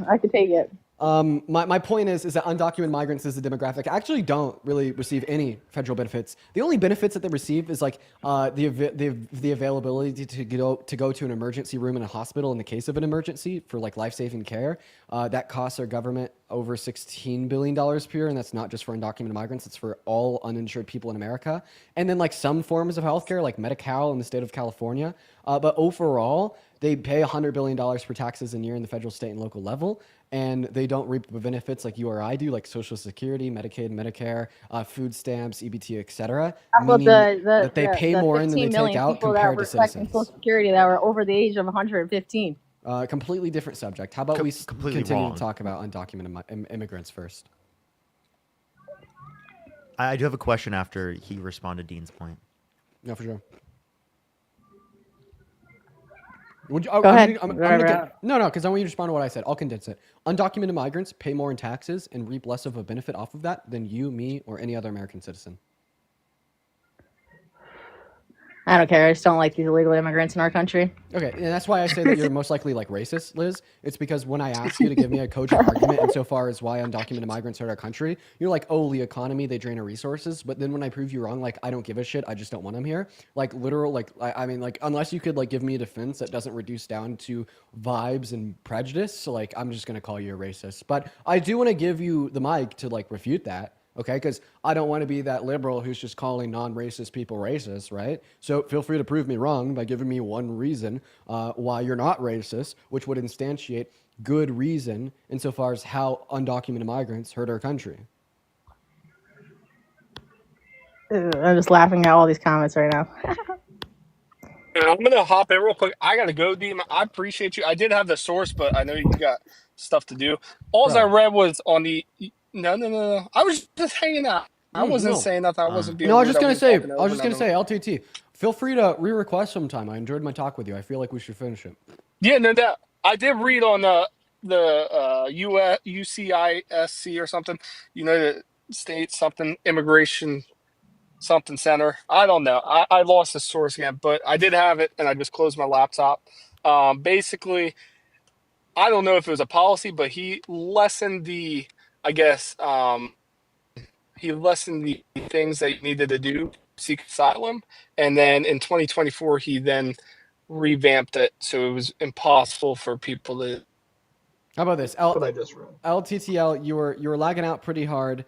I could take it. My point is that undocumented migrants as a demographic actually don't really receive any federal benefits. The only benefits that they receive is like the availability to go to an emergency room in a hospital in the case of an emergency for like life-saving care. That costs our government over $16 billion per year, and that's not just for undocumented migrants, it's for all uninsured people in America. And then like some forms of healthcare, like Medi-Cal in the state of California. But overall, they pay $100 billion for taxes a year in the federal, state, and local level, and they don't reap the benefits like you or I do, like Social Security, Medicaid, Medicare, food stamps, EBT, etc. How about Meaning that they pay more in than they 15 take million out people that compared were to collecting citizens. Social Security that were over the age of 115? Completely different subject. How about we completely continue wrong. to talk about undocumented immigrants first? I do have a question after he responded to Dean's point. No, for sure. Go ahead. No, because I want you to respond to what I said. I'll condense it. Undocumented migrants pay more in taxes and reap less of a benefit off of that than you, me, or any other American citizen. I don't care. I just don't like these illegal immigrants in our country. Okay, and that's why I say that you're most likely like racist, Liz. It's because when I ask you to give me a cogent argument insofar as why undocumented migrants hurt our country, you're like, oh, the economy, they drain our resources. But then when I prove you wrong, like, I don't give a shit, I just don't want them here. Like, literal, like, I mean, like, unless you could, like, give me a defense that doesn't reduce down to vibes and prejudice, like, I'm just going to call you a racist. But I do want to give you the mic to, like, refute that. Okay, because I don't want to be that liberal who's just calling non-racist people racist, right? So feel free to prove me wrong by giving me one reason why you're not racist, which would instantiate good reason insofar as how undocumented migrants hurt our country. I'm just laughing at all these comments right now. I'm going to hop in real quick. I got to go, Dean. I appreciate you. I did have the source, but I know you got stuff to do. All I read was on the... No. I was just hanging out. I wasn't saying nothing. I wasn't being... No, I was just going to say, LTT, feel free to re-request sometime. I enjoyed my talk with you. I feel like we should finish it. Yeah, no doubt. I did read on the UCISC or something, United States something, immigration something center. I don't know. I lost the source again, but I did have it, and I just closed my laptop. Basically, I don't know if it was a policy, but he lessened the... I guess he lessened the things that he needed to do to seek asylum. And then in 2024, he then revamped it. So it was impossible for people to... How about this? LTTL, you were lagging out pretty hard.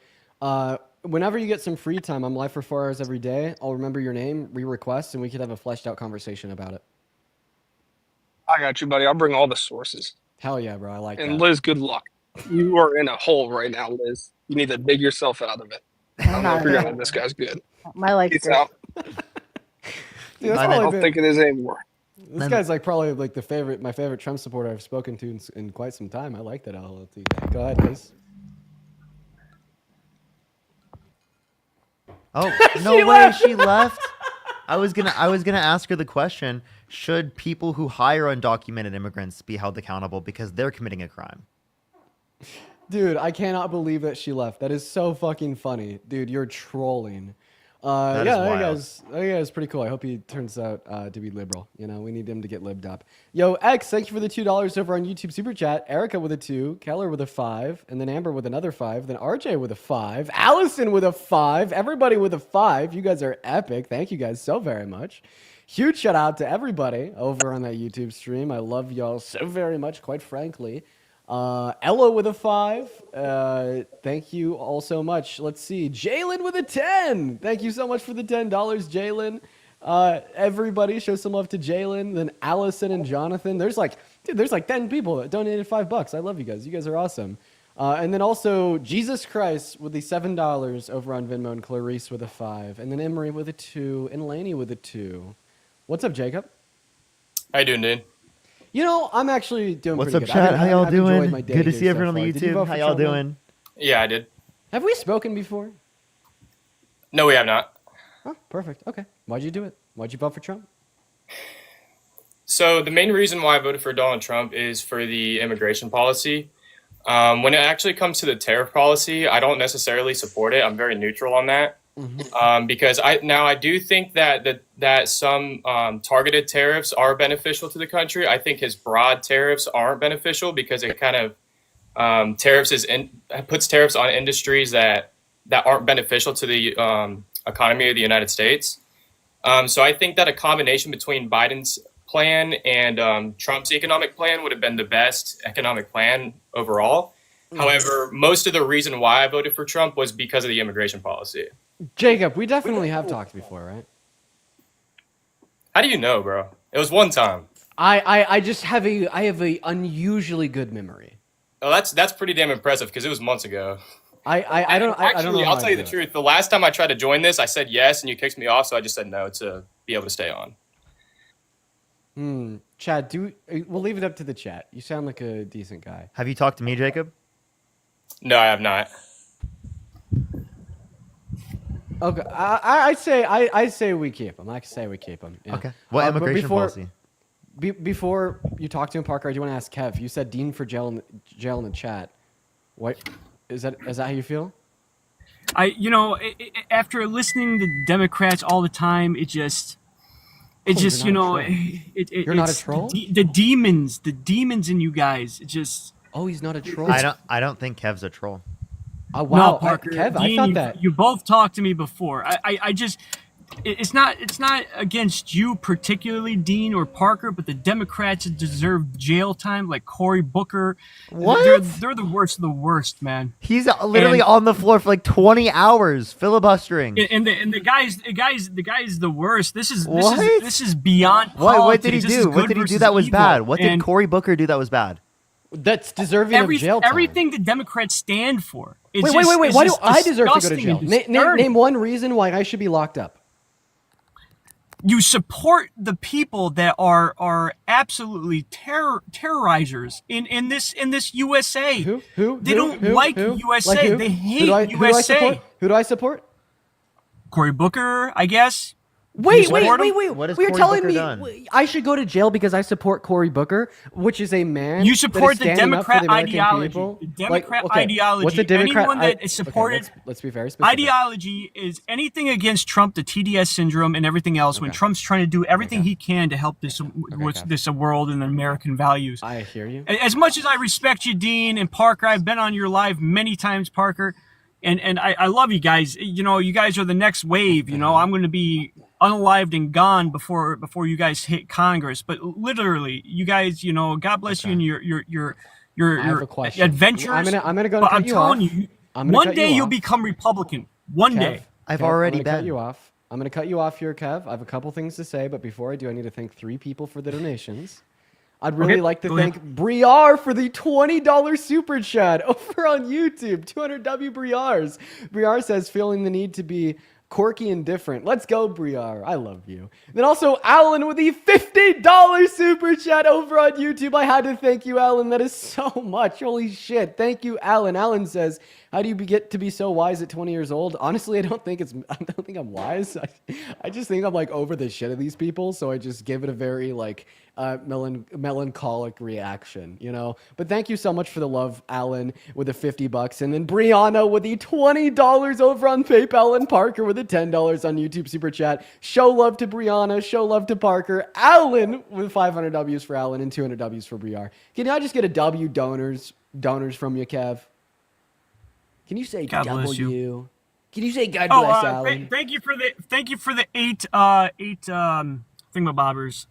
Whenever you get some free time, I'm live for 4 hours every day. I'll remember your name, re-request, and we could have a fleshed out conversation about it. I got you, buddy. I'll bring all the sources. Hell yeah, bro. I like that. And Liz, good luck. You are in a hole right now, Liz. You need to dig yourself out of it. I don't know if you're gonna. This guy's good. My legs. Peace out. Dude, I don't think it is anymore. This guy's like probably like my favorite Trump supporter I've spoken to in quite some time. I like that LLT guy. Go ahead, Liz. Oh, no way, she left. I was gonna ask her the question: should people who hire undocumented immigrants be held accountable because they're committing a crime? Dude, I cannot believe that she left. That is so fucking funny. Dude, you're trolling. That guy's pretty cool. I hope he turns out to be liberal. You know, we need him to get libbed up. Yo, X, thank you for the $2 over on YouTube Super Chat. Erica with a 2, Keller with a 5, and then Amber with another 5, then RJ with a 5, Allison with a 5, everybody with a 5. You guys are epic. Thank you guys so very much. Huge shout out to everybody over on that YouTube stream. I love y'all so very much, quite frankly. Ella with a 5. Thank you all so much. Let's see. Jalen with a 10. Thank you so much for the $10, Jalen. Everybody show some love to Jalen. Then Allison and Jonathan. There's like 10 people that donated $5. I love you guys. You guys are awesome. And then also Jesus Christ with the $7 over on Venmo, and Clarice with a 5. And then Emery with a 2 and Laney with a 2. What's up, Jacob? How you doing, dude? You know, I'm actually doing What's pretty up, good. chat? How y'all doing? Good to see everyone on the YouTube. How y'all doing? Yeah, I did. Have we spoken before? No, we have not. Oh, perfect. Okay. Why'd you do it? Why'd you vote for Trump? So the main reason why I voted for Donald Trump is for the immigration policy. When it actually comes to the tariff policy, I don't necessarily support it. I'm very neutral on that. Because I do think that some targeted tariffs are beneficial to the country. I think his broad tariffs aren't beneficial because it kind of puts tariffs on industries that aren't beneficial to the economy of the United States. So I think that a combination between Biden's plan and Trump's economic plan would have been the best economic plan overall. However, most of the reason why I voted for Trump was because of the immigration policy. Jacob, we definitely have talked before, right? How do you know, bro? It was one time. I just have a unusually good memory. Oh, that's pretty damn impressive because it was months ago. I don't know. I'll tell you the truth. The last time I tried to join this, I said yes, and you kicked me off, so I just said no to be able to stay on. Chad, we'll leave it up to the chat. You sound like a decent guy. Have you talked to me, Jacob? No, I have not. Okay, I say we keep him. I say we keep him. Yeah. Okay. What immigration policy? Before you talk to him, Parker, I do want to ask Kev. You said Dean for jail in the chat. What is that? Is that how you feel? After listening to Democrats all the time, it just you're not a troll? The demons in you guys. It just. Oh, he's not a troll. I don't think Kev's a troll. Oh, wow, No, Parker, Kev, I Dean, thought that. you both talked to me before. I just. It's not against you particularly, Dean or Parker, but the Democrats that deserve jail time, like Cory Booker. What? They're the worst of the worst, man. He's literally on the floor for like 20 hours filibustering. And the guy's the worst. This is beyond politics. What did he do? What did he do that was bad? What did Cory Booker do that was bad? That's deserving of jail time. Everything the Democrats stand for. Wait. Why do I deserve to go to jail? Name one reason why I should be locked up. You support the people that are absolutely terrorizers in this USA. Who? They don't like USA. Like who? They hate USA. Who do I support? Cory Booker, I guess. Wait. What has You're Cory telling Booker me done? I should go to jail because I support Cory Booker, which is a man. You support that is the standing up for Democrat the American ideology. people? The Democrat okay, ideology. What's the Democrat? Anyone that is supported. Okay, let's be very specific. Ideology is anything against Trump, the TDS syndrome, and everything else. When Trump's trying to do everything he can to help this world and American values. I hear you. As much as I respect you, Dean and Parker, I've been on your live many times, Parker, and I love you guys. You guys are the next wave. I'm going to be unalived and gone before you guys hit Congress. But literally, you guys, God bless you and your I have a question. adventures. I'm gonna go. But I'm cut you telling off. you, I'm gonna one cut day you you'll off. become Republican. One day. I've Kev, already I'm gonna cut been. you off. I'm going to cut you off here, Kev. I have a couple things to say, but before I do, I need to thank 3 people for the donations. I'd really like to thank Briar for the $20 super chat over on YouTube. 200W Briars. Briar says, feeling the need to be quirky and different. Let's go, Briar. I love you. Then also Alan with the $50 super chat over on YouTube. I had to thank you, Alan. That is so much. Holy shit. Thank you, Alan. Alan says, how do you get to be so wise at 20 years old? Honestly, I don't think I'm wise. I just think I'm like over the shit of these people. So I just give it a very like melancholic reaction, But thank you so much for the love, Alan, with the $50, and then Brianna with the $20 over on PayPal, and Parker with the $10 on YouTube super chat. Show love to Brianna, show love to Parker. Alan with 500 W's for Alan and 200 W's for Briar. Can I just get a W donors from you, Kev? Can you say God bless W? you. Can you say God bless Alan? Thank you for the eight thingamabobbers.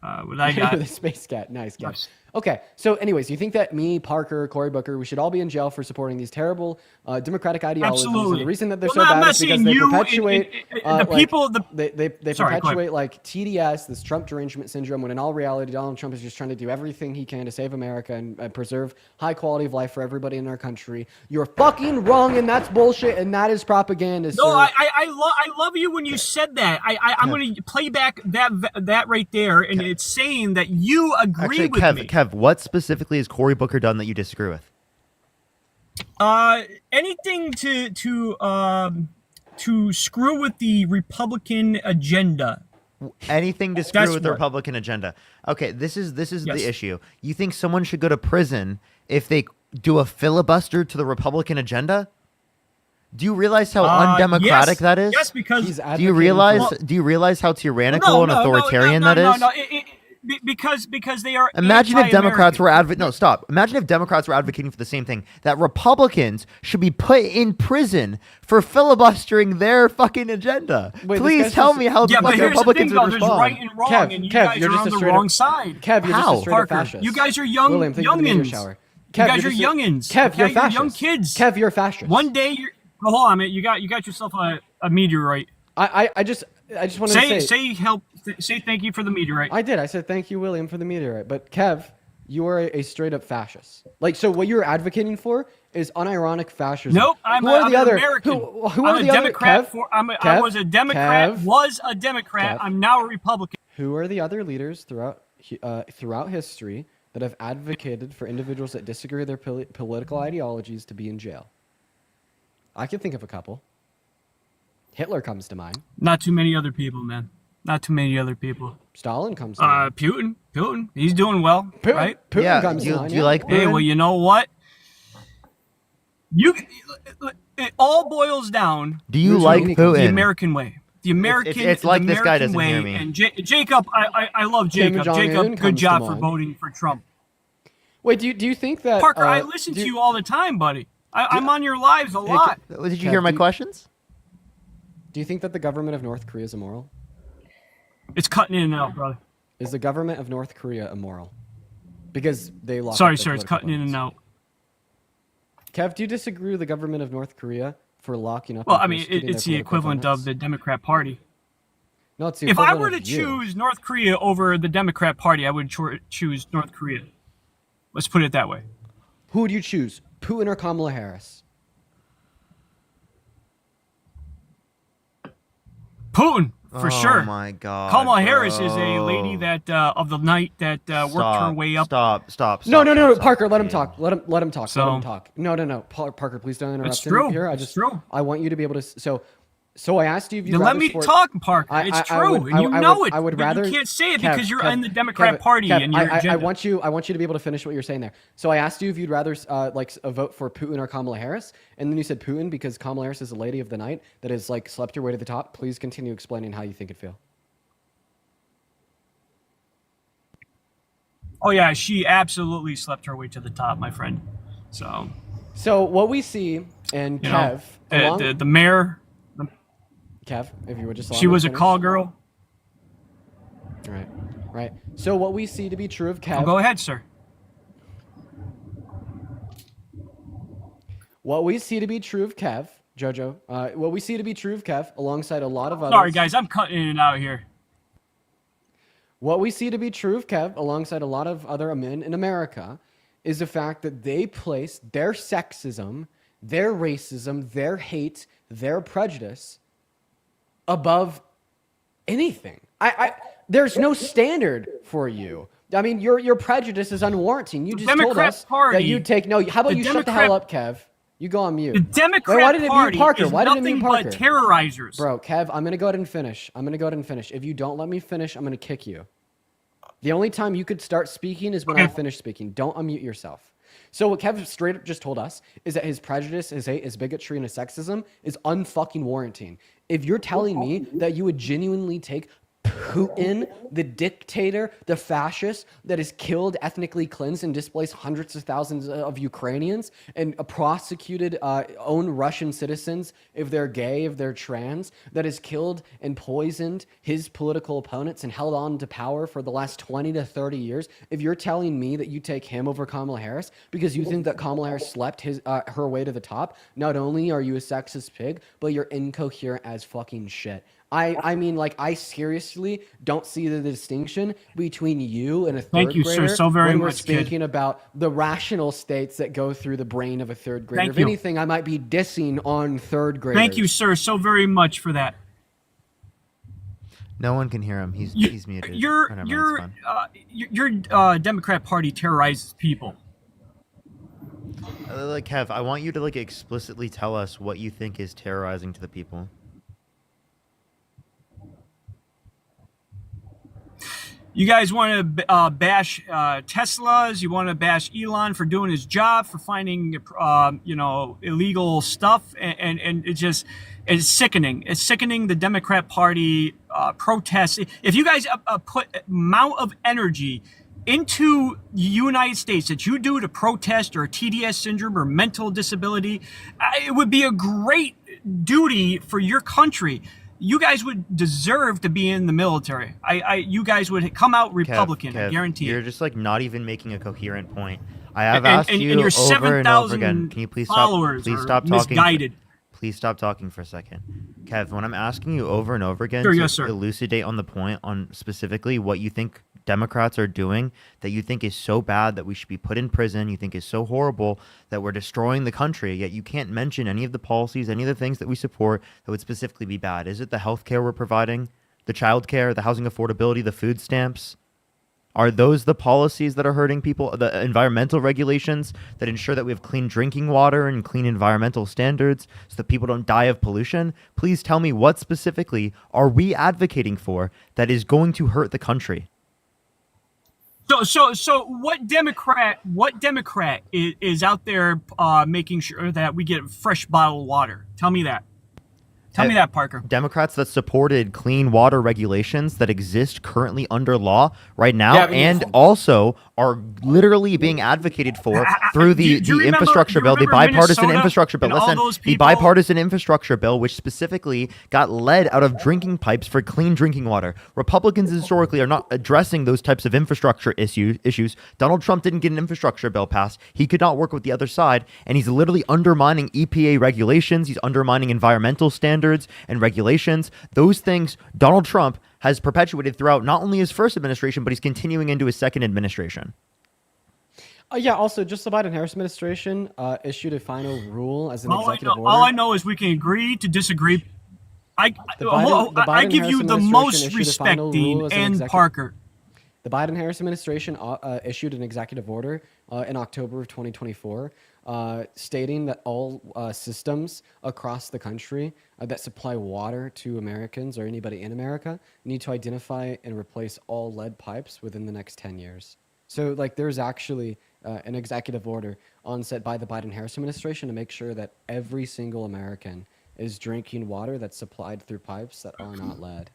What I got. The space cat. Nice, Kev. Nice. Okay, so anyways, you think that me, Parker, Cory Booker, we should all be in jail for supporting these terrible democratic ideologies? Absolutely. And the reason that they're Well, so I'm bad not is because saying they you, perpetuate the people. they Sorry, perpetuate like TDS, this Trump derangement syndrome, when in all reality, Donald Trump is just trying to do everything he can to save America and preserve high quality of life for everybody in our country. You're fucking wrong, and that's bullshit, and that is propaganda. No, sir. I love you when you said that. I'm going to play back that right there, and it's saying that you agree with me. Kev, what specifically has Cory Booker done that you disagree with? Anything to screw with the Republican agenda. Anything to screw That's with the what. Republican agenda. Okay, this is Yes. the issue. You think someone should go to prison if they do a filibuster to the Republican agenda? Do you realize how undemocratic yes. that is? Yes, because He's Do you realize how tyrannical and authoritarian that is? because they are. Imagine if Democrats were anti-American. stop. Imagine if Democrats were advocating for the same thing, that Republicans should be put in prison for filibustering their fucking agenda. Wait, Please tell me how the Yeah, but fucking here's the Republicans thing, though. would There's respond. right and wrong, Kev, and you Kev, guys you're are just on a the straight wrong up- side. Kev, you're How? just a straight up Parker, fascist. you guys are young, William, thank you for being in your youngins. shower. You Kev, guys you're are just a- youngins. Kev, okay? you're You're fascist. young kids. Kev, you're a fascist. One day, oh, hold on, man. You got yourself a meteorite. I just wanted to Say thank you for the meteorite. I did. I said thank you, William, for the meteorite. But Kev, you are a straight up fascist. Like, so what you're advocating for is unironic fascism. Nope, I'm Who are the an other? American. Who I'm are a the other? Democrat. Kev, I was a Democrat. Kev, Was a Democrat. Kev. I'm now a Republican. Who are the other leaders throughout history that have advocated for individuals that disagree with their political ideologies to be in jail? I can think of a couple. Hitler comes to mind. Not too many other people, man. Not too many other people. Stalin comes to mind. Putin. He's doing well, Putin, right? Putin Yeah, comes do to you, mind. do you yeah. like Hey, Putin? well, you know what? It all boils down Do you Who's like unique? the Putin? American way. The American. it's like the this guy American doesn't way. hear me. And Jacob, I love Kim Jacob. Jong-un Jacob, comes good to job for mind. voting for Trump. Wait, do you think that Parker, I listen to you all the time, buddy. I'm on your lives a lot. Did you Kev, hear my do you- questions? Do you think that the government of North Korea is immoral? It's cutting in and out, brother. Is the government of North Korea immoral? Because they lost. Sorry, sir. It's cutting in and out. Kev, do you disagree with the government of North Korea for locking up? Well, and I mean, persecuting it's their the political equivalent opponents? of the Democrat Party. No, it's the If I equivalent were to of you. choose North Korea over the Democrat Party, I would choose North Korea. Let's put it that way. Who would you choose, Putin or Kamala Harris? Putin, for sure. Oh my god. Kamala Harris is a bro. lady that of the night that worked her way up. Stop. No, stop, Parker, let him dude. talk. Let him talk. So- let him talk. No. Parker, please don't interrupt It's him true. here. It's true. I want you to be able to. So I asked you if you Then let me talk, Parker. It's true, and you know it. I would but rather. you can't say it Kev, because you're Kev, in the Democrat Kev, Party Kev, and your agenda. I want you to be able to finish what you're saying there. So I asked you if you'd rather vote for Putin or Kamala Harris, and then you said Putin because Kamala Harris is a lady of the night that has like slept her way to the top. Please continue explaining how you think it feel. Oh yeah, she absolutely slept her way to the top, my friend. So what we see, and you Kev, know, the mayor, Kev, if you would just allow she me to was a finish. call girl. Right. So what we see to be true of Kev. Oh, go ahead, sir. What we see to be true of Kev, Jojo. What we see to be true of Kev, alongside a lot of others. Sorry, guys, I'm cutting in and out here. What we see to be true of Kev, alongside a lot of other men in America, is the fact that they place their sexism, their racism, their hate, their prejudice above anything. There's no standard for you. I mean, your prejudice is unwarranted. You just told Democrat us Party- that you take no. How about the you shut the Democrat- hell up, Kev? You go on mute. The Democrat why did it Party mute Parker? is Why did it nothing mute but Parker? terrorizers. Bro, Kev, I'm gonna go ahead and finish. If you don't let me finish, I'm gonna kick you. The only time you could start speaking is when I finish speaking. Don't unmute yourself. So what Kev straight up just told us is that his prejudice, his hate, his bigotry, and his sexism is unfucking warranting. If you're telling me that you would genuinely take Putin, the dictator, the fascist that has killed, ethnically cleansed, and displaced hundreds of thousands of Ukrainians and prosecuted own Russian citizens if they're gay, if they're trans, that has killed and poisoned his political opponents and held on to power for the last 20 to 30 years. If you're telling me that you take him over Kamala Harris because you think that Kamala Harris slept her way to the top, not only are you a sexist pig, but you're incoherent as fucking shit. I mean, like, I seriously don't see the distinction between you and a third grader. Thank you, sir, so very when we're much, kid. speaking about the rational states that go through the brain of a third grader. Thank If you. anything, I might be dissing on third graders. Thank you, sir, so very much for that. No one can hear him. He's muted. Your Oh, never mind, it's your Democrat Party terrorizes people. fine. Like Kev, I want you to like explicitly tell us what you think is terrorizing to the people. You guys want to bash Teslas. You want to bash Elon for doing his job, for finding, illegal stuff, and it's sickening. It's sickening. The Democrat Party protests. If you guys put amount of energy into the United States that you do to protest or TDS syndrome or mental disability, it would be a great duty for your country. You guys would deserve to be in the military. You guys would come out Republican. Kev, I guarantee you're it. just like not even making a coherent point. I have And- asked and- you and your over and over 7,000 again. Can you please followers stop? Please are stop talking. misguided. Please stop talking for a second. Kev, when I'm asking you over and over again Sure, to yes, sir. elucidate on the point on specifically what you think Democrats are doing that you think is so bad that we should be put in prison, you think is so horrible that we're destroying the country, yet you can't mention any of the policies, any of the things that we support that would specifically be bad. Is it the health care we're providing, the child care, the housing affordability, the food stamps? Are those the policies that are hurting people? The environmental regulations that ensure that we have clean drinking water and clean environmental standards so that people don't die of pollution? Please tell me what specifically are we advocating for that is going to hurt the country? So what Democrat is out there making sure that we get fresh bottled water? Tell me that. Tell me that, Parker. Democrats that supported clean water regulations that exist currently under law right now, Yeah, but and also are literally being advocated for through do you the remember- infrastructure do you bill, the remember bipartisan Minnesota infrastructure bill. and all Listen, those the people- bipartisan infrastructure bill, which specifically got lead out of drinking pipes for clean drinking water. Republicans historically are not addressing those types of infrastructure issues. Donald Trump didn't get an infrastructure bill passed. He could not work with the other side, and he's literally undermining EPA regulations. He's undermining environmental standards and regulations. Those things Donald Trump has perpetuated throughout not only his first administration, but he's continuing into his second administration. Yeah, also, just the Biden-Harris administration issued a final rule as an executive order. All I know is we can agree to disagree. I give Biden-Harris you the administration most issued a respect, final Dean rule as an and executive- Parker. The Biden-Harris administration issued an executive order in October of 2024 stating that all systems across the country that supply water to Americans or anybody in America need to identify and replace all lead pipes within the next 10 years. So, like, there's actually an executive order set by the Biden-Harris administration to make sure that every single American is drinking water that's supplied through pipes that are not lead.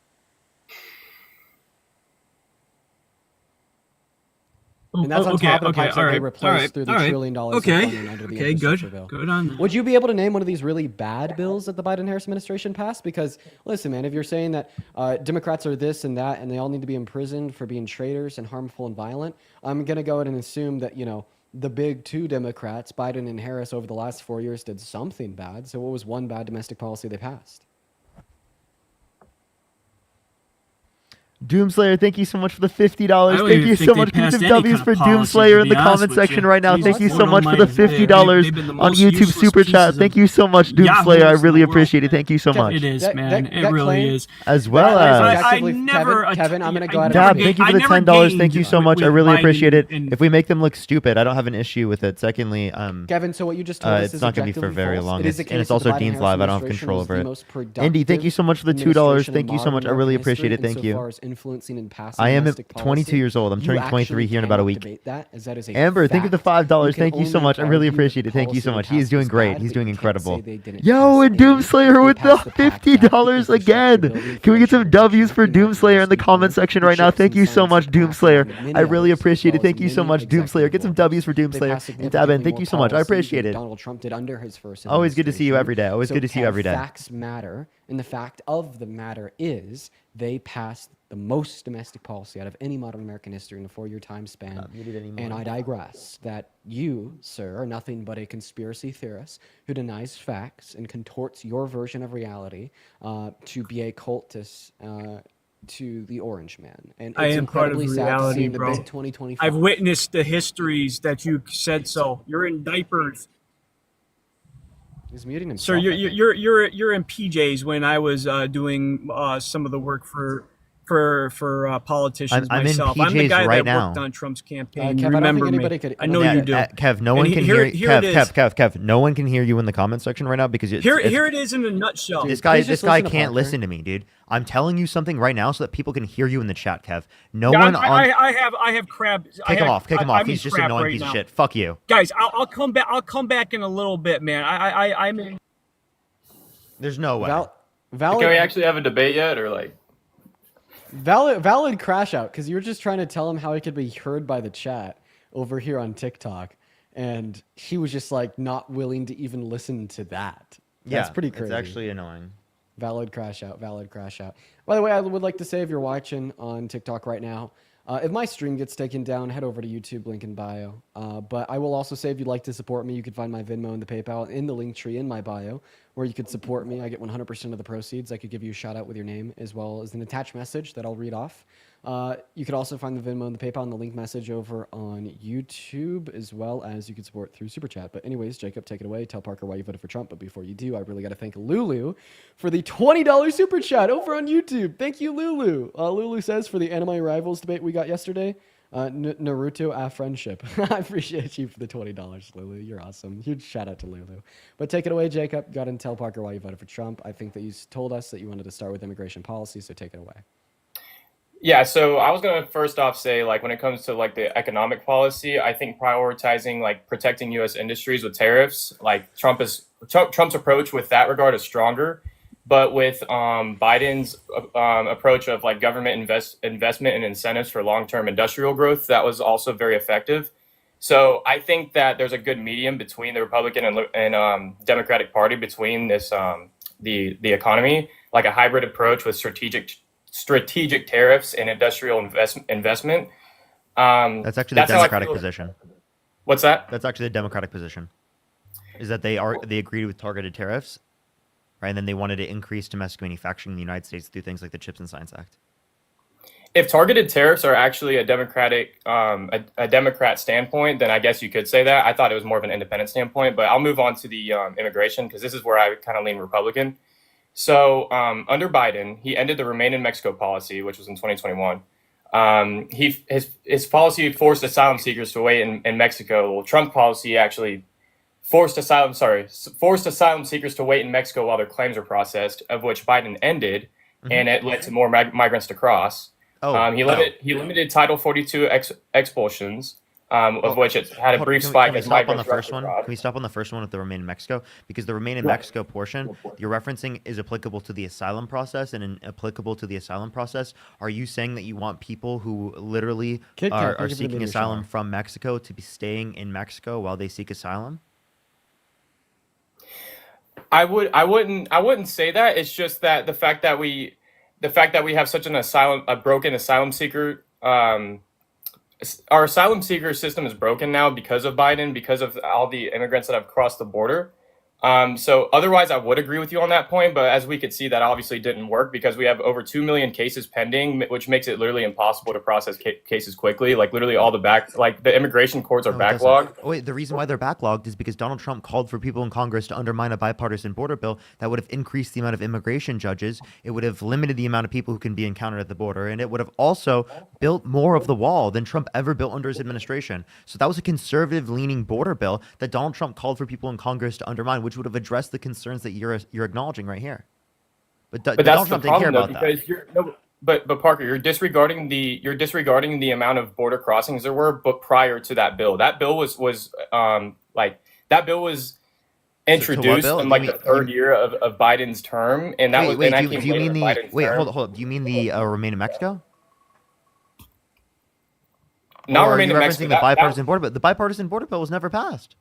And that's on top of the pipes that they replaced through the $1 trillion of funding under the infrastructure bill. Good on that. Would you be able to name one of these really bad bills that the Biden-Harris administration passed? Because, listen, man, if you're saying that Democrats are this and that and they all need to be imprisoned for being traitors and harmful and violent, I'm going to go ahead and assume that, the big two Democrats, Biden and Harris, over the last 4 years did something bad. So what was one bad domestic policy they passed? Doomslayer, thank you so much for the $50. I don't Thank even you think so they much. Give me passed some any W's kind for of policy, Doomslayer to in the be honest comment with section you. right now. Jesus, Thank you so one of much for the my- $50 they've been the on most YouTube useless Super Chat. pieces Thank of you so much, Yahoos Doomslayer. I in the really world. appreciate it. Thank you so much. It is, That- man. that It really claim- is. As well That is as objectively- never Kevin, I'm gonna go ahead and- Dab, never thank you for I the never $10. Thank you gained so much. I with really Biden appreciate it. and- If we make them look stupid, I don't have an issue with it. Secondly, Kevin, so what you just told us it's is not going to be for objectively very false. long. It is the And case it's that also the Dean's Biden-Harris Live. I don't have administration control was over the it. most Indy, thank you so much for the $2. administration Thank in you so much. I modern really American appreciate it. history Thank you. insofar as influencing and passing I am domestic 22 policy. years old. I'm You turning 23 actually here in about a cannot week. debate that, as that is a Amber, thank you for the fact. $5. You can Thank you so only much. I really argue appreciate that it. Thank you so policy much. they He is passed doing was great. bad, He's but doing you can't incredible. say they didn't Yo, pass and any. Doomslayer They with the passed the PACT Act, $50 the again. infrastructure Can we get bill, some W's for Inflation Doomslayer in the Reduction comment Act, section the right now? Chips Thank and you so Science much, Act, and Doomslayer. many I really others, appreciate it. as well as Thank you so many much, Doomslayer. executive Get some orders. W's for They Doomslayer. passed And Dabin, significantly thank more you so much. I policy appreciate than it. Donald Trump did under his first Always good to see you administration. every day. Always So, good to see you Kev, every day. Facts matter, and the fact of the matter is they passed the most domestic policy out of any modern American history in a 4-year time span. Not muted anymore. And I digress that you, sir, are nothing but a conspiracy theorist who denies facts and contorts your version of reality to be a cultist to the Orange Man. And it's I am part of incredibly sad to see reality, in the bro. big 2025. I've witnessed the histories that you said so. You're in diapers. He's muting Sir, himself. I think. you're in PJs when I was doing some of the work for for politicians I'm in myself. I'm the PJs guy right that worked now. on Trump's campaign. Kev, You I don't remember think me. anybody could- I know Yeah, you do. Kev, no one And can here- hear here it is. Kev, no one can hear you in the comment section right now because Here it is in a nutshell. Dude, this guy please just listen to can't Parker. listen to me, dude. I'm telling you something right now so that people can hear you in the chat, Kev. No Yeah, one I have crab. kick him off. I'm He's in just an crap annoying right piece now. of shit. Fuck you. Guys, I'll come back. I'll come back in a little bit, man. I'm in. There's no way. Valid, Can we actually have a debate yet, or like? valid crash out, because you were just trying to tell him how he could be heard by the chat over here on TikTok, and he was just like not willing to even listen to that. That's pretty crazy. It's actually annoying. Valid crash out. By the way, I would like to say, if you're watching on TikTok right now, if my stream gets taken down, head over to YouTube, link in bio. But I will also say, if you'd like to support me, you can find my Venmo and the PayPal in the link tree in my bio, where you could support me. I get 100% of the proceeds. I could give you a shout out with your name, as well as an attached message that I'll read off. You could also find the Venmo and the PayPal and the link message over on YouTube, as well as you can support through Super Chat. But anyways, Jacob, take it away. Tell Parker why you voted for Trump. But before you do, I really got to thank Lulu for the $20 Super Chat over on YouTube. Thank you, Lulu. Lulu says, for the anime rivals debate we got yesterday, Naruto friendship. I appreciate you for the $20, Lulu. You're awesome. Huge shout out to Lulu. But take it away, Jacob. Go ahead and tell Parker why you voted for Trump. I think that you told us that you wanted to start with immigration policy, so take it away. Yeah, so I was going to first off say, like, when it comes to like the economic policy, I think prioritizing like protecting U.S. industries with tariffs, like Trump's approach with that regard is stronger. But with Biden's approach of like government investment and incentives for long-term industrial growth, that was also very effective. So I think that there's a good medium between the Republican and Democratic Party between this the economy, like a hybrid approach with strategic tariffs and industrial investment. That's actually the Democratic position. What's that? That's actually the Democratic position. Is that they agreed with targeted tariffs, right? And then they wanted to increase domestic manufacturing in the United States through things like the Chips and Science Act. If targeted tariffs are actually a Democratic a Democrat standpoint, then I guess you could say that. I thought it was more of an independent standpoint, but I'll move on to the immigration, because this is where I kind of lean Republican. So under Biden, he ended the Remain in Mexico policy, which was in 2021. His policy forced asylum seekers to wait in Mexico. Well, Trump's policy actually forced asylum seekers to wait in Mexico while their claims were processed, of which Biden ended, and it led to more migrants to cross. He limited Title 42 expulsions, of which it had a brief spike as migrants rushed abroad. Can we stop on the first one with the Remain in Mexico? Because the Remain in Mexico portion you're referencing is applicable to the asylum process, and applicable to the asylum process, are you saying that you want people who literally are seeking asylum from Mexico to be staying in Mexico while they seek asylum? I wouldn't say that. It's just that the fact that we have such a broken asylum seeker, our asylum seeker system is broken now because of Biden, because of all the immigrants that have crossed the border. So otherwise, I would agree with you on that point. But as we could see, that obviously didn't work, because we have over 2 million cases pending, which makes it literally impossible to process cases quickly. Like literally all the immigration courts are backlogged. Oh, wait, the reason why they're backlogged is because Donald Trump called for people in Congress to undermine a bipartisan border bill that would have increased the amount of immigration judges. It would have limited the amount of people who can be encountered at the border. And it would have also built more of the wall than Trump ever built under his administration. So that was a conservative leaning border bill that Donald Trump called for people in Congress to undermine, which would have addressed the concerns that you're acknowledging right here. But Donald Trump didn't care about that. But Parker, you're disregarding the amount of border crossings there were, but prior to that bill was introduced in like the third year of Biden's term, and that hold up. Do you mean the Remain in Mexico? Not or Remain in Mexico. The bipartisan border bill. The bipartisan border bill was never passed.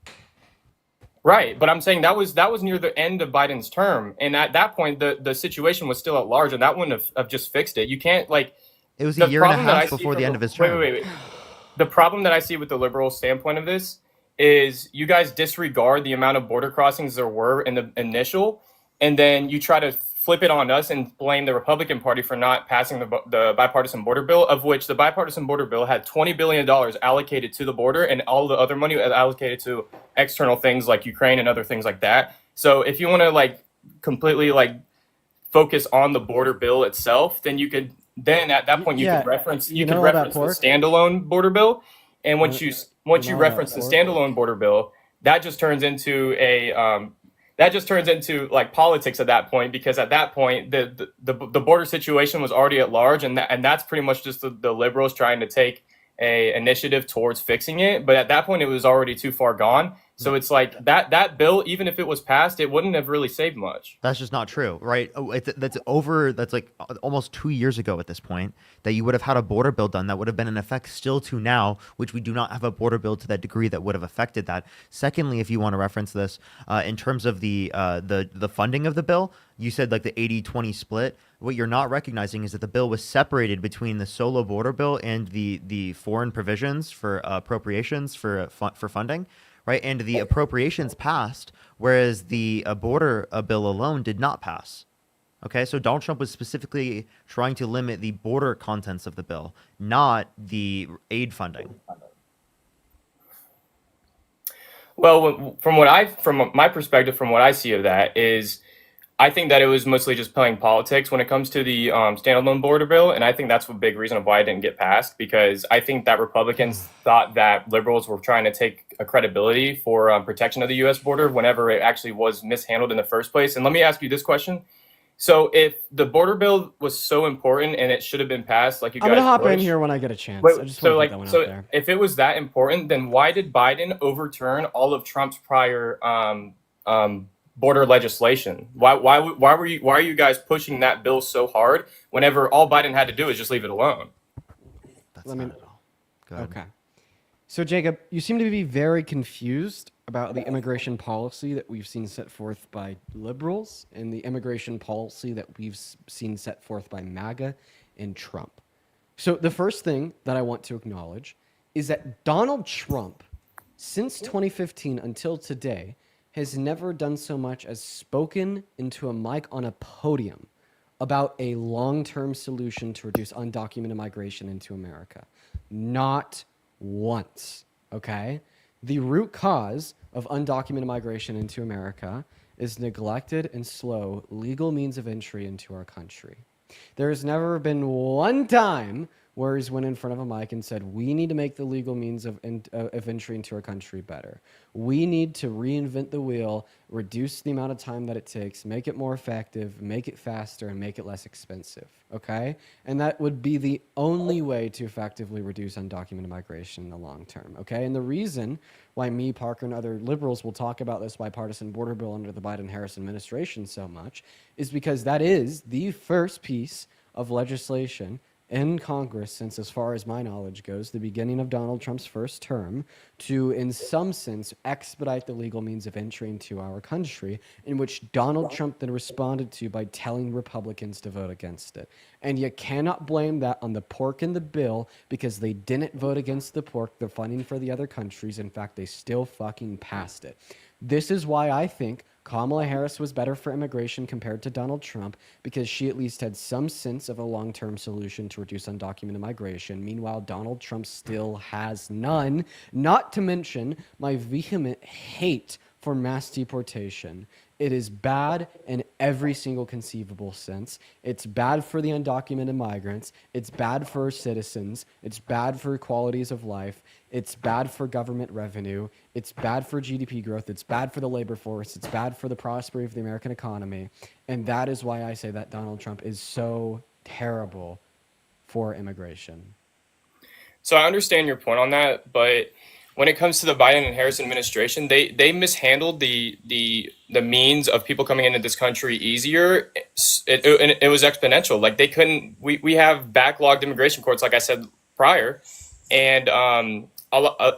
Right, but I'm saying that was near the end of Biden's term, and at that point, the situation was still at large, and that wouldn't have just fixed it. You can't like. It was a year and a half before the end of his term. Wait. The problem that I see with the liberal standpoint of this is you guys disregard the amount of border crossings there were in the initial, and then you try to flip it on us and blame the Republican Party for not passing the bipartisan border bill, of which the bipartisan border bill had $20 billion allocated to the border, and all the other money allocated to external things like Ukraine and other things like that. So if you want to like completely like focus on the border bill itself, then you could then at that point you yeah, could reference you you could know all that reference the pork? standalone border bill, and once you know reference that the pork? standalone border bill, that just turns into like politics at that point, because at that point the border situation was already at large, and that's pretty much just the liberals trying to take a initiative towards fixing it. But at that point, it was already too far gone. So it's like that bill, even if it was passed, it wouldn't have really saved much. That's just not true, right? That's like almost 2 years ago at this point that you would have had a border bill done that would have been in effect still to now, which we do not have a border bill to that degree that would have affected that. Secondly, if you want to reference this in terms of the funding of the bill, you said like the 80-20 split. What you're not recognizing is that the bill was separated between the solo border bill and the foreign provisions for appropriations for funding. Right, and the appropriations passed, whereas the border bill alone did not pass. Okay, so Donald Trump was specifically trying to limit the border contents of the bill, not the aid funding. Well, from my perspective, from what I see of that is, I think that it was mostly just playing politics when it comes to the standalone border bill, and I think that's a big reason of why it didn't get passed, because I think that Republicans thought that liberals were trying to take a credibility for protection of the U.S. border whenever it actually was mishandled in the first place. And let me ask you this question. So if the border bill was so important and it should have been passed, like you guys I'm gonna hop in pushed, here when I get a chance. Wait, I just so want to put that one out there. if it was that important, then why did Biden overturn all of Trump's prior border legislation? Why are you guys pushing that bill so hard whenever all Biden had to do is just leave it alone? That's Let me- not at all. Go ahead. Okay. So, Jacob, you seem to be very confused about the immigration policy that we've seen set forth by liberals and the immigration policy that we've seen set forth by MAGA and Trump. So, the first thing that I want to acknowledge is that Donald Trump, since 2015 until today, has never done so much as spoken into a mic on a podium about a long-term solution to reduce undocumented migration into America. Not once, okay? The root cause of undocumented migration into America is neglected and slow legal means of entry into our country. There has never been one time where he's went in front of a mic and said, we need to make the legal means of entry into our country better. We need to reinvent the wheel, reduce the amount of time that it takes, make it more effective, make it faster, and make it less expensive, okay? And that would be the only way to effectively reduce undocumented migration in the long term, okay? And the reason why me, Parker, and other liberals will talk about this bipartisan border bill under the Biden-Harris administration so much is because that is the first piece of legislation in Congress since, as far as my knowledge goes, the beginning of Donald Trump's first term to, in some sense, expedite the legal means of entry into our country, in which Donald Trump then responded to by telling Republicans to vote against it. And you cannot blame that on the pork in the bill because they didn't vote against the pork, the funding for the other countries. In fact, they still fucking passed it. This is why I think Kamala Harris was better for immigration compared to Donald Trump, because she at least had some sense of a long-term solution to reduce undocumented migration. Meanwhile, Donald Trump still has none, not to mention my vehement hate for mass deportation. It is bad in every single conceivable sense. It's bad for the undocumented migrants. It's bad for citizens. It's bad for qualities of life. It's bad for government revenue. It's bad for GDP growth. It's bad for the labor force. It's bad for the prosperity of the American economy. And that is why I say that Donald Trump is so terrible for immigration. So I understand your point on that, but when it comes to the Biden and Harris administration, they mishandled the means of people coming into this country easier. It was exponential. Like they couldn't. We have backlogged immigration courts, like I said prior, and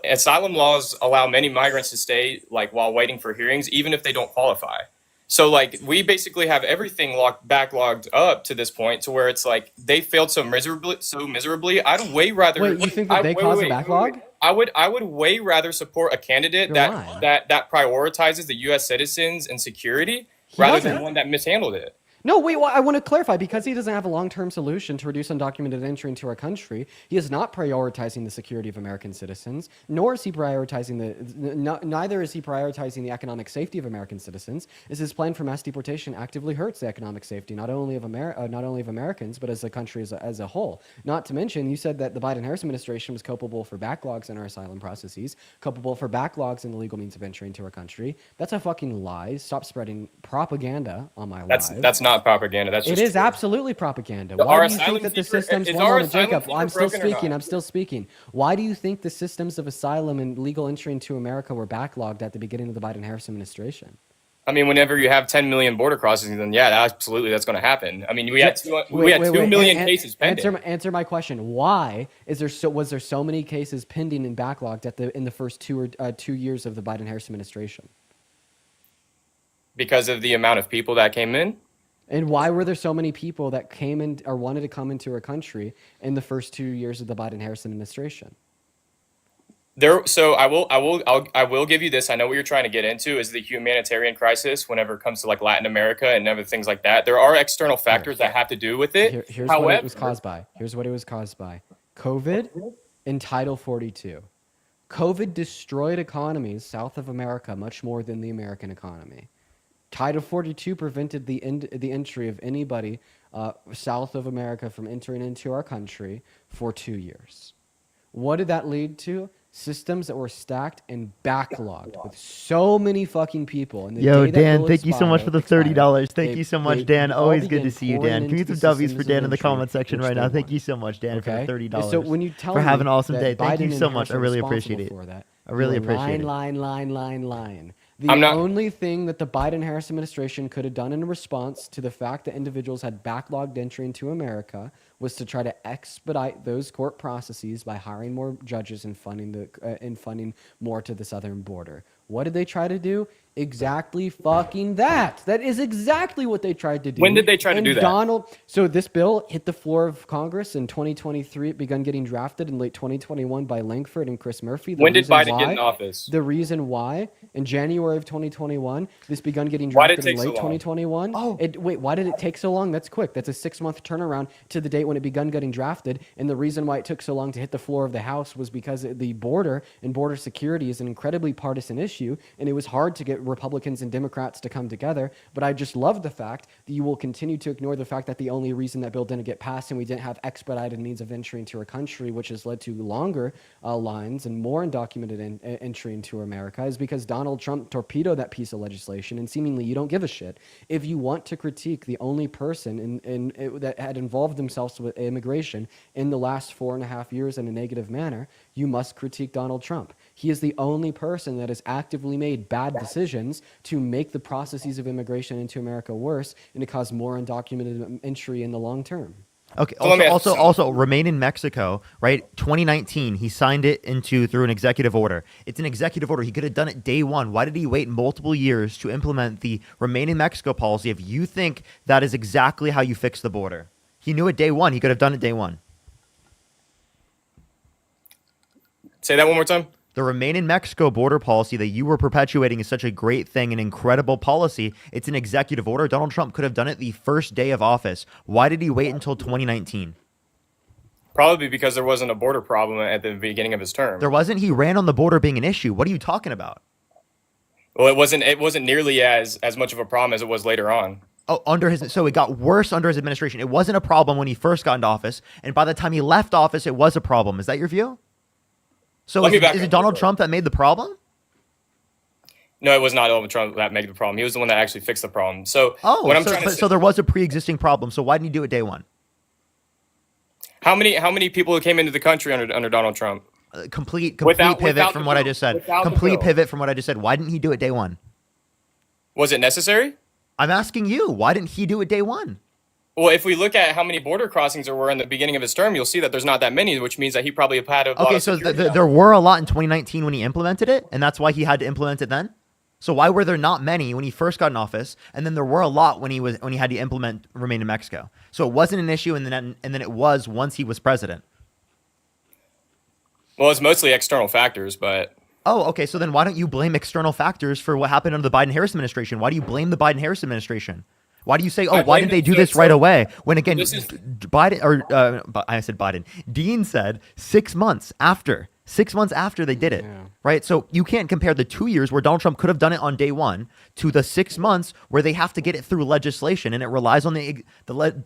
asylum laws allow many migrants to stay like while waiting for hearings, even if they don't qualify. So like we basically have everything backlogged up to this point to where it's like they failed so miserably. I'd way rather. Wait, you think that they caused a backlog? I would way rather support a candidate that prioritizes the U.S. citizens and security rather than one that mishandled it. No, wait, well, I want to clarify, because he doesn't have a long-term solution to reduce undocumented entry into our country. He is not prioritizing the security of American citizens, nor is he prioritizing neither is he prioritizing the economic safety of American citizens. As his plan for mass deportation actively hurts the economic safety, not only of Americans, but as a country as a whole. Not to mention, you said that the Biden-Harris administration was culpable for backlogs in our asylum processes, culpable for backlogs in the legal means of entry into our country. That's a fucking lie. Stop spreading propaganda on my live. That's not propaganda. That's just it is true. absolutely propaganda. So Why do you think that the systems? is Hold our on, Jacob. asylum I'm still broken or not? speaking. I'm still speaking. Why do you think the systems of asylum and legal entry into America were backlogged at the beginning of the Biden-Harris administration? I mean, whenever you have 10 million border crossings, then yeah, absolutely, that's going to happen. I mean, we had 2 million cases pending. Answer my question. Why was there so many cases pending and backlogged in the first 2 years of the Biden-Harris administration? Because of the amount of people that came in. And why were there so many people that came in or wanted to come into our country in the first 2 years of the Biden-Harris administration? So I will give you this. I know what you're trying to get into is the humanitarian crisis whenever it comes to like Latin America and other things like that. There are external factors that have to do with it. Here's what it was caused by. Here's what it was caused by. COVID and Title 42. COVID destroyed economies south of America much more than the American economy. Title 42 prevented the entry of anybody south of America from entering into our country for 2 years. What did that lead to? Systems that were stacked and backlogged with so many fucking people. And Yo, Dan, thank you so much for the $30. Thank you so much, Dan. Always good to see you, Dan. Give me some W's for Dan in the comment section right now. Thank you so much, Dan, for the $30. So when you tell for me having an awesome that day. Thank you Biden so and much. Harris I are really responsible appreciate it. for that, I really you're appreciate it. Lying. The only thing that the Biden-Harris administration could have done in response to the fact that individuals had backlogged entry into America was to try to expedite those court processes by hiring more judges and funding more to the southern border. What did they try to do? Exactly fucking that. That is exactly what they tried to do. When did they try to do that? So this bill hit the floor of Congress in 2023. It began getting drafted in late 2021 by Langford and Chris Murphy. When did Biden get in office? The reason why, in January of 2021, this began getting drafted in late 2021. Why did it take so long? That's quick. That's a 6-month turnaround to the date when it began getting drafted. And the reason why it took so long to hit the floor of the House was because the border and border security is an incredibly partisan issue, and it was hard to get Republicans and Democrats to come together. But I just love the fact that you will continue to ignore the fact that the only reason that bill didn't get passed and we didn't have expedited means of entry into our country, which has led to longer lines and more undocumented entry into America, is because Donald Trump torpedoed that piece of legislation, and seemingly you don't give a shit. If you want to critique the only person that had involved themselves with immigration in the last 4.5 years in a negative manner, you must critique Donald Trump. He is the only person that has actively made bad decisions to make the processes of immigration into America worse and to cause more undocumented entry in the long term. Okay. Also, remain in Mexico, right? 2019, he signed it through an executive order. It's an executive order. He could have done it day one. Why did he wait multiple years to implement the remain in Mexico policy if you think that is exactly how you fix the border? He knew it day one. He could have done it day one. Say that one more time. The remain in Mexico border policy that you were perpetuating is such a great thing, an incredible policy. It's an executive order. Donald Trump could have done it the first day of office. Why did he wait until 2019? Probably because there wasn't a border problem at the beginning of his term. There wasn't. He ran on the border being an issue. What are you talking about? Well, it wasn't nearly as much of a problem as it was later on. So it got worse under his administration. It wasn't a problem when he first got into office, and by the time he left office, it was a problem. Is that your view? So is it Donald Trump that made the problem? No, it was not Donald Trump that made the problem. He was the one that actually fixed the problem. So there was a pre-existing problem. So why didn't he do it day one? How many people came into the country under Donald Trump? Complete pivot from what I just said. Complete pivot from what I just said. Why didn't he do it day one? Was it necessary? I'm asking you. Why didn't he do it day one? Well, if we look at how many border crossings there were in the beginning of his term, you'll see that there's not that many, which means that he probably had a lot of security. There were a lot in 2019 when he implemented it, and that's why he had to implement it then? So why were there not many when he first got in office, and then there were a lot when he had to implement remain in Mexico? So it wasn't an issue, and then it was once he was president. Well, it's mostly external factors, but... Oh, okay. So then why don't you blame external factors for what happened under the Biden-Harris administration? Why do you blame the Biden-Harris administration? Why do you say, I oh, why blame didn't they the do this feds, right so away? When again, this is Biden, or I said Biden, Dean said 6 months after. 6 months after they did it, Yeah. right? So you can't compare the 2 years where Donald Trump could have done it on day one to the 6 months where they have to get it through legislation, and it relies on the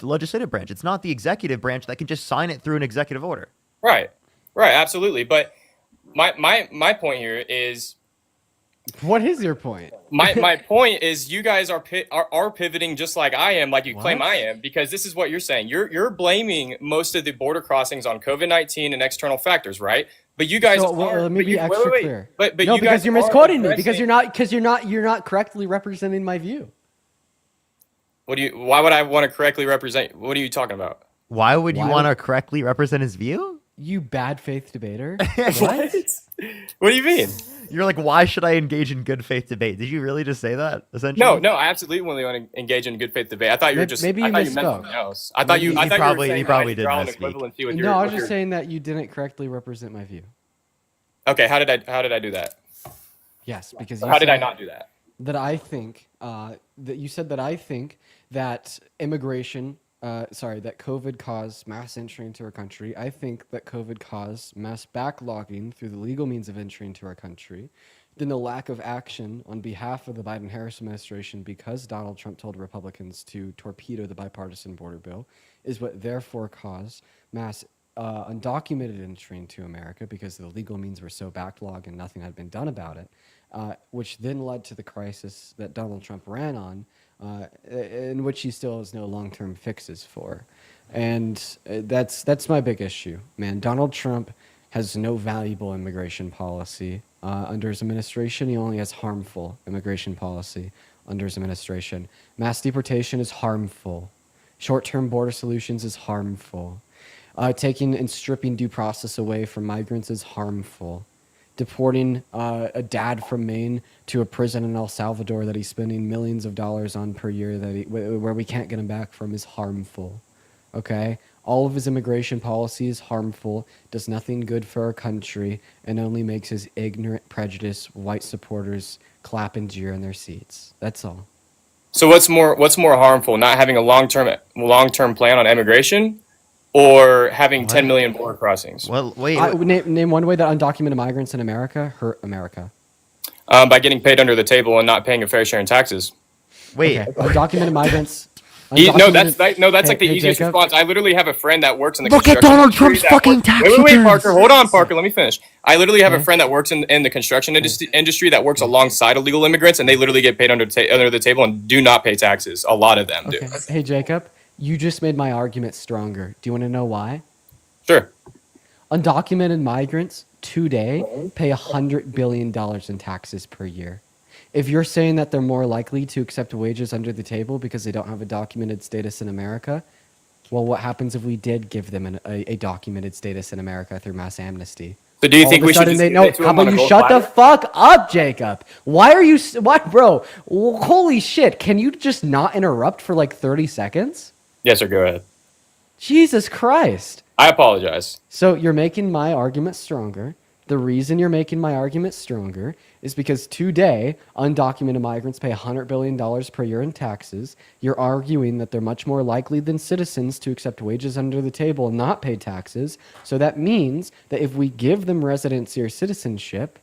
legislative branch. It's not the executive branch that can just sign it through an executive order. right, absolutely. But my point here is What is your point? my point is you guys are pivoting just like I am, like you claim What? I am, because this is what you're saying. You're blaming most of the border crossings on COVID-19 and external factors, right? But you guys So, well, let me be extra clear. But no, you because guys you're are misquoting me. addressing- Because you're not correctly representing my view. Why would I want to correctly represent? What are you talking about? Why would you Why want to would- correctly represent his view? You bad faith debater. What? What do you mean? You're like, why should I engage in good faith debate? Did you really just say that? Essentially, No, I absolutely want to engage in good faith debate. I thought you were just. Maybe I you thought you meant misspoke. something else. I thought you. He I thought probably- you were he saying probably that did draw an misspeak. equivalency with No, your. I was with just your- saying that you didn't correctly represent my view. Okay, how did I do that? Yes, because you How did I said not do that? that I think that you said that I think that immigration, that COVID caused mass entry into our country. I think that COVID caused mass backlogging through the legal means of entry into our country. Then the lack of action on behalf of the Biden-Harris administration because Donald Trump told Republicans to torpedo the bipartisan border bill is what therefore caused mass undocumented entry into America because the legal means were so backlogged and nothing had been done about it, which then led to the crisis that Donald Trump ran on, in which he still has no long-term fixes for. And that's my big issue, man. Donald Trump has no valuable immigration policy under his administration. He only has harmful immigration policy under his administration. Mass deportation is harmful. Short-term border solutions is harmful. Taking and stripping due process away from migrants is harmful. Deporting a dad from Maine to a prison in El Salvador that he's spending millions of dollars on per year where we can't get him back from is harmful. Okay? All of his immigration policy is harmful, does nothing good for our country, and only makes his ignorant, prejudiced white supporters clap and jeer in their seats. That's all. So what's more harmful? Not having a long-term plan on immigration, or having 10 million border crossings? Well, wait. Name one way that undocumented migrants in America hurt America. By getting paid under the table and not paying a fair share in taxes. Wait. Okay. Undocumented migrants. No, that's like the Hey, easiest Jacob. response. I literally have a friend that works in the Look at construction Donald industry Trump's that fucking works- tax Wait, returns. Parker. Hold on, Parker. Let me finish. I literally have a friend that works in the construction industry that works alongside illegal immigrants, and they literally get paid under the table and do not pay taxes. A lot of them do. Okay. Hey, Jacob, you just made my argument stronger. Do you want to know why? Sure. Undocumented migrants today pay $100 billion in taxes per year. If you're saying that they're more likely to accept wages under the table because they don't have a documented status in America, well, what happens if we did give them a documented status in America through mass amnesty? So do you All think of a we should sudden just they give know? it to How them on about a you gold shut the platter? fuck up, Jacob? Why are you what, bro? Holy shit! Can you just not interrupt for like 30 seconds? Yes, sir. Go ahead. Jesus Christ! I apologize. So you're making my argument stronger. The reason you're making my argument stronger is because today, undocumented migrants pay $100 billion per year in taxes. You're arguing that they're much more likely than citizens to accept wages under the table and not pay taxes. So that means that if we give them residency or citizenship,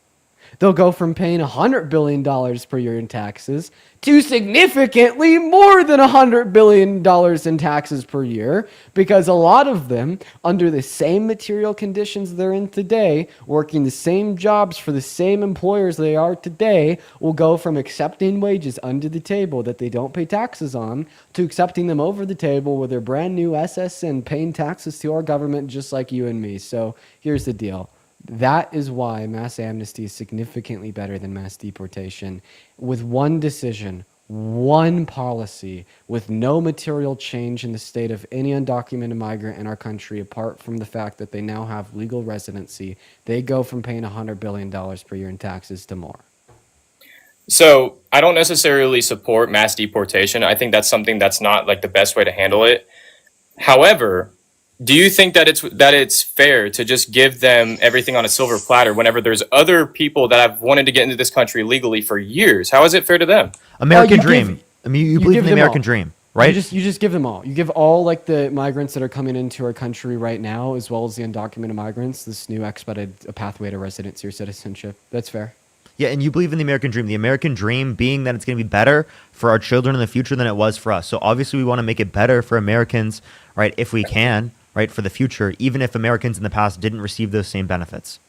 they'll go from paying $100 billion per year in taxes to significantly more than $100 billion in taxes per year, because a lot of them, under the same material conditions they're in today, working the same jobs for the same employers they are today, will go from accepting wages under the table that they don't pay taxes on to accepting them over the table with their brand new SSN paying taxes to our government just like you and me. So here's the deal. That is why mass amnesty is significantly better than mass deportation. With one decision, one policy, with no material change in the state of any undocumented migrant in our country, apart from the fact that they now have legal residency, they go from paying $100 billion per year in taxes to more. So I don't necessarily support mass deportation. I think that's something that's not like the best way to handle it. However, do you think that it's fair to just give them everything on a silver platter whenever there's other people that have wanted to get into this country legally for years? How is it fair to them? American you dream. give- I mean, you you believe give in the them American all. dream. right? You just give them all. You give all like the migrants that are coming into our country right now, as well as the undocumented migrants, this new expedited pathway to residency or citizenship. That's fair. Yeah, and you believe in the American dream. The American dream being that it's going to be better for our children in the future than it was for us. So obviously we want to make it better for Americans, right, if we can, right, for the future, even if Americans in the past didn't receive those same benefits.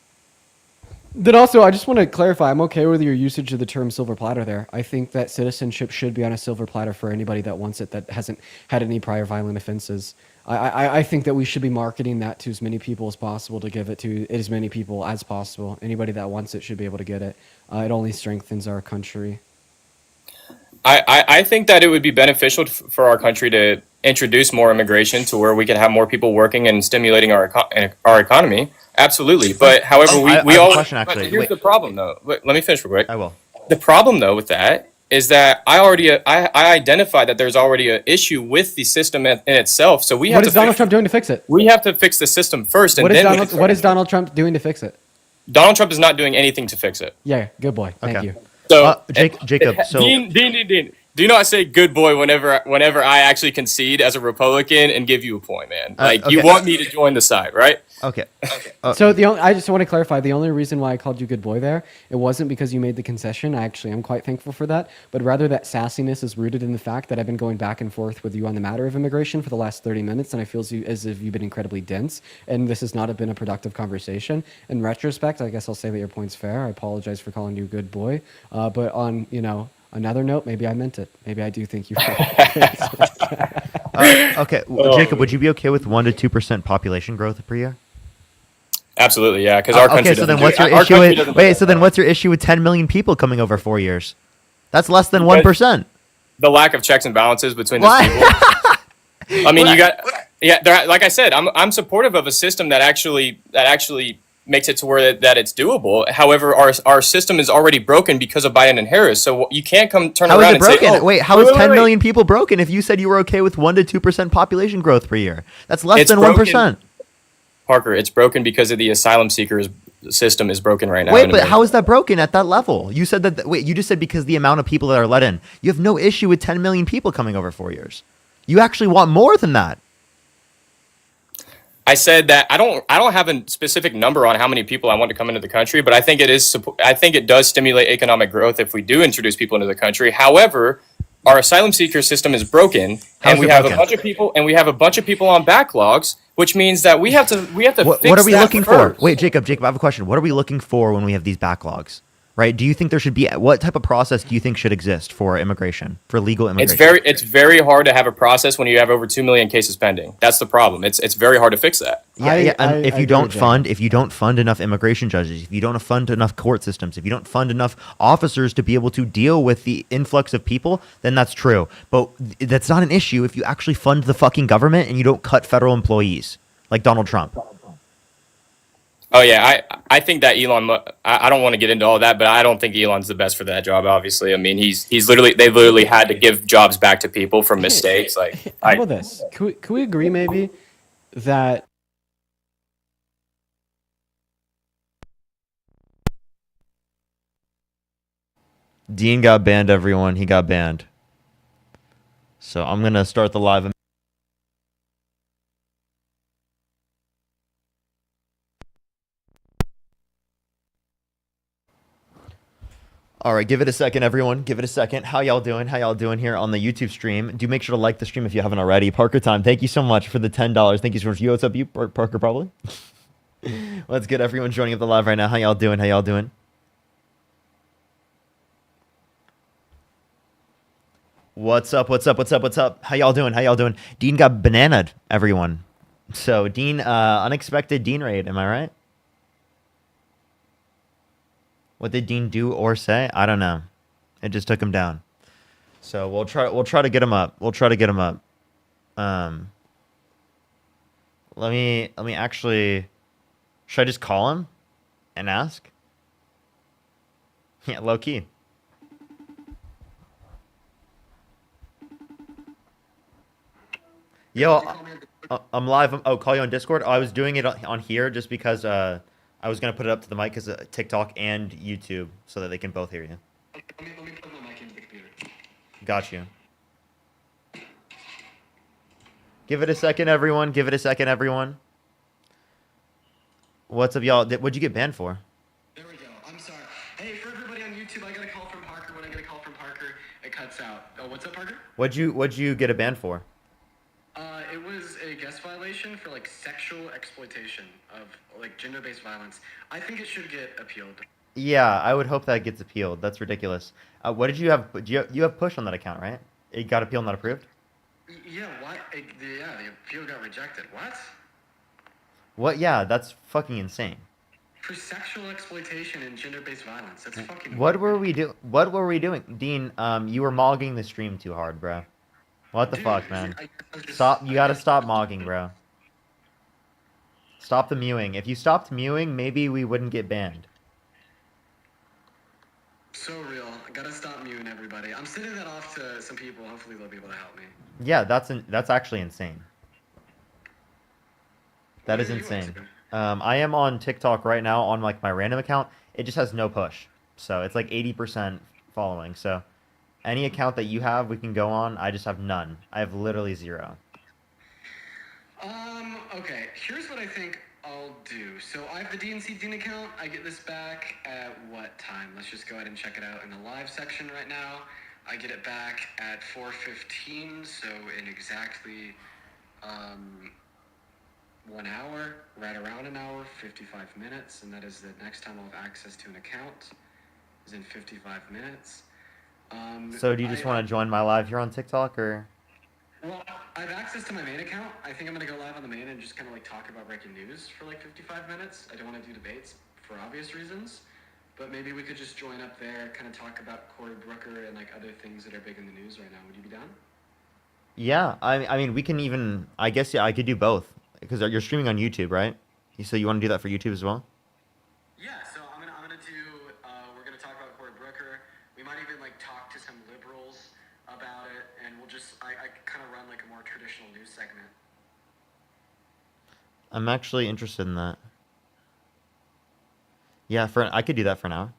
Then also, I just want to clarify, I'm okay with your usage of the term silver platter there. I think that citizenship should be on a silver platter for anybody that wants it, that hasn't had any prior violent offenses. I think that we should be marketing that to as many people as possible, to give it to as many people as possible. Anybody that wants it should be able to get it. It only strengthens our country. I think that it would be beneficial for our country to introduce more immigration to where we can have more people working and stimulating our economy. Absolutely. But however, we all. Question, actually. But here's the problem, though. Let me finish real quick. I will. The problem, though, with that is that I identified that there's already an issue with the system in itself. So we have What is Donald Trump doing to fix it? We have to fix the system first, and what is Donald Trump doing to fix it? Donald Trump is not doing anything to fix it. Yeah, good boy. Thank you. So Jacob, so Dean, do not say good boy whenever I actually concede as a Republican and give you a point, man. Like you want me to join the side, right? Okay. So I just want to clarify, the only reason why I called you good boy there, it wasn't because you made the concession. I actually am quite thankful for that, but rather that sassiness is rooted in the fact that I've been going back and forth with you on the matter of immigration for the last 30 minutes, and I feel as if you've been incredibly dense, and this has not been a productive conversation. In retrospect, I guess I'll say that your point's fair. I apologize for calling you good boy, but on, another note, maybe I meant it. Maybe I do think you. Okay, Jacob, would you be okay with 1 to 2% population growth per year? Absolutely, yeah. Because our country. Okay, so then what's your issue with? Wait, so then what's your issue with 10 million people coming over 4 years? That's less than 1%. The lack of checks and balances between these people. I mean, like I said, I'm supportive of a system that actually makes it to where that it's doable. However, our system is already broken because of Biden and Harris. So you can't turn around and say, wait, how is 10 million people broken if you said you were okay with 1 to 2% population growth per year? That's less than 1%. Parker, it's broken because of the asylum seekers system is broken right now. Wait, but how is that broken at that level? You said that. Wait, you just said because the amount of people that are let in. You have no issue with 10 million people coming over 4 years. You actually want more than that. I said that I don't have a specific number on how many people I want to come into the country, but I think it does stimulate economic growth if we do introduce people into the country. However, our asylum seeker system is broken, and we have a bunch of people on backlogs, which means that we have to fix that. What are we looking first. for? Wait, Jacob, I have a question. What are we looking for when we have these backlogs? Right? Do you think there should be what type of process do you think should exist for immigration, for legal immigration? It's very hard to have a process when you have over 2 million cases pending. That's the problem. It's very hard to fix that. And if you don't fund enough immigration judges, if you don't fund enough court systems, if you don't fund enough officers to be able to deal with the influx of people, then that's true. But that's not an issue if you actually fund the fucking government and you don't cut federal employees like Donald Trump. Oh yeah, I think that Elon. I don't want to get into all that, but I don't think Elon's the best for that job. Obviously, I mean they literally had to give jobs back to people from mistakes. Like, how about this? Can we agree maybe that Dean got banned, everyone. He got banned. So I'm gonna start the live. All right, give it a second, everyone. Give it a second. How y'all doing? How y'all doing here on the YouTube stream? Do make sure to like the stream if you haven't already. Parker time. Thank you so much for the $10. Thank you so much. Yo, what's up, you Parker? Probably. Let's get everyone joining up the live right now. How y'all doing? How y'all doing? What's up? What's up? What's up? What's up? How y'all doing? How y'all doing? Dean got bananaed, everyone. So Dean, unexpected Dean raid. Am I right? What did Dean do or say? I don't know. It just took him down. So we'll try to get him up. We'll try to get him up. Let me actually. Should I just call him and ask? Yeah, low key. Yo, I'm live. Oh, call you on Discord. Oh, I was doing it on here just because I was gonna put it up to the mic as a TikTok and YouTube so that they can both hear you. Got you. Give it a second, everyone. Give it a second, everyone. What's up, y'all? What'd you get banned for? There we go. I'm sorry. Hey, for everybody on YouTube, I got a call from Parker. When I get a call from Parker, it cuts out. Oh, what's up, Parker? What'd you get a ban for? It was a guest violation for like sexual exploitation of like gender-based violence. I think it should get appealed. Yeah, I would hope that gets appealed. That's ridiculous. What did you have? You have push on that account, right? It got appealed, not approved. Yeah, what? Yeah, the appeal got rejected. What? What? Yeah, that's fucking insane. For sexual exploitation and gender-based violence. That's fucking What weird. What were we doing, Dean? You were mogging the stream too hard, bro. What the Dude, fuck, man? I was just- Stop! You I gotta guess- stop mogging, bro. Stop the mewing. If you stopped mewing, maybe we wouldn't get banned. So real. I gotta stop mewing everybody. I'm sending that off to some people. Hopefully they'll be able to help me. Yeah, that's actually insane. That What is are you up insane. to? I am on TikTok right now on like my random account. It just has no push, so it's like 80% following. So any account that you have, we can go on. I just have none. I have literally 0. Okay. Here's what I think I'll do. So I have the DNC Dean account. I get this back at what time? Let's just go ahead and check it out in the live section right now. I get it back at 4:15, so in exactly 1 hour, right around an hour, 55 minutes, and that is the next time I'll have access to an account is in 55 minutes. So do you just want to join my live here on TikTok, or? Well, I have access to my main account. I think I'm going to go live on the main and just kind of like talk about breaking news for like 55 minutes. I don't want to do debates for obvious reasons, but maybe we could just join up there, kind of talk about Cory Booker and like other things that are big in the news right now. Would you be down? Yeah, I mean, we can even. I guess yeah, I could do both because you're streaming on YouTube, right? So you want to do that for YouTube as well? Yeah, so I'm gonna do. We're gonna talk about Cory Booker. We might even like talk to some liberals about it, and we'll just. I kind of run like a more traditional news segment. I'm actually interested in that. Yeah, I could do that for an hour.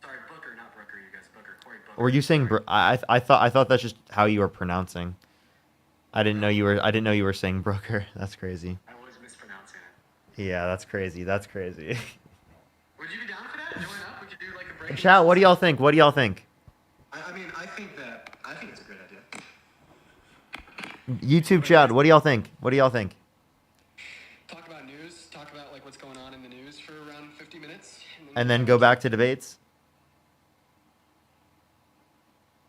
Sorry, Booker, not Brooker. You guys, Booker, Cory Booker. Were you saying? I thought that's just how you were pronouncing. I didn't know you were saying Brooker. That's crazy. I was mispronouncing it. Yeah, that's crazy. That's crazy. Would you be down for that? Join up. We could do like a break. Chat, what do y'all think? What do y'all think? I mean, I think it's a great idea. YouTube chat, what do y'all think? What do y'all think? Talk about news. Talk about like what's going on in the news for around 50 minutes, And then go back to debates?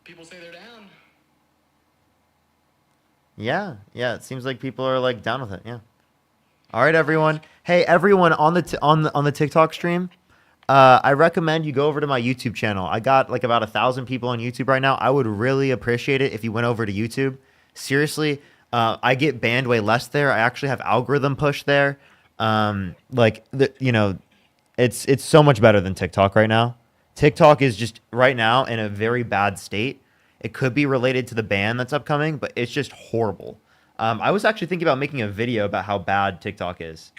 People say they're down. Yeah, it seems like people are like down with it. Yeah. All right, everyone. Hey, everyone on the TikTok stream, I recommend you go over to my YouTube channel. I got like about 1,000 people on YouTube right now. I would really appreciate it if you went over to YouTube. Seriously, I get banned way less there. I actually have algorithm push there. It's so much better than TikTok right now. TikTok is just right now in a very bad state. It could be related to the ban that's upcoming, but it's just horrible. I was actually thinking about making a video about how bad TikTok is.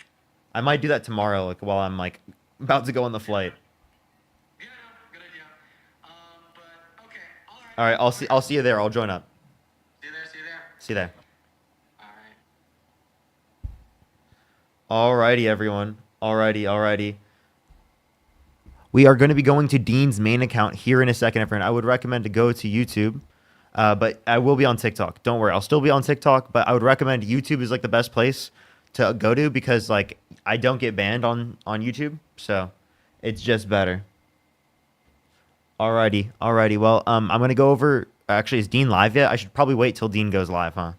I might do that tomorrow, like while I'm like about to go on the flight. Yeah, good idea. But okay, All right, I'll see you there. I'll join up. See you there. See you there. All right. Alrighty, everyone. Alrighty. We are going to be going to Dean's main account here in a second, everyone. I would recommend to go to YouTube, but I will be on TikTok. Don't worry, I'll still be on TikTok, but I would recommend YouTube is like the best place to go to because like I don't get banned on YouTube, so it's just better. Alrighty. Well, I'm gonna go over. Actually, is Dean live yet? I should probably wait till Dean goes live, huh?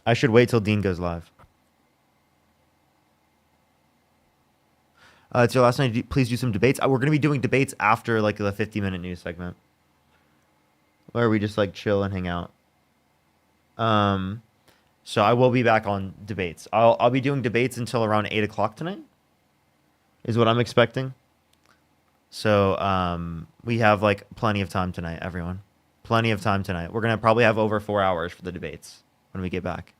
I should wait till Dean goes live. It's your last night. Please do some debates. We're gonna be doing debates after like the 50-minute news segment, where we just like chill and hang out. So I will be back on debates. I'll be doing debates until around 8 o'clock tonight, is what I'm expecting. So we have like plenty of time tonight, everyone. Plenty of time tonight. We're gonna probably have over 4 hours for the debates when we get back.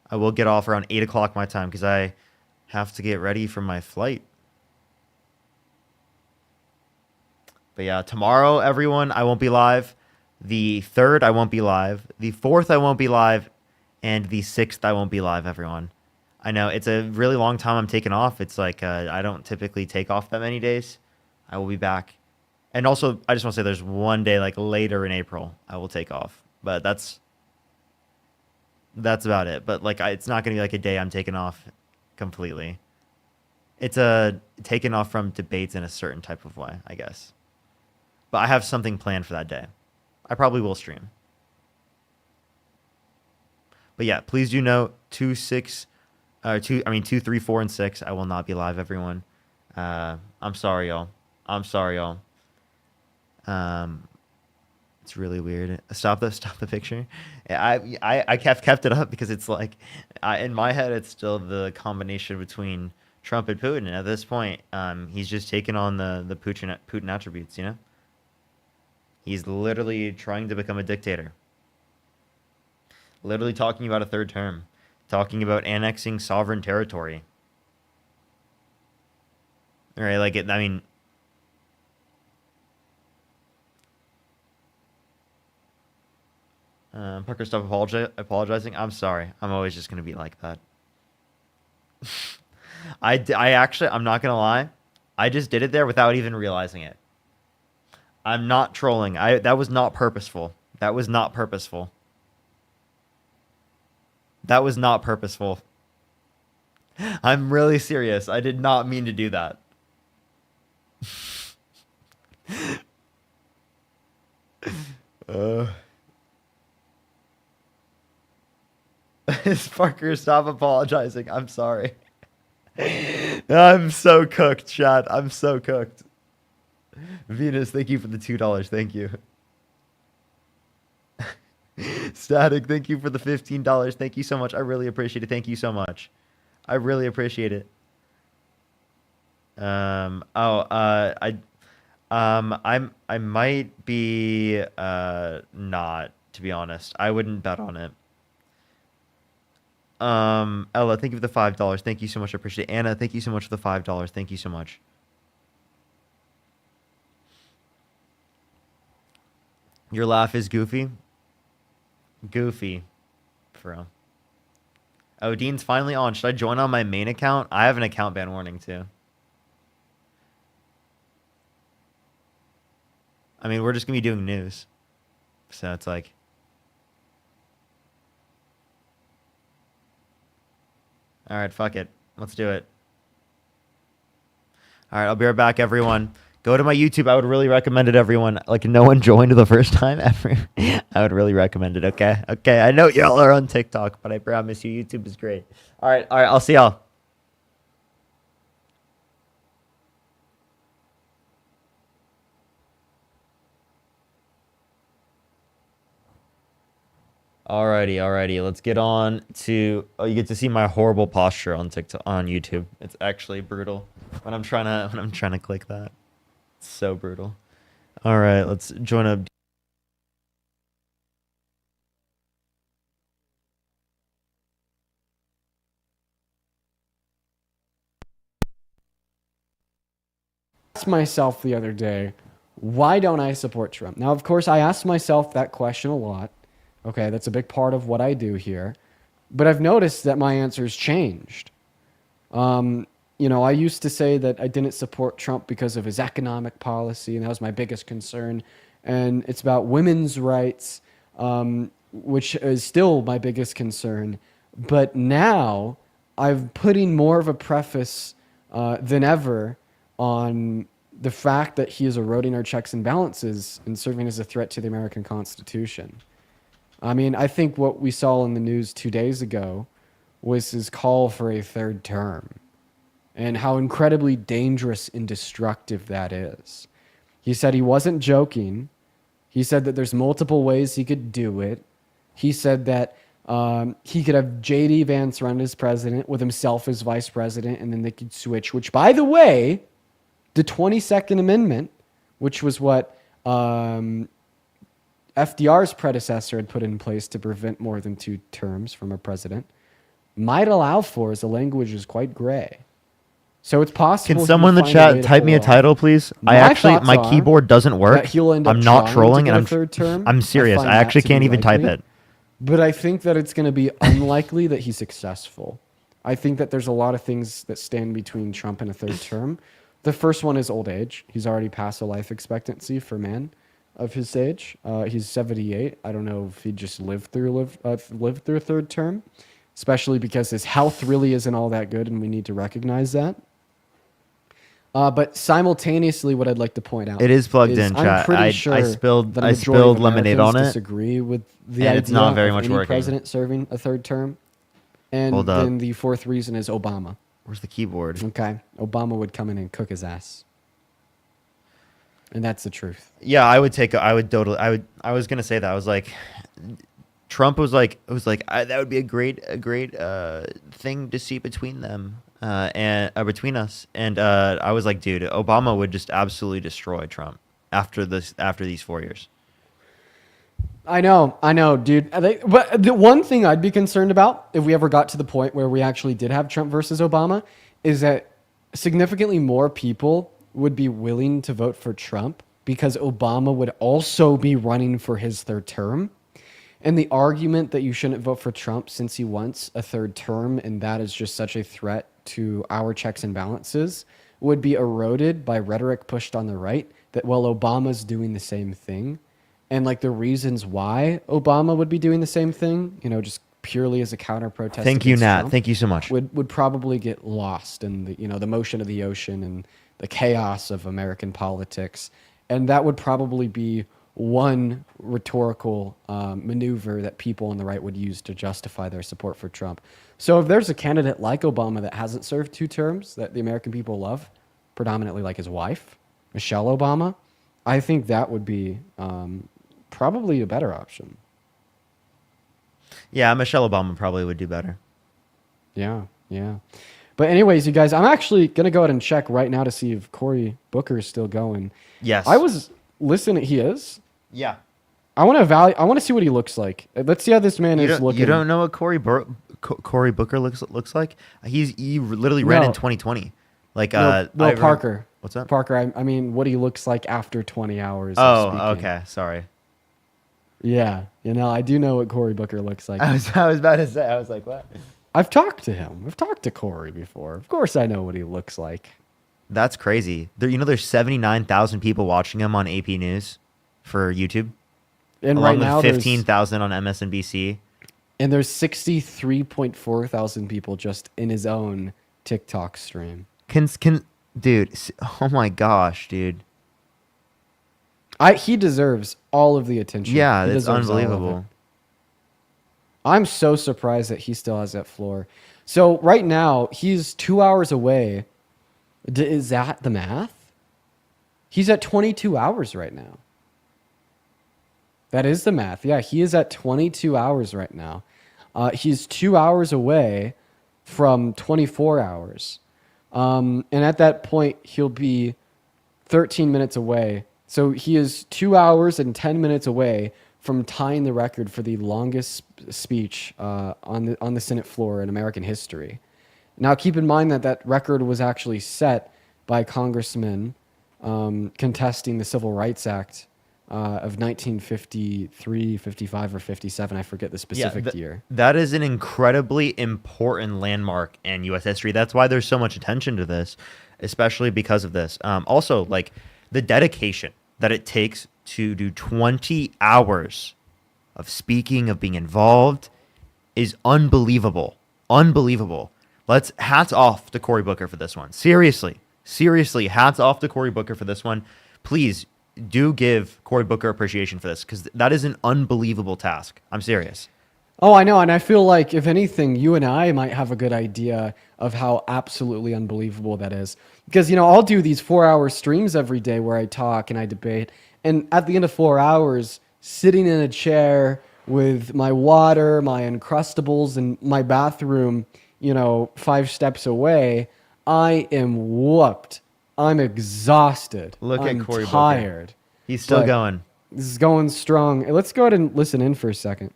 I will get off around 8 o'clock my time because I have to get ready for my flight. But yeah, tomorrow, everyone, I won't be live. The 3rd, I won't be live. The 4th, I won't be live. And the 6th, I won't be live, everyone. I know it's a really long time I'm taking off. It's like I don't typically take off that many days. I will be back. And also, I just want to say there's one day like later in April I will take off. But that's about it. But like it's not going to be like a day I'm taking off completely. It's a taken off from debates in a certain type of way, I guess. But I have something planned for that day. I probably will stream. But yeah, please do note 2, 3, 4, and 6. I will not be live, everyone. I'm sorry, y'all. It's really weird. Stop the picture. I kept it up because it's like, in my head, it's still the combination between Trump and Putin. And at this point, he's just taken on the Putin attributes. You know, he's literally trying to become a dictator. Literally talking about a 3rd term, talking about annexing sovereign territory. All right, like it. I mean. Parker, stop apologizing. I'm sorry. I'm always just going to be like that. I actually, I'm not going to lie. I just did it there without even realizing it. I'm not trolling. That was not purposeful. That was not purposeful. I'm really serious. I did not mean to do that. Parker, stop apologizing. I'm sorry. I'm so cooked, chat. I'm so cooked. Venus, thank you for the $2. Thank you. Static, thank you for the $15. Thank you so much. I really appreciate it. Thank you so much. I really appreciate it. I might be not, to be honest. I wouldn't bet on it. Ella, thank you for the $5. Thank you so much. I appreciate it. Anna, thank you so much for the $5. Thank you so much. Your laugh is goofy. Goofy. For real. Oh, Dean's finally on. Should I join on my main account? I have an account ban warning too. I mean, we're just gonna be doing news. So it's like, all right, fuck it. Let's do it. All right, I'll be right back, everyone. Go to my YouTube. I would really recommend it, everyone. Like, no one joined the first time ever. I would really recommend it, okay? Okay, I know y'all are on TikTok, but I promise you, YouTube is great. All right, I'll see y'all. Alrighty. Let's get on to. Oh, you get to see my horrible posture on TikTok, on YouTube. It's actually brutal when I'm trying to click that. It's so brutal. All right, let's join up. Asked myself the other day, why don't I support Trump? Now, of course, I asked myself that question a lot. Okay, that's a big part of what I do here. But I've noticed that my answer's changed. You know, I used to say that I didn't support Trump because of his economic policy, and that was my biggest concern. And it's about women's rights, which is still my biggest concern. But now I'm putting more of a preface than ever on the fact that he is eroding our checks and balances and serving as a threat to the American Constitution. I mean, I think what we saw in the news 2 days ago was his call for a 3rd term and how incredibly dangerous and destructive that is. He said he wasn't joking. He said that there's multiple ways he could do it. He said that he could have J.D. Vance run as president with himself as vice president, and then they could switch, which, by the way, the 22nd Amendment, which was what FDR's predecessor had put in place to prevent more than 2 terms from a president, might allow for, as the language is quite gray. So it's possible. Can someone in the chat type me a title, please? My keyboard doesn't work. I'm not trolling, and I'm serious. I actually can't even type it. But I think that it's going to be unlikely that he's successful. I think that there's a lot of things that stand between Trump and a third term. The first one is old age. He's already past a life expectancy for a man of his age. He's 78. I don't know if he'd just lived through a third term, especially because his health really isn't all that good, and we need to recognize that. But simultaneously, what I'd like to point out, it is plugged in, chat. I'm pretty sure I spilled that a majority of lemonade on it. Disagree with the and idea it's not very of much any working. president serving a third term. And Hold up. then the fourth reason is Obama. Where's the keyboard? Okay, Obama would come in and cook his ass, and that's the truth. Yeah, I was gonna say that. I was like, Trump was like, that would be a great thing to see between them. And between us, and I was like, dude, Obama would just absolutely destroy Trump after these 4 years. I know, dude. But the one thing I'd be concerned about if we ever got to the point where we actually did have Trump versus Obama is that significantly more people would be willing to vote for Trump because Obama would also be running for his third term. And the argument that you shouldn't vote for Trump since he wants a third term and that is just such a threat to our checks and balances would be eroded by rhetoric pushed on the right that, well, Obama's doing the same thing. And like the reasons why Obama would be doing the same thing, just purely as a counter protest. Thank you, Nat. Trump, thank you so much. Would probably get lost in the motion of the ocean and the chaos of American politics. And that would probably be one rhetorical maneuver that people on the right would use to justify their support for Trump. So if there's a candidate like Obama that hasn't served 2 terms that the American people love, predominantly like his wife, Michelle Obama, I think that would be probably a better option. Yeah, Michelle Obama probably would do better. Yeah. But anyways, you guys, I'm actually going to go ahead and check right now to see if Cory Booker is still going. Yes. I was listening. He is? Yeah. I want to see what he looks like. Let's see how this man is looking. You don't know what Cory Booker looks like? He literally ran in 2020. Like Parker. What's that? Parker, I mean what he looks like after 20 hours of speaking. Okay, sorry. Yeah, I do know what Cory Booker looks like. I was about to say, I was like, what? I've talked to him. I've talked to Cory before. Of course I know what he looks like. That's crazy. There's 79,000 people watching him on AP News for YouTube. And along right now with 15,000 on MSNBC. And there's 63.4 thousand people just in his own TikTok stream. Dude, oh my gosh, dude. He deserves all of the attention. Yeah, it's unbelievable. I'm so surprised that he still has that floor. So right now, he's 2 hours away. Is that the math? He's at 22 hours right now. That is the math. Yeah, he is at 22 hours right now. He's 2 hours away from 24 hours. And at that point, he'll be 13 minutes away. So he is 2 hours and 10 minutes away from tying the record for the longest speech on the Senate floor in American history. Now, keep in mind that record was actually set by congressmen contesting the Civil Rights Act of 1953, 55, or 57. I forget the specific year. That is an incredibly important landmark in U.S. history. That's why there's so much attention to this, especially because of this. Also, like the dedication that it takes to do 20 hours of speaking, of being involved, is unbelievable. Unbelievable. Hats off to Cory Booker for this one. Seriously, hats off to Cory Booker for this one. Please do give Cory Booker appreciation for this, because that is an unbelievable task. I'm serious. Oh, I know. And I feel like, if anything, you and I might have a good idea of how absolutely unbelievable that is. Because, I'll do these 4-hour streams every day where I talk and I debate. And at the end of 4 hours, sitting in a chair with my water, my Uncrustables, and my bathroom, 5 steps away, I am whooped. I'm exhausted. Look at Cory Booker. Tired. He's still going. This is going strong. Let's go ahead and listen in for a second.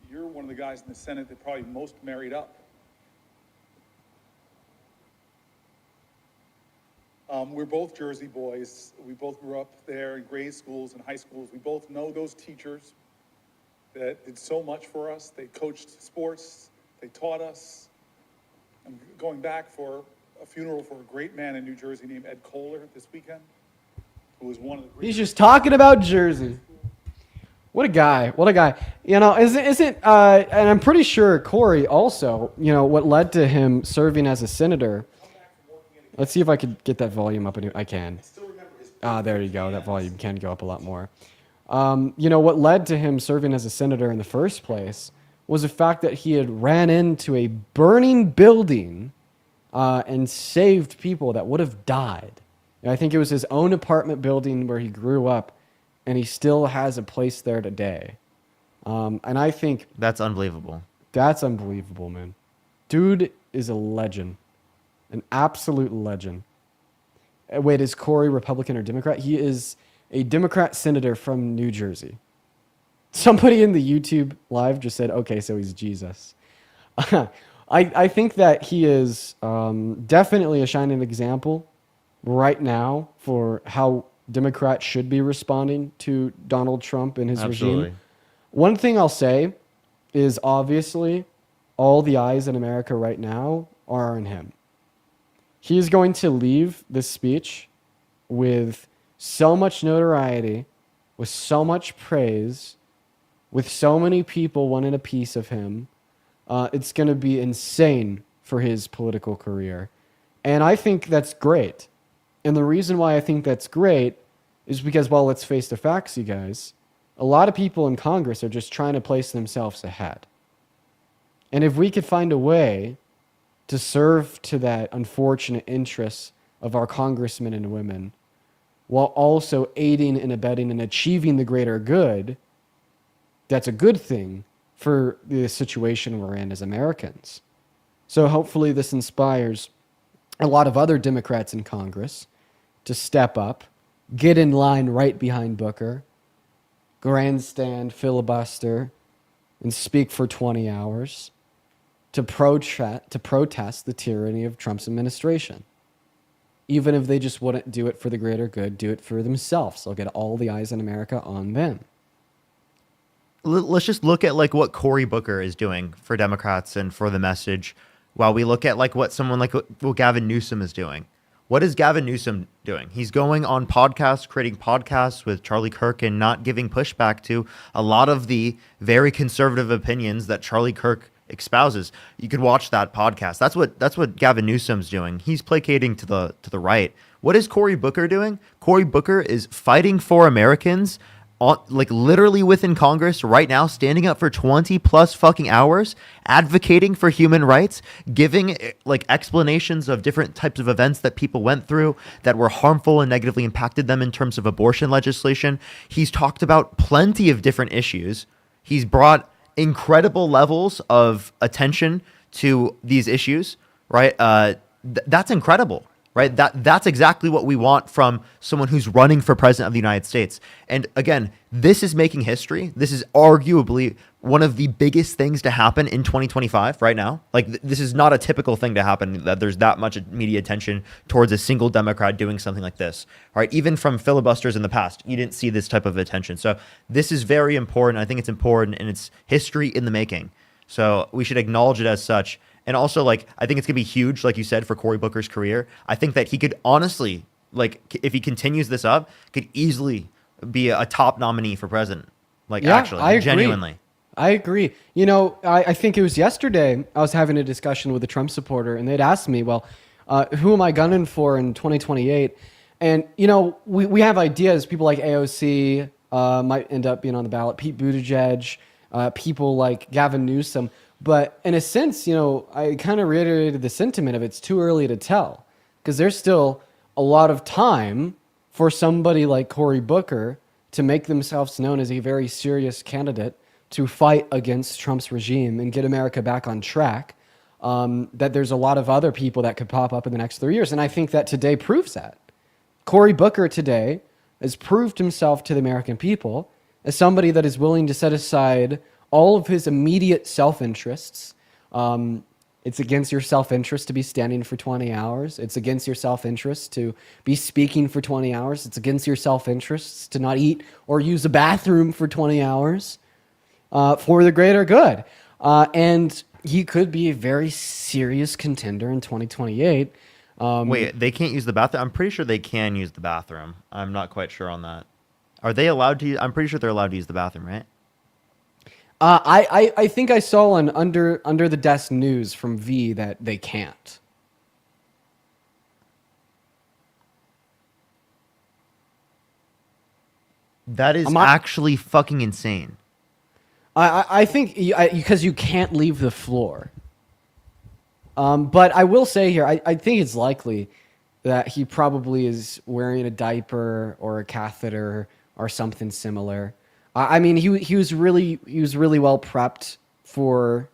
You're one of the guys in the Senate that probably most married up. We're both Jersey boys. We both grew up there in grade schools and high schools. We both know those teachers that did so much for us. They coached sports. They taught us. I'm going back for a funeral for a great man in New Jersey named Ed Kohler this weekend, who was one of the great... He's just talking about Jersey. What a guy. What a guy. You know, and I'm pretty sure Cory also, you know, what led to him serving as a senator. Let's see if I could get that volume up. I can. There you go. That volume can go up a lot more. You know, what led to him serving as a senator in the first place was the fact that he had ran into a burning building and saved people that would have died. And I think it was his own apartment building where he grew up, and he still has a place there today. And I think... That's unbelievable. That's unbelievable, man. Dude is a legend. An absolute legend. Wait, is Cory Republican or Democrat? He is a Democrat senator from New Jersey. Somebody in the YouTube live just said, okay, so he's Jesus. I think that he is definitely a shining example right now for how Democrats should be responding to Donald Trump and his regime. One thing I'll say is obviously all the eyes in America right now are on him. He is going to leave this speech with so much notoriety, with so much praise, with so many people wanting a piece of him. It's going to be insane for his political career. And I think that's great. And the reason why I think that's great is because, well, let's face the facts, you guys. A lot of people in Congress are just trying to place themselves ahead. And if we could find a way to serve to that unfortunate interests of our congressmen and women, while also aiding and abetting and achieving the greater good, that's a good thing for the situation we're in as Americans. So hopefully this inspires a lot of other Democrats in Congress to step up, get in line right behind Booker, grandstand, filibuster, and speak for 20 hours to protest the tyranny of Trump's administration. Even if they just wouldn't do it for the greater good, do it for themselves. They'll get all the eyes in America on them. Let's just look at like what Cory Booker is doing for Democrats and for the message, while we look at like what someone like what Gavin Newsom is doing. What is Gavin Newsom doing? He's going on podcasts, creating podcasts with Charlie Kirk and not giving pushback to a lot of the very conservative opinions that Charlie Kirk espouses. You could watch that podcast. That's what Gavin Newsom's doing. He's placating to the right. What is Cory Booker doing? Cory Booker is fighting for Americans, like literally within Congress right now, standing up for 20 plus fucking hours, advocating for human rights, giving like explanations of different types of events that people went through that were harmful and negatively impacted them in terms of abortion legislation. He's talked about plenty of different issues. He's brought incredible levels of attention to these issues, right? That's incredible. Right? That's exactly what we want from someone who's running for president of the United States. And again, this is making history. This is arguably one of the biggest things to happen in 2025 right now. Like this is not a typical thing to happen, that there's that much media attention towards a single Democrat doing something like this. All right. Even from filibusters in the past, you didn't see this type of attention. So this is very important. I think it's important, and it's history in the making. So we should acknowledge it as such. And also, like, I think it's going to be huge, like you said, for Cory Booker's career. I think that he could honestly, like, if he continues this up, could easily be a top nominee for president. Like, yeah, actually, I agree. genuinely. I agree. You know, I think it was yesterday I was having a discussion with a Trump supporter, and they'd asked me, well, who am I gunning for in 2028? And, you know, we have ideas. People like AOC might end up being on the ballot. Pete Buttigieg, people like Gavin Newsom. But in a sense, you know, I kind of reiterated the sentiment of it's too early to tell, because there's still a lot of time for somebody like Cory Booker to make themselves known as a very serious candidate to fight against Trump's regime and get America back on track. That there's a lot of other people that could pop up in the next 3 years. And I think that today proves that. Cory Booker today has proved himself to the American people as somebody that is willing to set aside all of his immediate self-interests, It's against your self-interest to be standing for 20 hours. It's against your self-interest to be speaking for 20 hours. It's against your self-interests to not eat or use a bathroom for 20 hours for the greater good. And he could be a very serious contender in 2028. Wait, they can't use the bathroom? I'm pretty sure they can use the bathroom. I'm not quite sure on that. Are they allowed to use? I'm pretty sure they're allowed to use the bathroom, right? I think I saw on under the desk news from V that they can't. That is actually fucking insane. I think because you can't leave the floor. But I will say here, I think it's likely that he probably is wearing a diaper or a catheter or something similar. I mean, he was really well prepped for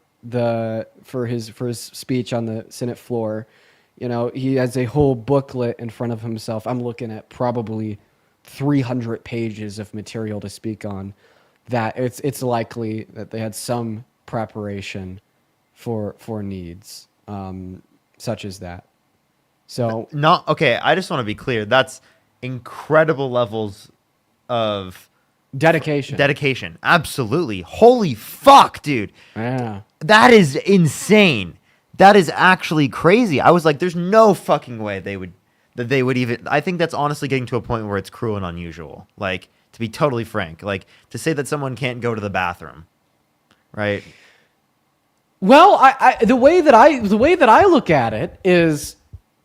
his speech on the Senate floor. You know, he has a whole booklet in front of himself. I'm looking at probably 300 pages of material to speak on. That it's likely that they had some preparation for needs such as that. So okay. I just want to be clear. That's incredible levels of dedication. Absolutely. Holy fuck, dude. Yeah. That is insane. That is actually crazy. I was like, there's no fucking way they would even. I think that's honestly getting to a point where it's cruel and unusual. Like, to be totally frank, like to say that someone can't go to the bathroom, right? Well, the way that I look at it is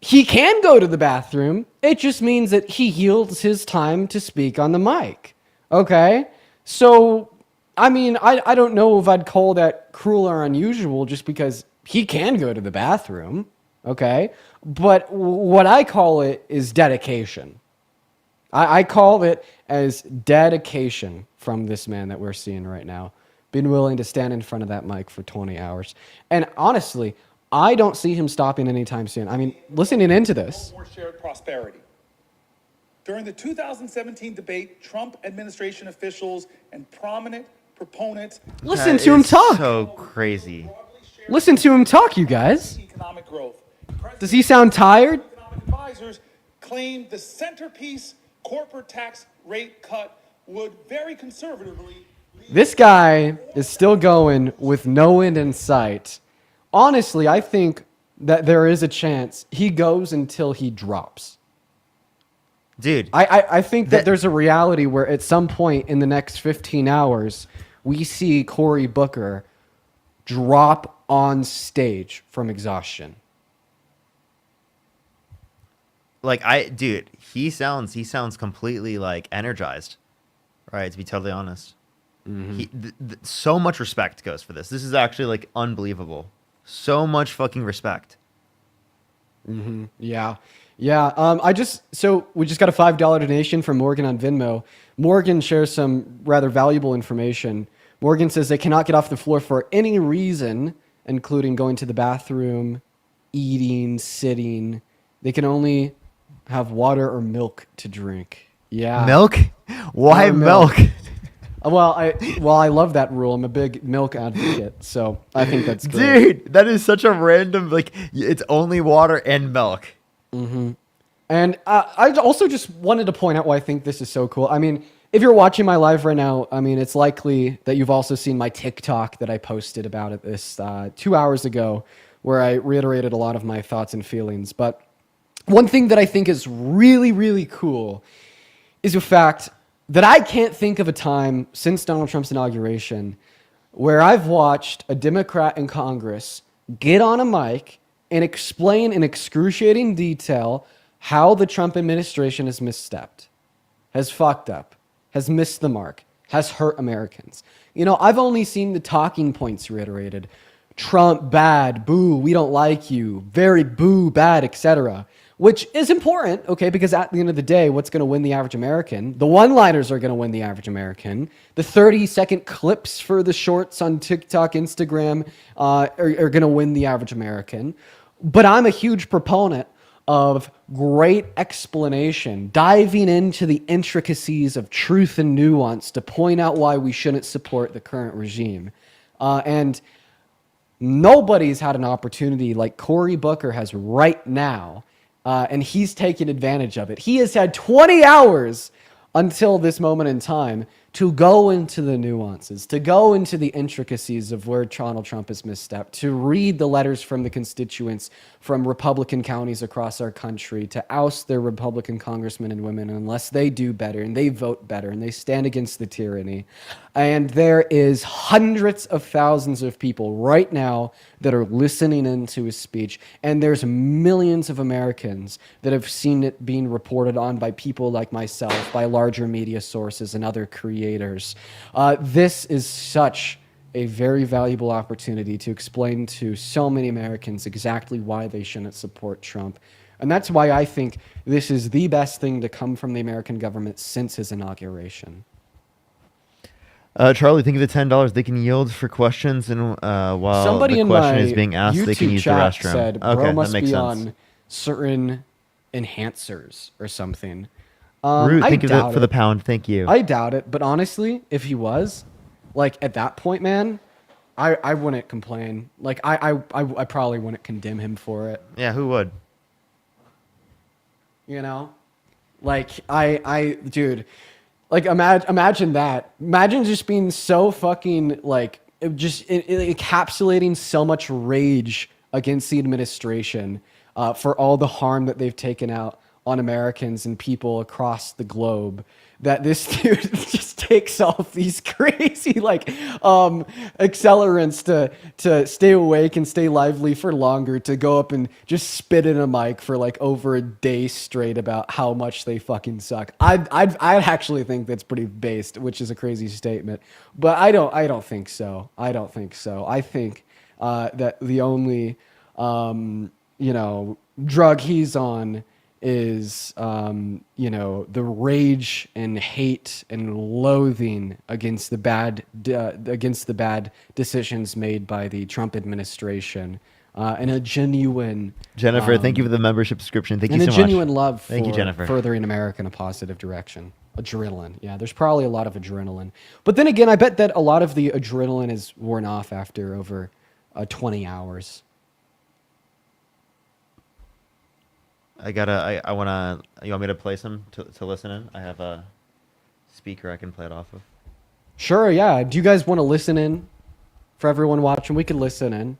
he can go to the bathroom. It just means that he yields his time to speak on the mic. Okay? So, I mean, I don't know if I'd call that cruel or unusual just because he can go to the bathroom. Okay? But what I call it is dedication. I call it as dedication from this man that we're seeing right now. Being willing to stand in front of that mic for 20 hours. And honestly, I don't see him stopping anytime soon. I mean, listening into this. No more shared prosperity. During the 2017 debate, Trump administration officials and prominent proponents... Listen to him talk. So crazy. Listen to him talk, you guys. Economic growth. Does he sound tired? Economic advisors claimed the centerpiece corporate tax rate cut would very conservatively... This guy is still going with no end in sight. Honestly, I think that there is a chance he goes until he drops. Dude. I think that there's a reality where at some point in the next 15 hours, we see Cory Booker drop on stage from exhaustion. Like, dude, he sounds completely like energized, right? To be totally honest. Mm-hmm. So much respect goes for this. This is actually like unbelievable. So much fucking respect. Mm-hmm. Yeah. Yeah. We just got a $5 donation from Morgan on Venmo. Morgan shares some rather valuable information. Morgan says they cannot get off the floor for any reason, including going to the bathroom, eating, sitting. They can only have water or milk to drink. Yeah. Milk? Why milk? Well, I love that rule. I'm a big milk advocate, so I think that's great. Dude, that is such a random, like, it's only water and milk. Mm-hmm. And I also just wanted to point out why I think this is so cool. I mean, if you're watching my live right now, I mean, it's likely that you've also seen my TikTok that I posted about it this 2 hours ago, where I reiterated a lot of my thoughts and feelings. But one thing that I think is really, really cool is the fact that I can't think of a time since Donald Trump's inauguration where I've watched a Democrat in Congress get on a mic and explain in excruciating detail how the Trump administration has misstepped, has fucked up, has missed the mark, has hurt Americans. You know, I've only seen the talking points reiterated. Trump bad, boo, we don't like you, very boo, bad, etc. Which is important, okay, because at the end of the day, what's going to win the average American? The one-liners are going to win the average American. The 30-second clips for the shorts on TikTok, Instagram are going to win the average American. But I'm a huge proponent of great explanation, diving into the intricacies of truth and nuance to point out why we shouldn't support the current regime. And Nobody's had an opportunity like Cory Booker has right now, and he's taken advantage of it. He has had 20 hours until this moment in time to go into the nuances, to go into the intricacies of where Donald Trump has misstepped, to read the letters from the constituents from Republican counties across our country, to oust their Republican congressmen and women unless they do better and they vote better and they stand against the tyranny. And there is hundreds of thousands of people right now that are listening into his speech, and there's millions of Americans that have seen it being reported on by people like myself, by larger media sources and other creators. This is such a very valuable opportunity to explain to so many Americans exactly why they shouldn't support Trump. And that's why I think this is the best thing to come from the American government since his inauguration. Charlie, think of the $10 they can yield for questions, and while Somebody the question is being asked, YouTube they can use the chat restroom. said, Okay, bro that must makes be sense. on certain enhancers or something. Root, I think of it doubt for the pound. Thank you. I doubt it, but honestly, if he was, like at that point, man, I wouldn't complain. Like I probably wouldn't condemn him for it. Yeah, who would? You know, like dude, like imagine that. Imagine just being so fucking like just encapsulating so much rage against the administration for all the harm that they've taken out on Americans and people across the globe, that this dude just takes off these crazy like accelerants to stay awake and stay lively for longer, to go up and just spit in a mic for like over a day straight about how much they fucking suck. I'd actually think that's pretty based, which is a crazy statement, but I don't think so. I don't think so. I think that the only drug he's on is the rage and hate and loathing against the bad decisions made by the Trump administration, and a genuine Jennifer, thank you for the membership subscription. Thank you and so a much. genuine love for Thank you, Jennifer. furthering America in a positive direction. Adrenaline, yeah, there's probably a lot of adrenaline, but then again, I bet that a lot of the adrenaline is worn off after over 20 hours. I wanna. You want me to play some to listen in? I have a speaker I can play it off of. Sure, yeah. Do you guys want to listen in? For everyone watching, we can listen in.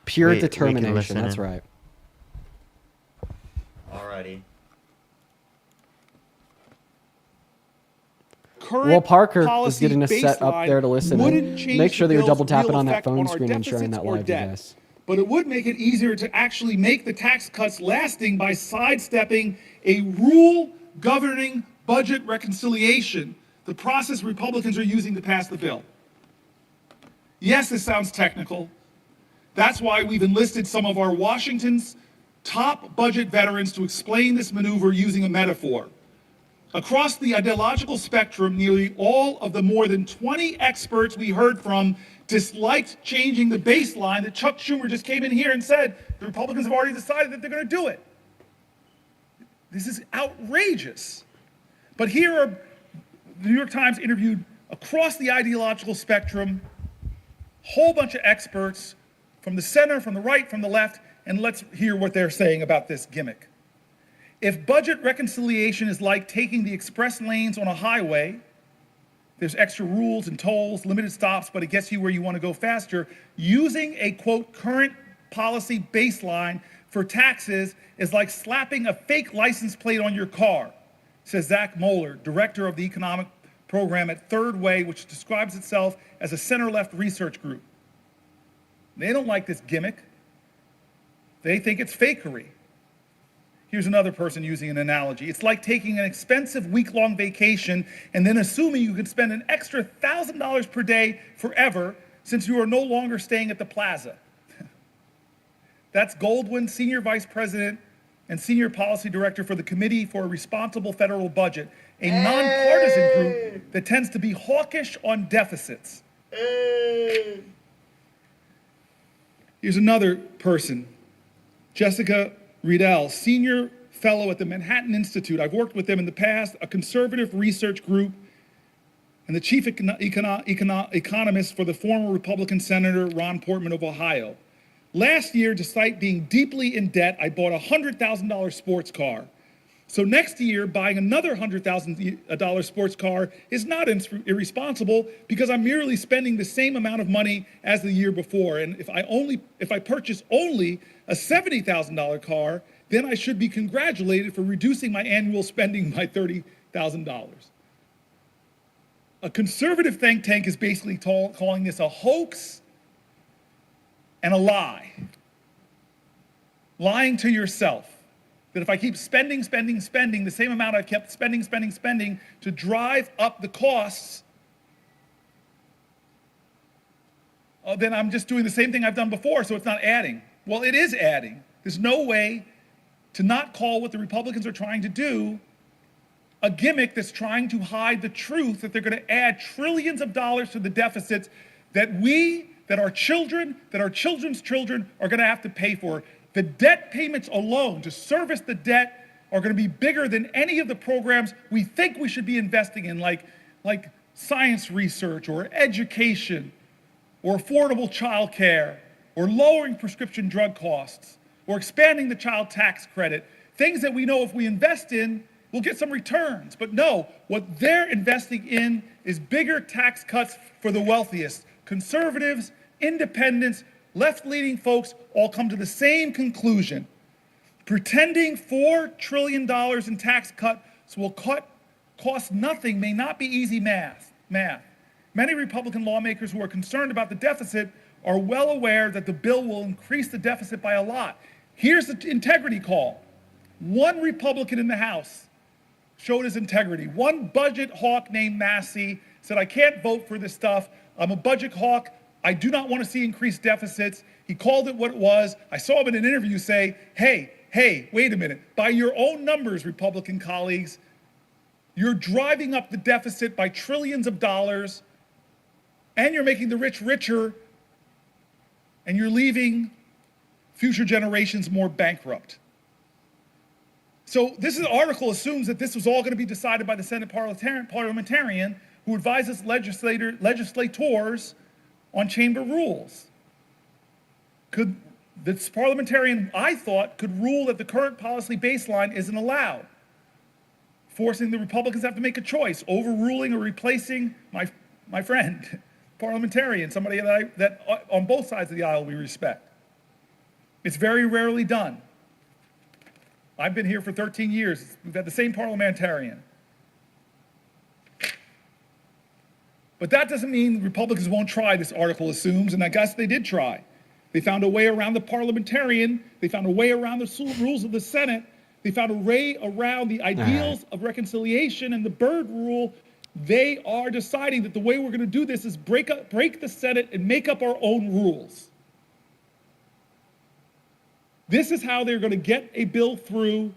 Pure We can determination, listen that's in. right. Alrighty. Well, Parker is getting us set up there to listen in. Make sure that you're double tapping on that phone screen and sharing that live, you guys. But it would make it easier to actually make the tax cuts lasting by sidestepping a rule governing budget reconciliation, the process Republicans are using to pass the bill. Yes, this sounds technical. That's why we've enlisted some of our Washington's top budget veterans to explain this maneuver using a metaphor. Across the ideological spectrum, nearly all of the more than 20 experts we heard from disliked changing the baseline that Chuck Schumer just came in here and said the Republicans have already decided that they're going to do it. This is outrageous. But here are the New York Times interviewed across the ideological spectrum, whole bunch of experts from the center, from the right, from the left, and let's hear what they're saying about this gimmick. If budget reconciliation is like taking the express lanes on a highway, there's extra rules and tolls, limited stops, but it gets you where you want to go faster. Using a, quote, current policy baseline for taxes is like slapping a fake license plate on your car, says Zach Moeller, director of the economic program at Third Way, which describes itself as a center-left research group. They don't like this gimmick. They think it's fakery. Here's another person using an analogy. It's like taking an expensive week-long vacation and then assuming you can spend an extra $1,000 per day forever since you are no longer staying at the plaza. That's Goldwyn, Senior Vice President and Senior Policy Director for the Committee for a Responsible Federal Budget, a nonpartisan group that tends to be hawkish on deficits. Here's another person, Jessica Riedel, Senior Fellow at the Manhattan Institute. I've worked with them in the past, a conservative research group, and the chief economist for the former Republican Senator Ron Portman of Ohio. Last year, despite being deeply in debt, I bought a $100,000 sports car. So next year, buying another $100,000 sports car is not irresponsible because I'm merely spending the same amount of money as the year before. And if I purchase only a $70,000 car, then I should be congratulated for reducing my annual spending by $30,000. A conservative think tank is basically calling this a hoax and a lie. Lying to yourself. That if I keep spending the same amount I've kept spending to drive up the costs, then I'm just doing the same thing I've done before, so it's not adding. Well, it is adding. There's no way to not call what the Republicans are trying to do a gimmick that's trying to hide the truth that they're going to add trillions of dollars to the deficits that our children, that our children's children are going to have to pay for. The debt payments alone to service the debt are going to be bigger than any of the programs we think we should be investing in, like science research or education or affordable child care or lowering prescription drug costs or expanding the child tax credit, things that we know if we invest in, we'll get some returns. But no, what they're investing in is bigger tax cuts for the wealthiest. Conservatives, independents, left-leaning folks all come to the same conclusion. Pretending $4 trillion in tax cuts will cost nothing may not be easy math. Many Republican lawmakers who are concerned about the deficit are well aware that the bill will increase the deficit by a lot. Here's the integrity call. One Republican in the House showed his integrity. One budget hawk named Massey said, I can't vote for this stuff. I'm a budget hawk. I do not want to see increased deficits. He called it what it was. I saw him in an interview say, hey, wait a minute. By your own numbers, Republican colleagues, you're driving up the deficit by trillions of dollars, and you're making the rich richer, and you're leaving future generations more bankrupt. So this article assumes that this was all going to be decided by the Senate parliamentarian who advises legislators on chamber rules. This parliamentarian, I thought, could rule that the current policy baseline isn't allowed, forcing the Republicans to have to make a choice, overruling or replacing my friend, parliamentarian, somebody that on both sides of the aisle we respect. It's very rarely done. I've been here for 13 years. We've had the same parliamentarian. But that doesn't mean Republicans won't try, this article assumes, and I guess they did try. They found a way around the parliamentarian. They found a way around the rules of the Senate. They found a way around the ideals of reconciliation and the Byrd rule. They are deciding that the way we're going to do this is break the Senate and make up our own rules. This is how they're going to get a bill through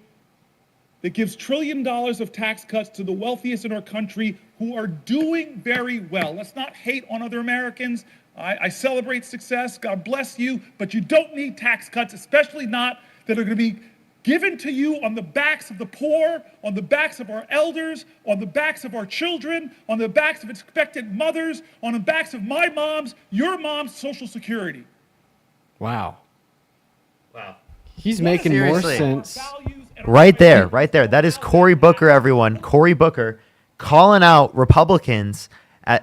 that gives $1 trillion of tax cuts to the wealthiest in our country who are doing very well. Let's not hate on other Americans. I celebrate success. God bless you. But you don't need tax cuts, especially not that are going to be given to you on the backs of the poor, on the backs of our elders, on the backs of our children, on the backs of expectant mothers, on the backs of my mom's, your mom's Social Security. Wow. Wow. He's making more Seriously. sense. Right there. That is Cory Booker, everyone. Cory Booker calling out Republicans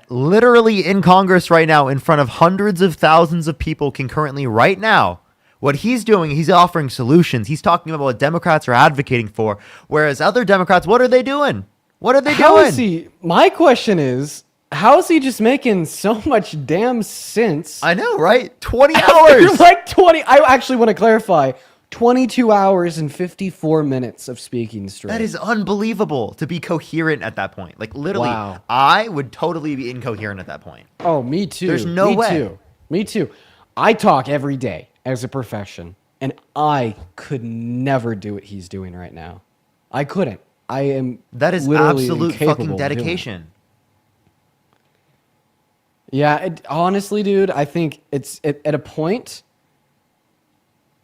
literally in Congress right now in front of hundreds of thousands of people concurrently right now. What he's doing, he's offering solutions. He's talking about what Democrats are advocating for, whereas other Democrats, what are they doing? What are they doing? My question is, how is he just making so much damn sense? I know, right? 20 hours. Like 20. I actually want to clarify. 22 hours and 54 minutes of speaking straight. That is unbelievable to be coherent at that point. Like literally, Wow. I would totally be incoherent at that point. Oh, me too. There's no way. Me too. I talk every day as a profession, and I could never do what he's doing right now. I couldn't. I am. That is literally absolute incapable fucking of doing it. dedication. Yeah, honestly, dude, I think it's at a point.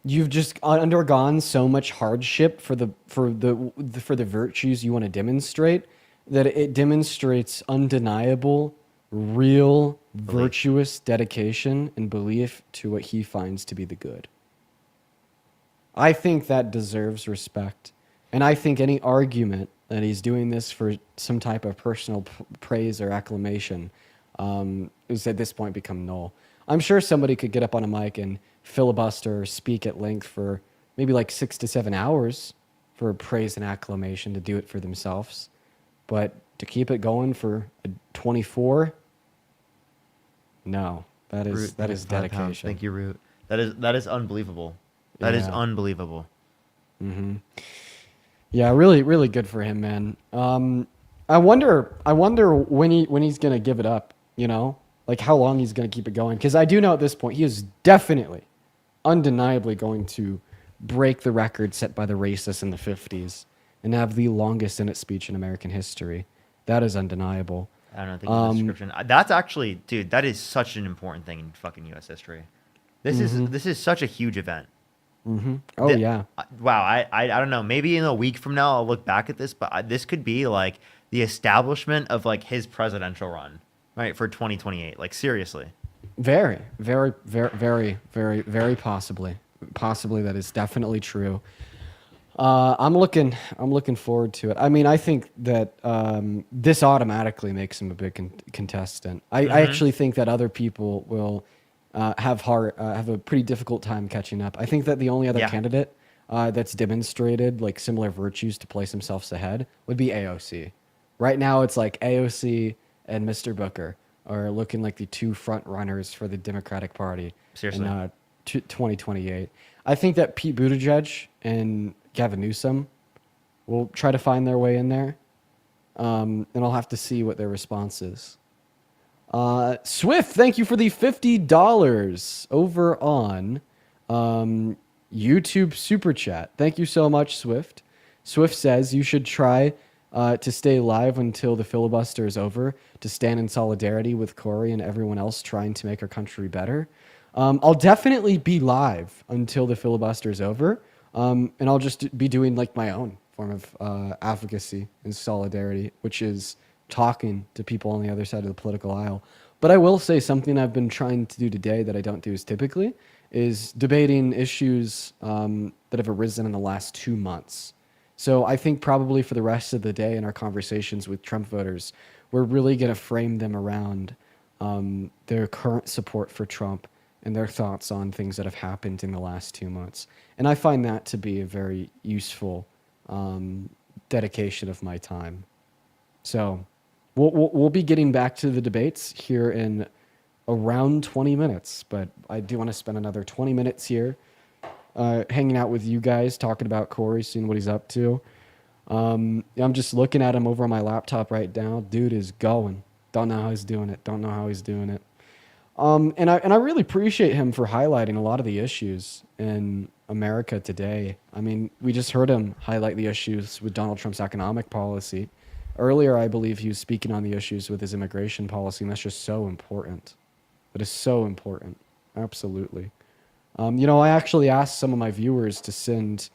You've just undergone so much hardship for the virtues you want to demonstrate that it demonstrates undeniable, real virtuous dedication and belief to what he finds to be the good. I think that deserves respect. And I think any argument that he's doing this for some type of personal praise or acclamation is at this point become null. I'm sure somebody could get up on a mic and filibuster or speak at length for maybe like 6 to 7 hours for praise and acclamation to do it for themselves. But to keep it going for 24, no, that is £5. dedication. Thank you, Root. That is unbelievable. That is unbelievable. Mm-hmm. Yeah, really, really good for him, man. I wonder when he's gonna give it up. You know, like how long he's gonna keep it going. Because I do know at this point he is definitely, undeniably going to break the record set by the racists in the 50s and have the longest Senate speech in American history. That is undeniable. I don't think the description. That's actually, dude. That is such an important thing in fucking U.S. history. This is such a huge event. Mm-hmm. Oh, yeah. Wow. I don't know. Maybe in a week from now I'll look back at this, but this could be like the establishment of like his presidential run, right, for 2028. Like seriously. Very, very, very, very, very, very possibly. Possibly that is definitely true. I'm looking forward to it. I mean, I think that this automatically makes him a big contestant. I actually think that other people will have a pretty difficult time catching up. I think that the only other candidate that's demonstrated like similar virtues to place themselves ahead would be AOC. Right now, it's like AOC and Mr. Booker are looking like the two front runners for the Democratic Party. Seriously. In 2028. I think that Pete Buttigieg and Gavin Newsom will try to find their way in there. And I'll have to see what their response is. Swift, thank you for the $50 over on YouTube Super Chat. Thank you so much, Swift. Swift says you should try to stay live until the filibuster is over to stand in solidarity with Cory and everyone else trying to make our country better. I'll definitely be live until the filibuster is over, and I'll just be doing like my own form of advocacy and solidarity, which is talking to people on the other side of the political aisle. But I will say something I've been trying to do today that I don't do as typically is debating issues that have arisen in the last 2 months. So I think probably for the rest of the day in our conversations with Trump voters, we're really going to frame them around their current support for Trump and their thoughts on things that have happened in the last 2 months. And I find that to be a very useful dedication of my time. So we'll be getting back to the debates here in around 20 minutes, but I do want to spend another 20 minutes here hanging out with you guys, talking about Cory, seeing what he's up to. I'm just looking at him over on my laptop right now. Dude is going. Don't know how he's doing it. And I really appreciate him for highlighting a lot of the issues in America today. I mean, we just heard him highlight the issues with Donald Trump's economic policy. Earlier, I believe he was speaking on the issues with his immigration policy, and that's just so important. That is so important. Absolutely. I actually asked some of my viewers to send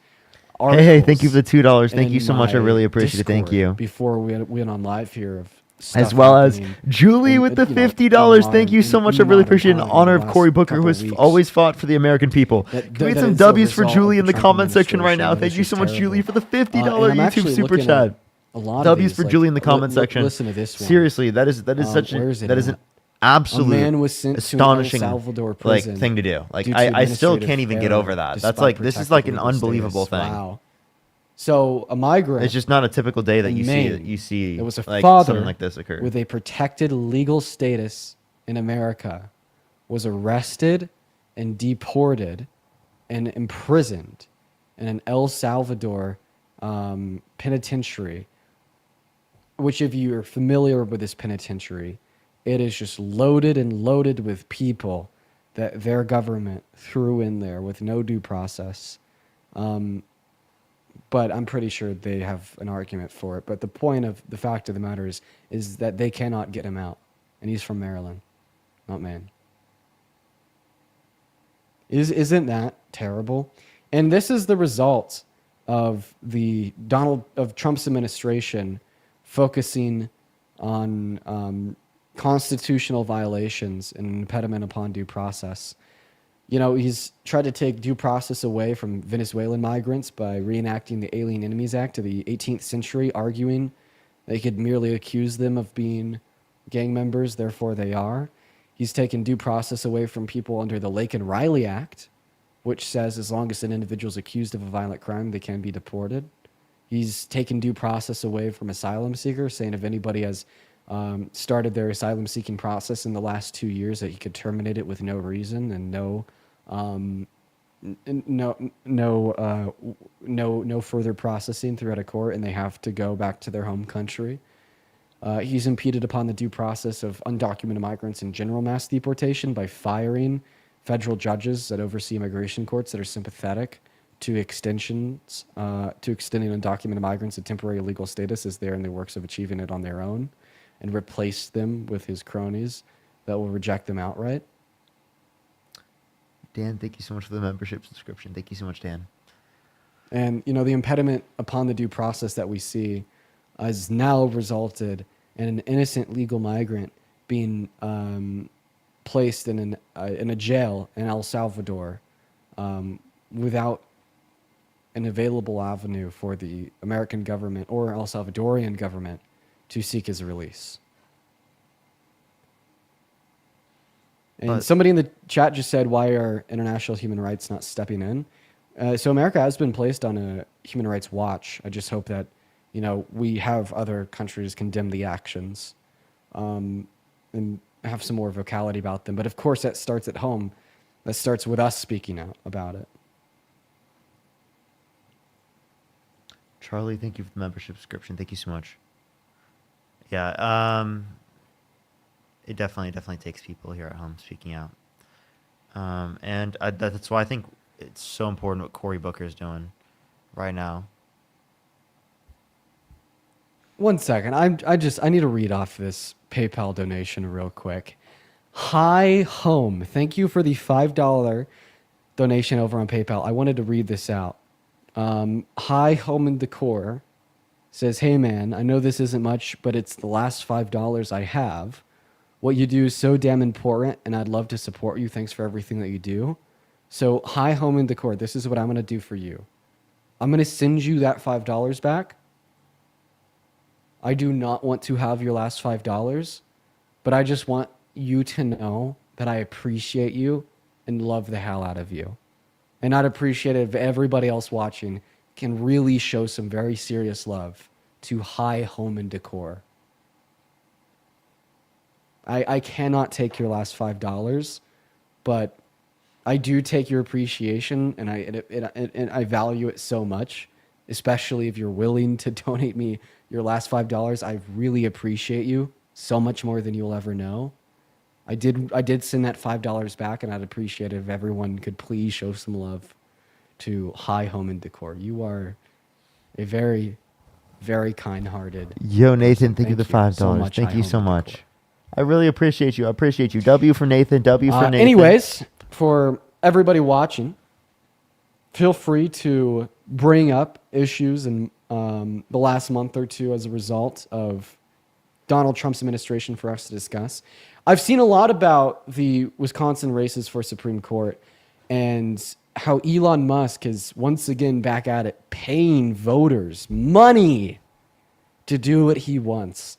articles. Hey, thank you for the $2. Thank you so much. I really appreciate it. Thank you. Before we went on live here of as well as Julie with the $50. Thank you so much. I really appreciate it. In honor of Cory Booker, who has always fought for the American people. Can we get some W's for Julie in the comment section right now? Thank you so much, Julie, for the $50 YouTube super chat. W's for Julie in the comment section. Listen to this one. Seriously, that is an absolute astonishing thing to do. Like I still can't even get over that. That's like this is like an unbelievable thing. Wow. So a migrant. It's just not a typical day that you see. It was a like, father something like this occur with a protected legal status in America was arrested and deported and imprisoned in an El Salvador penitentiary. Which, if you are familiar with this penitentiary, it is just loaded and loaded with people that their government threw in there with no due process. But I'm pretty sure they have an argument for it. But the fact of the matter is that they cannot get him out. And he's from Maryland, not Maine. Isn't that terrible? And this is the result of Trump's administration focusing on constitutional violations and impediment upon due process. You know, he's tried to take due process away from Venezuelan migrants by reenacting the Alien Enemies Act of the 18th century, arguing they could merely accuse them of being gang members, therefore they are. He's taken due process away from people under the Lake and Riley Act, which says as long as an individual is accused of a violent crime, they can be deported. He's taken due process away from asylum seekers, saying if anybody has started their asylum-seeking process in the last 2 years, that he could terminate it with no reason and no further processing throughout a court, and they have to go back to their home country. He's impeded upon the due process of undocumented migrants in general mass deportation by firing federal judges that oversee immigration courts that are sympathetic to extending undocumented migrants a temporary legal status as they're in the works of achieving it on their own, and replace them with his cronies that will reject them outright. Dan, thank you so much for the membership subscription. Thank you so much, Dan. And, you know, the impediment upon the due process that we see has now resulted in an innocent legal migrant being placed in a jail in El Salvador without an available avenue for the American government or El Salvadorian government to seek his release. And somebody in the chat just said, why are international human rights not stepping in? So America has been placed on a human rights watch. I just hope that, you know, we have other countries condemn the actions and have some more vocality about them. But of course, that starts at home. That starts with us speaking out about it. Charlie, thank you for the membership subscription. Thank you so much. Yeah, it definitely takes people here at home speaking out. And that's why I think it's so important what Cory Booker is doing right now. 1 second. I need to read off this PayPal donation real quick. Hi Home. Thank you for the $5 donation over on PayPal. I wanted to read this out. Hi Home and Decor says, hey man, I know this isn't much, but it's the last $5 I have. What you do is so damn important, and I'd love to support you. Thanks for everything that you do. So, hi, Home and Decor, this is what I'm going to do for you. I'm going to send you that $5 back. I do not want to have your last $5, but I just want you to know that I appreciate you and love the hell out of you. And I'd appreciate it if everybody else watching can really show some very serious love to Hi, Home and Decor. I cannot take your last $5, but I do take your appreciation, and I value it so much, especially if you're willing to donate me your last $5. I really appreciate you so much more than you'll ever know. I did send that $5 back, and I'd appreciate it if everyone could please show some love to Hi Home and Decor. You are a very, very kind-hearted. Yo, Nathan, thank you for the $5. Thank you so much. I really appreciate you. I appreciate you. W for Nathan. W for Nathan. Anyways, for everybody watching, feel free to bring up issues in the last month or two as a result of Donald Trump's administration for us to discuss. I've seen a lot about the Wisconsin races for Supreme Court and how Elon Musk is once again back at it, paying voters money to do what he wants.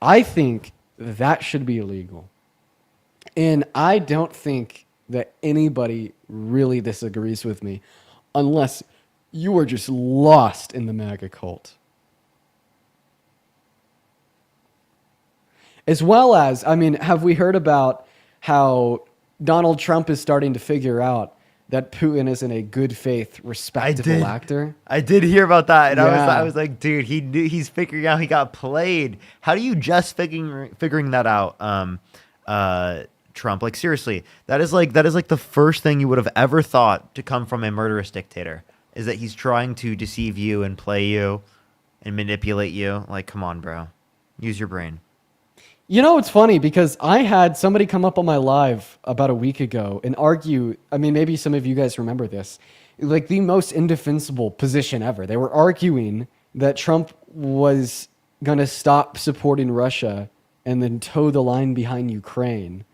I think that should be illegal. And I don't think that anybody really disagrees with me unless you are just lost in the MAGA cult. As well as, I mean, have we heard about how Donald Trump is starting to figure out that Putin isn't a good faith, respectable actor? I did hear about that, and I was like, dude, he's figuring out he got played. How do you just figuring that out, Trump? Like, seriously, that is like the first thing you would have ever thought to come from a murderous dictator, is that he's trying to deceive you and play you and manipulate you. Like, come on, bro, use your brain. You know, it's funny because I had somebody come up on my live about a week ago and argue, I mean, maybe some of you guys remember this, like the most indefensible position ever. They were arguing that Trump was going to stop supporting Russia and then toe the line behind Ukraine.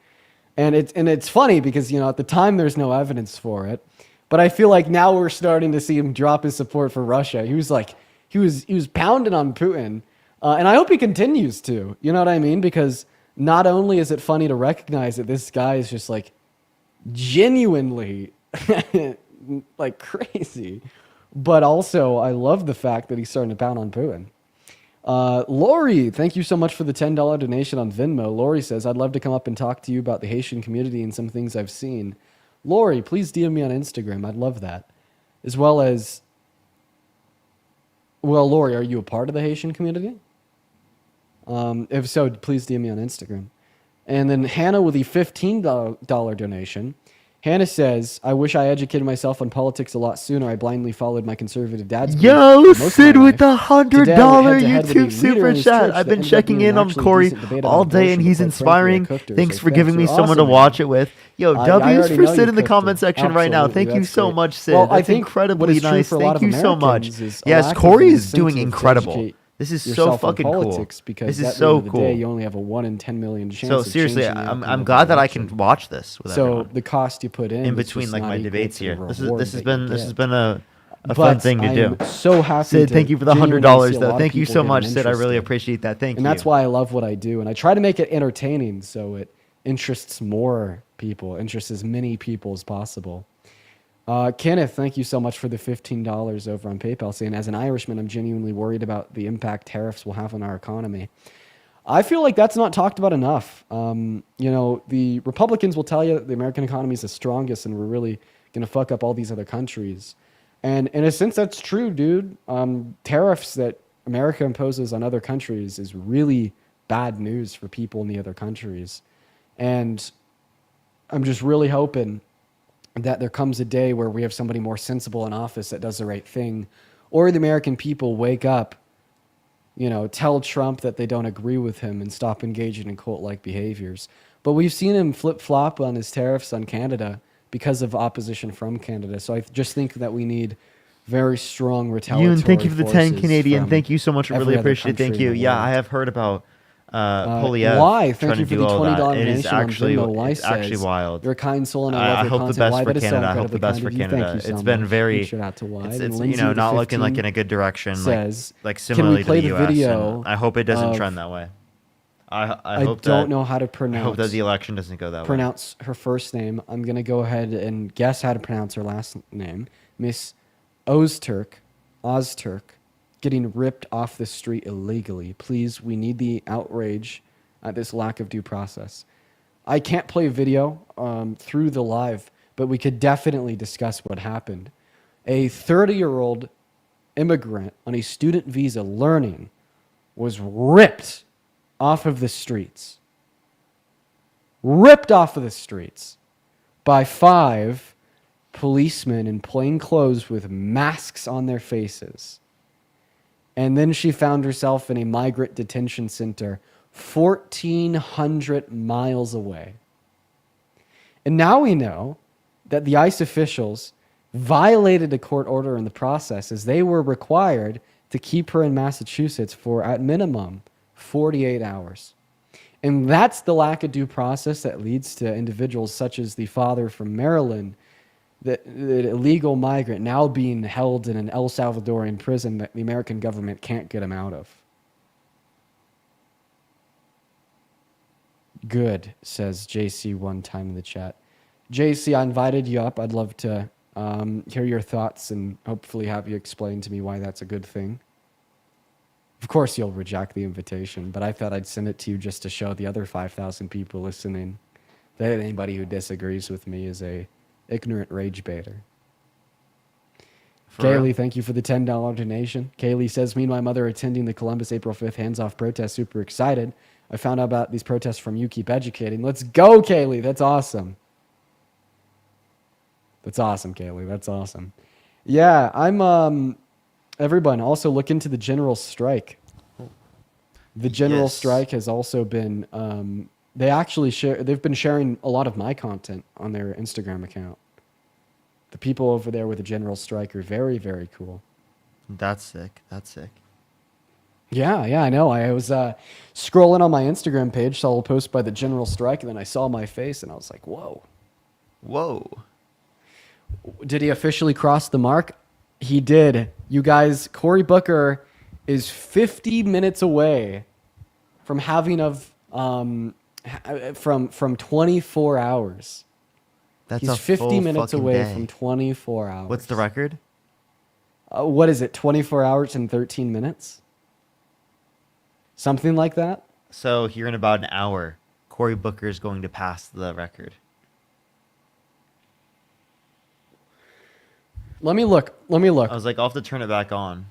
And it's funny because, you know, at the time there's no evidence for it, but I feel like now we're starting to see him drop his support for Russia. He was pounding on Putin, and I hope he continues to. You know what I mean? Because not only is it funny to recognize that this guy is just like genuinely like crazy, but also I love the fact that he's starting to pound on Putin. Lori, thank you so much for the $10 donation on Venmo. Lori says, I'd love to come up and talk to you about the Haitian community and some things I've seen. Lori, please DM me on Instagram. I'd love that. As well as, well, Lori, are you a part of the Haitian community? If so, please DM me on Instagram. And then Hannah with the $15 donation. Hannah says, I wish I educated myself on politics a lot sooner. I blindly followed my conservative dad's belief Yo, for most of Sid my with the life. $100 Today, I went head-to-head with a YouTube leader super in his chat. church I've that been ended up checking being in an on actually Cory decent debate about all day, abortion, and but he's quite frankly, I inspiring. cooked her, Thanks so for giving me you're someone awesome, to man. watch it with. Yo, I W's already for know Sid you in the cooked comment her. section right now. Absolutely, Thank you that's so great. much, Sid. Well, I That's think what incredibly is true nice. for a lot Thank of you so much. Americans is a Yes, lack of Cory an is doing incentive to incredible. educate This is so yourself on fucking cool. politics, because This is at the so end of the day, cool. you only have a 1 in 10 million chance So of seriously, changing the outcome I'm of glad an that I election. can watch this with So everyone the cost you put in is between just like not my equal debates to the here. This reward has that you been get. a fun thing to I do. am so happy Sid, to thank you for the genuinely $100 see a though. lot of Thank you people so getting much, Sid. I really interested. appreciate that. Thank And you. that's why I love what I do. And I try to make it entertaining so it interests more people, interests as many people as possible. Kenneth, thank you so much for the $15 over on PayPal, saying, as an Irishman, I'm genuinely worried about the impact tariffs will have on our economy. I feel like that's not talked about enough. You know, the Republicans will tell you that the American economy is the strongest and we're really going to fuck up all these other countries. And in a sense, that's true, dude. Tariffs that America imposes on other countries is really bad news for people in the other countries. And I'm just really hoping that there comes a day where we have somebody more sensible in office that does the right thing, or the American people wake up, you know, tell Trump that they don't agree with him and stop engaging in cult-like behaviors. But we've seen him flip-flop on his tariffs on Canada because of opposition from Canada. So I just think that we need very strong retaliatory Yoon, thank you for the 10 Canadian. from Thank you so much. I really every other appreciate it. Thank country in you. the Yeah, world. I have heard about Polyev Why? trying Thank you to for do the all $20 that. It is donation on actually, Venmo. Why it's actually says, wild. You're a kind soul and I love I your hope the content. best Why? for That is so Canada. I hope incredibly the best kind for of you. Canada. Thank you so It's been much. very, Big shout out to Wide. it's And you Lindsay know, with the not looking like 15 in a good direction. says, like can we similarly play to the the US. video And I hope it doesn't of- trend that way. I I hope don't that, know how to I hope that the pronounce election doesn't go that way. pronounce her first name. I'm gonna go ahead and guess how to pronounce her last name. Miss Ozturk, getting ripped off the street illegally. Please, we need the outrage at this lack of due process. I can't play video through the live, but we could definitely discuss what happened. A 30-year-old immigrant on a student visa learning was ripped off of the streets. Ripped off of the streets by 5 policemen in plain clothes with masks on their faces. And then she found herself in a migrant detention center 1,400 miles away. And now we know that the ICE officials violated a court order in the process, as they were required to keep her in Massachusetts for, at minimum, 48 hours. And that's the lack of due process that leads to individuals such as the father from Maryland, the illegal migrant, now being held in an El Salvadorian prison that the American government can't get him out of. Good, says JC one time in the chat. JC, I invited you up. I'd love to hear your thoughts and hopefully have you explain to me why that's a good thing. Of course, you'll reject the invitation, but I thought I'd send it to you just to show the other 5,000 people listening that anybody who disagrees with me is a ignorant rage baiter. Kaylee, thank you for the $10 donation. Kaylee says, me and my mother attending the Columbus April 5th hands-off protest, super excited. I found out about these protests from You Keep Educating. Let's go, Kaylee. That's awesome. That's awesome, Kaylee. That's awesome. Yeah, I'm... everyone, also look into the general strike. The general strike has also been... they've been sharing a lot of my content on their Instagram account. The people over there with the general strike are very, very cool. That's sick. That's sick. Yeah, I know. I was scrolling on my Instagram page, saw a post by the General Strike, and then I saw my face, and I was like, whoa. Whoa. Did he officially cross the mark? He did. You guys, Cory Booker is 50 minutes away from having from 24 hours. That's He's a 50 full minutes fucking away day. from 24 hours. What's the record? What is it? 24 hours and 13 minutes? Something like that? So here in about an hour, Cory Booker is going to pass the record. Let me look. I was like, I'll have to turn it back on.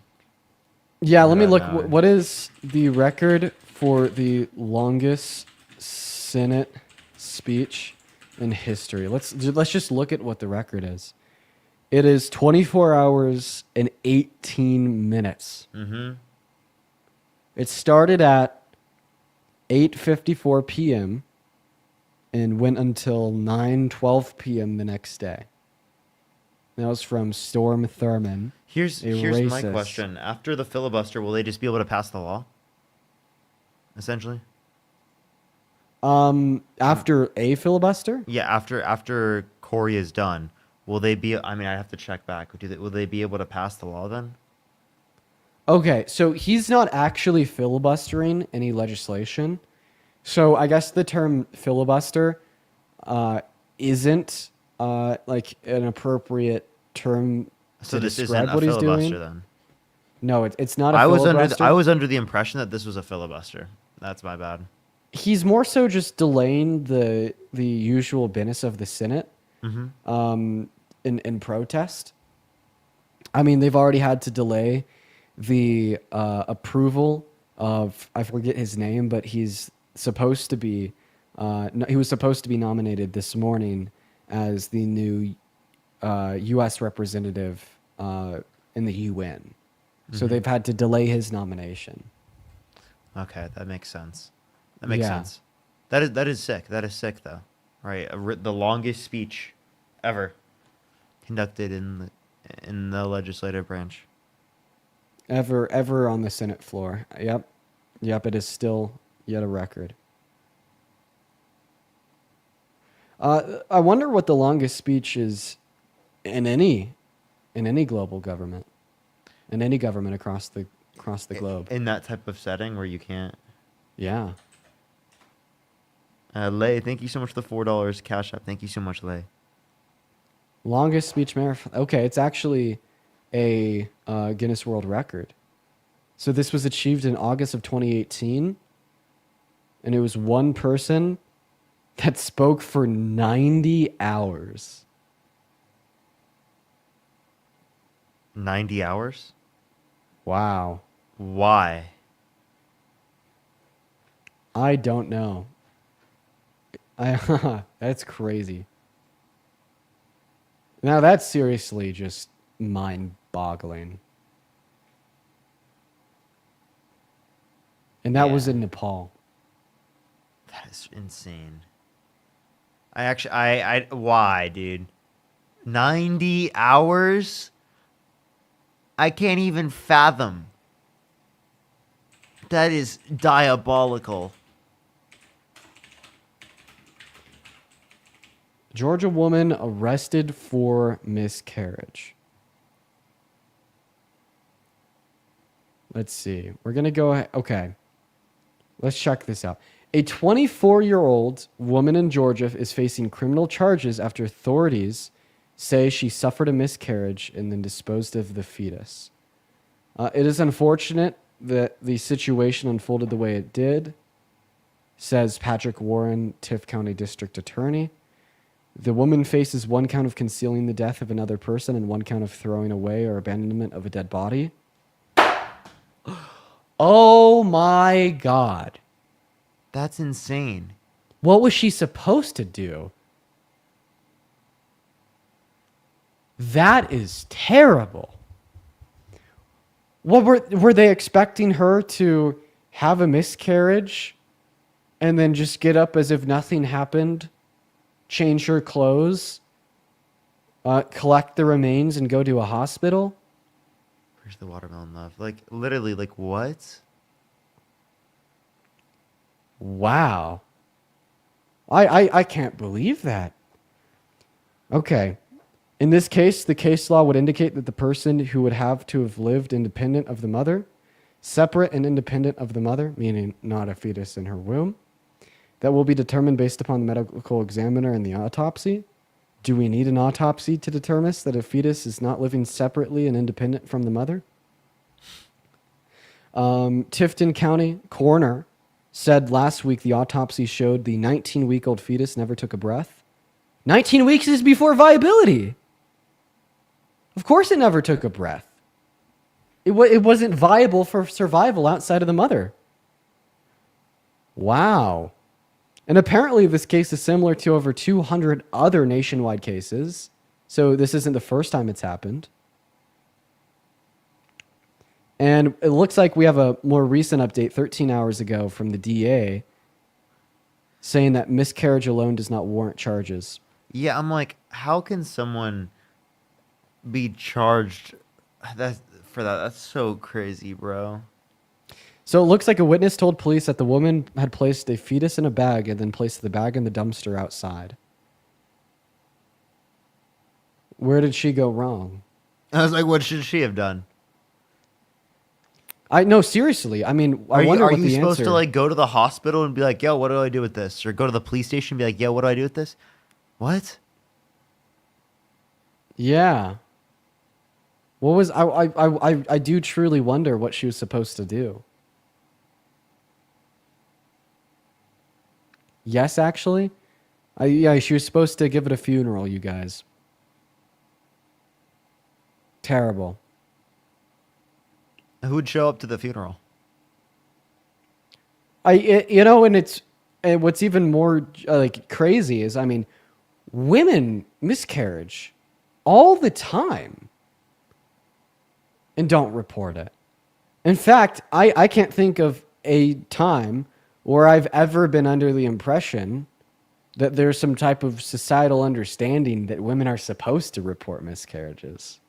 Yeah, let me look. No. What is the record for the longest Senate speech in history? Let's just look at what the record is. It is 24 hours and 18 minutes. Mm-hmm. It started at 8:54 p.m. and went until 9:12 p.m. the next day. That was from Storm Thurmond. Here's a my racist. question. After the filibuster, will they just be able to pass the law? Essentially? After a filibuster? Yeah, after Cory is done, will they be, I mean, I have to check back. Will they be able to pass the law then? Okay, so he's not actually filibustering any legislation. So I guess the term filibuster isn't like an appropriate term So to this describe isn't a what he's filibuster doing. then? No, it's not a I was filibuster. I was under the impression that this was a filibuster. That's my bad. He's more so just delaying the usual business of the Senate in protest. I mean, they've already had to delay the approval of, I forget his name, but he's supposed to be he was supposed to be nominated this morning as the new U.S. representative in the UN. So they've had to delay his nomination. Okay, that makes sense. That makes Yeah. sense. That is sick. That is sick though. Right, the longest speech ever conducted in the legislative branch. Ever on the Senate floor. Yep. It is still yet a record. I wonder what the longest speech is in any global government, in any government across the globe. In that type of setting where you can't. Yeah. Lay, thank you so much for the $4 cash app. Thank you so much, Lay. Longest speech marathon. Okay, it's actually a Guinness World Record. So this was achieved in August of 2018, and it was one person that spoke for 90 hours. 90 hours? Wow. Why? I don't know. That's crazy. Now that's seriously just mind-boggling. And that was Yeah. in Nepal. That is insane. Why, dude? 90 hours? I can't even fathom. That is diabolical. Georgia woman arrested for miscarriage. Let's see. We're going to go ahead. Okay. Let's check this out. A 24-year-old woman in Georgia is facing criminal charges after authorities say she suffered a miscarriage and then disposed of the fetus. It is unfortunate that the situation unfolded the way it did, says Patrick Warren, Tift County District Attorney. The woman faces one count of concealing the death of another person and one count of throwing away or abandonment of a dead body. Oh my God. That's insane. What was she supposed to do? That is terrible. What were they expecting her to have a miscarriage and then just get up as if nothing happened, change her clothes, collect the remains and go to a hospital? Where's the watermelon love? Like, literally, like, what? Wow. I can't believe that. Okay. In this case, the case law would indicate that the person who would have to have lived independent of the mother, separate and independent of the mother, meaning not a fetus in her womb, that will be determined based upon the medical examiner and the autopsy. Do we need an autopsy to determine that a fetus is not living separately and independent from the mother? Tifton County coroner said last week the autopsy showed the 19-week-old fetus never took a breath. 19 weeks is before viability. Of course it never took a breath. It wasn't viable for survival outside of the mother. Wow. And apparently this case is similar to over 200 other nationwide cases. So this isn't the first time it's happened. And it looks like we have a more recent update 13 hours ago from the DA saying that miscarriage alone does not warrant charges. Yeah, I'm like, how can someone be charged for that? That's so crazy, bro. So it looks like a witness told police that the woman had placed a fetus in a bag and then placed the bag in the dumpster outside. Where did she go wrong? I was like, what should she have done? No, seriously. I mean, I wonder what the answer... Are you supposed to like go to the hospital and be like, yo, what do I do with this? Or go to the police station and be like, yo, what do I do with this? What? Yeah. What was... I do truly wonder what she was supposed to do. Yes, actually? Yeah, she was supposed to give it a funeral, you guys. Terrible. Who would show up to the funeral? And what's even more like crazy is, I mean, women miscarriage all the time and don't report it. In fact, I can't think of a time where I've ever been under the impression that there's some type of societal understanding that women are supposed to report miscarriages.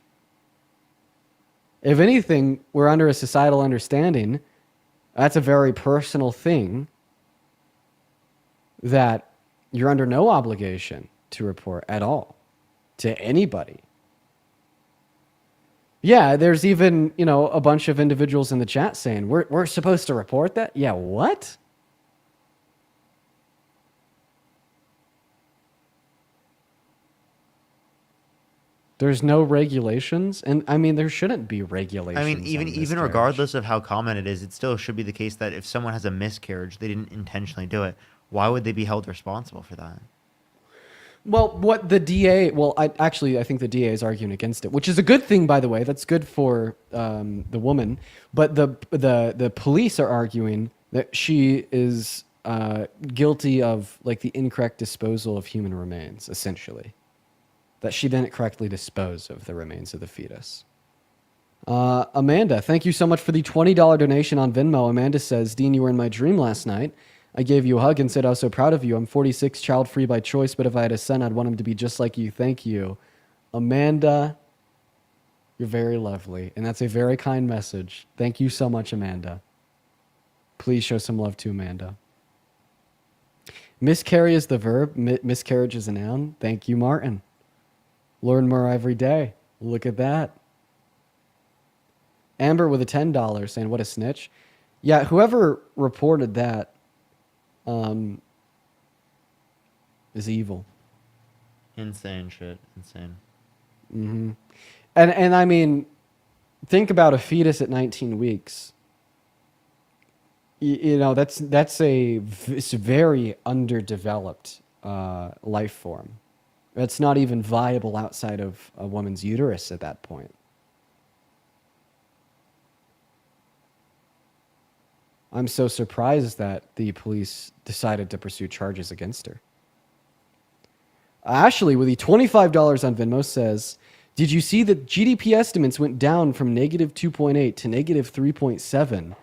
If anything, we're under a societal understanding. That's a very personal thing that you're under no obligation to report at all to anybody. Yeah, there's even, a bunch of individuals in the chat saying, we're supposed to report that? Yeah, what? There's no regulations, and I mean there shouldn't be regulations. I mean, even regardless of how common it is, it still should be the case that if someone has a miscarriage, they didn't intentionally do it. Why would they be held responsible for that? Well, what the DA... Well, I think the DA is arguing against it, which is a good thing, by the way. That's good for the woman. But the police are arguing that she is guilty of like the incorrect disposal of human remains, essentially. That she didn't correctly dispose of the remains of the fetus. Amanda, thank you so much for the $20 donation on Venmo. Amanda says, Dean, you were in my dream last night. I gave you a hug and said I was so proud of you. I'm 46, child-free by choice, but if I had a son, I'd want him to be just like you. Thank you. Amanda, you're very lovely, and that's a very kind message. Thank you so much, Amanda. Please show some love to Amanda. Miscarry is the verb. Miscarriage is a noun. Thank you, Martin. Learn more every day. Look at that. Amber with a $10 saying, what a snitch. Yeah, whoever reported that is evil. Insane shit. Insane. Mm-hmm. And I mean, think about a fetus at 19 weeks. That's a very underdeveloped life form. It's not even viable outside of a woman's uterus at that point. I'm so surprised that the police decided to pursue charges against her. Ashley, with the $25 on Venmo, says, did you see that GDP estimates went down from negative 2.8 to negative 3.7?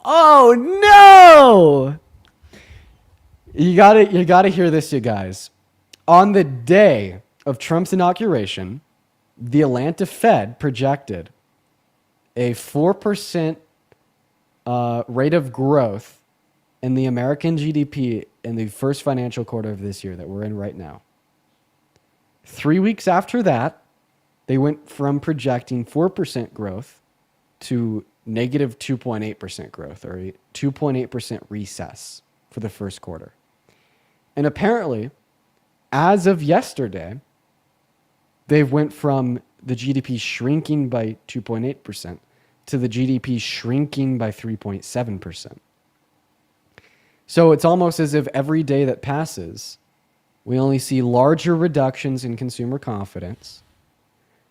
Oh, no! You gotta hear this, you guys. On the day of Trump's inauguration, the Atlanta Fed projected a 4% rate of growth in the American GDP in the first financial quarter of this year that we're in right now. 3 weeks after that, they went from projecting 4% growth to negative 2.8% growth, or a 2.8% recess for the first quarter. And apparently, as of yesterday, they went from the GDP shrinking by 2.8% to the GDP shrinking by 3.7%. So it's almost as if every day that passes, we only see larger reductions in consumer confidence.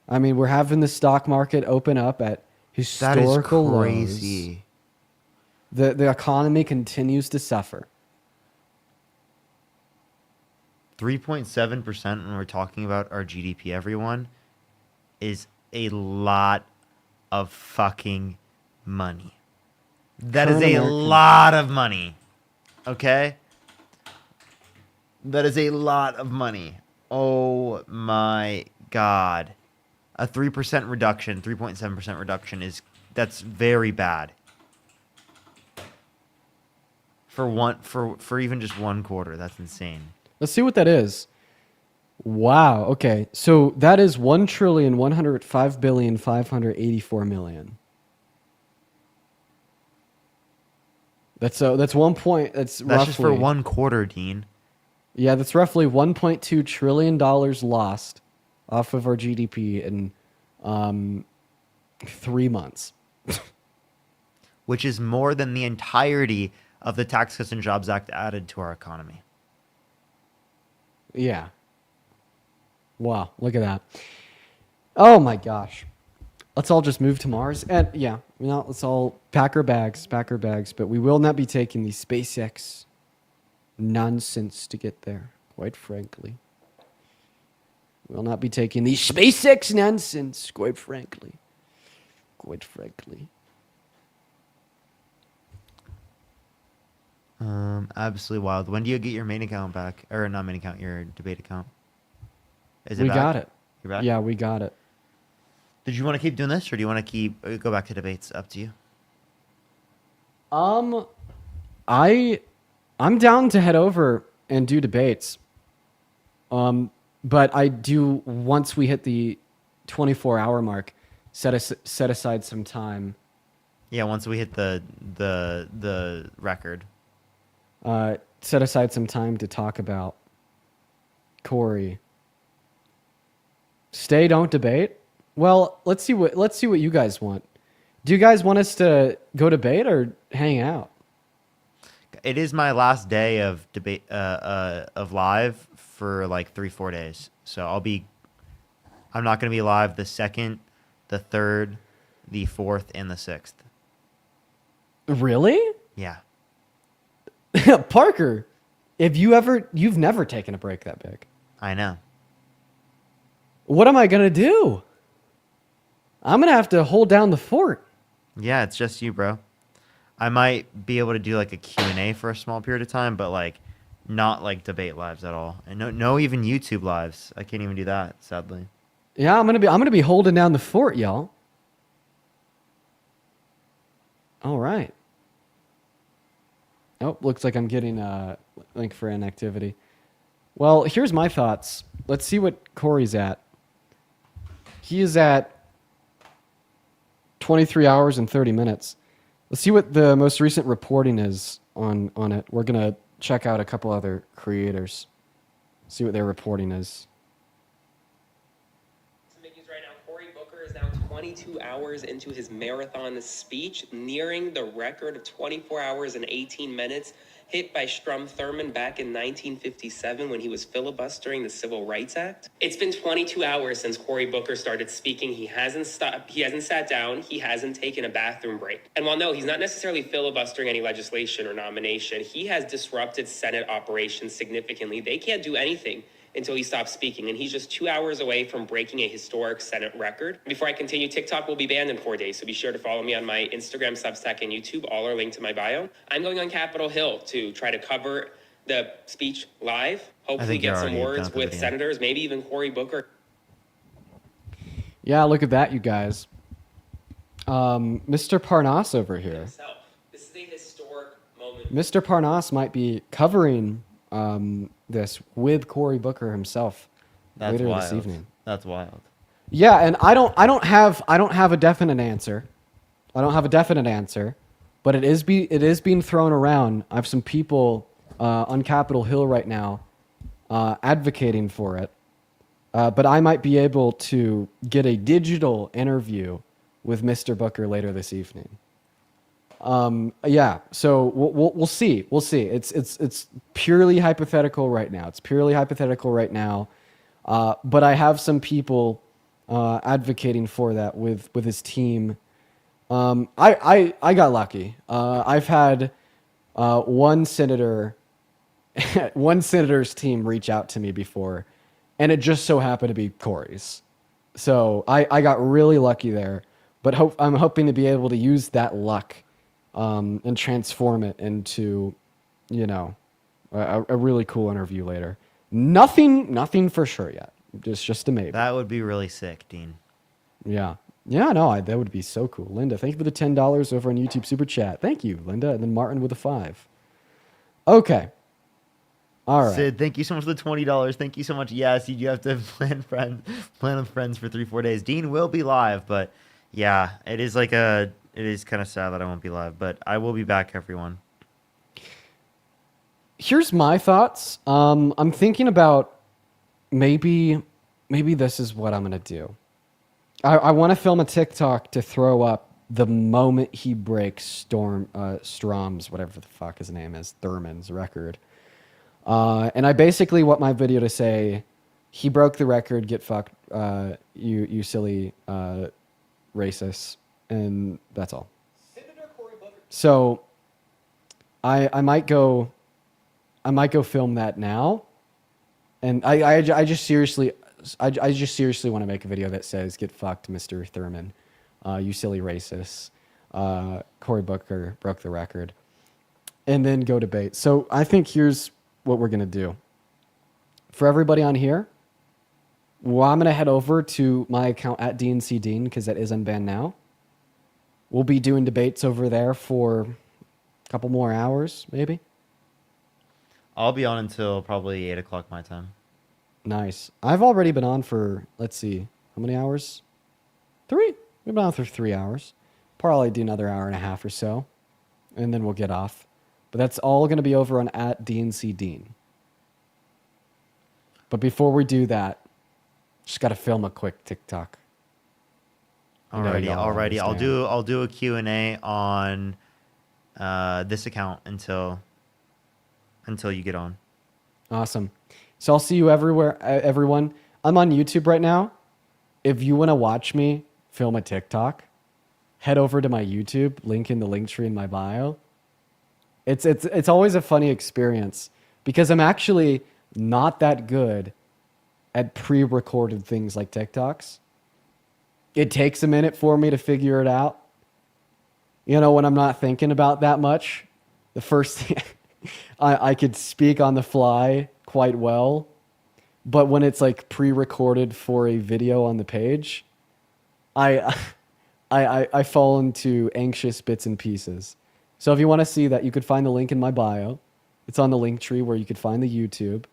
I mean, we're having the stock market open up at historical that is lows. crazy. The economy continues to suffer. 3.7% when we're talking about our GDP, everyone, is a lot of fucking money. That is a lot of money. Okay? That is a lot of money. Oh my God. A 3% reduction, 3.7% reduction that's very bad. For even just one quarter, that's insane. Let's see what that is. Wow. Okay. So that is 1,105,584,000,000. That's 1 point. That's roughly, just for one quarter, Dean. Yeah, that's roughly $1.2 trillion lost off of our GDP in 3 months. Which is more than the entirety of the Tax Cuts and Jobs Act added to our economy. Yeah. Wow, look at that. Oh my gosh. Let's all just move to Mars. And yeah, let's all pack our bags, but we will not be taking the SpaceX nonsense to get there, quite frankly. We will not be taking the SpaceX nonsense, quite frankly. Absolutely wild. When do you get your main account back? Or not main account, your debate account? Is it We back? got it. You're back? Yeah, we got it. Did you want to keep doing this, or do you want to go back to debates? Up to you. I'm down to head over and do debates. But I do, once we hit the 24-hour mark, set aside some time. Yeah, once we hit the record. Set aside some time to talk about Cory. Stay, don't debate. Well, let's see what you guys want. Do you guys want us to go debate or hang out? It is my last day of debate of live for like 3-4 days. So I'm not going to be live the 2nd, the 3rd, the 4th, and the 6th. Really? Yeah. Parker, you've never taken a break that big. I know. What am I going to do? I'm going to have to hold down the fort. Yeah, it's just you, bro. I might be able to do like a Q&A for a small period of time, but like not like debate lives at all. And no even YouTube lives. I can't even do that, sadly. Yeah, I'm going to be holding down the fort, y'all. All right. Oh, looks like I'm getting a link for an activity. Well, here's my thoughts. Let's see what Cory's at. He is at 23 hours and 30 minutes. Let's see what the most recent reporting is on it. We're going to check out a couple other creators. See what their reporting is. Right now, Cory Booker is now 22 hours into his marathon speech, nearing the record of 24 hours and 18 minutes hit by Strom Thurmond back in 1957 when he was filibustering the Civil Rights Act. It's been 22 hours since Cory Booker started speaking. He hasn't stopped. He hasn't sat down. He hasn't taken a bathroom break. And while no, he's not necessarily filibustering any legislation or nomination, he has disrupted Senate operations significantly. They can't do anything until he stops speaking, and he's just 2 hours away from breaking a historic Senate record. Before I continue, TikTok will be banned in 4 days, so be sure to follow me on my Instagram, Substack, and YouTube. All are linked to my bio. I'm going on Capitol Hill to try to cover the speech live, hopefully get some words with senators, maybe even Cory Booker. Yeah, look at that, you guys. Mr. Parnas over here. This is a historic moment Mr. Parnas might be covering this with Cory Booker himself That's later wild. this evening. That's wild. Yeah, and I don't have a definite answer. I don't have a definite answer, but it is being thrown around. I have some people on Capitol Hill right now advocating for it. But I might be able to get a digital interview with Mr. Booker later this evening. Yeah, so we'll see. We'll see. It's purely hypothetical right now. It's purely hypothetical right now. But I have some people advocating for that with his team. I got lucky. I've had one senator's team reach out to me before, and it just so happened to be Cory's. So I got really lucky there. But I'm hoping to be able to use that luck and transform it into, a really cool interview later. Nothing for sure yet. Just a maybe. That would be really sick, Dean. Yeah. Yeah, no, that would be so cool. Linda, thank you for the $10 over on YouTube Super Chat. Thank you, Linda. And then Martin with a 5. Okay. All right. Sid, thank you so much for the $20. Thank you so much. Yes, you have to plan with friends for 3-4 days. Dean will be live, but yeah, it is kind of sad that I won't be live, but I will be back, everyone. Here's my thoughts. I'm thinking about maybe this is what I'm gonna do. I want to film a TikTok to throw up the moment he breaks Strom's, whatever the fuck his name is, Thurman's record. And I basically want my video to say, he broke the record, get fucked, you silly racist, and that's all. So I might go film that now, and I just seriously want to make a video that says, get fucked, Mr. Thurman, you silly racist, Cory Booker broke the record, and then go debate. So I think here's what we're gonna do. For everybody on here, well, I'm gonna head over to my account at DNC Dean, because that is unbanned now. We'll be doing debates over there for a couple more hours, maybe. I'll be on until probably 8 o'clock my time. Nice. I've already been on for, let's see, how many hours? 3. We've been on for 3 hours. Probably do another hour and a half or so, and then we'll get off. But that's all going to be over on at DNC Dean. But before we do that, just got to film a quick TikTok. Alrighty. I'll do a Q&A on this account until you get on. Awesome. So I'll see you everywhere, everyone. I'm on YouTube right now. If you want to watch me film a TikTok, head over to my YouTube, link in the link tree in my bio. It's always a funny experience because I'm actually not that good at pre-recorded things like TikToks. It takes a minute for me to figure it out. When I'm not thinking about that much, the first thing I could speak on the fly quite well, but when it's like pre-recorded for a video on the page, I fall into anxious bits and pieces. So if you want to see that, you could find the link in my bio. It's on the link tree where you could find the YouTube.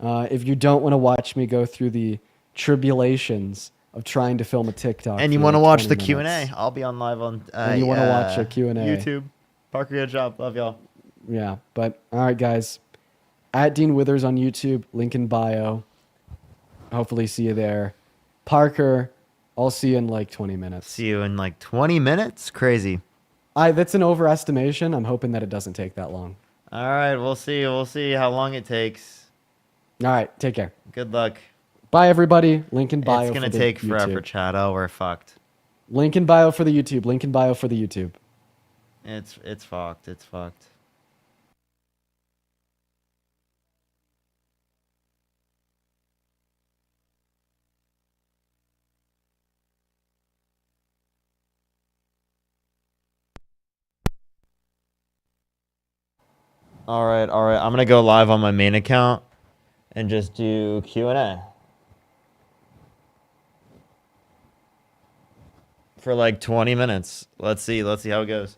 If you don't want to watch me go through the tribulations of trying to film a TikTok, And you want to watch the Q&A, I'll be on live on and you want to watch a Q&A. YouTube. Parker, good job. Love y'all. Yeah, but all right, guys. At Dean Withers on YouTube, link in bio. Hopefully see you there. Parker, I'll see you in like 20 minutes. See you in like 20 minutes? Crazy. That's an overestimation. I'm hoping that it doesn't take that long. All right, we'll see. We'll see how long it takes. All right, take care. Good luck. Bye, everybody. Link in bio. It's going to for the take YouTube. forever, Chad. Oh, we're fucked. Link in bio for the YouTube. Link in bio for the YouTube. It's fucked. It's fucked. All right. I'm going to go live on my main account and just do Q&A. For like 20 minutes. Let's see how it goes.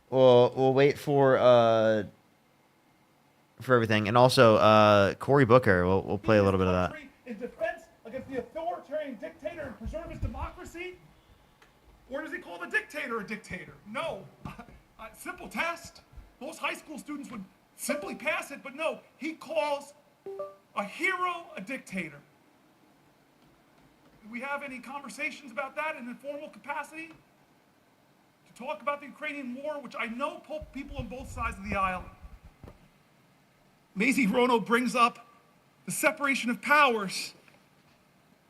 we'll wait for everything, and also Cory Booker. We'll play a little bit of that. In defense against the authoritarian dictator and preserve his democracy? Or does he call the dictator a dictator? No. Simple test. Most high school students would simply pass it, but no. He calls a hero a dictator. Do we have any conversations about that in an informal capacity? To talk about the Ukrainian war, which I know people on both sides of the aisle. Mazie Hirono brings up the separation of powers.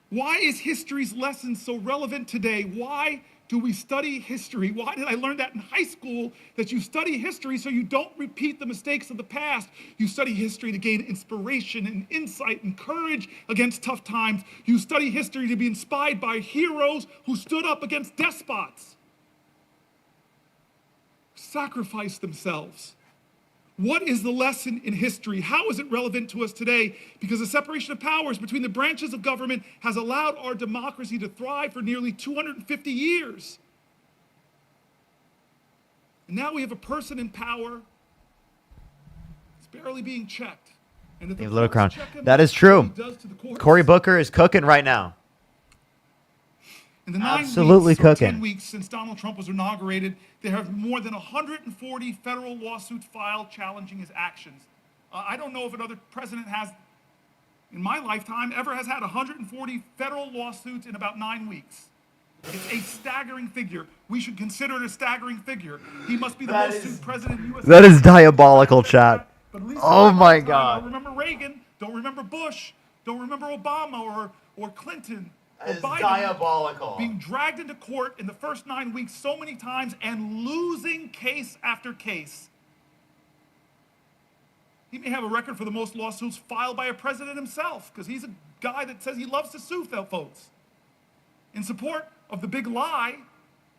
Why is history's lesson so relevant today? Why do we study history? Why did I learn that in high school, that you study history so you don't repeat the mistakes of the past? You study history to gain inspiration and insight and courage against tough times. You study history to be inspired by heroes who stood up against despots, sacrificed themselves. What is the lesson in history? How is it relevant to us today? Because the separation of powers between the branches of government has allowed our democracy to thrive for nearly 250 years. And now we have a person in power that's barely being checked. And if the Little courts crown. check him, That is true. he does to the courts. Cory Booker is cooking right now. In the 9 Absolutely weeks or cooking. 10 weeks since Donald Trump was inaugurated, there have been more than 140 federal lawsuits filed challenging his actions. I don't know if another president has, in my lifetime, ever has had 140 federal lawsuits in about 9 weeks. It's a staggering figure. We should consider it a staggering figure. He must be the most sued president in U.S. That is diabolical, chat. But at least Oh in my lifetime, God. I remember Reagan, don't remember Bush, don't remember Obama or Clinton or Biden Diabolical. being dragged into court in the first 9 weeks so many times and losing case after case. He may have a record for the most lawsuits filed by a president himself, because he's a guy that says he loves to sue folks. In support of the big lie,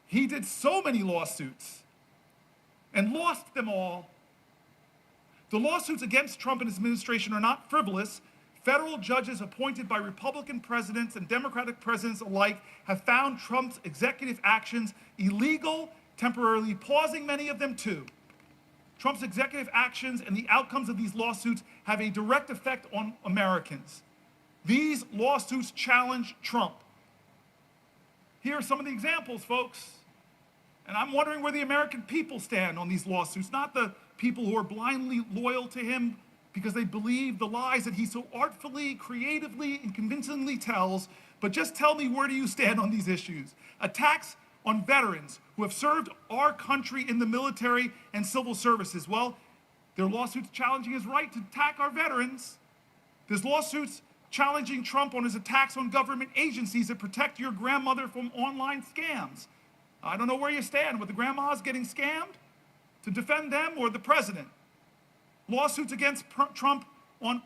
he did so many lawsuits and lost them all. The lawsuits against Trump and his administration are not frivolous. Federal judges appointed by Republican presidents and Democratic presidents alike have found Trump's executive actions illegal, temporarily pausing many of them too. Trump's executive actions and the outcomes of these lawsuits have a direct effect on Americans. These lawsuits challenge Trump. Here are some of the examples, folks. And I'm wondering where the American people stand on these lawsuits, not the people who are blindly loyal to him because they believe the lies that he so artfully, creatively, and convincingly tells. But just tell me, where do you stand on these issues? Attacks on veterans who have served our country in the military and civil services. Well, there are lawsuits challenging his right to attack our veterans. There's lawsuits challenging Trump on his attacks on government agencies that protect your grandmother from online scams. I don't know where you stand with the grandmas getting scammed, to defend them or the president. Lawsuits against Trump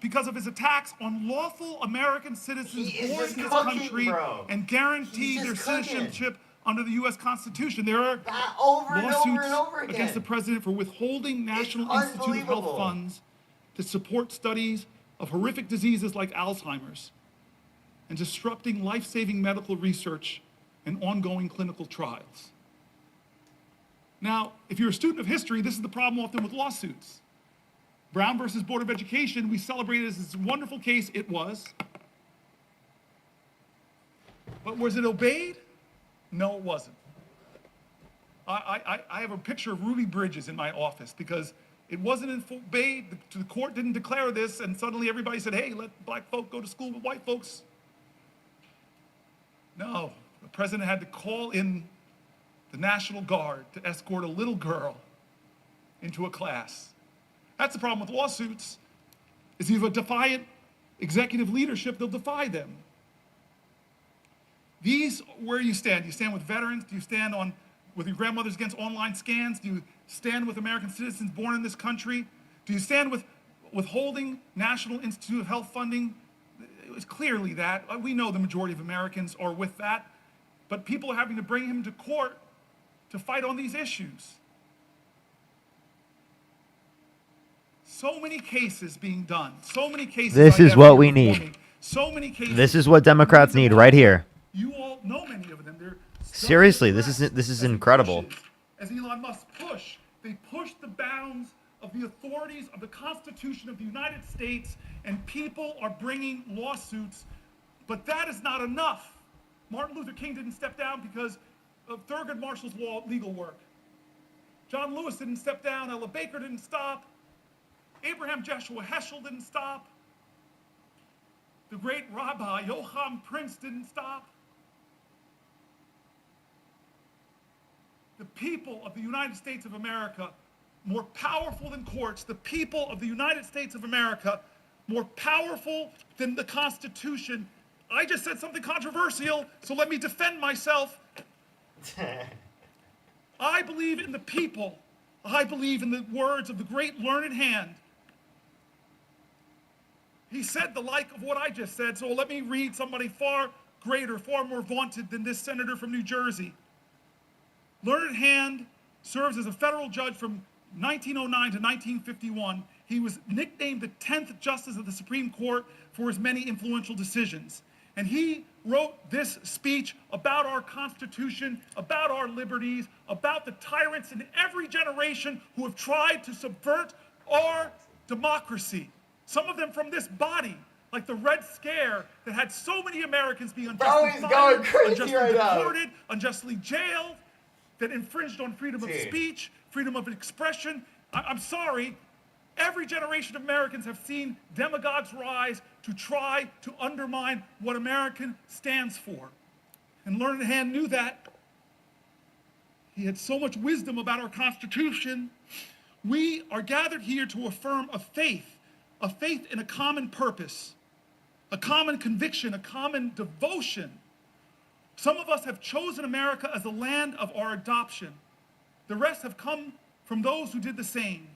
because of his attacks on lawful American citizens born in this country and guaranteed their citizenship under the U.S. Constitution. There are lawsuits against the president for withholding National Institute of Health funds to support studies of horrific diseases like Alzheimer's and disrupting life-saving medical research and ongoing clinical trials. Now, if you're a student of history, this is the problem often with lawsuits. Brown versus Board of Education, we celebrated as this wonderful case. It was. But was it obeyed? No, it wasn't. I have a picture of Ruby Bridges in my office because it wasn't obeyed. The court didn't declare this, and suddenly everybody said, hey, let black folk go to school with white folks. No, the president had to call in the National Guard to escort a little girl into a class. That's the problem with lawsuits, is if you have a defiant executive leadership, they'll defy them. These, where you stand? Do you stand with veterans? Do you stand with your grandmothers against online scams? Do you stand with American citizens born in this country? Do you stand with withholding National Institute of Health funding? It was clearly that. We know the majority of Americans are with that, but people are having to bring him to court to fight on these issues. So many cases being done. So many cases. This is what we need. So many cases. This is what Democrats need right here. You all know many of them. Seriously, this is incredible. As Elon Musk push They pushed the bounds of the authorities of the Constitution of the United States, and people are bringing lawsuits. But that is not enough. Martin Luther King didn't step down because of Thurgood Marshall's law legal work. John Lewis didn't step down. Ella Baker didn't stop. Abraham Joshua Heschel didn't stop. The great Rabbi Johann Prince didn't stop. The people of the United States of America, more powerful than courts, the people of the United States of America, more powerful than the Constitution. I just said something controversial, so let me defend myself. I believe in the people. I believe in the words of the great learned hand. He said the like of what I just said, so let me read somebody far greater, far more vaunted than this senator from New Jersey. Learned Hand serves as a federal judge from 1909 to 1951. He was nicknamed the 10th Justice of the Supreme Court for his many influential decisions. And he wrote this speech about our Constitution, about our liberties, about the tyrants in every generation who have tried to subvert our democracy. Some of them from this body, like the Red Scare that had so many Americans being unjustly fired, unjustly deported, unjustly jailed, that infringed on freedom of speech, freedom of expression. I'm sorry, every generation of Americans have seen demagogues rise to try to undermine what American stands for. And Learned Hand knew that. He had so much wisdom about our Constitution. We are gathered here to affirm a faith in a common purpose, a common conviction, a common devotion. Some of us have chosen America as the land of our adoption. The rest have come from those who did the same.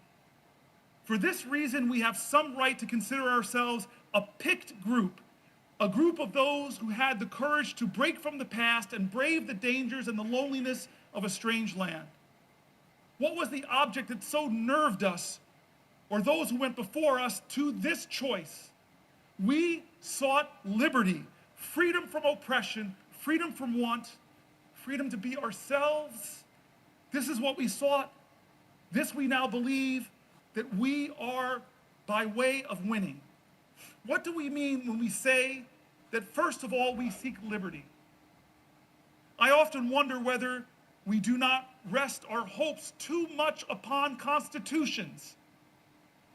For this reason, we have some right to consider ourselves a picked group, a group of those who had the courage to break from the past and brave the dangers and the loneliness of a strange land. What was the object that so nerved us, or those who went before us, to this choice? We sought liberty, freedom from oppression, freedom from want, freedom to be ourselves. This is what we sought. This we now believe that we are by way of winning. What do we mean when we say that first of all we seek liberty? I often wonder whether we do not rest our hopes too much upon constitutions,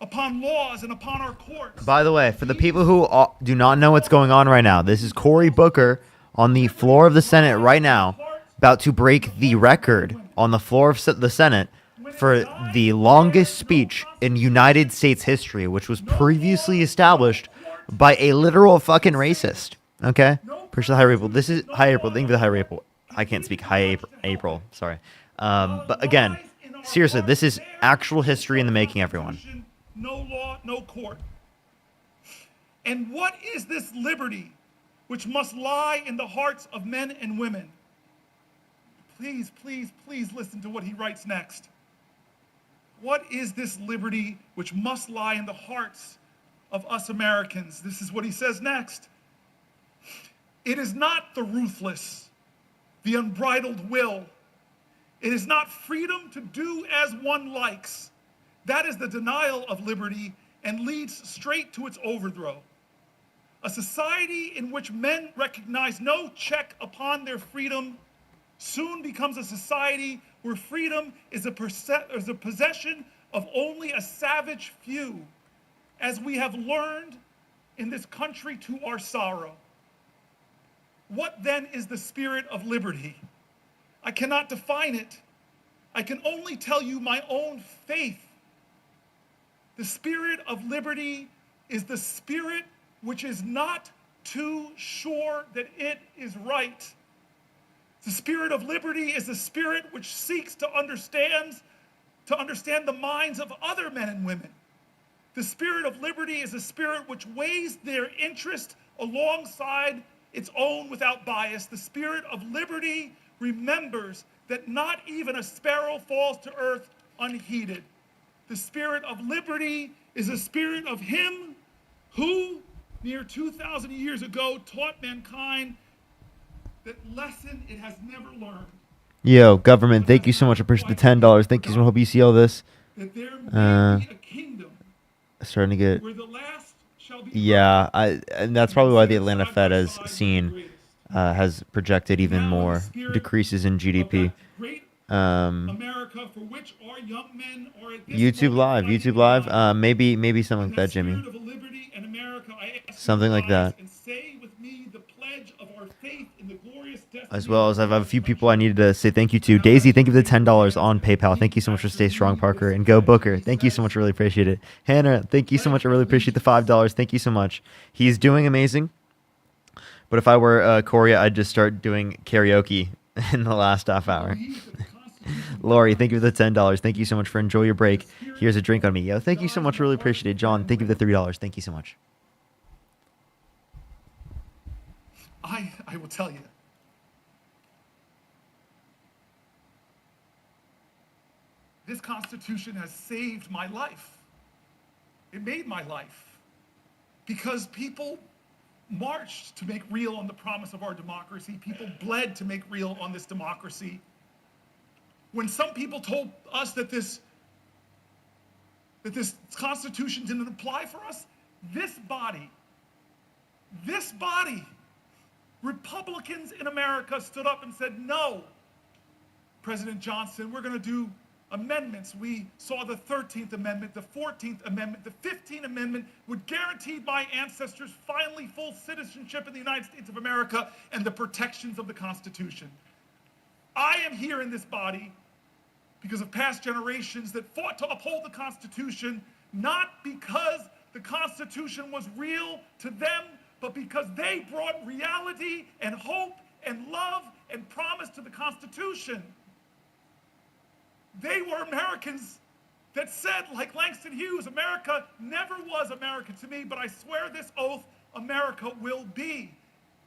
upon laws, and upon our courts. By the way, for the people who do not know what's going on right now, this is Cory Booker on the floor of the Senate right now, about to break the record on the floor of the Senate for the longest speech in United States history, which was previously established by a literal fucking racist. Okay? Appreciate the high April. This is high April. Thank you for the high April. I can't speak high April. Sorry. But again, seriously, this is actual history in the making, everyone. No law, no court. And what is this liberty which must lie in the hearts of men and women? Please, please, please listen to what he writes next. What is this liberty which must lie in the hearts of us Americans? This is what he says next. It is not the ruthless, the unbridled will. It is not freedom to do as one likes. That is the denial of liberty and leads straight to its overthrow. A society in which men recognize no check upon their freedom soon becomes a society where freedom is a possession of only a savage few, as we have learned in this country to our sorrow. What then is the spirit of liberty? I cannot define it. I can only tell you my own faith. The spirit of liberty is the spirit which is not too sure that it is right. The spirit of liberty is the spirit which seeks to understand the minds of other men and women. The spirit of liberty is a spirit which weighs their interest alongside its own without bias. The spirit of liberty remembers that not even a sparrow falls to earth unheeded. The spirit of liberty is a spirit of him who, near 2,000 years ago, taught mankind that lesson it has never learned. Yo, government, thank you so much. I appreciate the $10. Thank you so much. Hope you see all this. That there may be a kingdom Starting to get. where the last shall be Yeah, first, and that's probably why the and Atlanta side Fed by has side the seen greatest. has projected even Now in the more spirit decreases in of GDP. that great America for which our young men are at this YouTube moment Live, fighting YouTube and Live. dying. Maybe something In like that that, Jimmy. spirit of a liberty and America, I ask Something you like to rise that. and say with me the pledge of our faith in the glorious destiny As well as I have a of few our people I country. needed to say thank you to. Now Daisy, let thank you for your the $10 on hands PayPal. and Thank you so much for repeat Stay after Strong, me Parker. this And Go pledge. Booker. He Thank you so says, much. I really appreciate it. Hannah, thank you so much. I really appreciate the $5. Thank you so much. He's doing amazing. But if I were Corey, I'd just start doing karaoke in the last half hour. Lori, thank you for the $10. Thank you so much for enjoy your break. Here's a drink on me. Yo, thank you so much. Really appreciate it. John, thank you for the $3. Thank you so much. I will tell you. This Constitution has saved my life. It made my life. Because people marched to make real on the promise of our democracy. People bled to make real on this democracy. When some people told us that this Constitution didn't apply for us, this body, Republicans in America stood up and said, no, President Johnson, we're going to do amendments. We saw the 13th Amendment, the 14th Amendment, the 15th Amendment would guarantee my ancestors finally full citizenship in the United States of America and the protections of the Constitution. I am here in this body because of past generations that fought to uphold the Constitution, not because the Constitution was real to them, but because they brought reality and hope and love and promise to the Constitution. They were Americans that said, like Langston Hughes, America never was America to me, but I swear this oath, America will be.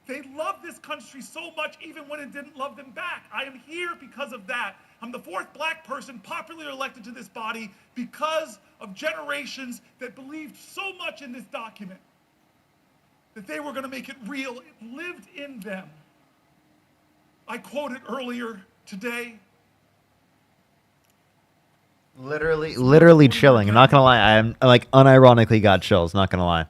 They loved this country so much even when it didn't love them back. I am here because of that. I'm the fourth black person popularly elected to this body because of generations that believed so much in this document that they were going to make it real. It lived in them. I quoted earlier today. Literally chilling. I'm not gonna lie. I'm like unironically got chills. Not gonna lie.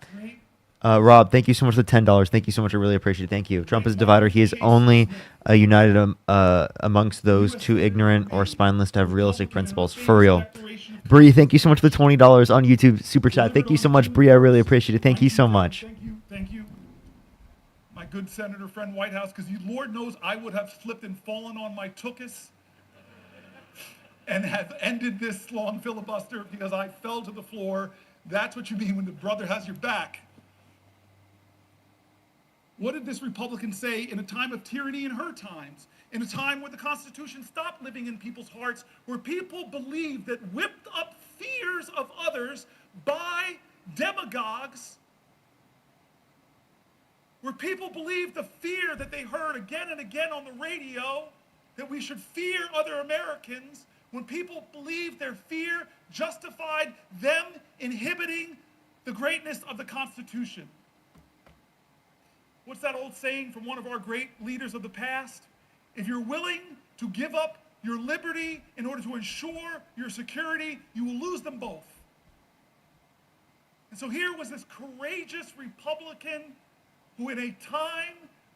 Rob, thank you so much for the $10. Thank you so much. I really appreciate it. Thank you. Trump is a divider. He is only united amongst those too ignorant or spineless to have realistic principles. For real. Bree, thank you so much for the $20 on YouTube super chat. Thank you so much, Bree. I really appreciate it. Thank you so much. Thank you. My good senator friend White House, because Lord knows I would have slipped and fallen on my tuchus and have ended this long filibuster because I fell to the floor. That's what you mean when the brother has your back. What did this Republican say in a time of tyranny in her times? In a time where the Constitution stopped living in people's hearts, where people believed that whipped up fears of others by demagogues, where people believed the fear that they heard again and again on the radio, that we should fear other Americans, when people believed their fear justified them inhibiting the greatness of the Constitution. What's that old saying from one of our great leaders of the past? If you're willing to give up your liberty in order to ensure your security, you will lose them both. And so here was this courageous Republican who, in a time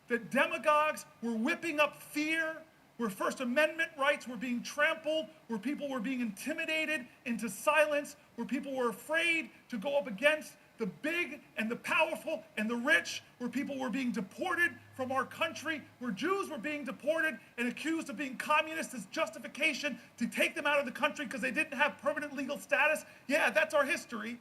that demagogues were whipping up fear, where First Amendment rights were being trampled, where people were being intimidated into silence, where people were afraid to go up against the big and the powerful and the rich, where people were being deported from our country, where Jews were being deported and accused of being communists as justification to take them out of the country because they didn't have permanent legal status. Yeah, that's our history.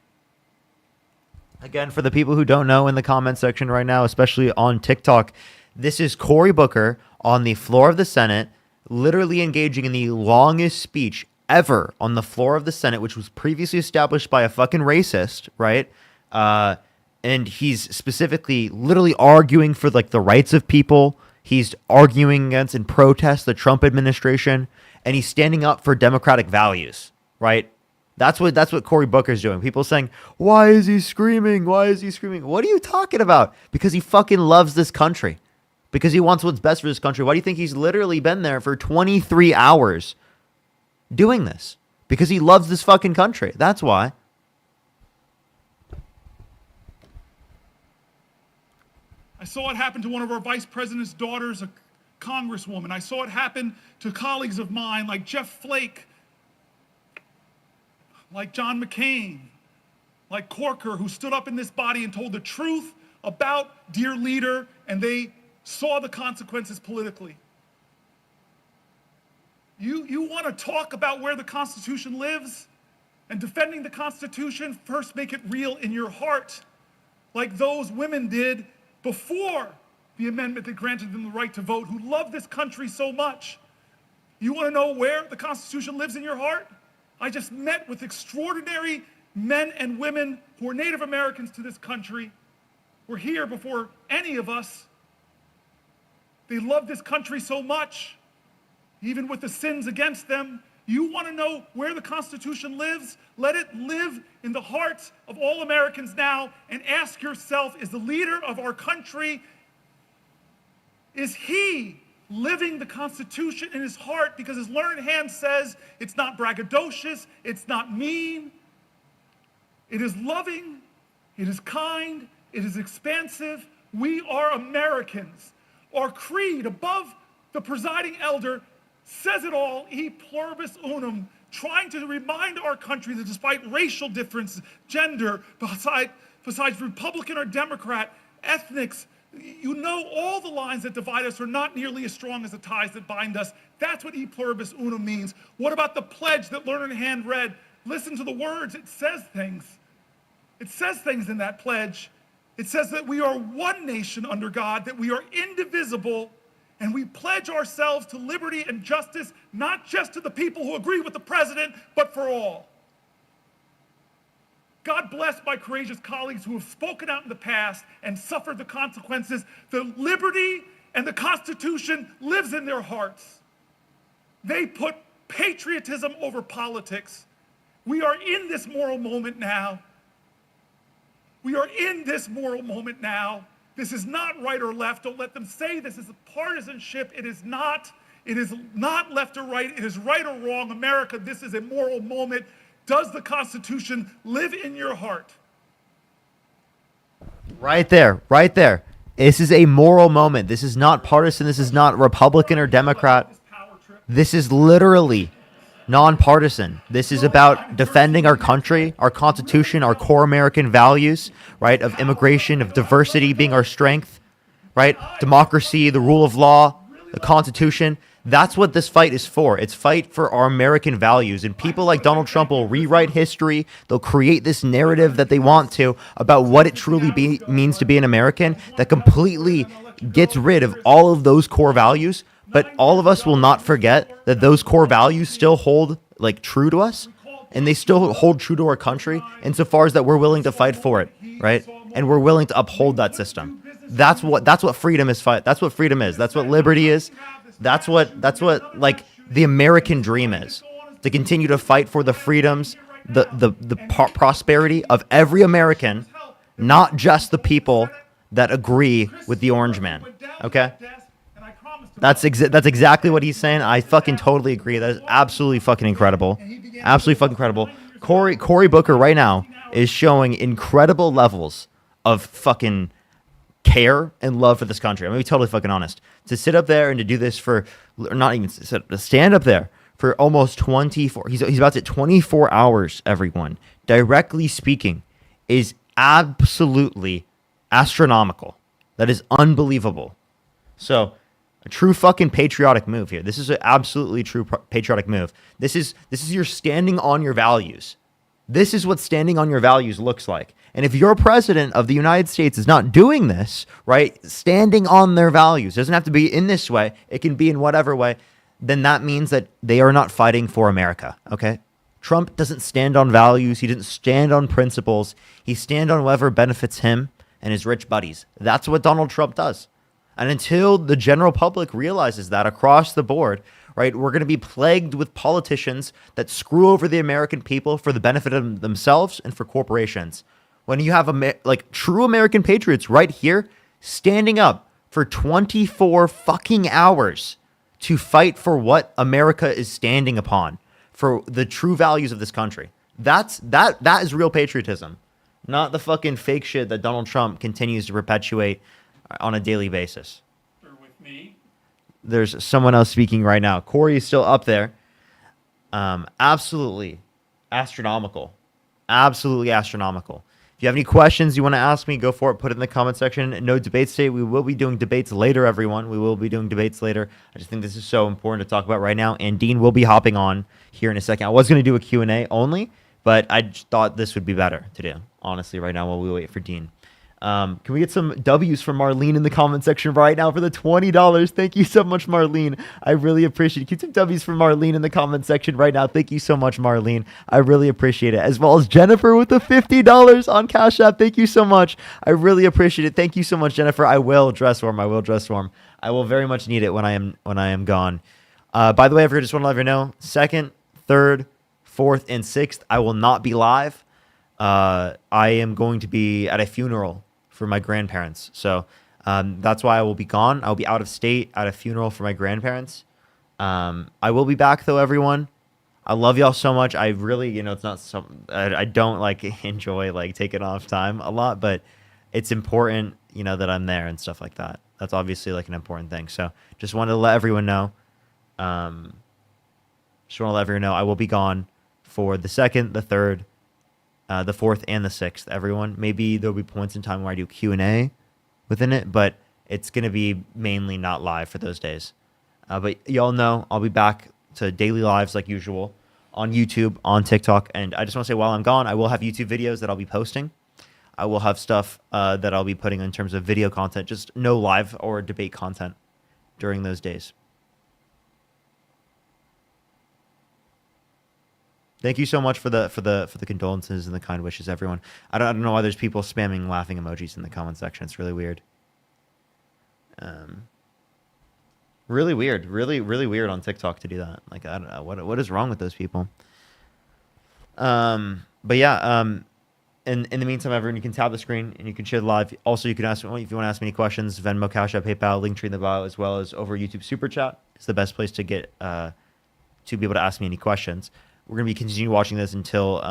Again, for the people who don't know in the comment section right now, especially on TikTok, this is Cory Booker on the floor of the Senate, literally engaging in the longest speech ever on the floor of the Senate, which was previously established by a fucking racist, right? And he's specifically literally arguing for like the rights of people. He's arguing against and protest the Trump administration, and he's standing up for democratic values, right? That's what Cory Booker's doing. People saying, why is he screaming? Why is he screaming? What are you talking about? Because he fucking loves this country. because he wants what's best for this country. Why do you think he's literally been there for 23 hours doing this? Because he loves this fucking country. That's why. I saw it happen to one of our vice president's daughters, a congresswoman. I saw it happen to colleagues of mine like Jeff Flake, like John McCain, like Corker, who stood up in this body and told the truth about dear leader, and they saw the consequences politically. You want to talk about where the Constitution lives and defending the Constitution? First, make it real in your heart, like those women did before the amendment that granted them the right to vote, who love this country so much. You want to know where the Constitution lives in your heart? I just met with extraordinary men and women who are Native Americans to this country, were here before any of us. They love this country so much, even with the sins against them. You want to know where the Constitution lives? Let it live in the hearts of all Americans now, and ask yourself, is the leader of our country, is he living the Constitution in his heart? Because his learned hand says it's not braggadocious, it's not mean, it is loving, it is kind, it is expansive. We are Americans. Our creed above the presiding elder says it all, e pluribus unum, trying to remind our country that despite racial difference, gender, besides Republican or Democrat, ethnics, you know all the lines that divide us are not nearly as strong as the ties that bind us. That's what e pluribus unum means. What about the pledge that Learned Hand read? Listen to the words, it says things. It says things in that pledge. It says that we are one nation under God, that we are indivisible, and we pledge ourselves to liberty and justice, not just to the people who agree with the president, but for all. God bless my courageous colleagues who have spoken out in the past and suffered the consequences. The liberty and the Constitution lives in their hearts. They put patriotism over politics. We are in this moral moment now. We are in this moral moment now. This is not right or left. Don't let them say this is a partisanship. It is not. It is not left or right. It is right or wrong. America, this is a moral moment. Does the Constitution live in your heart? Right there, right there. This is a moral moment. This is not partisan. This is not Republican or Democrat. This is literally nonpartisan. This is about defending our country, our Constitution, our core American values, right? Of immigration, of diversity being our strength, right? Democracy, the rule of law, the Constitution. That's what this fight is for. It's fight for our American values. And people like Donald Trump will rewrite history. They'll create this narrative that they want to about what it truly means to be an American that completely gets rid of all of those core values. But all of us will not forget that those core values still hold like true to us, and they still hold true to our country insofar as that we're willing to fight for it, right? And we're willing to uphold that system. That's what freedom is. That's what freedom is. That's what liberty is. That's what like the American dream is. To continue to fight for the freedoms, the prosperity of every American, not just the people that agree with the orange man. Okay? That's exactly what he's saying. I fucking totally agree. That is absolutely fucking incredible. Absolutely fucking incredible. Cory Booker right now is showing incredible levels of fucking care and love for this country. I'm gonna be totally fucking honest. To sit up there and to do this for, or not even sit, to stand up there for almost 24. He's about to 24 hours. Everyone, directly speaking, is absolutely astronomical. That is unbelievable. So. A true fucking patriotic move here. This is an absolutely true patriotic move. This is your standing on your values. This is what standing on your values looks like. And if your president of the United States is not doing this, right, standing on their values, doesn't have to be in this way, it can be in whatever way, then that means that they are not fighting for America, okay? Trump doesn't stand on values. He doesn't stand on principles. He stands on whatever benefits him and his rich buddies. That's what Donald Trump does. And until the general public realizes that across the board, right, we're going to be plagued with politicians that screw over the American people for the benefit of themselves and for corporations. When you have like true American patriots right here standing up for 24 fucking hours to fight for what America is standing upon, for the true values of this country. That is real patriotism, not the fucking fake shit that Donald Trump continues to perpetuate on a daily basis. Or with me. There's someone else speaking right now. Cory is still up there. Absolutely astronomical. Absolutely astronomical. If you have any questions you want to ask me, go for it. Put it in the comment section. No debates today. We will be doing debates later, everyone. We will be doing debates later. I just think this is so important to talk about right now. And Dean will be hopping on here in a second. I was going to do a Q&A only, but I just thought this would be better to do, honestly, right now while we wait for Dean. Can we get some W's from Marlene in the comment section right now for the $20? Thank you so much, Marlene. I really appreciate it. Get some W's from Marlene in the comment section right now. Thank you so much, Marlene. I really appreciate it. As well as Jennifer with the $50 on Cash App. Thank you so much. I really appreciate it. Thank you so much, Jennifer. I will dress warm. I will dress warm. I will very much need it when I am gone. By the way, I just want to let you know, 2nd, 3rd, 4th, and 6th, I will not be live. I am going to be at a funeral for my grandparents. So that's why I will be gone. I'll be out of state at a funeral for my grandparents. I will be back though, everyone. I love y'all so much. I really, it's not some, I don't like enjoy like taking off time a lot, but it's important, that I'm there and stuff like that. That's obviously like an important thing. So just wanted to let everyone know. I will be gone for the 2nd, the 3rd, the 4th, and the 6th, everyone. Maybe there'll be points in time where I do Q&A within it, but it's going to be mainly not live for those days. But y'all know I'll be back to daily lives like usual on YouTube, on TikTok. And I just want to say while I'm gone, I will have YouTube videos that I'll be posting. I will have stuff that I'll be putting in terms of video content, just no live or debate content during those days. Thank you so much for the condolences and the kind wishes, everyone. I don't know why there's people spamming laughing emojis in the comment section. It's really weird. Really weird. Really weird on TikTok to do that. Like, I don't know what is wrong with those people. But yeah. In the meantime, everyone, you can tap the screen and you can share the live. Also, you can ask if you want to ask me any questions. Venmo, Cash App, PayPal, Linktree in the bio, as well as over YouTube Super Chat. It's the best place to get to be able to ask me any questions. We're going to be continue watching this until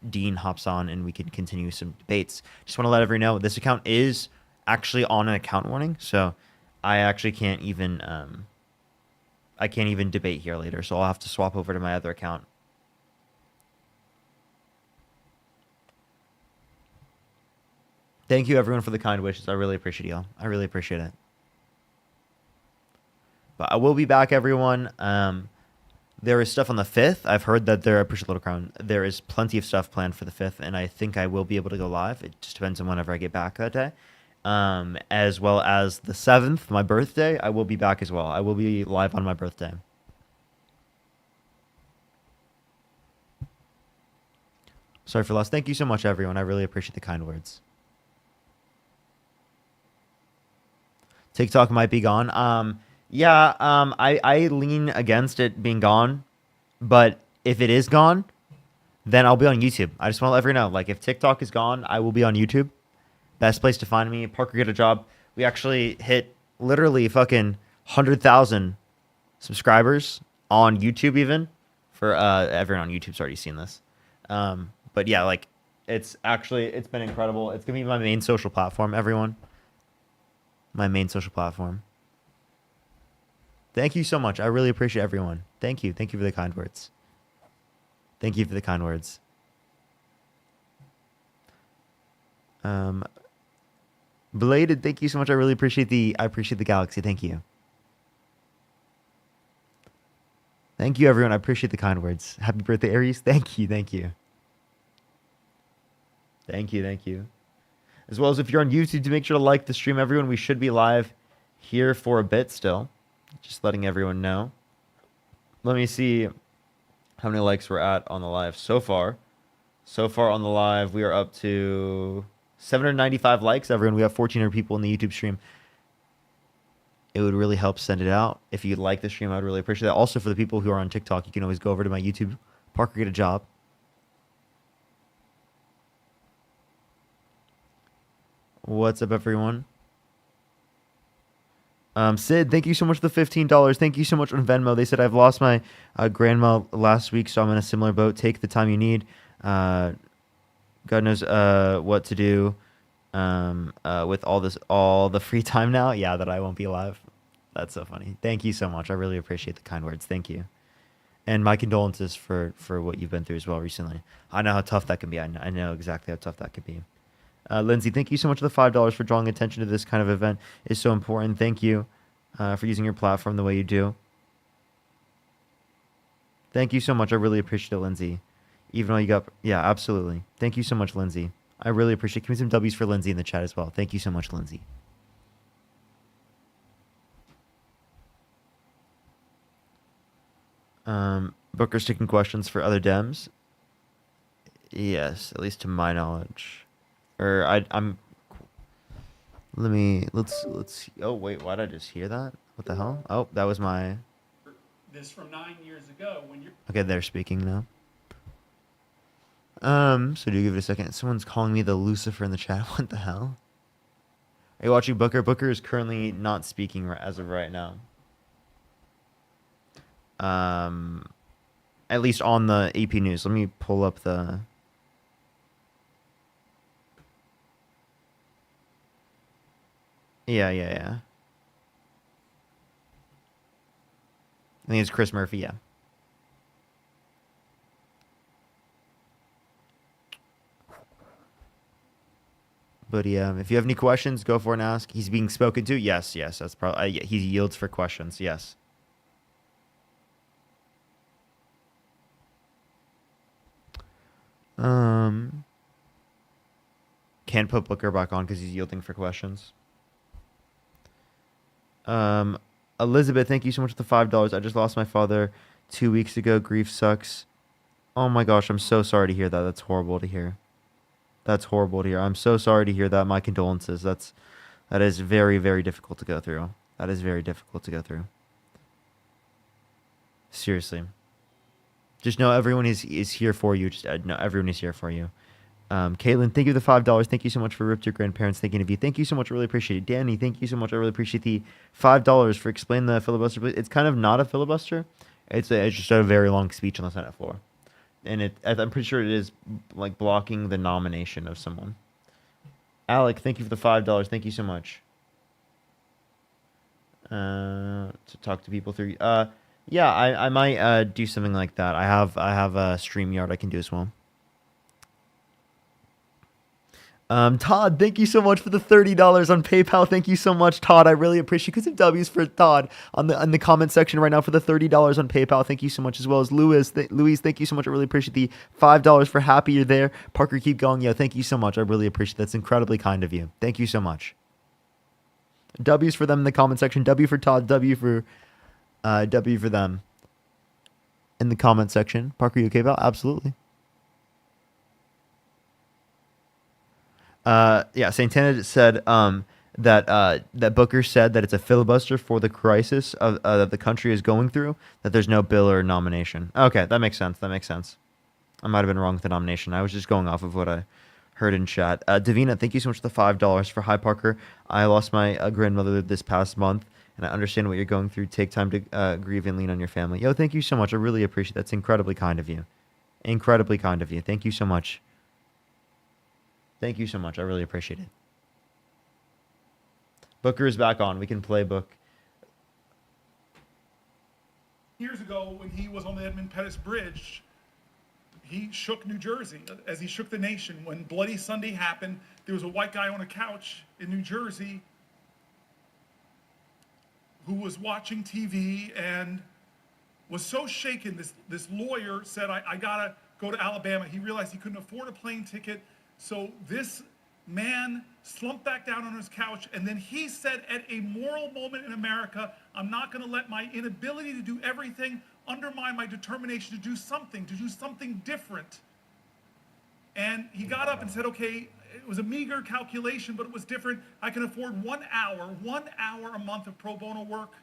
Dean hops on and we can continue some debates. Just want to let everyone know this account is actually on an account warning, so I actually can't even debate here later. So I'll have to swap over to my other account. Thank you, everyone, for the kind wishes. I really appreciate y'all. I really appreciate it. But I will be back, everyone. There is stuff on the 5th. I've heard that I appreciate Little Crown. There is plenty of stuff planned for the 5th, and I think I will be able to go live. It just depends on whenever I get back that day. As well as the 7th, my birthday, I will be back as well. I will be live on my birthday. Sorry for loss. Thank you so much, everyone. I really appreciate the kind words. TikTok might be gone. I lean against it being gone, but if it is gone, then I'll be on YouTube. I just want to let everyone know, like, if TikTok is gone, I will be on YouTube. Best place to find me. Parker Get a Job. We actually hit literally fucking 100,000 subscribers on YouTube even. For everyone on YouTube's already seen this. But yeah, like, it's been incredible. It's gonna be my main social platform, everyone. My main social platform. Thank you so much. I really appreciate everyone. Thank you. Thank you for the kind words. Thank you for the kind words. Belated, thank you so much. I really appreciate the galaxy. Thank you. Thank you, everyone. I appreciate the kind words. Happy birthday, Aries. Thank you. Thank you. Thank you. Thank you. As well as if you're on YouTube, to make sure to like the stream, everyone. We should be live here for a bit still. Just letting everyone know. Let me see how many likes we're at on the live so far. So far on the live, we are up to 795 likes, everyone. We have 1,400 people in the YouTube stream. It would really help send it out. If you'd like the stream, I would really appreciate that. Also, for the people who are on TikTok, you can always go over to my YouTube, Parker Get a Job. What's up, everyone? Sid, thank you so much for the $15. Thank you so much on Venmo. They said I've lost my grandma last week, so I'm in a similar boat. Take the time you need. God knows what to do with all the free time now. Yeah, that I won't be alive. That's so funny. Thank you so much. I really appreciate the kind words. Thank you. And my condolences for what you've been through as well recently. I know how tough that can be. I know exactly how tough that could be. Lindsay, thank you so much for the $5 for drawing attention to this kind of event. It's so important. Thank you for using your platform the way you do. Thank you so much. I really appreciate it, Lindsay. Even though you got... Yeah, absolutely. Thank you so much, Lindsay. I really appreciate it. Give me some W's for Lindsay in the chat as well. Thank you so much, Lindsay. Booker's taking questions for other Dems. Yes, at least to my knowledge. Or I'm. Let's. Oh wait, why did I just hear that? What the hell? Oh, that was my. This from 9 years ago when you're. Okay, they're speaking now. So do you give it a second? Someone's calling me the Lucifer in the chat. What the hell? Are you watching Booker? Booker is currently not speaking as of right now. At least on the AP News. Let me pull up the... Yeah. I think it's Chris Murphy, yeah. But yeah, if you have any questions, go for it and ask. He's being spoken to? Yes, that's probably... he yields for questions, yes. Can't put Booker back on because he's yielding for questions. Elizabeth, thank you so much for the $5. I just lost my father 2 weeks ago. Grief sucks. Oh my gosh, I'm so sorry to hear that. That's horrible to hear. That's horrible to hear. I'm so sorry to hear that. My condolences. That is very, very difficult to go through. That is very difficult to go through. Seriously. Just know everyone is here for you. Just know everyone is here for you. Caitlin, thank you for the $5. Thank you so much for Rip to Your Grandparents thinking of you. Thank you so much. I really appreciate it. Danny, thank you so much. I really appreciate the $5 for explaining the filibuster. It's kind of not a filibuster. It's just a very long speech on the Senate floor. And I'm pretty sure it is like blocking the nomination of someone. Alec, thank you for the $5. Thank you so much. To talk to people through... Yeah, I might do something like that. I have a StreamYard I can do as well. Todd, thank you so much for the $30 on PayPal. Thank you so much, Todd. I really appreciate it. Get some W's for Todd in the comment section right now for the $30 on PayPal. Thank you so much, as well as Louise, thank you so much. I really appreciate the $5 for Happy You're There. Parker, keep going. Yeah, thank you so much. I really appreciate that. That's incredibly kind of you. Thank you so much. W's for them in the comment section. W for Todd. W for them in the comment section. Parker, you okay, pal? Absolutely. Yeah, Santana said that Booker said that it's a filibuster for the crisis that the country is going through, that there's no bill or nomination. Okay, that makes sense. I might have been wrong with the nomination. I was just going off of what I heard in chat. Davina, thank you so much for the $5 for Hi Parker. I lost my grandmother this past month, and I understand what you're going through. Take time to grieve and lean on your family. Yo, thank you so much. I really appreciate that. That's incredibly kind of you. Incredibly kind of you. Thank you so much. Thank you so much. I really appreciate it. Booker is back on. We can play Book. Years ago, when he was on the Edmund Pettus Bridge, he shook New Jersey as he shook the nation. When Bloody Sunday happened, there was a white guy on a couch in New Jersey who was watching TV and was so shaken. This lawyer said, I gotta go to Alabama. He realized he couldn't afford a plane ticket. So this man slumped back down on his couch, and then he said, at a moral moment in America, I'm not going to let my inability to do everything undermine my determination to do something different. And he got up and said, okay, it was a meager calculation, but it was different. I can afford 1 hour a month of pro bono work.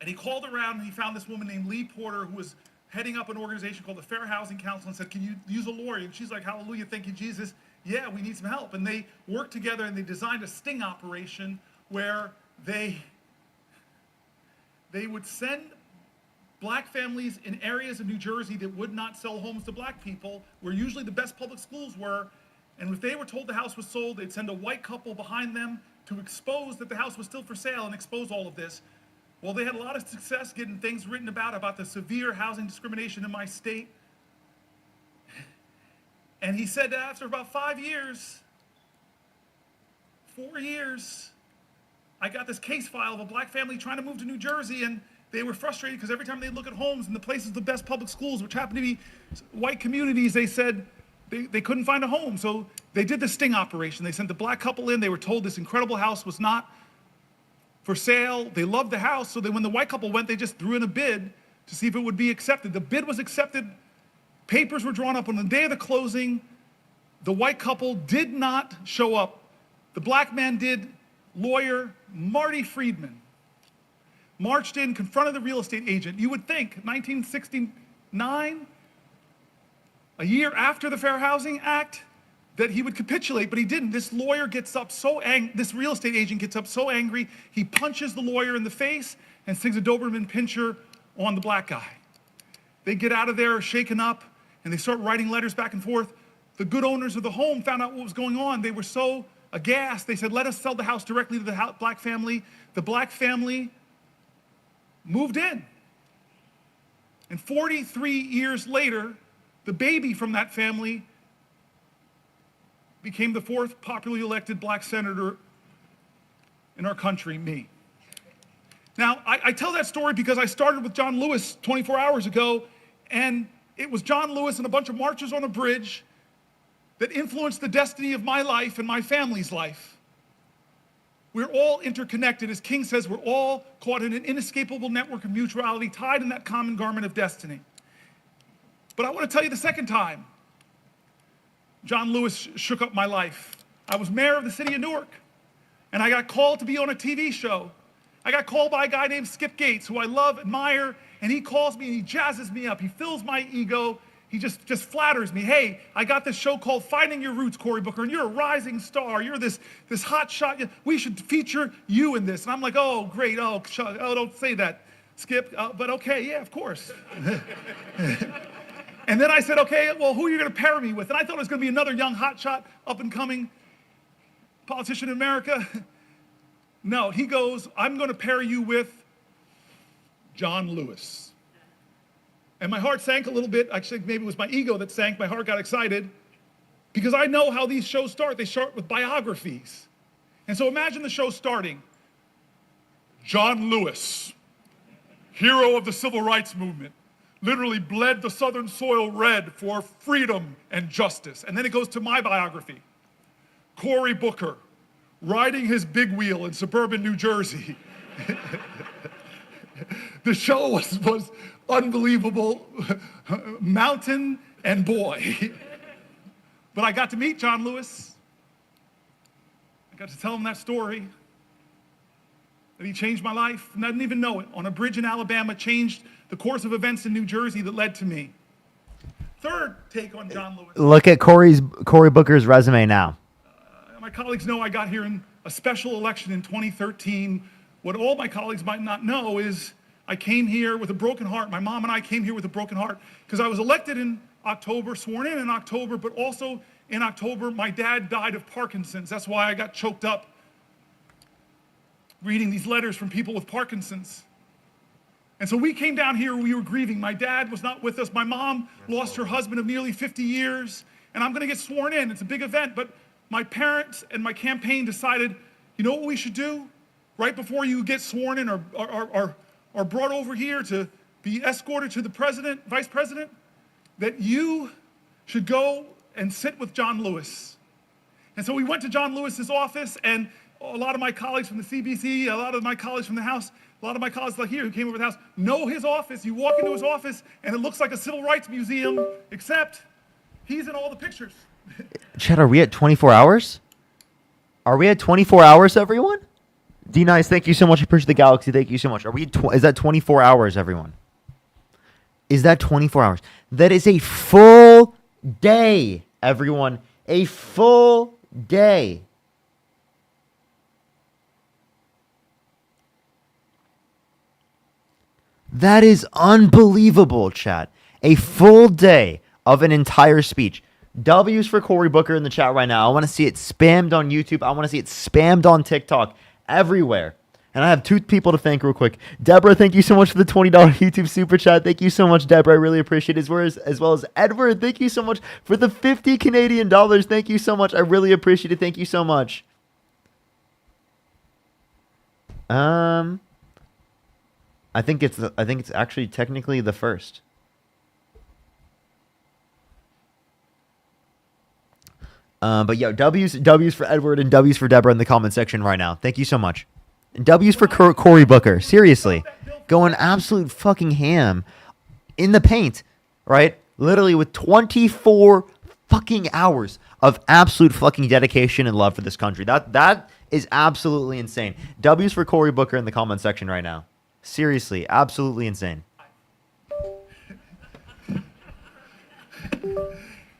And he called around and he found this woman named Lee Porter, who was heading up an organization called the Fair Housing Council, and said, can you use a lawyer? And she's like, hallelujah, thank you, Jesus. Yeah, we need some help. And they worked together and they designed a sting operation where they would send black families in areas of New Jersey that would not sell homes to black people, where usually the best public schools were, and if they were told the house was sold, they'd send a white couple behind them to expose that the house was still for sale and expose all of this. Well, they had a lot of success getting things written about the severe housing discrimination in my state. And he said that after about 4 years, I got this case file of a black family trying to move to New Jersey, and they were frustrated because every time they look at homes in the places of the best public schools, which happened to be white communities, they said they couldn't find a home. So they did the sting operation. They sent the black couple in. They were told this incredible house was not for sale. They loved the house. So when the white couple went, they just threw in a bid to see if it would be accepted. The bid was accepted. Papers were drawn up on the day of the closing. The white couple did not show up. The black man did. Lawyer Marty Friedman marched in, confronted the real estate agent. You would think 1969, a year after the Fair Housing Act, that he would capitulate, but he didn't. This lawyer gets up so angry, this real estate agent gets up so angry, he punches the lawyer in the face and sings a Doberman Pinscher on the black guy. They get out of there shaken up, and they start writing letters back and forth. The good owners of the home found out what was going on. They were so aghast. They said, let us sell the house directly to the black family. The black family moved in. And 43 years later, the baby from that family became the 4th popularly elected black senator in our country, me. Now, I tell that story because I started with John Lewis 24 hours ago, and it was John Lewis and a bunch of marchers on a bridge that influenced the destiny of my life and my family's life. We're all interconnected. As King says, we're all caught in an inescapable network of mutuality, tied in that common garment of destiny. But I want to tell you the second time John Lewis shook up my life. I was mayor of the city of Newark, and I got called to be on a TV show. I got called by a guy named Skip Gates, who I love, admire, and he calls me and he jazzes me up. He fills my ego. He just flatters me. Hey, I got this show called Finding Your Roots, Cory Booker, and you're a rising star. You're this hot shot. We should feature you in this. And I'm like, oh, great. Oh, don't say that, Skip. But okay, yeah, of course. And then I said, okay, well, who are you going to pair me with? And I thought it was going to be another young hotshot, up-and-coming politician in America. No, he goes, I'm going to pair you with John Lewis. And my heart sank a little bit. Actually, maybe it was my ego that sank. My heart got excited because I know how these shows start. They start with biographies. And so imagine the show starting. John Lewis, hero of the civil rights movement, literally bled the southern soil red for freedom and justice. And then it goes to my biography. Cory Booker, riding his big wheel in suburban New Jersey. The show was unbelievable, mountain and boy. But I got to meet John Lewis. I got to tell him that story, that he changed my life, and I didn't even know it. On a bridge in Alabama, changed the course of events in New Jersey that led to me. Third take on John Lewis. Look at Cory Booker's resume now. My colleagues know I got here in a special election in 2013. What all my colleagues might not know is I came here with a broken heart. My mom and I came here with a broken heart because I was elected in October, sworn in October, but also in October, my dad died of Parkinson's. That's why I got choked up reading these letters from people with Parkinson's. And so we came down here, we were grieving. My dad was not with us. My mom lost her husband of nearly 50 years, and I'm gonna get sworn in. It's a big event, but my parents and my campaign decided, you know what we should do? Right before you get sworn in or brought over here to be escorted to the president, vice president, that you should go and sit with John Lewis. And so we went to John Lewis's office, and a lot of my colleagues from the CBC, a lot of my colleagues from the House, a lot of my colleagues like here who came over to the House know his office. You walk into his office, and it looks like a civil rights museum, except he's in all the pictures. Chad, are we at 24 hours? Are we at 24 hours, everyone? D-Nice, thank you so much. I appreciate the galaxy. Thank you so much. Are we? Is that 24 hours, everyone? Is that 24 hours? That is a full day, everyone. A full day. That is unbelievable, chat. A full day of an entire speech. W's for Cory Booker in the chat right now. I want to see it spammed on YouTube. I want to see it spammed on TikTok. Everywhere. And I have two people to thank real quick. Deborah, thank you so much for the $20 YouTube super chat. Thank you so much, Deborah. I really appreciate it. As well as Edward, thank you so much for the 50 Canadian dollars. Thank you so much. I really appreciate it. Thank you so much. I think it's actually technically the first. But yeah, W's for Edward and W's for Deborah in the comment section right now. Thank you so much. And W's for Cory Booker. Seriously. Going absolute fucking ham in the paint, right? Literally with 24 fucking hours of absolute fucking dedication and love for this country. That is absolutely insane. W's for Cory Booker in the comment section right now. Seriously, absolutely insane.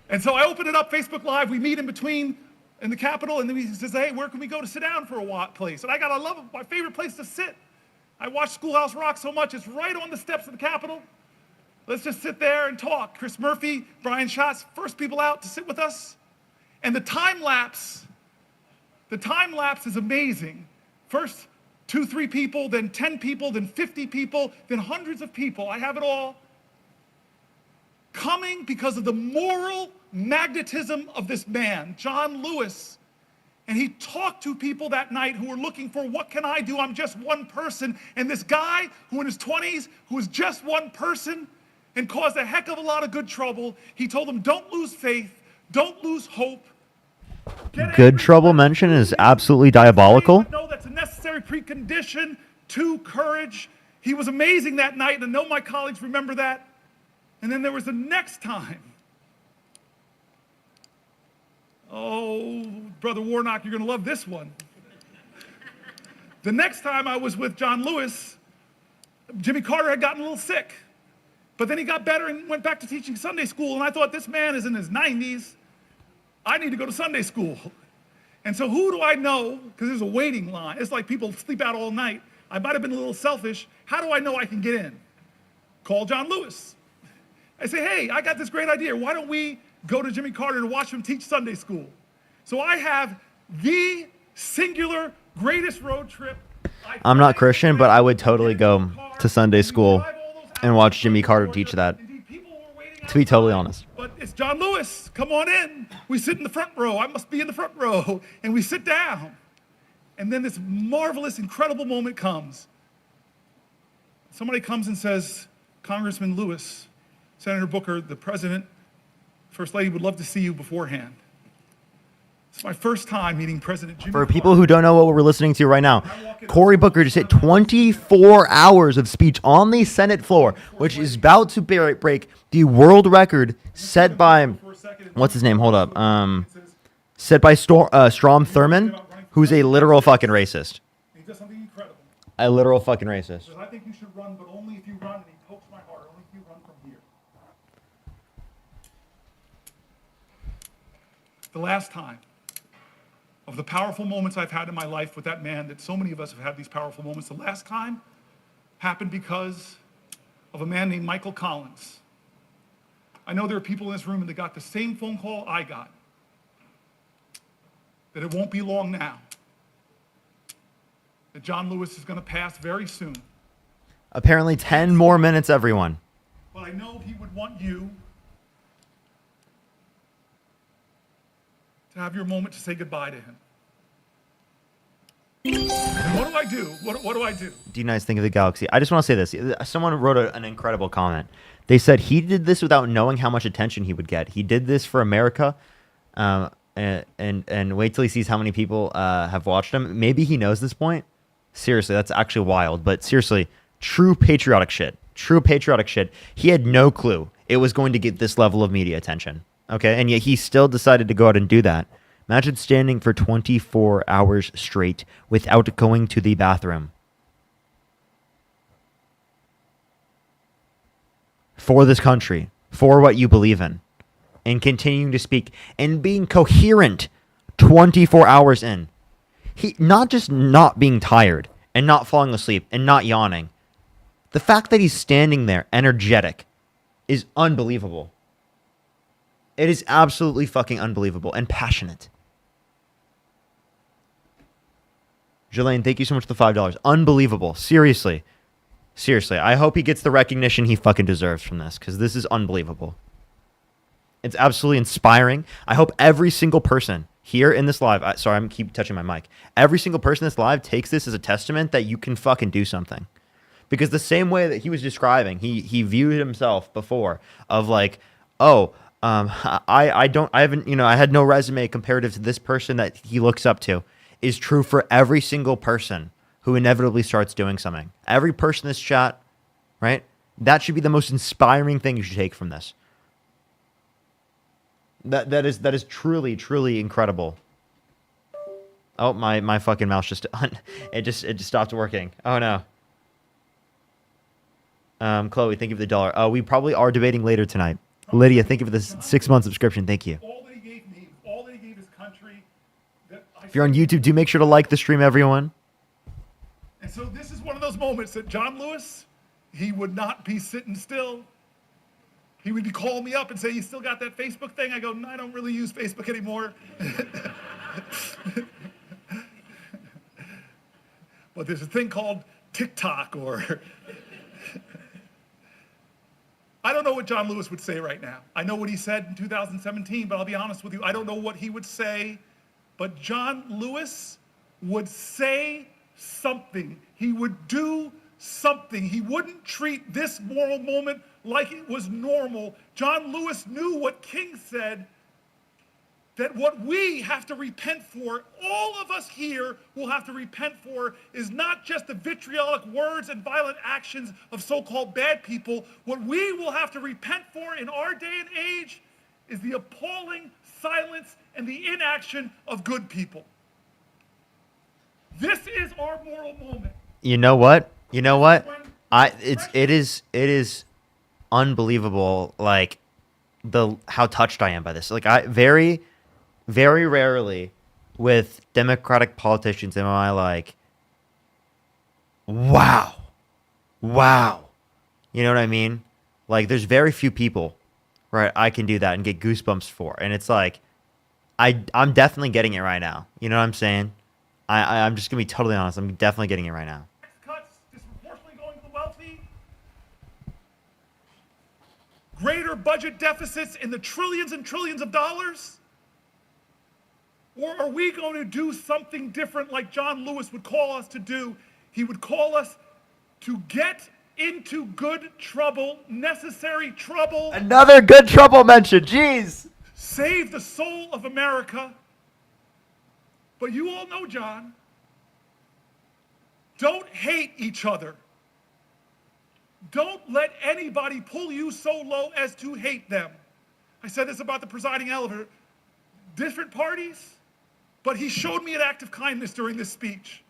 And so I open it up, Facebook Live. We meet in between in the Capitol, and then he says, hey, where can we go to sit down for a place? And I love it, my favorite place to sit. I watch Schoolhouse Rock so much. It's right on the steps of the Capitol. Let's just sit there and talk. Chris Murphy, Brian Schatz, first people out to sit with us. And the time lapse is amazing. First 2, 3 people, then 10 people, then 50 people, then hundreds of people. I have it all. Coming because of the moral magnetism of this man, John Lewis. And he talked to people that night who were looking for, what can I do? I'm just one person. And this guy who in his 20s, who was just one person and caused a heck of a lot of good trouble, he told them, don't lose faith, don't lose hope. Good trouble mention is absolutely diabolical. No, that's a necessary precondition to courage. He was amazing that night, and I know my colleagues remember that. And then there was the next time. Oh, Brother Warnock, you're going to love this one. The next time I was with John Lewis, Jimmy Carter had gotten a little sick. But then he got better and went back to teaching Sunday school. And I thought, this man is in his 90s. I need to go to Sunday school. And so who do I know? Because there's a waiting line. It's like people sleep out all night. I might have been a little selfish. How do I know I can get in? Call John Lewis. I say, hey, I got this great idea. Why don't we go to Jimmy Carter to watch him teach Sunday school? So I have the singular greatest road trip. I'm not Christian, but I would totally go to Sunday school and watch Jimmy Carter teach that, to be totally honest. But it's John Lewis. Come on in. We sit in the front row. I must be in the front row. And we sit down. And then this marvelous, incredible moment comes. Somebody comes and says, Congressman Lewis, Senator Booker, the President, First Lady would love to see you beforehand. It's my first time meeting President Jimmy For people who don't know what we're listening to right now, Cory Booker just hit 24 hours of speech on the Senate floor, which is about to break the world record set by, what's his name? Hold up. Set by Strom Thurmond, who's a literal fucking racist. He does something incredible. A literal fucking racist. I think you should run, but only if you run, and he pokes my heart, only if you run from here. The last time of the powerful moments I've had in my life with that man, that so many of us have had these powerful moments, the last time happened because of a man named Michael Collins. I know there are people in this room that got the same phone call I got, that it won't be long now, that John Lewis is going to pass very soon. Apparently 10 more minutes, everyone. But I know he would want you to have your moment to say goodbye to him. And what do I do? What do I do? Do you guys think of the galaxy? I just want to say this. Someone wrote an incredible comment. They said he did this without knowing how much attention he would get. He did this for America, and wait till he sees how many people have watched him. Maybe he knows this point. Seriously, that's actually wild. But seriously, true patriotic shit. True patriotic shit. He had no clue it was going to get this level of media attention. Okay, and yet he still decided to go out and do that. Imagine standing for 24 hours straight without going to the bathroom. For this country, for what you believe in, and continuing to speak and being coherent 24 hours in. He not just not being tired and not falling asleep and not yawning. The fact that he's standing there energetic is unbelievable. It is absolutely fucking unbelievable and passionate. Jelaine, thank you so much for the $5. Unbelievable. Seriously. Seriously. I hope he gets the recognition he fucking deserves from this, because this is unbelievable. It's absolutely inspiring. I hope every single person here in this live, sorry, I'm keep touching my mic. Every single person in this live takes this as a testament that you can fucking do something. Because the same way that he was describing, he viewed himself before of like, oh, I haven't, you know, I had no resume comparative to this person that he looks up to, is true for every single person who inevitably starts doing something. Every person in this chat, right? That should be the most inspiring thing you should take from this. That is truly, truly incredible. Oh, my fucking mouse just it just stopped working. Oh no. Chloe, thank you for the $1. Oh, we probably are debating later tonight. Lydia, thank you for the 6-month subscription. Thank you. All that he gave me, all that he gave his country. If you're on YouTube, do make sure to like the stream, everyone. And so this is one of those moments that John Lewis, he would not be sitting still. He would call me up and say, "You still got that Facebook thing?" I go, "No, I don't really use Facebook anymore." But there's a thing called TikTok, or I don't know what John Lewis would say right now. I know what he said in 2017, but I'll be honest with you, I don't know what he would say. But John Lewis would say something. He would do something. He wouldn't treat this moral moment like it was normal. John Lewis knew what King said, that what we have to repent for, all of us here will have to repent for, is not just the vitriolic words and violent actions of so-called bad people. What we will have to repent for in our day and age is the appalling silence and the inaction of good people. This is our moral moment. You know what? You know what? It is unbelievable, like how touched I am by this. Like, I very rarely with Democratic politicians am I like, wow. You know what I mean? Like, there's very few people, right, I can do that and get goosebumps for. And it's like, I'm definitely getting it right now. You know what I'm saying? I'm just going to be totally honest. I'm definitely getting it right now. Cuts disproportionately going to the wealthy. Greater budget deficits in the trillions and trillions of dollars. Or are we going to do something different like John Lewis would call us to do? He would call us to get into good trouble, necessary trouble. Another good trouble mention, jeez. Save the soul of America. But you all know, John, don't hate each other. Don't let anybody pull you so low as to hate them. I said this about the presiding elder. Different parties, but he showed me an act of kindness during this speech.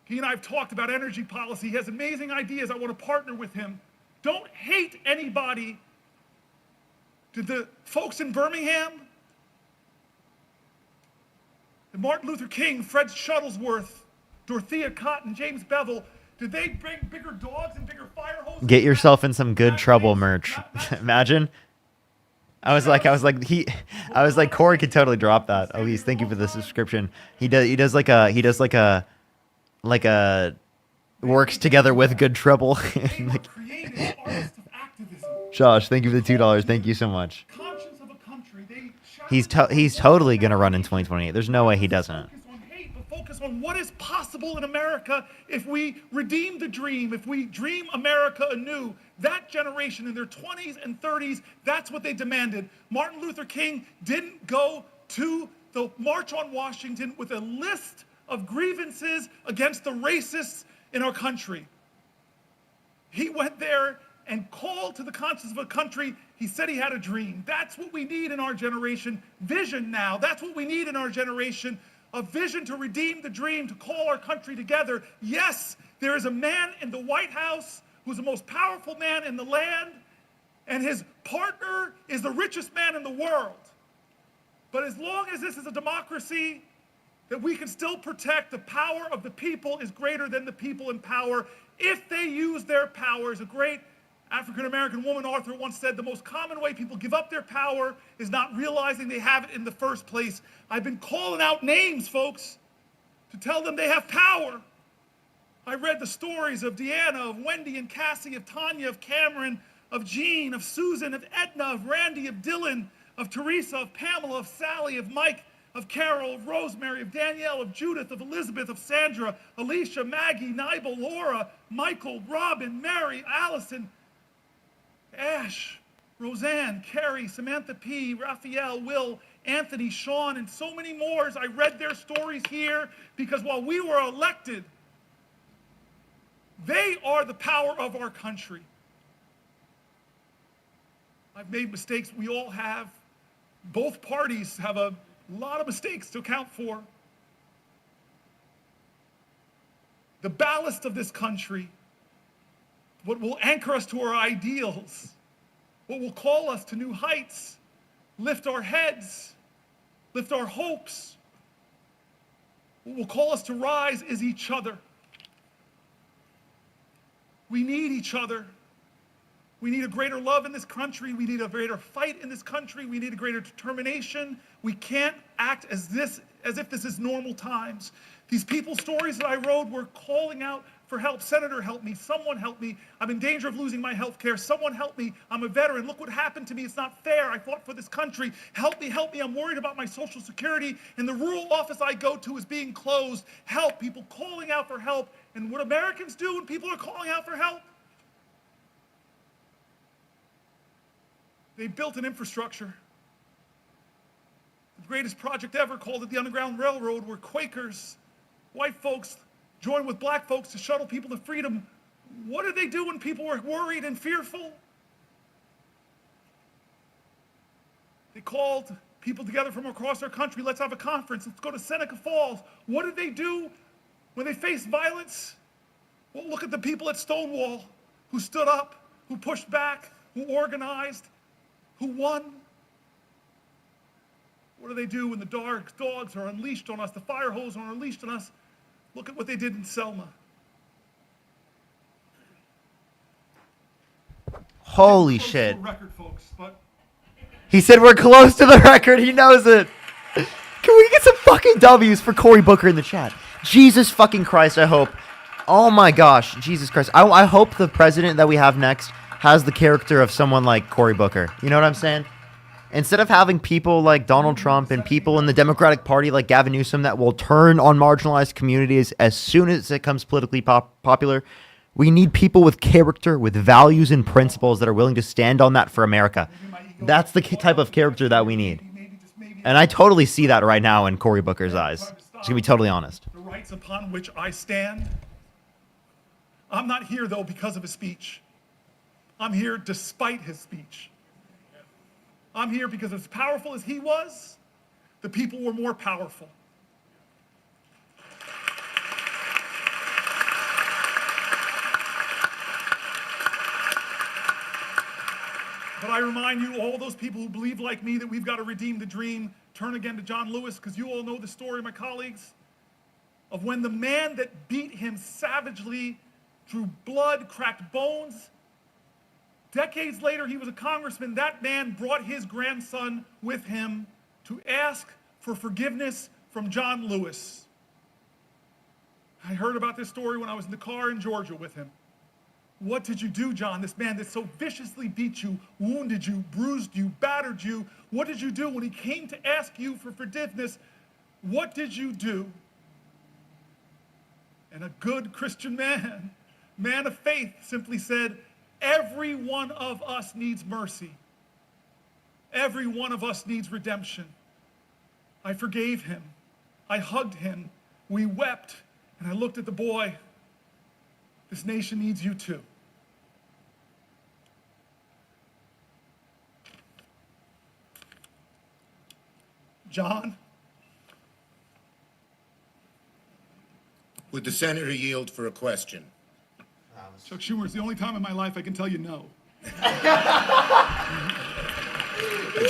He and I have talked about energy policy. He has amazing ideas. I want to partner with him. Don't hate anybody. Did the folks in Birmingham, Martin Luther King, Fred Shuttlesworth, Dorothea Cotton, James Bevel, did they bring bigger dogs and bigger fire hoses? Get yourself in some good trouble merch. Imagine. I was like, Cory could totally drop that. Elise, thank you for the subscription. He does like a works together with good trouble. Josh, thank you for the $2. Thank you so much. He's totally gonna run in 2028. There's no way he doesn't. Focus on what is possible in America if we redeem the dream, if we dream America anew. That generation in their 20s and 30s, that's what they demanded. Martin Luther King didn't go to the March on Washington with a list of grievances against the racists in our country. He went there and called to the conscience of a country. He said he had a dream. That's what we need in our generation. Vision now. That's what we need in our generation. A vision to redeem the dream, to call our country together. Yes, there is a man in the White House who's the most powerful man in the land, and his partner is the richest man in the world. But as long as this is a democracy, that we can still protect the power of the people is greater than the people in power. if they use their powers. A great African-American woman author once said, the most common way people give up their power is not realizing they have it in the first place. I've been calling out names, folks, to tell them they have power. I read the stories of Deanna, of Wendy and Cassie, of Tanya, of Cameron, of Jean, of Susan, of Edna, of Randy, of Dylan, of Teresa, of Pamela, of Sally, of Mike, of Carol, of Rosemary, of Danielle, of Judith, of Elizabeth, of Sandra, Alicia, Maggie, Nibel, Laura, Michael, Robin, Mary, Allison, Ash, Roseanne, Carrie, Samantha P., Raphael, Will, Anthony, Sean, and so many more. I read their stories here because while we were elected, they are the power of our country. I've made mistakes. We all have. Both parties have a lot of mistakes to account for. The ballast of this country, what will anchor us to our ideals, what will call us to new heights, lift our heads, lift our hopes, what will call us to rise is each other. We need each other. We need a greater love in this country. We need a greater fight in this country. We need a greater determination. We can't act as if this is normal times. These people's stories that I wrote were calling out for help. Senator, help me. Someone help me. I'm in danger of losing my health care. Someone help me. I'm a veteran. Look what happened to me. It's not fair. I fought for this country. Help me, help me. I'm worried about my Social Security. And the rural office I go to is being closed. Help. People calling out for help. And what Americans do when people are calling out for help? They built an infrastructure. The greatest project ever, called it the Underground Railroad, where Quakers, white folks, joined with black folks to shuttle people to freedom. What did they do when people were worried and fearful? They called people together from across our country. Let's have a conference. Let's go to Seneca Falls. What did they do when they faced violence? Well, look at the people at Stonewall who stood up, who pushed back, who organized, who won. What do they do when the dogs are unleashed on us, the fire hose are unleashed on us? Look at what they did in Selma. Holy Close shit. to a record, folks, but He said we're close to the record. He knows it. Can we get some fucking W's for Cory Booker in the chat? Jesus fucking Christ, I hope. Oh my gosh, Jesus Christ. I hope the president that we have next has the character of someone like Cory Booker. You know what I'm saying? Instead of having people like Donald Trump and people in the Democratic Party like Gavin Newsom that will turn on marginalized communities as soon as it becomes politically popular, we need people with character, with values and principles that are willing to stand on that for America. That's the type of character that we need. And I totally see that right now in Cory Booker's eyes. Just gonna be totally honest. the rights upon which I stand. I'm not here, though, because of his speech. I'm here despite his speech. I'm here because as powerful as he was, the people were more powerful. But I remind you, all those people who believe like me that we've got to redeem the dream, turn again to John Lewis, because you all know the story, my colleagues, of when the man that beat him savagely, drew blood, cracked bones. Decades later, he was a congressman. That man brought his grandson with him to ask for forgiveness from John Lewis. I heard about this story when I was in the car in Georgia with him. What did you do, John? This man that so viciously beat you, wounded you, bruised you, battered you. What did you do when he came to ask you for forgiveness? What did you do? And a good Christian man of faith, simply said, every one of us needs mercy. Every one of us needs redemption. I forgave him. I hugged him. We wept. And I looked at the boy. This nation needs you too. John? Would the senator yield for a question? Chuck Schumer, it's the only time in my life I can tell you no. I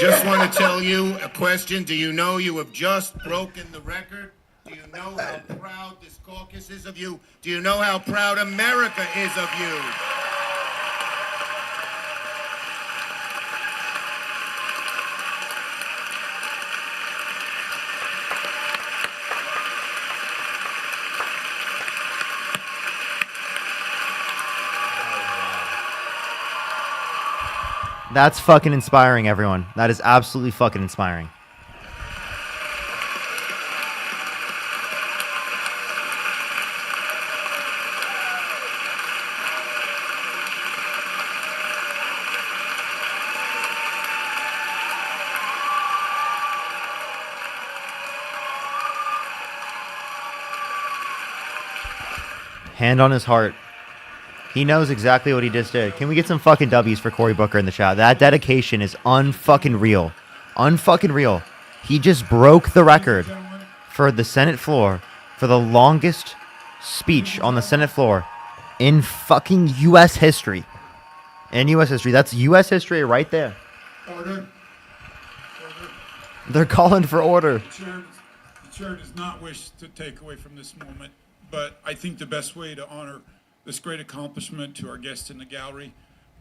just want to tell you a question. Do you know you have just broken the record? Do you know how proud this caucus is of you? Do you know how proud America is of you? That's fucking inspiring, everyone. That is absolutely fucking inspiring. Hand on his heart. He knows exactly what he just did. Can we get some fucking W's for Cory Booker in the chat? That dedication is unfucking real. Unfucking real. He just broke the record for the Senate floor for the longest speech on the Senate floor in fucking U.S. history. In U.S. history. That's U.S. history right there. Order. They're calling for order. The chair does not wish to take away from this moment, but I think the best way to honor this great accomplishment to our guests in the gallery,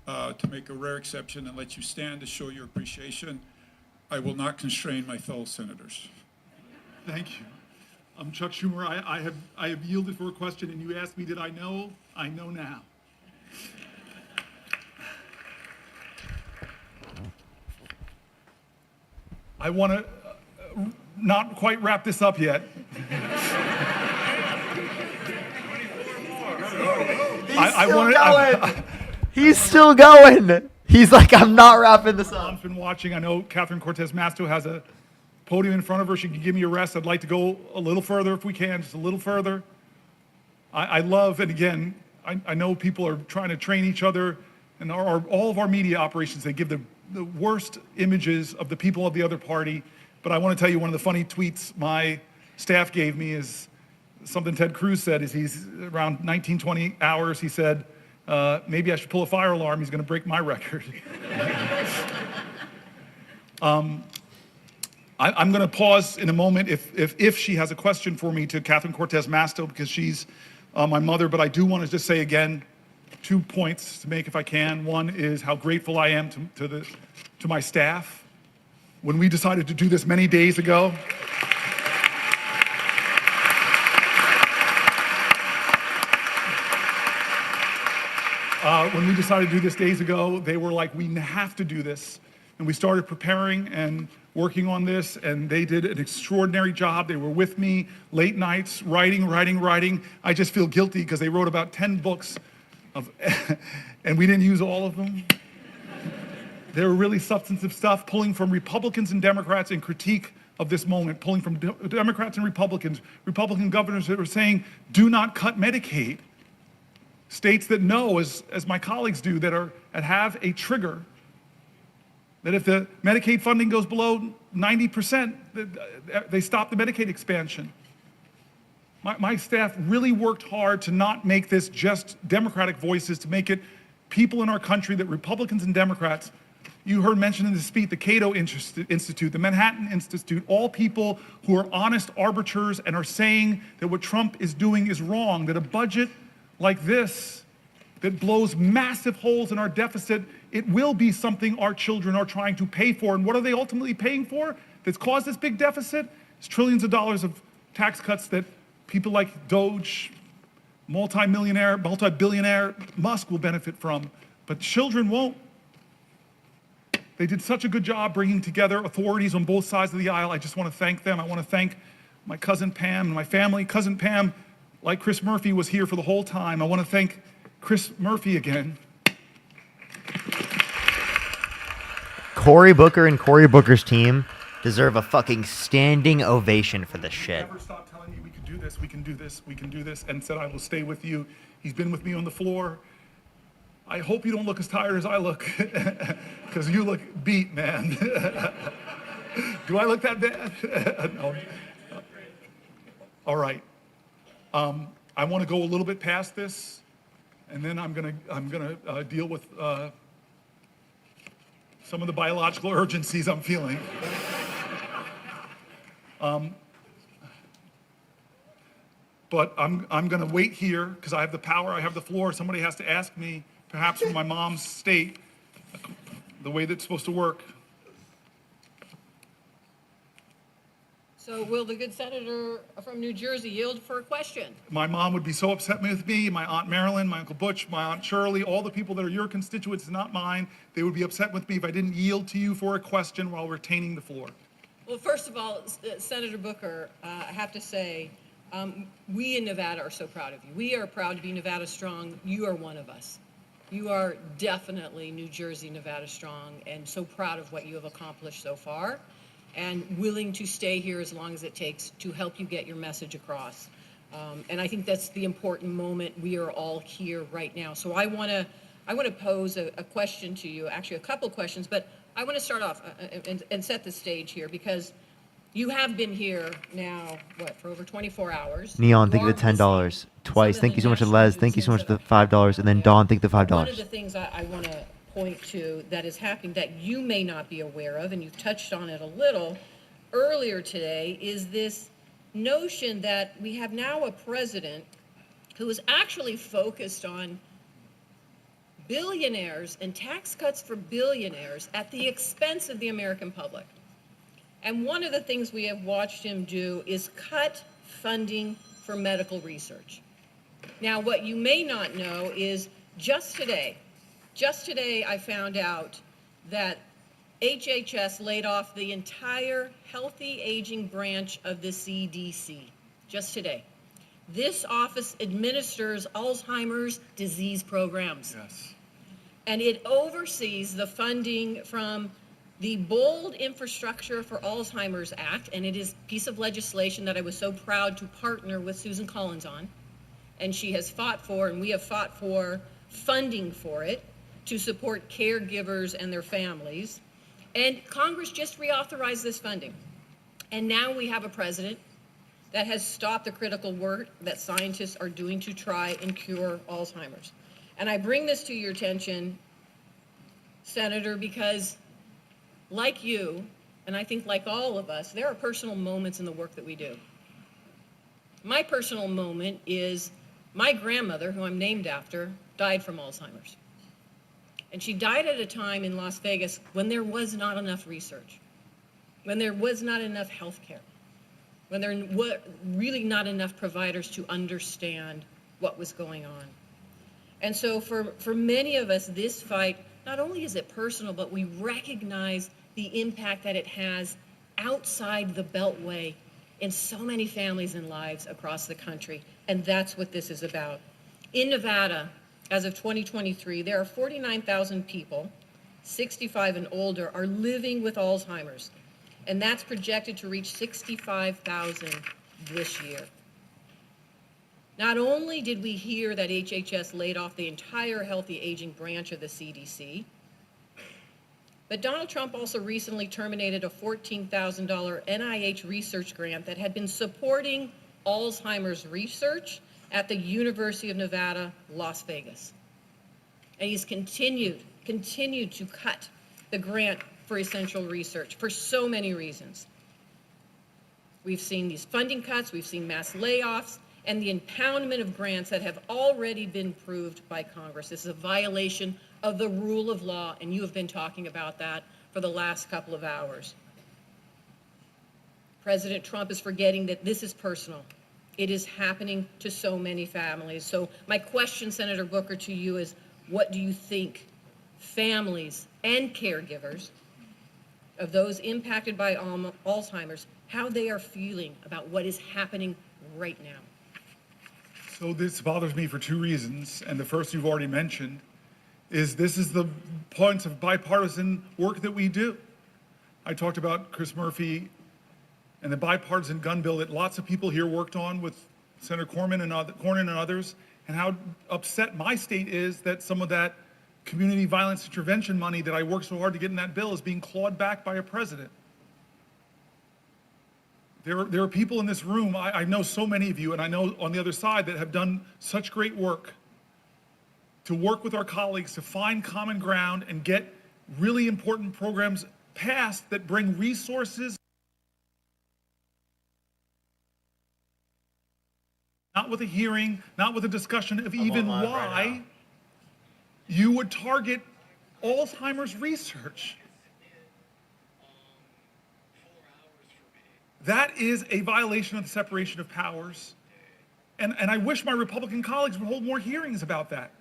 to make a rare exception and let you stand to show your appreciation, I will not constrain my fellow senators. Thank you. I'm Chuck Schumer. I have yielded for a question, and you asked me, did I know? I know now. I want to not quite wrap this up yet. He's still going. He's like, I'm not wrapping this up. I've been watching. I know Catherine Cortez Masto has a podium in front of her. She can give me a rest. I'd like to go a little further if we can, just a little further. I love, and again, I know people are trying to train each other, and all of our media operations, they give the worst images of the people of the other party. But I want to tell you, one of the funny tweets my staff gave me is something Ted Cruz said. Is he's around 19-20 hours, he said, maybe I should pull a fire alarm. He's going to break my record. I'm going to pause in a moment if she has a question for me to Catherine Cortez Masto, because she's my mother. But I do want to just say again, 2 points to make if I can. One is how grateful I am to my staff. When we decided to do this many days ago, they were like, we have to do this. And we started preparing and working on this, and they did an extraordinary job. They were with me late nights, writing. I just feel guilty because they wrote about 10 books, and we didn't use all of them. They were really substantive stuff, pulling from Republicans and Democrats in critique of this moment, pulling from Democrats and Republican governors that were saying, do not cut Medicaid. States that know, as my colleagues do, that have a trigger, that if the Medicaid funding goes below 90%, they stop the Medicaid expansion. My staff really worked hard to not make this just Democratic voices, to make it people in our country, that Republicans and Democrats, you heard mentioned in the speech, the Cato Institute, the Manhattan Institute, all people who are honest arbiters and are saying that what Trump is doing is wrong, that a budget like this that blows massive holes in our deficit, it will be something our children are trying to pay for. And what are they ultimately paying for that's caused this big deficit? It's trillions of dollars of tax cuts that people like Doge, multi-billionaire Musk will benefit from, but children won't. They did such a good job bringing together authorities on both sides of the aisle. I just want to thank them. I want to thank my cousin Pam and my family. Cousin Pam, like Chris Murphy, was here for the whole time. I want to thank Chris Murphy again. Cory Booker and Cory Booker's team deserve a fucking standing ovation for this shit. Never stopped telling me we could do this, we can do this, and said I will stay with you. He's been with me on the floor. I hope you don't look as tired as I look, because you look beat, man. Do I look that bad? No. All right. I want to go a little bit past this, and then I'm gonna deal with some of the biological urgencies I'm feeling. but I'm going to wait here because I have the power, I have the floor. Somebody has to ask me, perhaps from my mom's state, the way that's supposed to work. So will the good senator from New Jersey yield for a question? My mom would be so upset with me, my Aunt Marilyn, my Uncle Butch, my Aunt Shirley, all the people that are your constituents, not mine. They would be upset with me if I didn't yield to you for a question while retaining the floor. Well, first of all, Senator Booker, I have to say, we in Nevada are so proud of you. We are proud to be Nevada Strong. You are one of us. You are definitely New Jersey, Nevada Strong, and so proud of what you have accomplished so far, and willing to stay here as long as it takes to help you get your message across. And I think that's the important moment. We are all here right now. So I want to pose a question to you, actually a couple questions, but I want to start off and set the stage here, because you have been here now, what, for over 24 hours. Neon, thank you for the $10 twice. Thank you so much to Les. Thank you so much for the $5, and then Dawn, thank you for the One of $5. the things I want to point to that is happening that you may not be aware of, and you've touched on it a little earlier today, is this notion that we have now a president who is actually focused on billionaires and tax cuts for billionaires at the expense of the American public. And one of the things we have watched him do is cut funding for medical research. Now, what you may not know is just today I found out that HHS laid off the entire healthy aging branch of the CDC, just today. This office administers Alzheimer's disease programs. Yes. And it oversees the funding from the Bold Infrastructure for Alzheimer's Act, and it is a piece of legislation that I was so proud to partner with Susan Collins on. And she has fought for, and we have fought for, funding for it to support caregivers and their families. And Congress just reauthorized this funding. And now we have a president that has stopped the critical work that scientists are doing to try and cure Alzheimer's. And I bring this to your attention, Senator, because like you, and I think like all of us, there are personal moments in the work that we do. My personal moment is my grandmother, who I'm named after, died from Alzheimer's. And she died at a time in Las Vegas when there was not enough research, when there was not enough health care, when there were really not enough providers to understand what was going on. And so for many of us, this fight, not only is it personal, but we recognize the impact that it has outside the Beltway in so many families and lives across the country. And that's what this is about. In Nevada, as of 2023, there are 49,000 people, 65 and older, are living with Alzheimer's. And that's projected to reach 65,000 this year. Not only did we hear that HHS laid off the entire healthy aging branch of the CDC, but Donald Trump also recently terminated a $14,000 NIH research grant that had been supporting Alzheimer's research at the University of Nevada, Las Vegas. And he's continued to cut the grant for essential research for so many reasons. We've seen these funding cuts, we've seen mass layoffs, and the impoundment of grants that have already been proved by Congress. This is a violation of the rule of law, and you have been talking about that for the last couple of hours. President Trump is forgetting that this is personal. It is happening to so many families. So my question, Senator Booker, to you is, what do you think families and caregivers of those impacted by Alzheimer's, how they are feeling about what is happening right now? So this bothers me for two reasons, and the first you've already mentioned is this is the points of bipartisan work that we do. I talked about Chris Murphy and the bipartisan gun bill that lots of people here worked on with Senator Cornyn and others, and how upset my state is that some of that community violence intervention money that I worked so hard to get in that bill is being clawed back by a president. There are people in this room, I know so many of you, and I know on the other side, that have done such great work to work with our colleagues to find common ground and get really important programs passed that bring resources, not not with a hearing, not with a discussion of even why you would target Alzheimer's research. That is a violation of the separation of powers. And I wish my Republican colleagues would hold more hearings about that.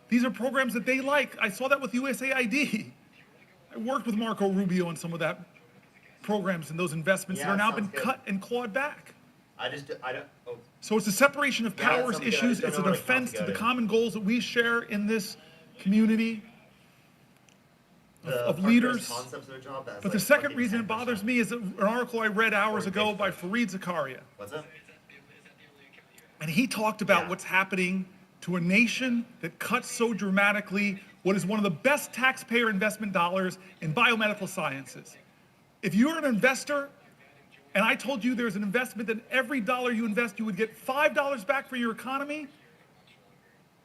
These are programs that they like. I saw that with USAID. I worked with Marco Rubio on some of that programs and those investments that are now been cut and clawed back. So it's a separation of powers issues. It's an offense to the common goals that we share in this community of leaders. But the second reason it bothers me is an article I read hours ago by Fareed Zakaria. What's that? And he talked about what's happening to a nation that cuts so dramatically what is one of the best taxpayer investment dollars in biomedical sciences. If you're an investor, and I told you there's an investment that every dollar you invest, you would get $5 back for your economy,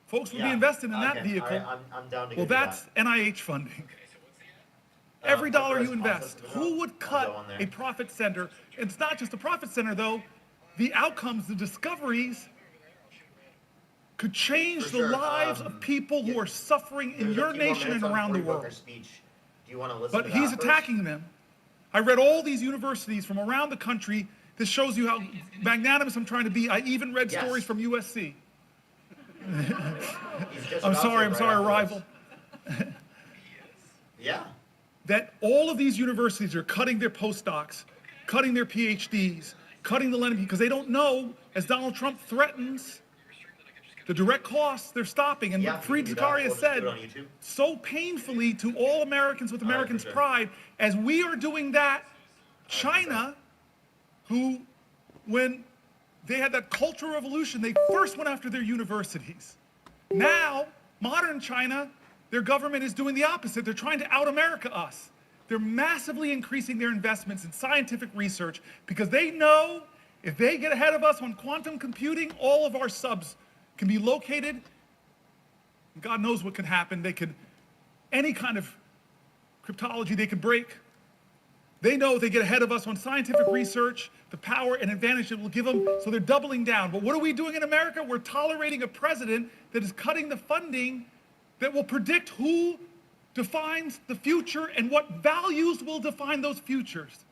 folks would be invested in that vehicle. I'm down to well, that's NIH funding. Every dollar you invest, who would cut a profit center? It's not just a profit center, though. The outcomes, the discoveries, could change the lives of people who are suffering in your nation and around the world. Do you want to listen But he's attacking them. I read all these universities from around the country. This shows you how magnanimous I'm trying to be. I even read stories from USC. I'm sorry, rival. Yeah. That all of these universities are cutting their postdocs, cutting their PhDs, cutting the lending because they don't know, as Donald Trump threatens, the direct costs they're stopping. And Fareed Zakaria said so painfully to all Americans with Americans' pride, as we are doing that, China, who, when they had that Cultural Revolution, they first went after their universities. Now, modern China, their government is doing the opposite. They're trying to out-America us. They're massively increasing their investments in scientific research because they know if they get ahead of us on quantum computing, all of our subs can be located. God knows what could happen. They could, any kind of cryptology they could break. They know if they get ahead of us on scientific research, the power and advantage it will give them, so they're doubling down. But what are we doing in America? We're tolerating a president that is cutting the funding that will predict who defines the future and what values will define those futures.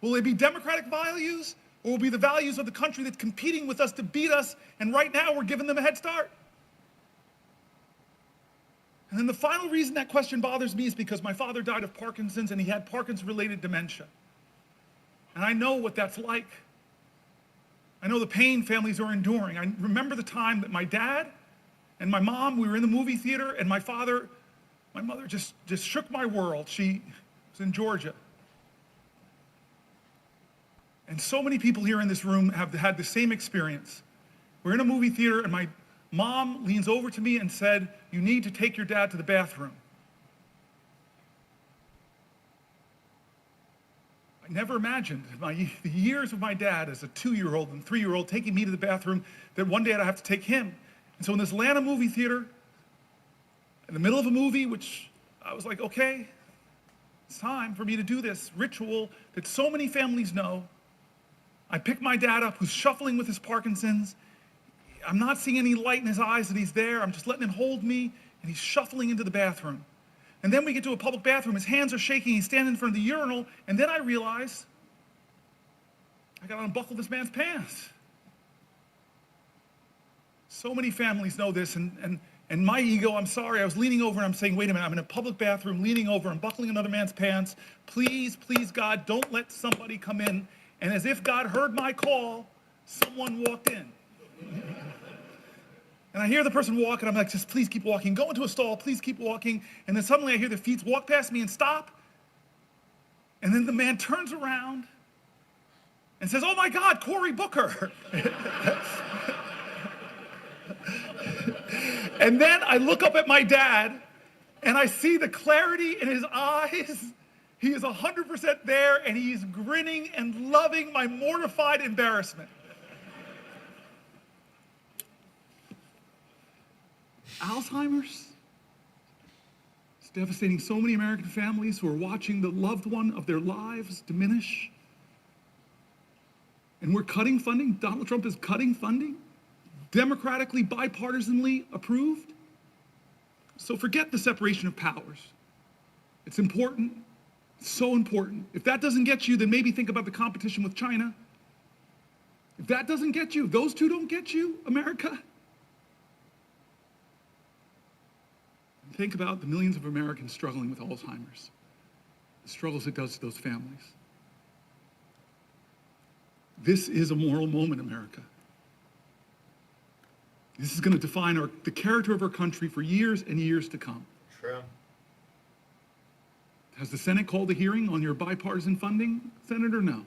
Will they be democratic values, or will it be the values of the country that's competing with us to beat us, and right now we're giving them a head start? And then the final reason that question bothers me is because my father died of Parkinson's and he had Parkinson's-related dementia. And I know what that's like. I know the pain families are enduring. I remember the time that my dad and my mom, we were in the movie theater, and my mother just shook my world. She was in Georgia. And so many people here in this room have had the same experience. We're in a movie theater, and my mom leans over to me and said, "You need to take your dad to the bathroom." I never imagined the years of my dad as a 2-year-old and 3-year-old taking me to the bathroom, that one day I'd have to take him. And so in this Atlanta movie theater, in the middle of a movie, which I was like, okay, it's time for me to do this ritual that so many families know. I pick my dad up, who's shuffling with his Parkinson's. I'm not seeing any light in his eyes that he's there. I'm just letting him hold me, and he's shuffling into the bathroom. And then we get to a public bathroom. His hands are shaking. He's standing in front of the urinal. And then I realize I got to unbuckle this man's pants. So many families know this. And my ego, I'm sorry, I was leaning over and I'm saying, wait a minute, I'm in a public bathroom, leaning over, unbuckling another man's pants. Please, please, God, don't let somebody come in. And as if God heard my call, someone walked in. And I hear the person walk, and I'm like, just please keep walking. Go into a stall, please keep walking. And then suddenly I hear their feet walk past me and stop. And then the man turns around and says, "Oh my God, Cory Booker." And then I look up at my dad, and I see the clarity in his eyes. He is 100% there, and he's grinning and loving my mortified embarrassment. Alzheimer's is devastating so many American families who are watching the loved one of their lives diminish. And we're cutting funding. Donald Trump is cutting funding democratically, bipartisanly approved. So forget the separation of powers. It's important, so important. If that doesn't get you, then maybe think about the competition with China. If that doesn't get you, if those two don't get you, America, think about the millions of Americans struggling with Alzheimer's, the struggles it does to those families. This is a moral moment, America. This is going to define the character of our country for years and years to come. True. Has the Senate called a hearing on your bipartisan funding, Senator? No.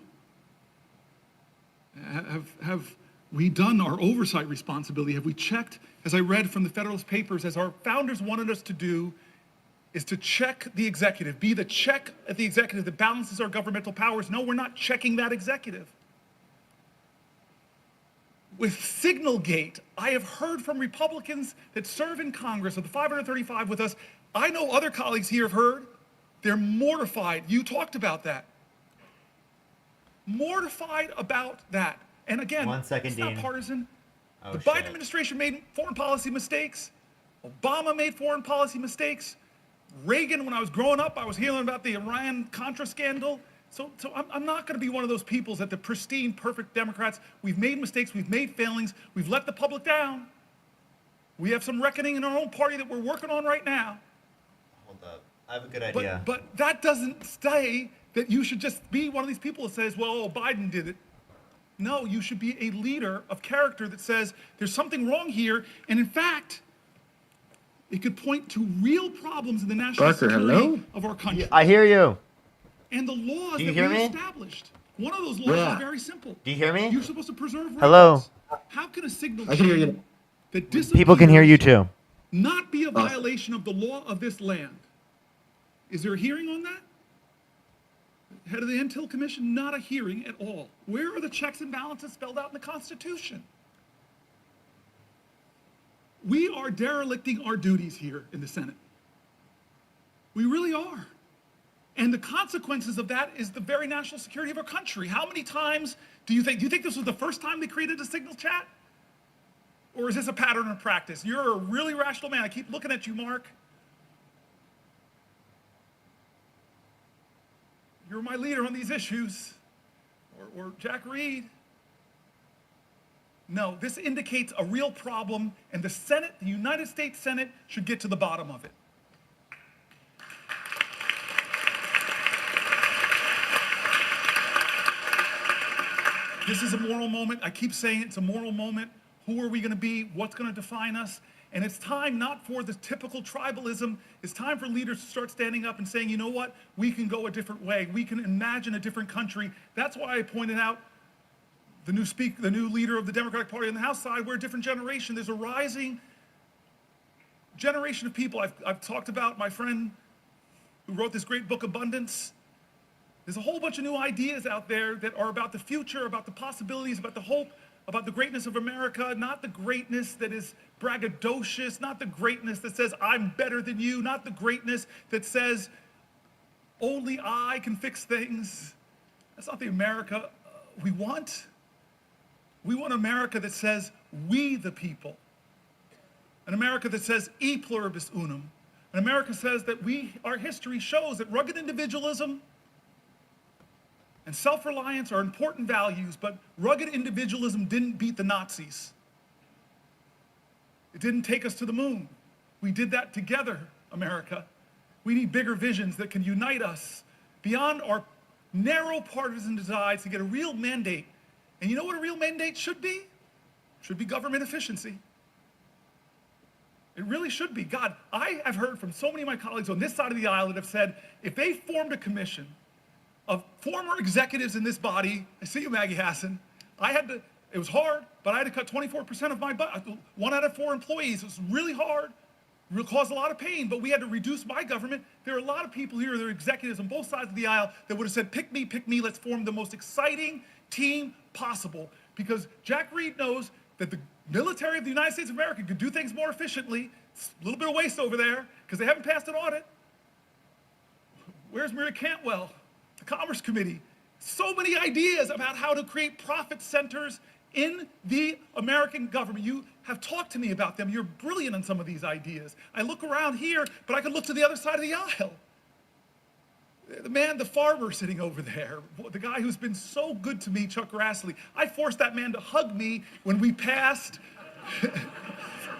Have we done our oversight responsibility? Have we checked, as I read from the Federalist Papers, as our founders wanted us to do, is to check the executive, be the check at the executive that balances our governmental powers? No, we're not checking that executive. With Signalgate, I have heard from Republicans that serve in Congress, of the 535 with us, I know other colleagues here have heard, they're mortified. You talked about that. Mortified about that. And again, One second, it's not Dean. partisan. Oh, the Biden shit. administration made foreign policy mistakes. Obama made foreign policy mistakes. Reagan, when I was growing up, I was hearing about the Iran-Contra scandal. So I'm not going to be one of those peoples that the pristine, perfect Democrats. We've made mistakes. We've made failings. We've let the public down. We have some reckoning in our own party that we're working on right now. Hold up. I have a good idea. But that doesn't say that you should just be one of these people that says, well, Biden did it. No, you should be a leader of character that says there's something wrong here. And in fact, it could point to real problems in the national security of our country. I hear you. And the laws Do you that hear we me? established. One of those laws is very simple. Do you hear me? You're supposed to preserve rights. Hello? How can a signal I can hear you. chain that People can hear you too. not be a violation of the law of this land? Is there a hearing on that? Head of the Intel Commission, not a hearing at all. Where are the checks and balances spelled out in the Constitution? We are derelicting our duties here in the Senate. We really are. And the consequences of that is the very national security of our country. How many times do you think this was the first time they created a signal chat? Or is this a pattern of practice? You're a really rational man. I keep looking at you, Mark. You're my leader on these issues. Or Jack Reed. No, this indicates a real problem, and the Senate, the United States Senate, should get to the bottom of it. This is a moral moment. I keep saying it's a moral moment. Who are we going to be? What's going to define us? And it's time not for the typical tribalism. It's time for leaders to start standing up and saying, you know what? We can go a different way. We can imagine a different country. That's why I pointed out the new leader of the Democratic Party on the House side. We're a different generation. There's a rising generation of people. I've talked about my friend who wrote this great book, Abundance. There's a whole bunch of new ideas out there that are about the future, about the possibilities, about the hope, about the greatness of America, not the greatness that is braggadocious, not the greatness that says, I'm better than you, not the greatness that says, only I can fix things. That's not the America we want. We want America that says, we the people. An America that says, e pluribus unum. An America says that our history shows that rugged individualism and self-reliance are important values, but rugged individualism didn't beat the Nazis. It didn't take us to the moon. We did that together, America. We need bigger visions that can unite us beyond our narrow partisan desires to get a real mandate. And you know what a real mandate should be? It should be government efficiency. It really should be. God, I have heard from so many of my colleagues on this side of the aisle that have said, if they formed a commission of former executives in this body, I see you, Maggie Hassan, it was hard, but I had to cut 24% of my budget, 1 out of 4 employees. It was really hard, it caused a lot of pain, but we had to reduce my government. There are a lot of people here, there are executives on both sides of the aisle that would have said, pick me, let's form the most exciting team possible. Because Jack Reed knows that the military of the United States of America could do things more efficiently. It's a little bit of waste over there, because they haven't passed an audit. Where's Maria Cantwell? The Commerce Committee. So many ideas about how to create profit centers in the American government. You have talked to me about them. You're brilliant on some of these ideas. I look around here, but I could look to the other side of the aisle. The farmer sitting over there, the guy who's been so good to me, Chuck Grassley. I forced that man to hug me when we passed.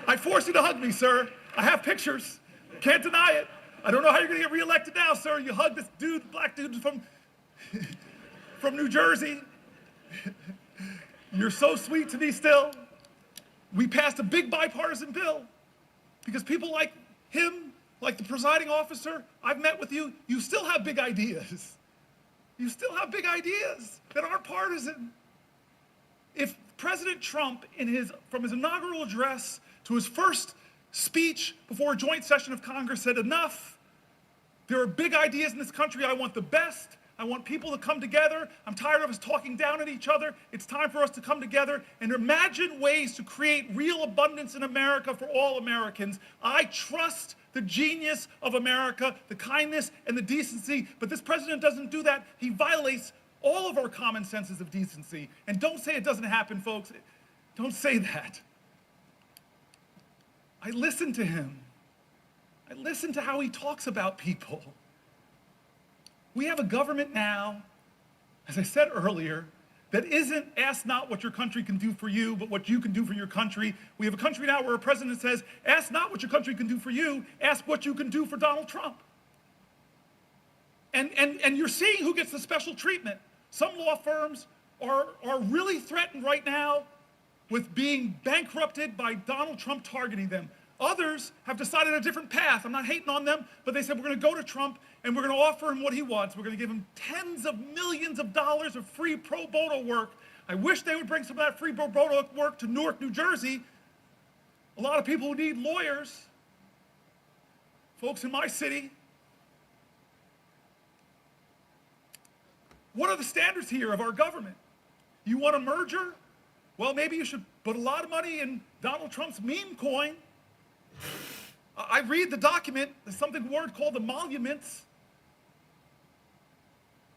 I forced you to hug me, sir. I have pictures. Can't deny it. I don't know how you're going to get reelected now, sir. You hugged this dude, black dude from New Jersey. You're so sweet to me still. We passed a big bipartisan bill because people like him, like the presiding officer, I've met with you, you still have big ideas. You still have big ideas that aren't partisan. If President Trump, from his inaugural address to his first speech before a joint session of Congress, said enough, there are big ideas in this country, I want the best, I want people to come together, I'm tired of us talking down at each other, it's time for us to come together and imagine ways to create real abundance in America for all Americans. I trust the genius of America, the kindness and the decency, but this president doesn't do that. He violates all of our common senses of decency. And don't say it doesn't happen, folks. Don't say that. I listen to him. I listen to how he talks about people. We have a government now, as I said earlier, that isn't ask not what your country can do for you, but what you can do for your country. We have a country now where a president says, ask not what your country can do for you, ask what you can do for Donald Trump. And you're seeing who gets the special treatment. Some law firms are really threatened right now with being bankrupted by Donald Trump targeting them. Others have decided a different path. I'm not hating on them, but they said we're going to go to Trump and we're going to offer him what he wants. We're going to give him tens of millions of dollars of free pro bono work. I wish they would bring some of that free pro bono work to Newark, New Jersey. A lot of people who need lawyers, folks in my city. What are the standards here of our government? You want a merger? Well, maybe you should put a lot of money in Donald Trump's meme coin. I read the document, there's something word called emoluments.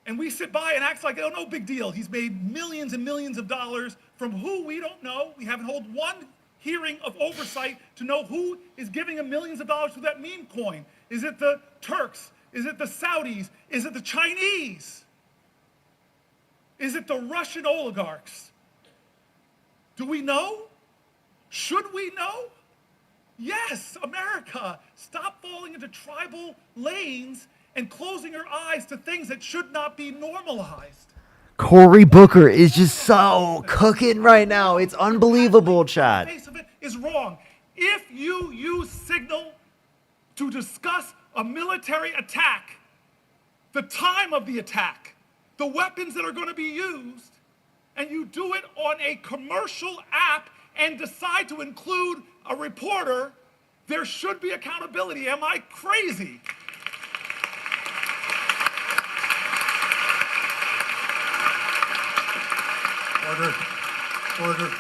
And we sit by and act like, oh, no big deal. He's made millions and millions of dollars from who we don't know. We haven't held one hearing of oversight to know who is giving him millions of dollars to that meme coin. Is it the Turks? Is it the Saudis? Is it the Chinese? Is it the Russian oligarchs? Do we know? Should we know? Yes, America, stop falling into tribal lanes and closing your eyes to things that should not be normalized. Cory Booker is just so cooking right now. It's unbelievable, Chad. The face of it is wrong. If you use signal to discuss a military attack, the time of the attack, the weapons that are going to be used, and you do it on a commercial app and decide to include a reporter, there should be accountability. Am I crazy? Order.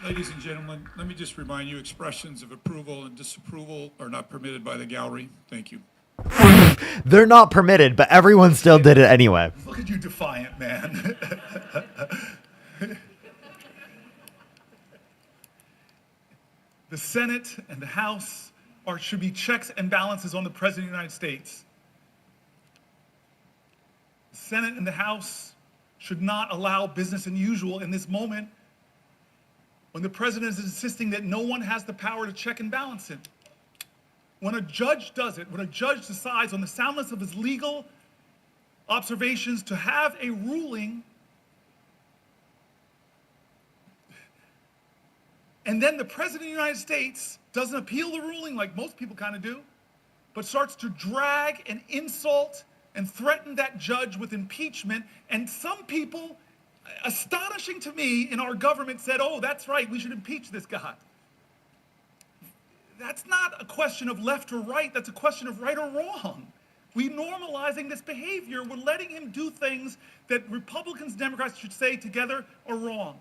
Ladies and gentlemen, let me just remind you, expressions of approval and disapproval are not permitted by the gallery. Thank you. They're not permitted, but everyone still did it anyway. Look at you defiant, man. The Senate and the House should be checks and balances on the President of the United States. The Senate and the House should not allow business as usual in this moment when the President is insisting that no one has the power to check and balance him. When a judge does it, when a judge decides on the soundness of his legal observations to have a ruling, and then the President of the United States doesn't appeal the ruling like most people kind of do, but starts to drag and insult and threaten that judge with impeachment. And some people, astonishing to me, in our government said, oh, that's right, we should impeach this guy. That's not a question of left or right, that's a question of right or wrong. We normalizing this behavior, we're letting him do things that Republicans, Democrats should say together are wrong.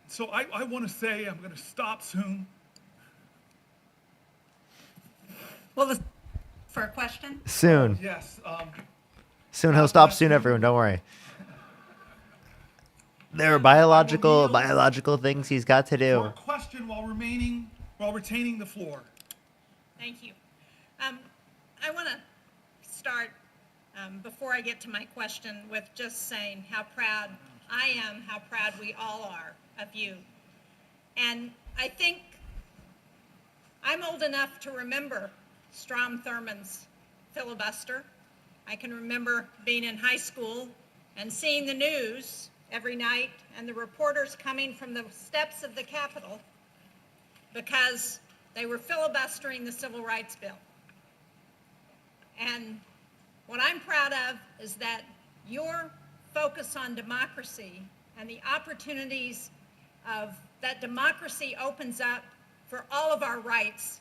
So I want to say, I'm going to stop soon. Well, the for a question? Soon. Yes. Soon. He'll stop soon, everyone. Don't worry. There are biological things he's got to For do. a question while retaining the floor. Thank you. I want to start, before I get to my question, with just saying how proud I am, how proud we all are of you. And I think I'm old enough to remember Strom Thurmond's filibuster. I can remember being in high school and seeing the news every night and the reporters coming from the steps of the Capitol because they were filibustering the Civil Rights Bill. And what I'm proud of is that your focus on democracy and the opportunities that democracy opens up for all of our rights,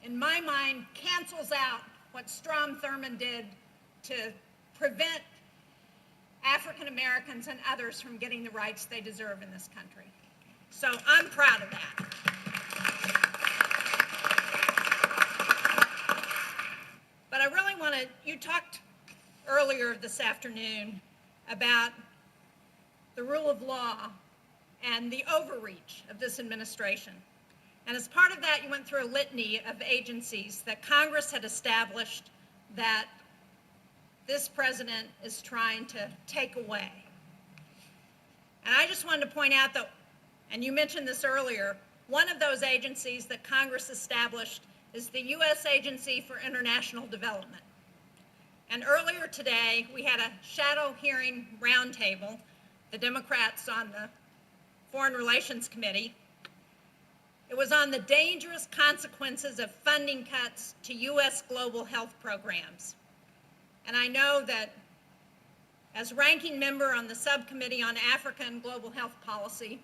in my mind, cancels out what Strom Thurmond did to prevent African Americans and others from getting the rights they deserve in this country. So I'm proud of that. But I really want to, you talked earlier this afternoon about the rule of law and the overreach of this administration. And as part of that, you went through a litany of agencies that Congress had established that this president is trying to take away. And I just wanted to point out that, and you mentioned this earlier, one of those agencies that Congress established is the U.S. Agency for International Development. And earlier today, we had a shadow hearing roundtable, the Democrats on the Foreign Relations Committee. It was on the dangerous consequences of funding cuts to U.S. global health programs. And I know that as ranking member on the subcommittee on Africa and global health policy,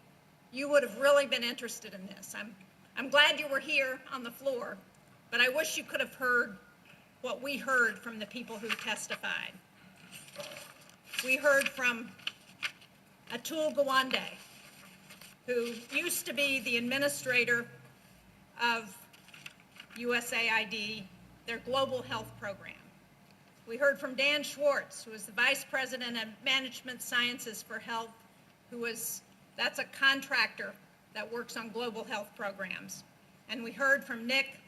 you would have really been interested in this. I'm glad you were here on the floor, but I wish you could have heard what we heard from the people who testified. We heard from Atul Gawande, who used to be the administrator of USAID, their global health program. We heard from Dan Schwartz, who is the Vice President of Management Sciences for Health, that's a contractor that works on global health programs. And we heard from Nick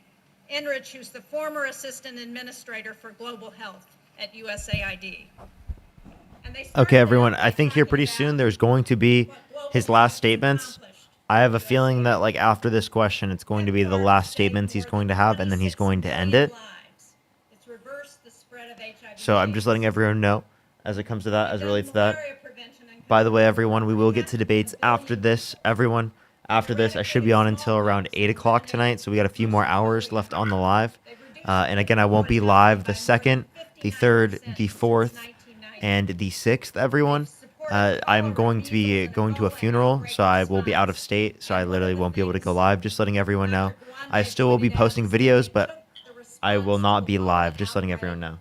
Enrich, who's the former Assistant Administrator for Global Health at USAID. Okay, everyone. I think here pretty soon there's going to be his last statements. I have a feeling that like after this question, it's going to be the last statements he's going to have, and then he's going to end it. So I'm just letting everyone know as it comes to that, as it relates to that. By the way, everyone, we will get to debates after this. Everyone, after this, I should be on until around 8 o'clock tonight, so we got a few more hours left on the live. And again, I won't be live the 2nd, the 3rd, the 4th, and the 6th, everyone. I'm going to be going to a funeral, so I will be out of state, so I literally won't be able to go live, just letting everyone know. I still will be posting videos, but I will not be live, just letting everyone know.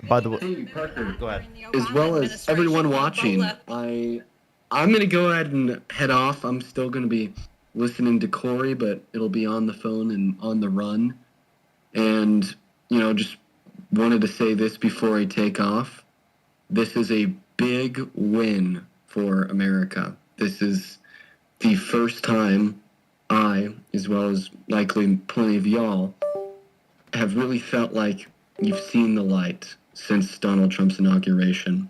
By the way, hey, Parker, go ahead. As well as everyone watching, I'm going to go ahead and head off. I'm still going to be listening to Cory, but it'll be on the phone and on the run. And, just wanted to say this before I take off. This is a big win for America. This is the first time I, as well as likely plenty of y'all, have really felt like you've seen the light since Donald Trump's inauguration.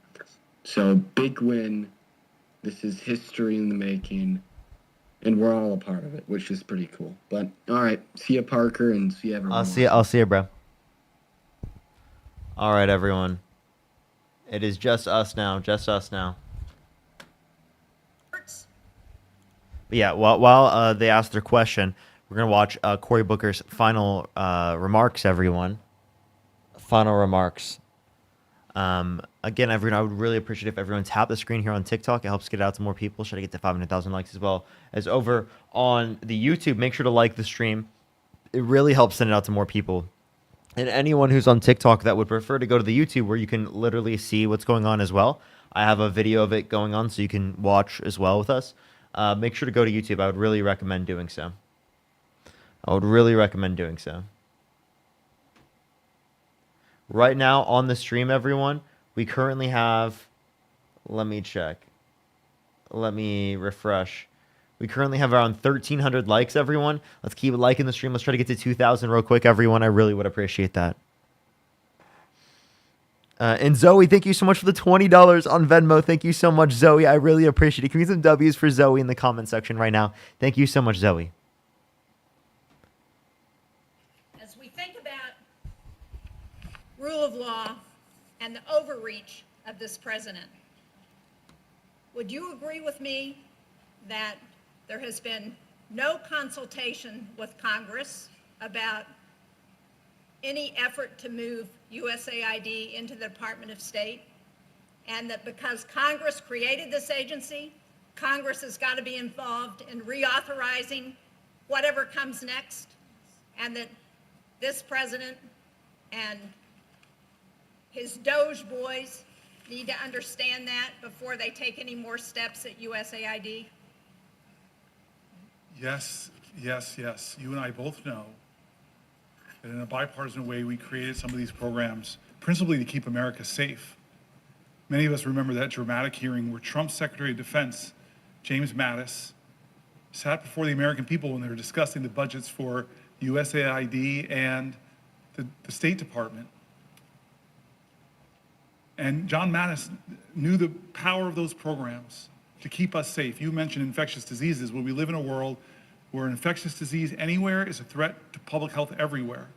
So big win. This is history in the making, and we're all a part of it, which is pretty cool. But all right, see you, Parker, and see you, everyone. I'll see you, bro. All right, everyone. It is just us now. But yeah, while they ask their question, we're gonna watch Cory Booker's final remarks. Everyone, final remarks. Again, everyone, I would really appreciate if everyone tap the screen here on TikTok. It helps get it out to more people. Should I get to 500,000 likes as well as over on the YouTube? Make sure to like the stream. It really helps send it out to more people. And anyone who's on TikTok that would prefer to go to the YouTube where you can literally see what's going on as well. I have a video of it going on so you can watch as well with us. Make sure to go to YouTube. I would really recommend doing so. Right now on the stream, everyone, we currently have, let me check. Let me refresh. We currently have around 1,300 likes, everyone. Let's keep liking the stream. Let's try to get to 2,000 real quick, everyone. I really would appreciate that. And Zoe, thank you so much for the $20 on Venmo. Thank you so much, Zoe. I really appreciate it. Can we get some W's for Zoe in the comment section right now? Thank you so much, Zoe. As we think about rule of law and the overreach of this president, would you agree with me that there has been no consultation with Congress about any effort to move USAID into the Department of State, and that because Congress created this agency, Congress has got to be involved in reauthorizing whatever comes next, and that this president and his Doge boys need to understand that before they take any more steps at USAID? Yes, yes, yes. You and I both know that in a bipartisan way, we created some of these programs principally to keep America safe. Many of us remember that dramatic hearing where Trump's Secretary of Defense, James Mattis, sat before the American people when they were discussing the budgets for USAID and the State Department. And John Mattis knew the power of those programs to keep us safe. You mentioned infectious diseases. Well, we live in a world where an infectious disease anywhere is a threat to public health everywhere.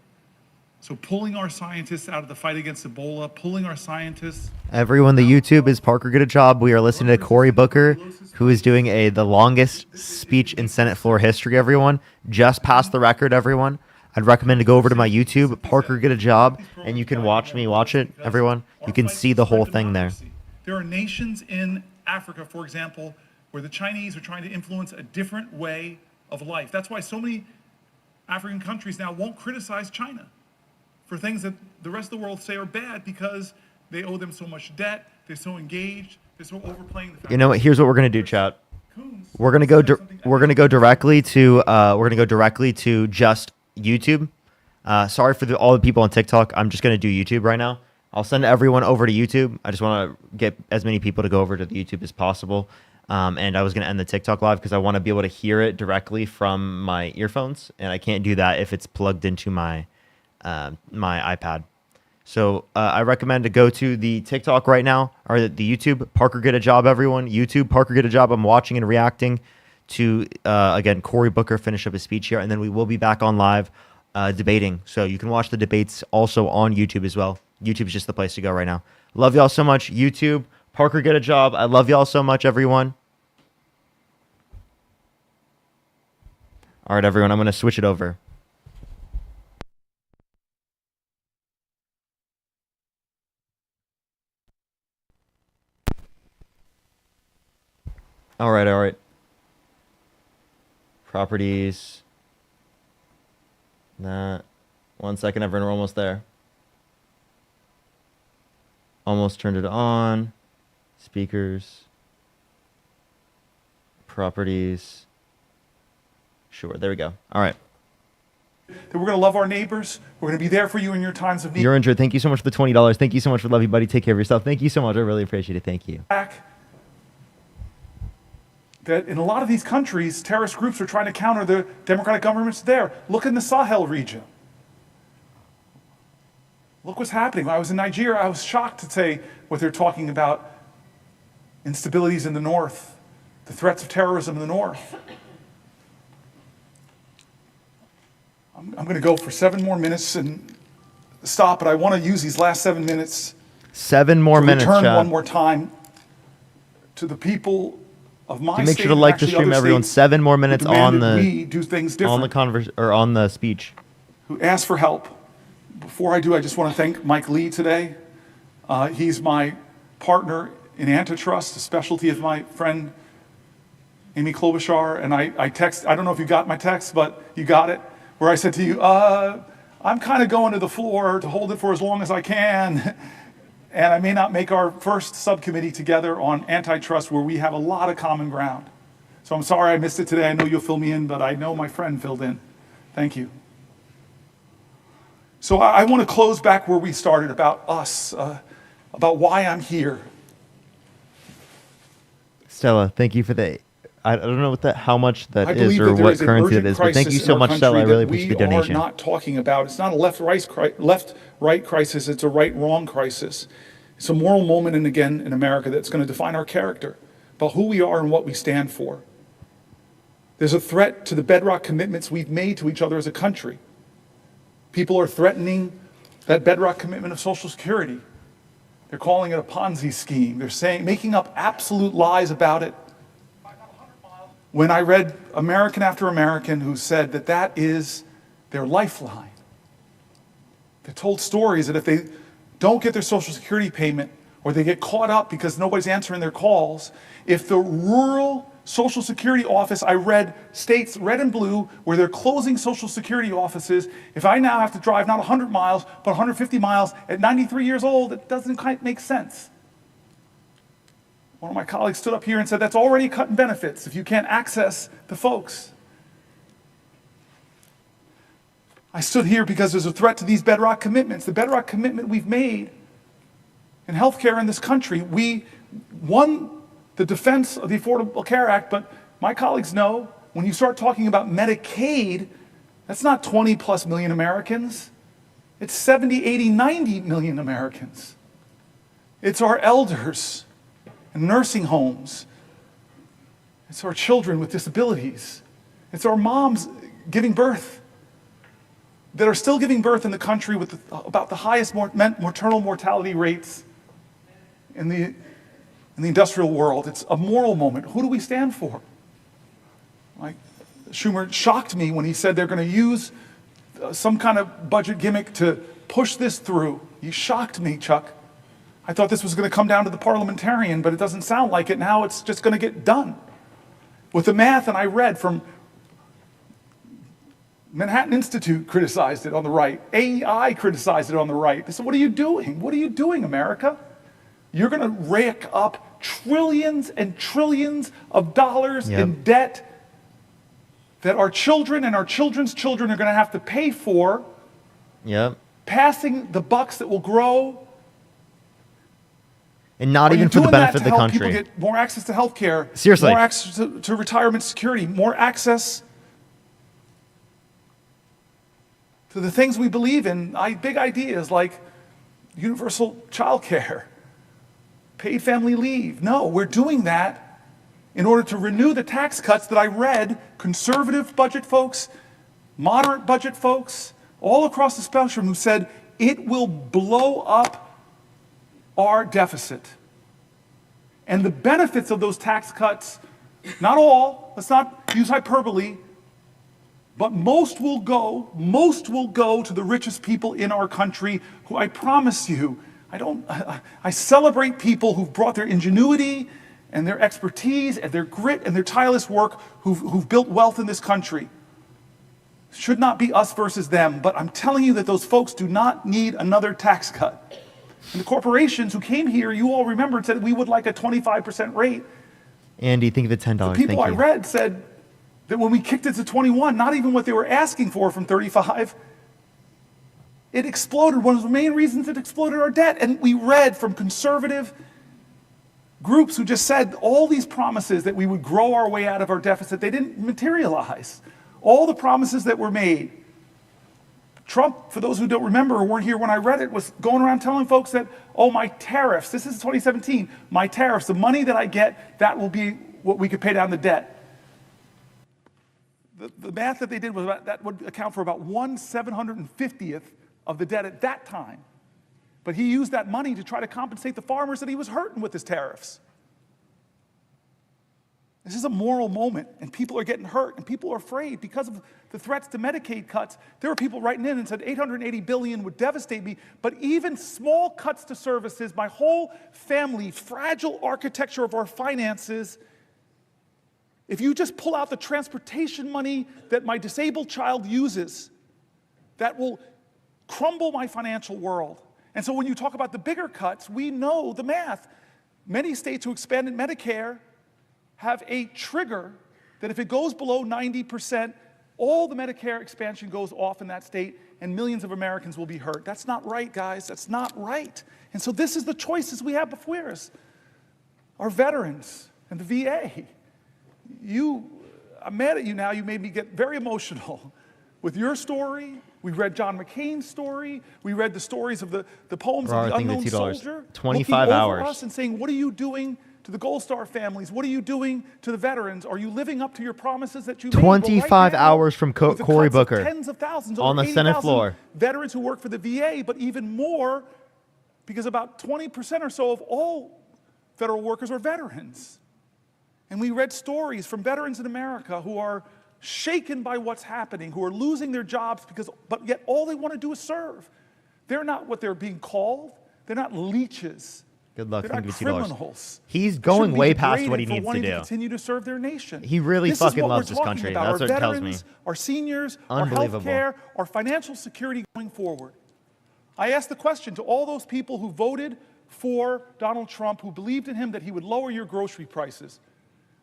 So pulling our scientists out of the fight against Ebola, pulling our scientists... Everyone, the YouTube is Parker Good a Job. We are listening to Cory Booker, who is doing the longest speech in Senate floor history, everyone. Just past the record, everyone. I'd recommend to go over to my YouTube, Parker Get a Job, and you can watch me watch it, everyone. You can see the whole thing there. There are nations in Africa, for example, where the Chinese are trying to influence a different way of life. That's why so many African countries now won't criticize China for things that the rest of the world say are bad because they owe them so much debt, they're so engaged, they're so overplaying the fact. You know what? Here's what we're gonna do, chat. We're gonna go directly to just YouTube. Sorry for all the people on TikTok. I'm just gonna do YouTube right now. I'll send everyone over to YouTube. I just want to get as many people to go over to the YouTube as possible. And I was gonna end the TikTok live because I want to be able to hear it directly from my earphones, and I can't do that if it's plugged into my my iPad. So I recommend to go to the TikTok right now, or the YouTube, Parker Get a Job, everyone. YouTube, Parker Get a Job. I'm watching and reacting to, again, Cory Booker finish up his speech here, and then we will be back on live debating. So you can watch the debates also on YouTube as well. YouTube's just the place to go right now. Love y'all so much. YouTube, Parker Get a Job. I love y'all so much, everyone. All right, everyone, I'm going to switch it over. All right. Properties. That. 1 second, everyone. We're almost there. Almost turned it on. Speakers. Properties. Sure. There we go. All right. That we're going to love our neighbors. We're going to be there for you in your times of need. You're injured. Thank you so much for the $20. Thank you so much for love you, buddy. Take care of yourself. Thank you so much. I really appreciate it. Thank you. That in a lot of these countries, terrorist groups are trying to counter the democratic governments there. Look in the Sahel region. Look what's happening. When I was in Nigeria, I was shocked to say what they're talking about. Instabilities in the north, the threats of terrorism in the north. I'm going to go for 7 more minutes and stop, but I want to use these last 7 minutes. 7 more minutes, return John. one more time to the people of my make state, sure to like the actually stream, other everyone. states 7 more minutes who demanded on the we do things different, on the speech. who asked for help. Before I do, I just want to thank Mike Lee today. He's my partner in antitrust, a specialty of my friend Amy Klobuchar. And I don't know if you got my text, but you got it, where I said to you, I'm kind of going to the floor to hold it for as long as I can. And I may not make our first subcommittee together on antitrust where we have a lot of common ground. So I'm sorry I missed it today. I know you'll fill me in, but I know my friend filled in. Thank you. So I want to close back where we started, about us, about why I'm here. Stella, thank you for the. I don't know how much that I is believe or that there what is an currency urgent that is, but thank you crisis in so our much, Stella. I country really that appreciate the we are donation. not talking about. It's not a left-right crisis, it's a right-wrong crisis. It's a moral moment, and again, in America, that's going to define our character, about who we are and what we stand for. There's a threat to the bedrock commitments we've made to each other as a country. People are threatening that bedrock commitment of Social Security. They're calling it a Ponzi scheme. They're making up absolute lies about it. When I read American after American who said that that is their lifeline. They're told stories that if they don't get their Social Security payment, or they get caught up because nobody's answering their calls, if the rural Social Security office, I read states red and blue where they're closing Social Security offices, if I now have to drive not 100 miles, but 150 miles at 93 years old, it doesn't quite make sense. One of my colleagues stood up here and said, that's already cutting benefits if you can't access the folks. I stood here because there's a threat to these bedrock commitments. The bedrock commitment we've made in healthcare in this country. We won the defense of the Affordable Care Act, but my colleagues know when you start talking about Medicaid, that's not 20 plus million Americans. It's 70, 80, 90 million Americans. It's our elders in nursing homes. It's our children with disabilities. It's our moms giving birth that are still giving birth in the country with about the highest maternal mortality rates in the industrial world. It's a moral moment. Who do we stand for? Like Schumer shocked me when he said they're going to use some kind of budget gimmick to push this through. He shocked me, Chuck. I thought this was going to come down to the parliamentarian, but it doesn't sound like it. Now it's just going to get done. With the math, and I read from Manhattan Institute criticized it on the right. AEI criticized it on the right. They said, what are you doing? What are you doing, America? You're going to rake up trillions and trillions of dollars in debt that our children and our children's children are going to have to pay for. Passing the bucks that will grow. And not even for the benefit of the country. People get more access to health care. Seriously. More access to retirement security. More access to the things we believe in. Big ideas like universal child care, paid family leave. No, we're doing that in order to renew the tax cuts that I read conservative budget folks, moderate budget folks, all across the spectrum who said it will blow up our deficit. And the benefits of those tax cuts, not all, let's not use hyperbole, but most will go to the richest people in our country, who I promise you, I celebrate people who've brought their ingenuity and their expertise and their grit and their tireless work, who've built wealth in this country. Should not be us versus them, but I'm telling you that those folks do not need another tax cut. And the corporations who came here, you all remember, said we would like a 25% rate. Andy, think of the $10. The people Thank I you. read said that when we kicked it to 21, not even what they were asking for from 35, it exploded. One of the main reasons it exploded our debt. And we read from conservative groups who just said all these promises that we would grow our way out of our deficit, they didn't materialize. All the promises that were made. Trump, for those who don't remember or weren't here when I read it, was going around telling folks that, oh, my tariffs, this is 2017, my tariffs, the money that I get, that will be what we could pay down the debt. The math that they did was that would account for about 1/750th of the debt at that time. But he used that money to try to compensate the farmers that he was hurting with his tariffs. This is a moral moment, and people are getting hurt, and people are afraid because of the threats to Medicaid cuts. There were people writing in and said $880 billion would devastate me, but even small cuts to services, my whole family, fragile architecture of our finances, if you just pull out the transportation money that my disabled child uses, that will crumble my financial world. And so when you talk about the bigger cuts, we know the math. Many states who expanded Medicare have a trigger that if it goes below 90%, All the Medicare expansion goes off in that state, and millions of Americans will be hurt. That's not right, guys. That's not right. And so this is the choices we have before us. Our veterans and the VA. I'm mad at you now. You made me get very emotional with your story. We read John McCain's story. We read the stories of the poems of the unknown soldier. 25 hours. Us and saying, what are you doing to the Gold Star families? What are you doing to the veterans? Are you living up to your promises that you made? 25 hours from Cory Booker tens of thousands, on the Senate floor. Veterans who work for the VA, but even more, because about 20% or so of all federal workers are veterans. And we read stories from veterans in America who are shaken by what's happening, who are losing their jobs but yet all they want to do is serve. They're not what they're being called. They're not leeches. Good luck. They're not criminals. He's going way past what he needs to do. To continue to serve their nation. He really fucking loves this country. That's what it tells me. Our seniors, our health care, our financial security going forward. I asked the question to all those people who voted for Donald Trump, who believed in him that he would lower your grocery prices.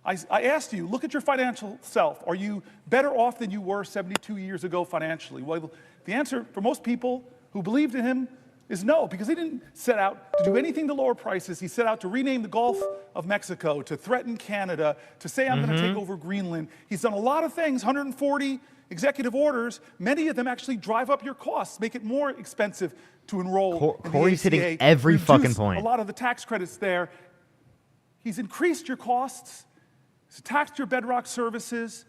I asked you, look at your financial self. Are you better off than you were 72 years ago financially? Well, the answer for most people who believed in him is no, because he didn't set out to do anything to lower prices. He set out to rename the Gulf of Mexico, to threaten Canada, to say I'm going to take over Greenland. He's done a lot of things, 140 executive orders. Many of them actually drive up your costs, make it more expensive to enroll in Cory's the ACA, hitting every fucking point. A lot of the tax credits there. He's increased your costs. He's taxed your bedrock services.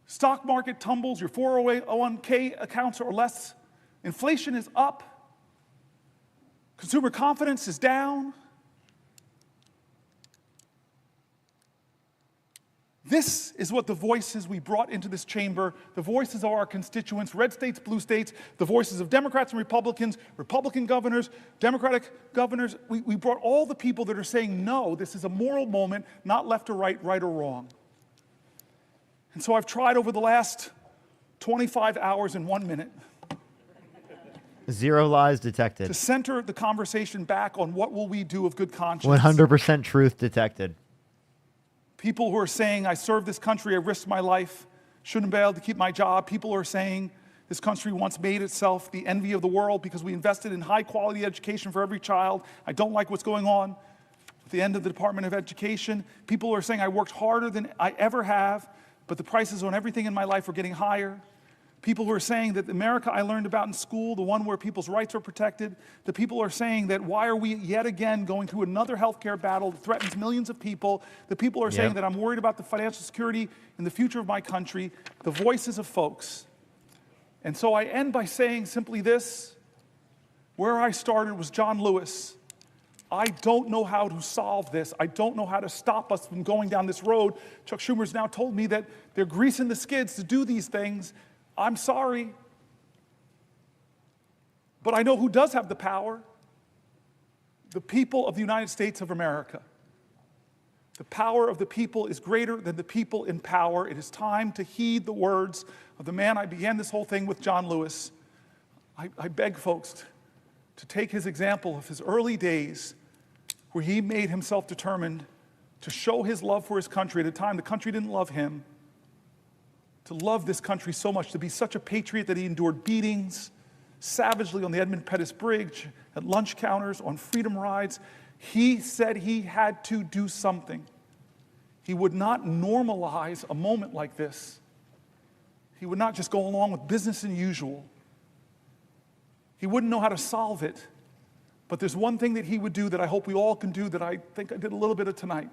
Stock market tumbles. Your 401k accounts are less. Inflation is up. Consumer confidence is down. This is what the voices we brought into this chamber, the voices of our constituents, red states, blue states, the voices of Democrats and Republicans, Republican governors, Democratic governors. We brought all the people that are saying, no, this is a moral moment, not left or right, right or wrong. And so I've tried over the last 25 hours and 1 minute 0 lies detected. to center the conversation back on what will we do of good conscience. 100% truth detected. People who are saying, I served this country, I risked my life, shouldn't be able to keep my job. People who are saying, this country once made itself the envy of the world because we invested in high-quality education for every child. I don't like what's going on at the end of the Department of Education. People who are saying, I worked harder than I ever have, but the prices on everything in my life are getting higher. People who are saying that the America I learned about in school, the one where people's rights are protected, the people are saying that why are we yet again going through another healthcare battle that threatens millions of people, the people are saying that I'm worried about the financial security and the future of my country, the voices of folks. And so I end by saying simply this, where I started was John Lewis. I don't know how to solve this. I don't know how to stop us from going down this road. Chuck Schumer's now told me that they're greasing the skids to do these things. I'm sorry, but I know who does have the power. The people of the United States of America. The power of the people is greater than the people in power. It is time to heed the words of the man I began this whole thing with, John Lewis. I beg folks to take his example of his early days where he made himself determined to show his love for his country at a time the country didn't love him. To love this country so much, to be such a patriot that he endured beatings savagely on the Edmund Pettus Bridge, at lunch counters, on freedom rides. He said he had to do something. He would not normalize a moment like this. He would not just go along with business as usual. He wouldn't know how to solve it. But there's one thing that he would do that I hope we all can do that I think I did a little bit of tonight.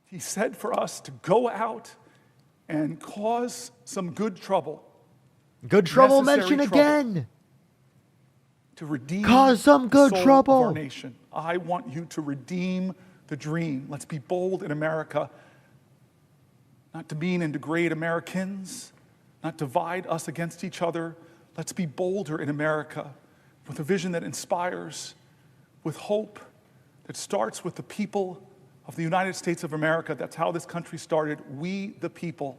He said for us to go out and cause some good trouble. Good trouble mention again. To redeem cause some good the soul trouble. of our nation. I want you to redeem the dream. Let's be bold in America. Not demean and degrade Americans. Not divide us against each other. Let's be bolder in America with a vision that inspires, with hope that starts with the people of the United States of America. That's how this country started. We, the people.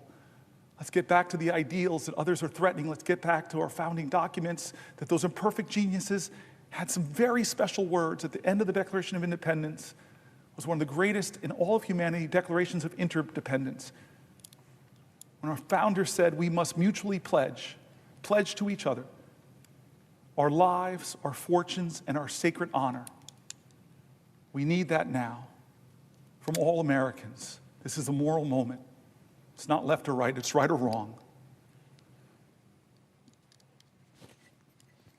Let's get back to the ideals that others are threatening. Let's get back to our founding documents, that those imperfect geniuses had some very special words at the end of the Declaration of Independence was one of the greatest in all of humanity declarations of interdependence. When our founder said we must mutually pledge to each other our lives, our fortunes, and our sacred honor. We need that now from all Americans. This is a moral moment. It's not left or right, it's right or wrong. What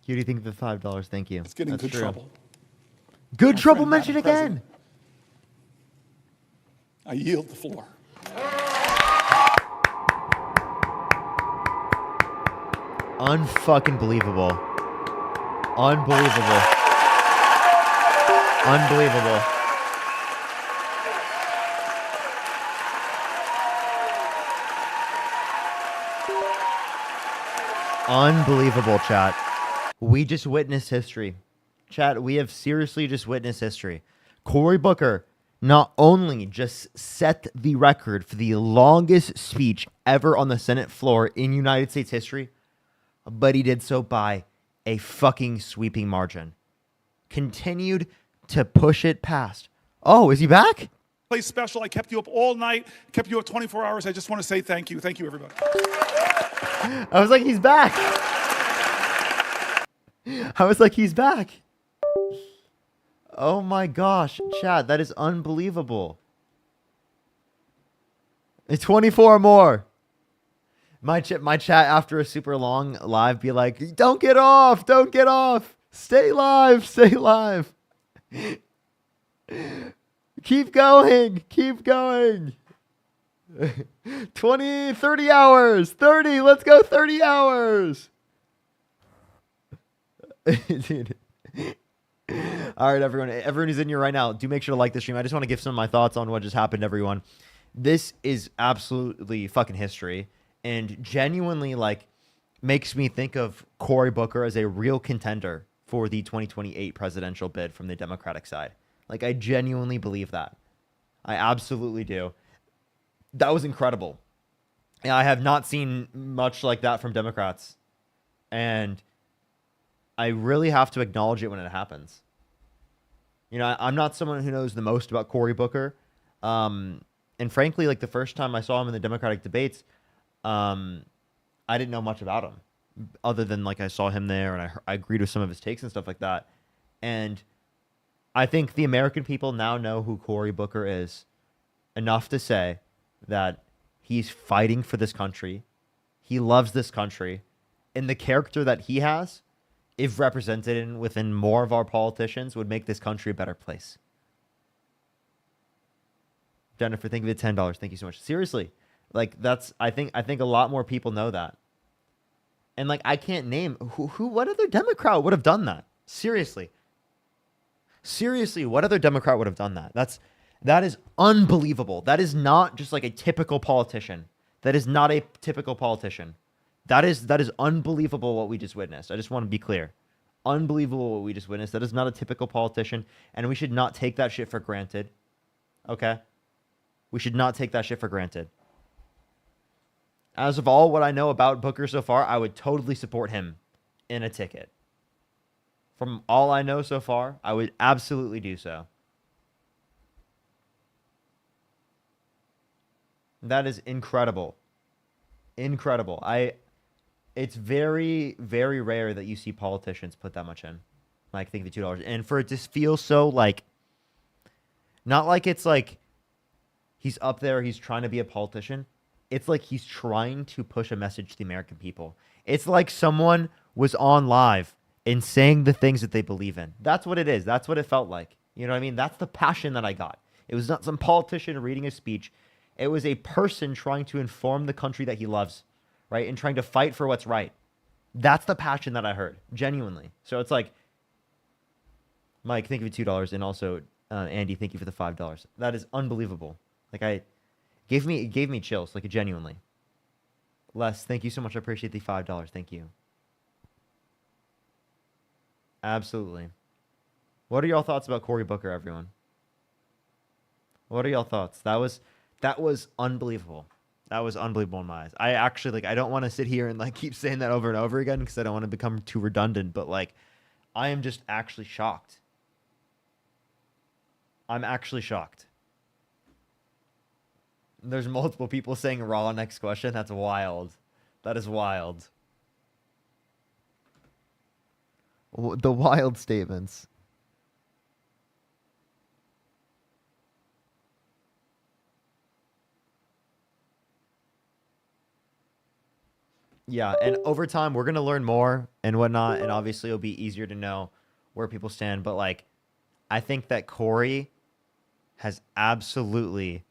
do you think of the $5? Thank you. It's getting That's good true. trouble. Good My trouble friend, mentioned Madam again. President, I yield the floor. Unfucking believable. Unbelievable. Unbelievable. Unbelievable, chat. We just witnessed history. Chat, we have seriously just witnessed history. Cory Booker not only just set the record for the longest speech ever on the Senate floor in United States history, but he did so by a fucking sweeping margin. Continued to push it past. Oh, is he back? Play special. I kept you up all night, kept you up 24 hours. I just want to say thank you. Thank you, everybody. I was like, he's back. I was like, he's back. Oh my gosh, chat, that is unbelievable. It's 24 more. My chat after a super long live be like, don't get off, don't get off. Stay live, stay live. Keep going, keep going. 20, 30 hours, 30, let's go 30 hours. Dude. All right, everyone who's in here right now, do make sure to like the stream. I just want to give some of my thoughts on what just happened, everyone. This is absolutely fucking history, and genuinely like makes me think of Cory Booker as a real contender for the 2028 presidential bid from the Democratic side. Like, I genuinely believe that. I absolutely do. That was incredible. And I have not seen much like that from Democrats. And I really have to acknowledge it when it happens. You know, I'm not someone who knows the most about Cory Booker. And frankly, like the first time I saw him in the Democratic debates, I didn't know much about him other than like I saw him there and I agreed with some of his takes and stuff like that. And I think the American people now know who Cory Booker is enough to say that he's fighting for this country. He loves this country. And the character that he has, if represented within more of our politicians, would make this country a better place. Jennifer, thank you for the $10. Thank you so much. Seriously, like that's I think a lot more people know that. And like I can't name what other Democrat would have done that. Seriously, what other Democrat would have done that? That is unbelievable. That is not just like a typical politician. That is not a typical politician. That is unbelievable what we just witnessed. I just want to be clear. Unbelievable what we just witnessed. That is not a typical politician, and we should not take that shit for granted. Okay? We should not take that shit for granted. As of all what I know about Booker so far, I would totally support him in a ticket. From all I know so far, I would absolutely do so. That is incredible. Incredible. It's very, very rare that you see politicians put that much in. Like, think of the $2. And for it to feel so, like, not like it's like he's up there, he's trying to be a politician. It's like he's trying to push a message to the American people. It's like someone was on live and saying the things that they believe in. That's what it is. That's what it felt like. You know what I mean? That's the passion that I got. It was not some politician reading a speech. It was a person trying to inform the country that he loves, right? And trying to fight for what's right. That's the passion that I heard, genuinely. So it's like, Mike, thank you for $2. And also, Andy, thank you for the $5. That is unbelievable. Like, it gave me chills, like, genuinely. Les, thank you so much. I appreciate the $5. Thank you. Absolutely. What are y'all thoughts about Cory Booker, everyone? What are y'all thoughts? That was unbelievable. That was unbelievable in my eyes. I actually, like, I don't want to sit here and, like, keep saying that over and over again because I don't want to become too redundant, but, like, I am just actually shocked. I'm actually shocked. There's multiple people saying raw next question. That's wild. That is wild. The wild statements. Yeah, and over time, we're going to learn more and whatnot, and obviously it'll be easier to know where people stand. But, like, I think that Cory has absolutely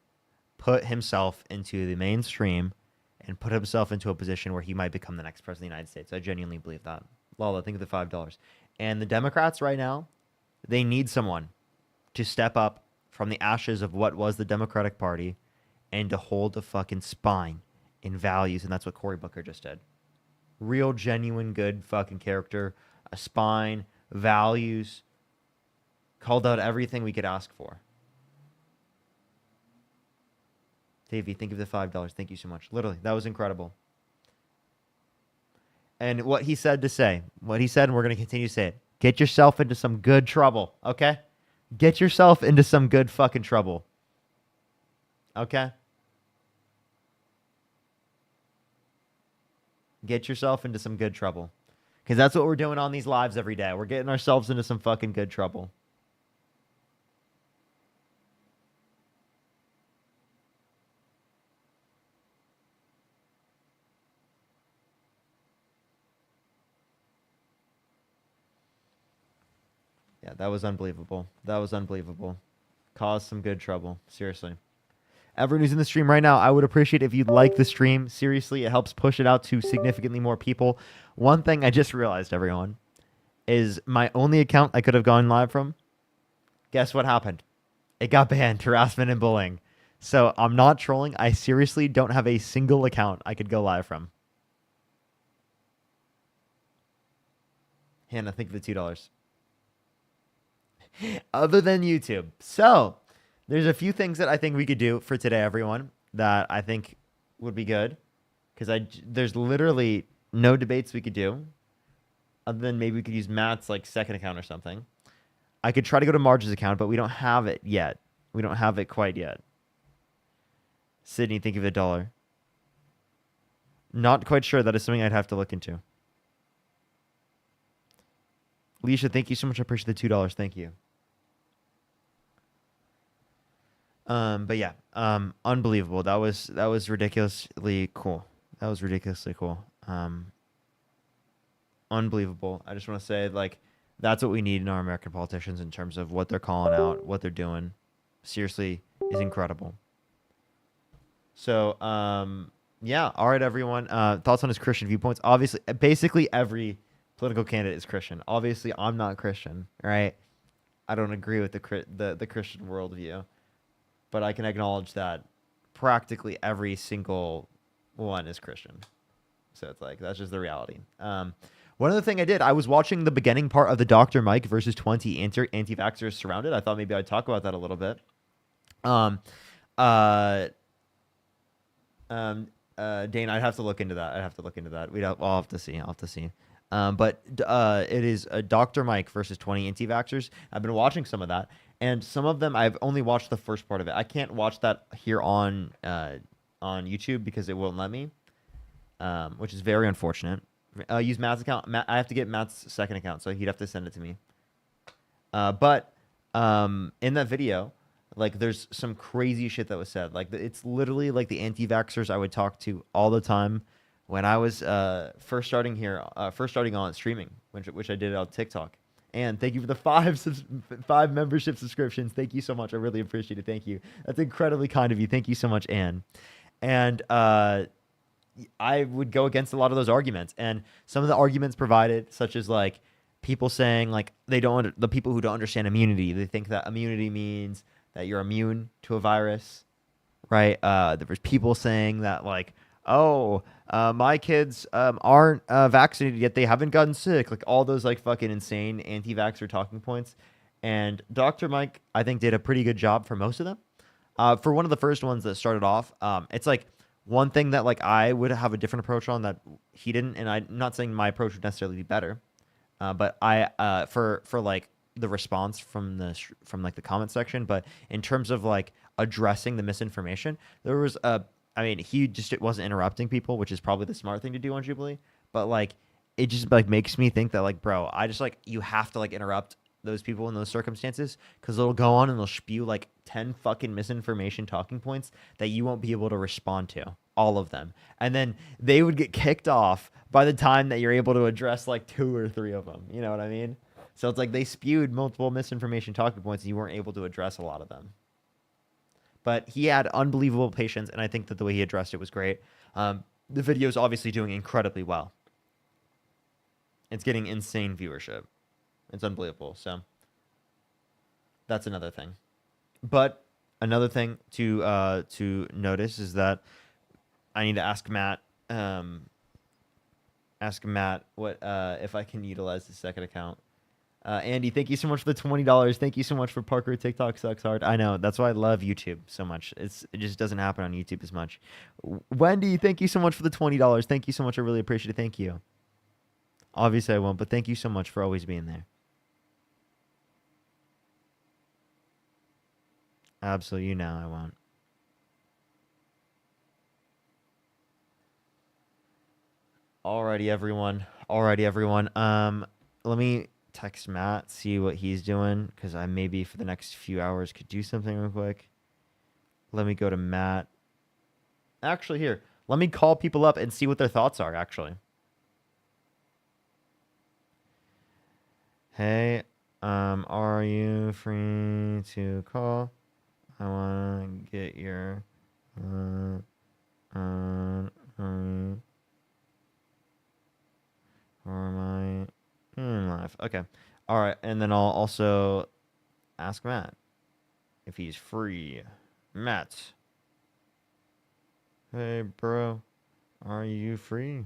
put himself into the mainstream and put himself into a position where he might become the next president of the United States. I genuinely believe that. Lala, think of the $5. And the Democrats right now, they need someone to step up from the ashes of what was the Democratic Party and to hold a fucking spine in values, and that's what Cory Booker just did. Real, genuine, good fucking character, a spine, values, called out everything we could ask for. Davey, think of the $5. Thank you so much. Literally, that was incredible. And what he said to say, what he said, and we're going to continue to say it, get yourself into some good trouble, okay? Get yourself into some good fucking trouble. Okay? Get yourself into some good trouble. Because that's what we're doing on these lives every day. We're getting ourselves into some fucking good trouble. Yeah, that was unbelievable. That was unbelievable. Caused some good trouble. Seriously. Everyone who's in the stream right now, I would appreciate if you'd like the stream. Seriously, it helps push it out to significantly more people. One thing I just realized, everyone, is my only account I could have gone live from. Guess what happened? It got banned. Harassment and bullying. So I'm not trolling. I seriously don't have a single account I could go live from. Hannah, think of the $2. Other than YouTube. So there's a few things that I think we could do for today, everyone, that I think would be good. Because there's literally no debates we could do. Other than maybe we could use Matt's like second account or something. I could try to go to Marge's account, but we don't have it yet. We don't have it quite yet. Sydney, think of the $1. Not quite sure. That is something I'd have to look into. Leisha, thank you so much. I appreciate the $2. Thank you. But yeah, unbelievable. That was ridiculously cool. That was ridiculously cool. Unbelievable. I just want to say, like, that's what we need in our American politicians in terms of what they're calling out, what they're doing. Seriously, is incredible. So, yeah. All right, everyone. Thoughts on his Christian viewpoints? Obviously, basically every political candidate is Christian. Obviously, I'm not Christian, right? I don't agree with the Christian worldview, but I can acknowledge that practically every single one is Christian. So it's like, that's just the reality. One other thing I did, I was watching the beginning part of the Dr. Mike versus 20 anti-vaxxers surrounded. I thought maybe I'd talk about that a little bit. Dane, I'd have to look into that. I'll have to see. But it is Dr. Mike versus 20 anti-vaxxers. I've been watching some of that, and some of them I've only watched the first part of it. I can't watch that here on YouTube because it won't let me, which is very unfortunate. Use Matt's account. I have to get Matt's second account, so he'd have to send it to me. But in that video, like, there's some crazy shit that was said. Like, it's literally like the anti-vaxxers I would talk to all the time when I was first starting on streaming, which I did on TikTok. And thank you for the 5 membership subscriptions. Thank you so much. I really appreciate it. Thank you. That's incredibly kind of you. Thank you so much, Anne. And I would go against a lot of those arguments. And some of the arguments provided, such as like people saying like the people who don't understand immunity, they think that immunity means that you're immune to a virus, right? There was people saying that like, oh, my kids aren't vaccinated yet. They haven't gotten sick. Like all those like fucking insane anti-vaxxer talking points. And Dr. Mike, I think, did a pretty good job for most of them. For one of the first ones that started off, it's like one thing that like I would have a different approach on that he didn't. And I'm not saying my approach would necessarily be better. But I, for like the response from like the comment section, but in terms of like addressing the misinformation, there was he just wasn't interrupting people, which is probably the smart thing to do on Jubilee. But like, it just like makes me think that like, bro, I just like you have to like interrupt those people in those circumstances because they'll go on and they'll spew like 10 fucking misinformation talking points that you won't be able to respond to, all of them, and then they would get kicked off by the time that you're able to address like 2 or 3 of them. You know what I mean? So it's like they spewed multiple misinformation talking points and you weren't able to address a lot of them. But he had unbelievable patience, and I think that the way he addressed it was great. The video is obviously doing incredibly well. It's getting insane viewership. It's unbelievable. So that's another thing. But another thing to notice is that I need to ask Matt what if I can utilize the second account. Andy, thank you so much for the $20. Thank you so much for Parker. TikTok sucks hard. I know. That's why I love YouTube so much. It just doesn't happen on YouTube as much. Wendy, thank you so much for the $20. Thank you so much. I really appreciate it. Thank you. Obviously I won't, but thank you so much for always being there. Absolutely, I won't. Alrighty, everyone. Let me text Matt, see what he's doing, because I maybe for the next few hours could do something real quick. Let me go to Matt. Actually, here, let me call people up and see what their thoughts are, actually. Hey, are you free to call? I want to get your for my life. Okay. All right. And then I'll also ask Matt if he's free. Matt. Hey, bro. Are you free?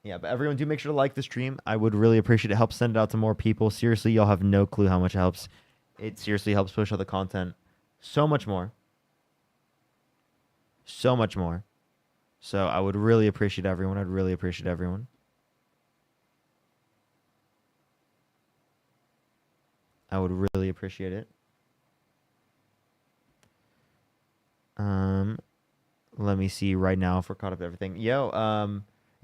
Yeah, but everyone do make sure to like the stream. I would really appreciate it. Help send it out to more people. Seriously, y'all have no clue how much it helps. It seriously helps push out the content so much more. So much more. So I would really appreciate everyone. I'd really appreciate everyone. I would really appreciate it. Let me see right now if we're caught up with everything. Yo,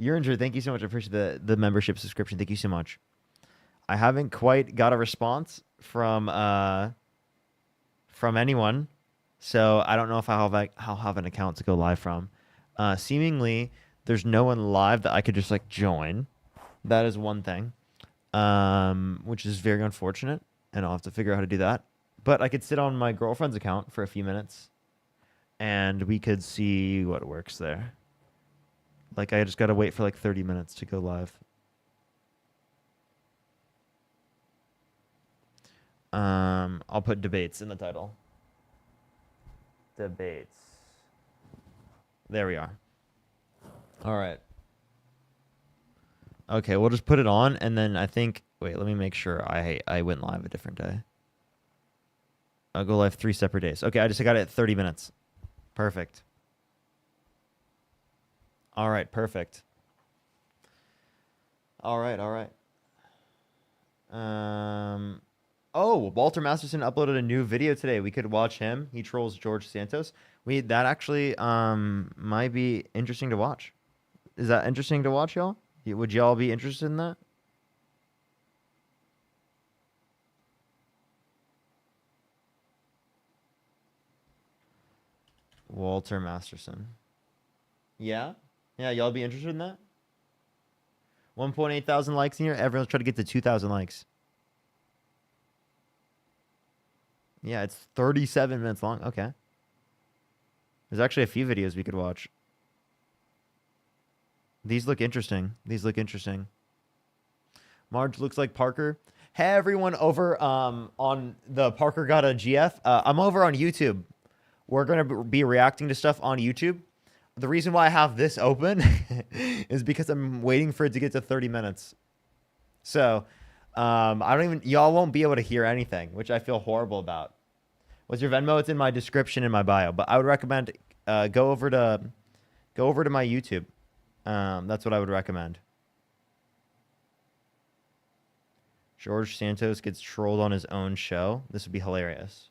Uringer, thank you so much. I appreciate the membership subscription. Thank you so much. I haven't quite got a response from anyone, so I don't know if I'll have an account to go live from. Seemingly, there's no one live that I could just like join. That is one thing, which is very unfortunate, and I'll have to figure out how to do that. But I could sit on my girlfriend's account for a few minutes, and we could see what works there. Like, I just got to wait for like 30 minutes to go live. I'll put debates in the title. Debates. There we are. All right. Okay, we'll just put it on, and then I think... Wait, let me make sure I went live a different day. I'll go live 3 separate days. Okay, I got it at 30 minutes. Perfect. All right, perfect. All right. Oh, Walter Masterson uploaded a new video today. We could watch him. He trolls George Santos. That actually might be interesting to watch. Is that interesting to watch, y'all? Would y'all be interested in that? Walter Masterson. Yeah? Yeah, y'all be interested in that? 1.8 thousand likes in here. Everyone's trying to get to 2,000 likes. Yeah, it's 37 minutes long. Okay. There's actually a few videos we could watch. These look interesting. Marge looks like Parker. Hey, everyone over on the Parker Got a GF. I'm over on YouTube. We're going to be reacting to stuff on YouTube. The reason why I have this open is because I'm waiting for it to get to 30 minutes. So, y'all won't be able to hear anything, which I feel horrible about. What's your Venmo? It's in my description in my bio, but I would recommend go over to my YouTube. That's what I would recommend. George Santos gets trolled on his own show. This would be hilarious.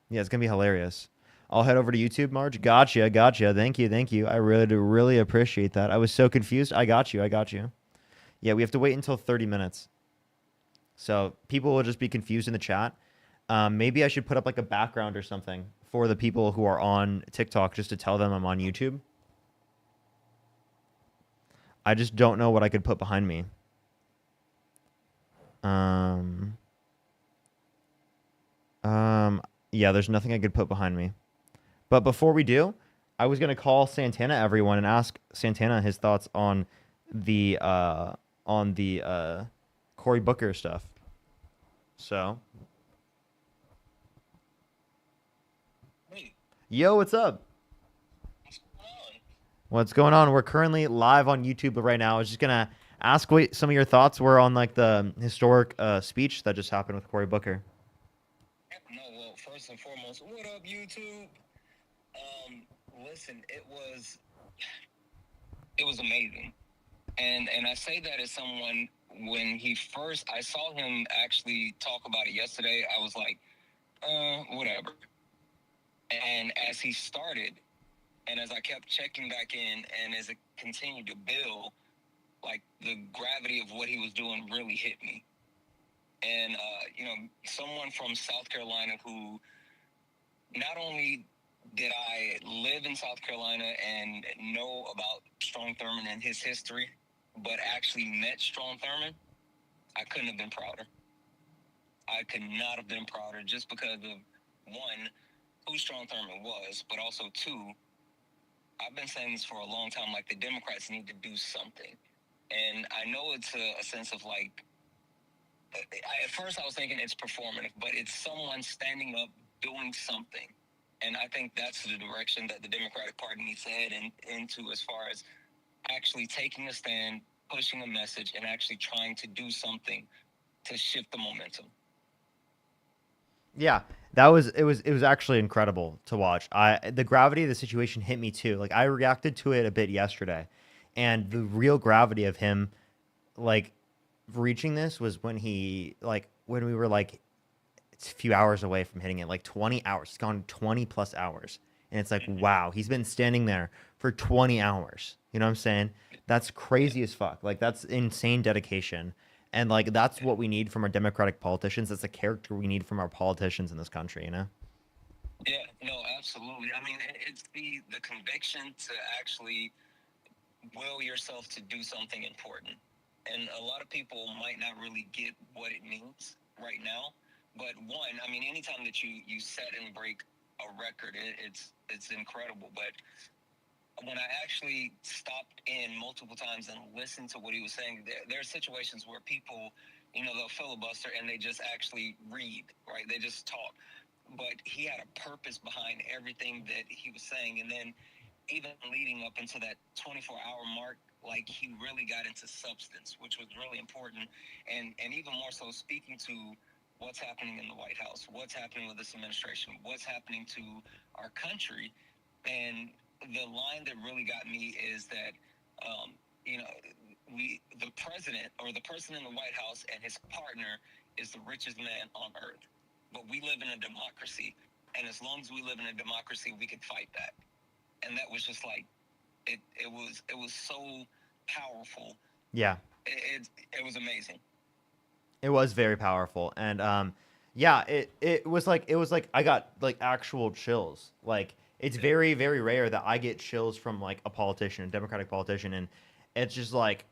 Yeah, it's gonna be hilarious. I'll head over to YouTube, Marge. Gotcha. Thank you. I really appreciate that. I was so confused. I got you. Yeah, we have to wait until 30 minutes. So people will just be confused in the chat. Maybe I should put up like a background or something for the people who are on TikTok just to tell them I'm on YouTube. I just don't know what I could put behind me. Yeah, there's nothing I could put behind me. But before we do, I was gonna call Santana everyone and ask Santana his thoughts on the Cory Booker stuff. So, yo, what's up? What's going on? We're currently live on YouTube right now. I was just gonna ask what some of your thoughts were on like the historic speech that just happened with Cory Booker. No, well, first and foremost, what up, YouTube? Listen, it was amazing, and I say that as someone, when I saw him actually talk about it yesterday, I was like, whatever. And as he started, and as I kept checking back in, and as it continued to build, like the gravity of what he was doing really hit me. And someone from South Carolina who not only did I live in South Carolina and know about Strom Thurmond and his history, but actually met Strom Thurmond, I couldn't have been prouder. I could not have been prouder, just because of, one, who Strom Thurmond was, but also, two, I've been saying this for a long time, like the Democrats need to do something. And I know it's a sense of like, at first I was thinking it's performative, but it's someone standing up doing something. And I think that's the direction that the Democratic Party needs to head into, as far as actually taking a stand, pushing a message, and actually trying to do something to shift the momentum. Yeah, it was actually incredible to watch. The gravity of the situation hit me too. Like I reacted to it a bit yesterday, and the real gravity of him like reaching this was when we were like it's a few hours away from hitting it, like 20 hours. It's gone 20 plus hours. And it's like, wow, he's been standing there for 20 hours. You know what I'm saying? That's crazy as fuck. Like, that's insane dedication. And, like, that's what we need from our Democratic politicians. That's the character we need from our politicians in this country, you know? Yeah, no, absolutely. I mean, it's the conviction to actually will yourself to do something important. And a lot of people might not really get what it means right now. But one, I mean, anytime that you set and break a record, it's incredible. But when I actually stopped in multiple times and listened to what he was saying, there are situations where people, they'll filibuster and they just actually read, right? They just talk. But he had a purpose behind everything that he was saying. And then even leading up into that 24-hour mark, like he really got into substance, which was really important. And even more so speaking to what's happening in the White House, what's happening with this administration, what's happening to our country. And the line that really got me is that, the president or the person in the White House and his partner is the richest man on earth. But we live in a democracy. And as long as we live in a democracy, we can fight that. And that was just like, it was so powerful. Yeah. It was amazing. It was very powerful. And yeah, it was like I got like actual chills. Like it's very, very rare that I get chills from like a politician, a Democratic politician, and it's just like,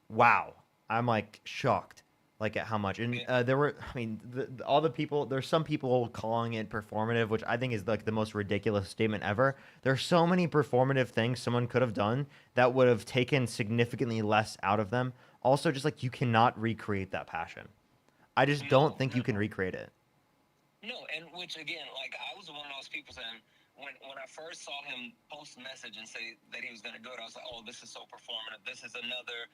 wow. I'm like shocked like at how much. And there were, I mean, all the people, there's some people calling it performative, which I think is like the most ridiculous statement ever. There's so many performative things someone could have done that would have taken significantly less out of them. Also, just like you cannot recreate that passion. I just don't think you can recreate it. No, and which again, like I was one of those people saying, when I first saw him post a message and say that he was going to do it, I was like, oh, this is so performative. This is another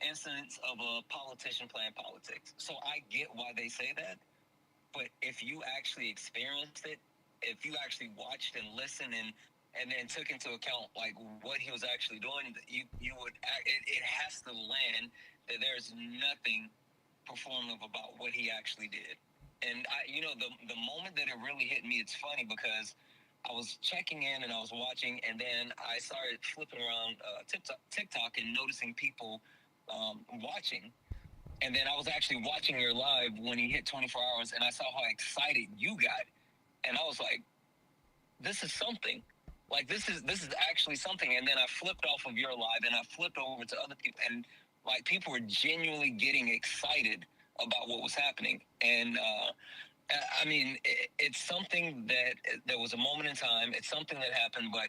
instance of a politician playing politics. So I get why they say that. But if you actually experienced it, if you actually watched and listened and and then took into account like what he was actually doing, you would it has to land that there's nothing performative about what he actually did. And the moment that it really hit me, it's funny because I was checking in and I was watching, and then I started flipping around TikTok and noticing people watching. And then I was actually watching your live when he hit 24 hours, and I saw how excited you got, and I was like, "This is something. Like this is actually something." And then I flipped off of your live, and I flipped over to other people, and like people were genuinely getting excited about what was happening. And I mean, it's something that was a moment in time. It's something that happened, but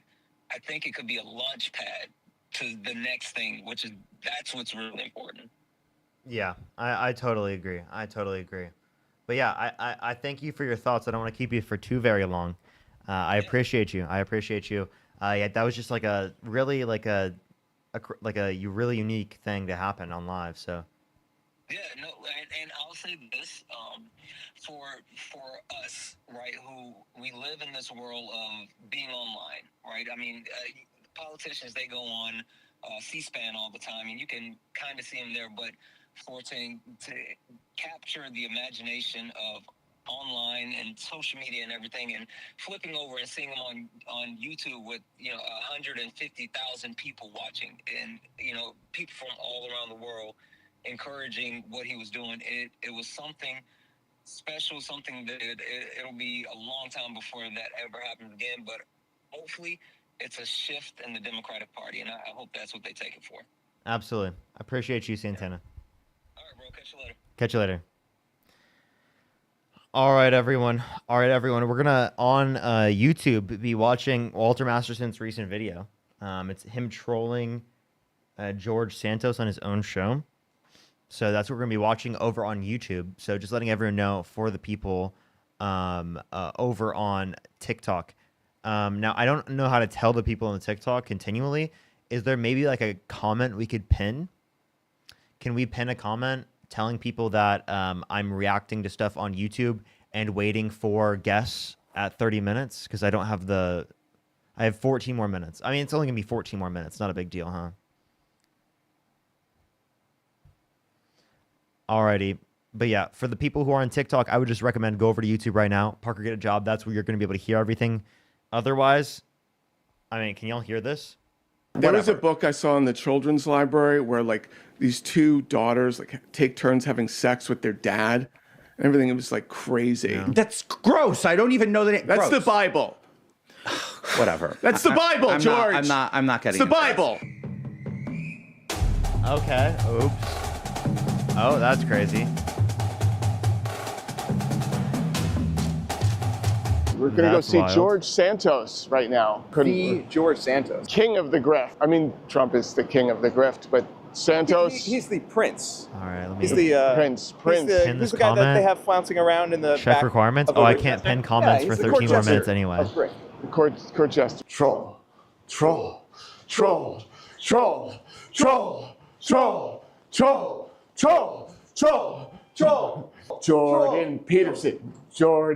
I think it could be a launch pad to the next thing, that's what's really important. Yeah, I totally agree. I totally agree. But yeah, I thank you for your thoughts. I don't want to keep you for too very long. I appreciate you. I appreciate you. Yeah, that was just like a really really unique thing to happen on live. So. Yeah, no, and I'll say this, for us, right, who we live in this world of being online, right? I mean, politicians, they go on C-SPAN all the time, and you can kind of see them there, but to capture the imagination of online and social media and everything, and flipping over and seeing them on YouTube with 150,000 people watching, and people from all around the world encouraging what he was doing. It was something special, something that it'll be a long time before that ever happens again, but hopefully it's a shift in the Democratic Party, and I hope that's what they take it for. Absolutely. I appreciate you, Santana. All right, bro. Catch you later. Catch you later. All right, everyone. We're going to, on YouTube, be watching Walter Masterson's recent video. It's him trolling George Santos on his own show. So that's what we're going to be watching over on YouTube. So just letting everyone know for the people over on TikTok. Now, I don't know how to tell the people on the TikTok continually. Is there maybe like a comment we could pin? Can we pin a comment telling people that I'm reacting to stuff on YouTube and waiting for guests at 30 minutes? Because I don't have I have 14 more minutes. I mean, it's only going to be 14 more minutes. Not a big deal, huh? Alrighty. But yeah, for the people who are on TikTok, I would just recommend go over to YouTube right now. Parker, get a job. That's where you're going to be able to hear everything. Otherwise, I mean, can y'all hear this? There was a book I saw in the children's library where like these two daughters like take turns having sex with their dad and everything. It was like crazy. Yeah. That's gross. I don't even know that it. That's gross. the Bible. Whatever. That's the Bible, I'm George. I'm not getting it's the Bible. Okay. Oops. Oh, that's crazy. We're going to go see wild. George Santos right now. The George Santos. King of the grift. I mean, Trump is the king of the grift, but Santos. He's the prince. All right, let me. He's the Prince. He's the guy that they have flouncing around in the check back requirements. Of the I can't pin comments for 13 more minutes anyway. Oh, great. The court jester. Troll. Jordan Peterson. Oh,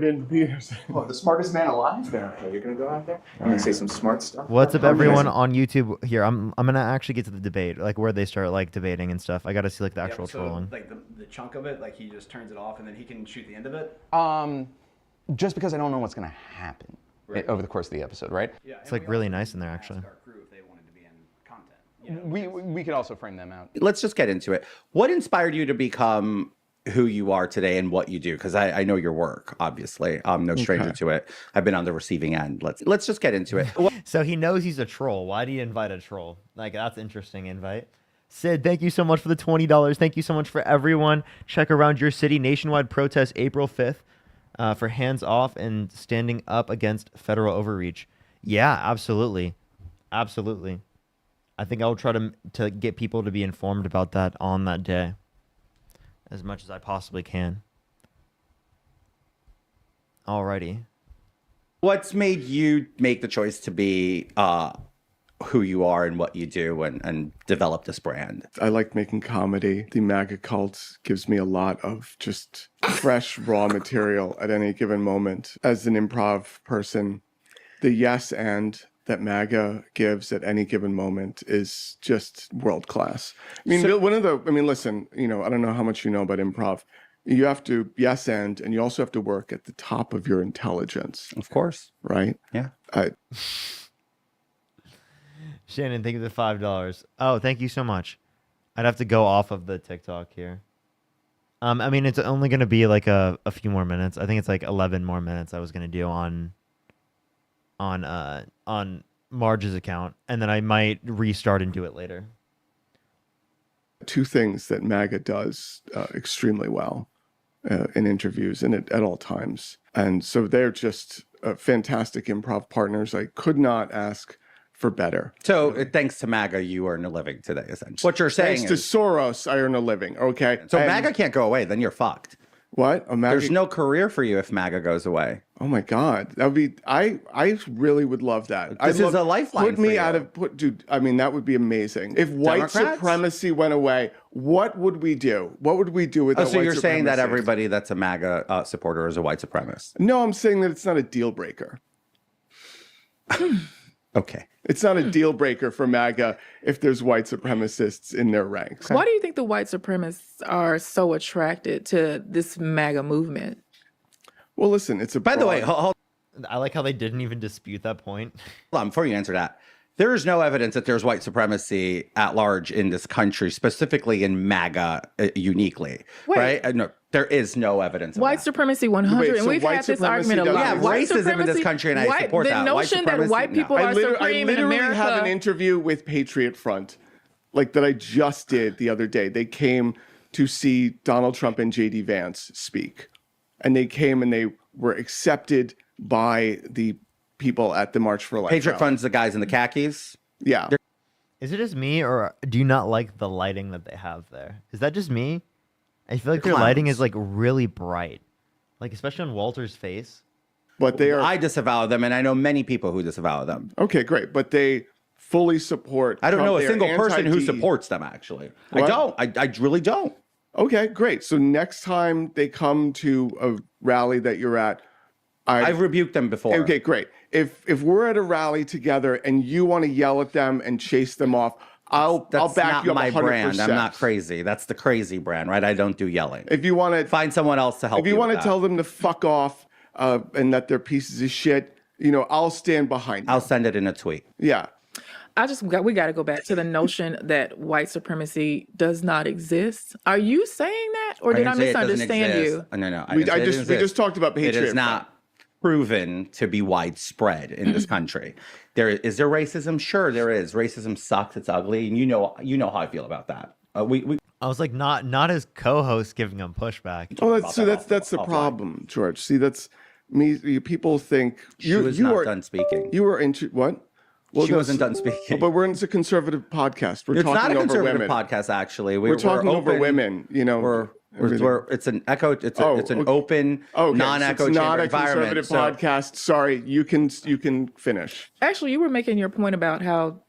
the smartest man alive there. Okay, you're going to go out there? I'm going to say some smart stuff. What's up, everyone on YouTube? Here, I'm gonna actually get to the debate, like where they start like debating and stuff. I gotta see like the actual trolling. Like the chunk of it, like he just turns it off and then he can shoot the end of it. Just because I don't know what's going to happen over the course of the episode, right? Yeah, it's like really nice in there actually. Our crew, if they wanted to be in content. You know, we could also frame them out. Let's just get into it. What inspired you to become who you are today and what you do? Because I know your work, obviously. I'm no stranger to it. I've been on the receiving end. Let's just get into it. So he knows he's a troll. Why do you invite a troll? Like, that's interesting invite. Sid, thank you so much for the $20. Thank you so much for everyone. Check around your city. Nationwide protest April 5th for hands off and standing up against federal overreach. Yeah, absolutely. Absolutely. I think I'll try to get people to be informed about that on that day as much as I possibly can. Alrighty. What's made you make the choice to be who you are and what you do and develop this brand? I like making comedy. The MAGA cult gives me a lot of just fresh, raw material at any given moment. As an improv person, the yes and that MAGA gives at any given moment is just world class. I mean, listen, I don't know how much you know about improv. You have to and you also have to work at the top of your intelligence. Of course. Right? Yeah. Shannon, thank you for the $5. Oh, thank you so much. I'd have to go off of the TikTok here. I mean, it's only going to be like a few more minutes. I think it's like 11 more minutes I was going to do on Marge's account, and then I might restart and do it later. Two things that MAGA does extremely well in interviews and at all times. And so they're just fantastic improv partners. I could not ask for better. So thanks to MAGA, you earn a living today, essentially. What you're saying Thanks to Soros, I earn a living, okay? So MAGA can't go away, then you're fucked. What? There's no career for you if MAGA goes away. Oh my God. That would be, I really would love that. This is a lifeline Put me for out you. of, dude, I mean, that would be amazing. If white Democrats? supremacy went away, what would we do? What would we do with So you're saying that everybody that's a MAGA supporter is a white supremacist? No, I'm saying that it's not a deal breaker. Okay. It's not a deal breaker for MAGA if there's white supremacists in their ranks. Why do you think the white supremacists are so attracted to this MAGA movement? Well, listen, it's a By the way, hold I like how they didn't even dispute that point. on, before you answer that, there is no evidence that there's white supremacy at large in this country, specifically in MAGA uniquely, Wait. right? No, there is no evidence of White that. supremacy 100, Wait, and so we've white had this supremacy argument a doesn't lot. Yeah, White racism in this supremacy- country, and I white- support the that. White notion that supremacy, white people no. are I supreme in literally America. have an interview with Patriot Front, like that I just did the other day. They came to see Donald Trump and JD Vance speak, and they came and they were accepted by the people at the March for Life. Patriot rally. Fund's the guys in the khakis. Yeah. Is it just me, or do you not like the lighting that they have there? Is that just me? I feel like their lighting is like really bright, like especially on Walter's face. But they are. I disavow them, and I know many people who disavow them. Okay, great. But they fully support. I don't Trump. know a They're single person who anti-DE. supports them, actually. What? I don't. I really don't. Okay, great. So next time they come to a rally that you're at, I've rebuked them before. Okay, great. If we're at a rally together and you want to yell at them and chase them off, I'll That's back not you up my 100%. brand. I'm not crazy. That's the crazy brand, right? I don't do yelling. If you want to find someone else to help, if you want to with tell that. them to fuck off and that they're pieces of shit, I'll stand behind you. I'll send it in a tweet. Yeah. We got to go back to the notion that white supremacy does not exist. Are you saying that, or did I didn't say it doesn't misunderstand you? exist. No. We didn't say it doesn't we exist. just talked about It Patriot is not proven to be widespread in this country. Is there racism? Sure, there is. Racism sucks. It's ugly, and you know how I feel about that. I was like, not as co-host giving them pushback. Oh, that's the problem, George. See, that's me. People think She was not done speaking. You were into what? She wasn't done speaking. But it's a conservative podcast. We're It's talking not a over conservative women. podcast, actually. We're talking over open. women. It's an echo. It's an open, Okay, non-echo so it's not chamber a environment. conservative So podcast. Sorry, you can finish. Actually, you were making your point about how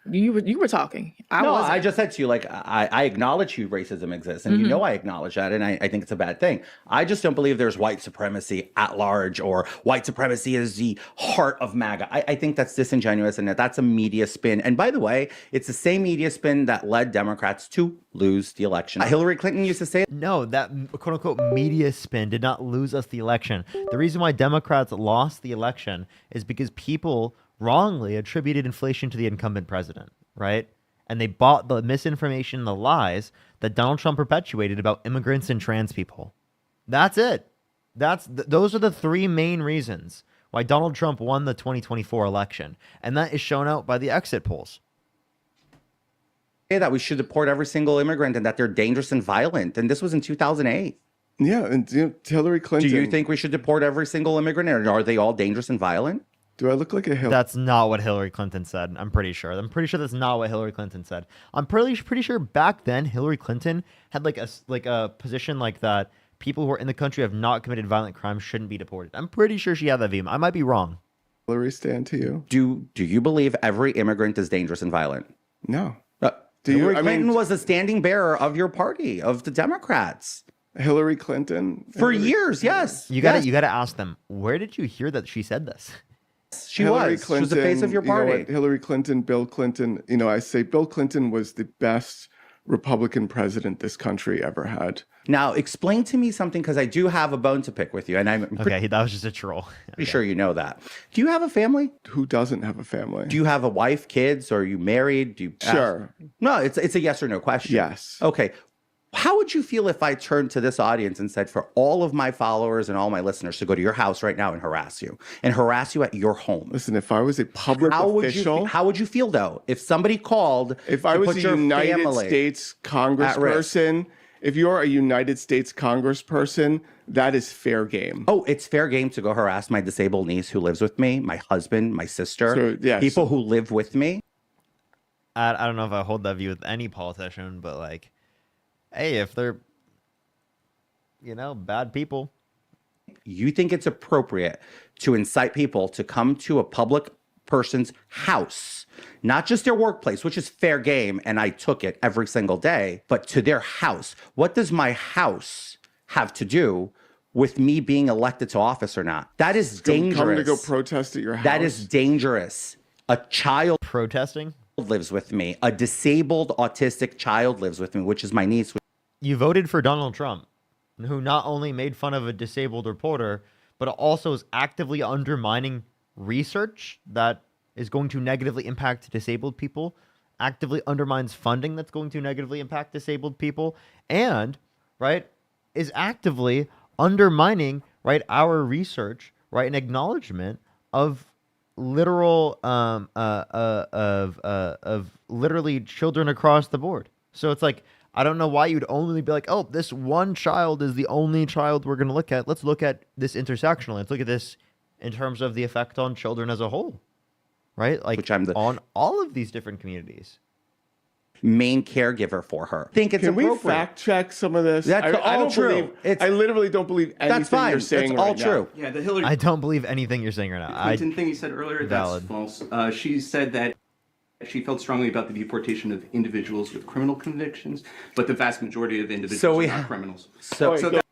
you were talking. I just said to you, like, I acknowledge racism exists, and you know I acknowledge that, and I think it's a bad thing. I just don't believe there's white supremacy at large, or white supremacy is the heart of MAGA. I think that's disingenuous, and that's a media spin. And by the way, it's the same media spin that led Democrats to lose the election. Hillary Clinton used to say, No, that quote-unquote media spin did not lose us the election. The reason why Democrats lost the election is because people wrongly attributed inflation to the incumbent president, right? And they bought the misinformation, the lies that Donald Trump perpetuated about immigrants and trans people. That's it. Those are the three main reasons why Donald Trump won the 2024 election. And that is shown out by the exit polls. that we should deport every single immigrant and that they're dangerous and violent. And this was in 2008. Yeah, and Hillary Clinton. Do you think we should deport every single immigrant, or are they all dangerous and violent? Do I look like a Hillary? That's not what Hillary Clinton said. I'm pretty sure. That's not what Hillary Clinton said. I'm pretty sure back then Hillary Clinton had like a position like that. People who are in the country have not committed violent crimes shouldn't be deported. I'm pretty sure she had that view. I might be wrong. Hillary, stand to you. Do you believe every immigrant is dangerous and violent? No. Hillary Clinton was a standing bearer of your party, of the Democrats. Hillary Clinton for years, yes. You gotta ask them, where did you hear that she said this? She Hillary was. Clinton, She was the face of your you know party. what, Hillary Clinton, Bill Clinton. You know, I say Bill Clinton was the best Republican president this country ever had. Now, explain to me something, because I do have a bone to pick with you, and I'm Okay, that was just a troll. pretty sure you know that. Do you have a family? Who doesn't have a family? Do you have a wife, kids? Or are you married? Do you Sure. No, it's a yes or no question. Yes. Okay. How would you feel if I turned to this audience and said, for all of my followers and all my listeners to go to your house right now and harass you at your home? Listen, if I was a public official, how would you feel though if somebody called? if I was a United States congressperson, if you're a United States congressperson, that is fair game. Oh, it's fair game to go harass my disabled niece who lives with me, my husband, my sister, So, yes. people who live with me. I don't know if I hold that view with any politician, but like, hey, if they're, you know, bad people. You think it's appropriate to incite people to come to a public person's house, not just their workplace, which is fair game, and I took it every single day, but to their house? What does my house have to do with me being elected to office or not? That is dangerous. Come to go protest at your house. That is dangerous. A child protesting lives with me. A disabled autistic child lives with me, which is my niece. You voted for Donald Trump, who not only made fun of a disabled reporter, but also is actively undermining research that is going to negatively impact disabled people, actively undermines funding that's going to negatively impact disabled people, and, right, is actively undermining, right, our research, right, and acknowledgement of literal, of literally children across the board. So it's like, I don't know why you'd only be like, oh, this one child is the only child we're going to look at. Let's look at this intersectional. Let's look at this in terms of the effect on children as a whole, right? Like on all of these different communities. Main caregiver for her. Think it's Can we appropriate. fact check some of this? That's I all don't true. Believe, I literally don't believe anything That's fine. you're saying That's all right true. now. Yeah, the Hillary I don't believe anything you're saying right now. Clinton thing you said earlier, Valid. that's false. She said that she felt strongly about the deportation of individuals with criminal convictions, but the vast majority of individuals are not criminals. So that-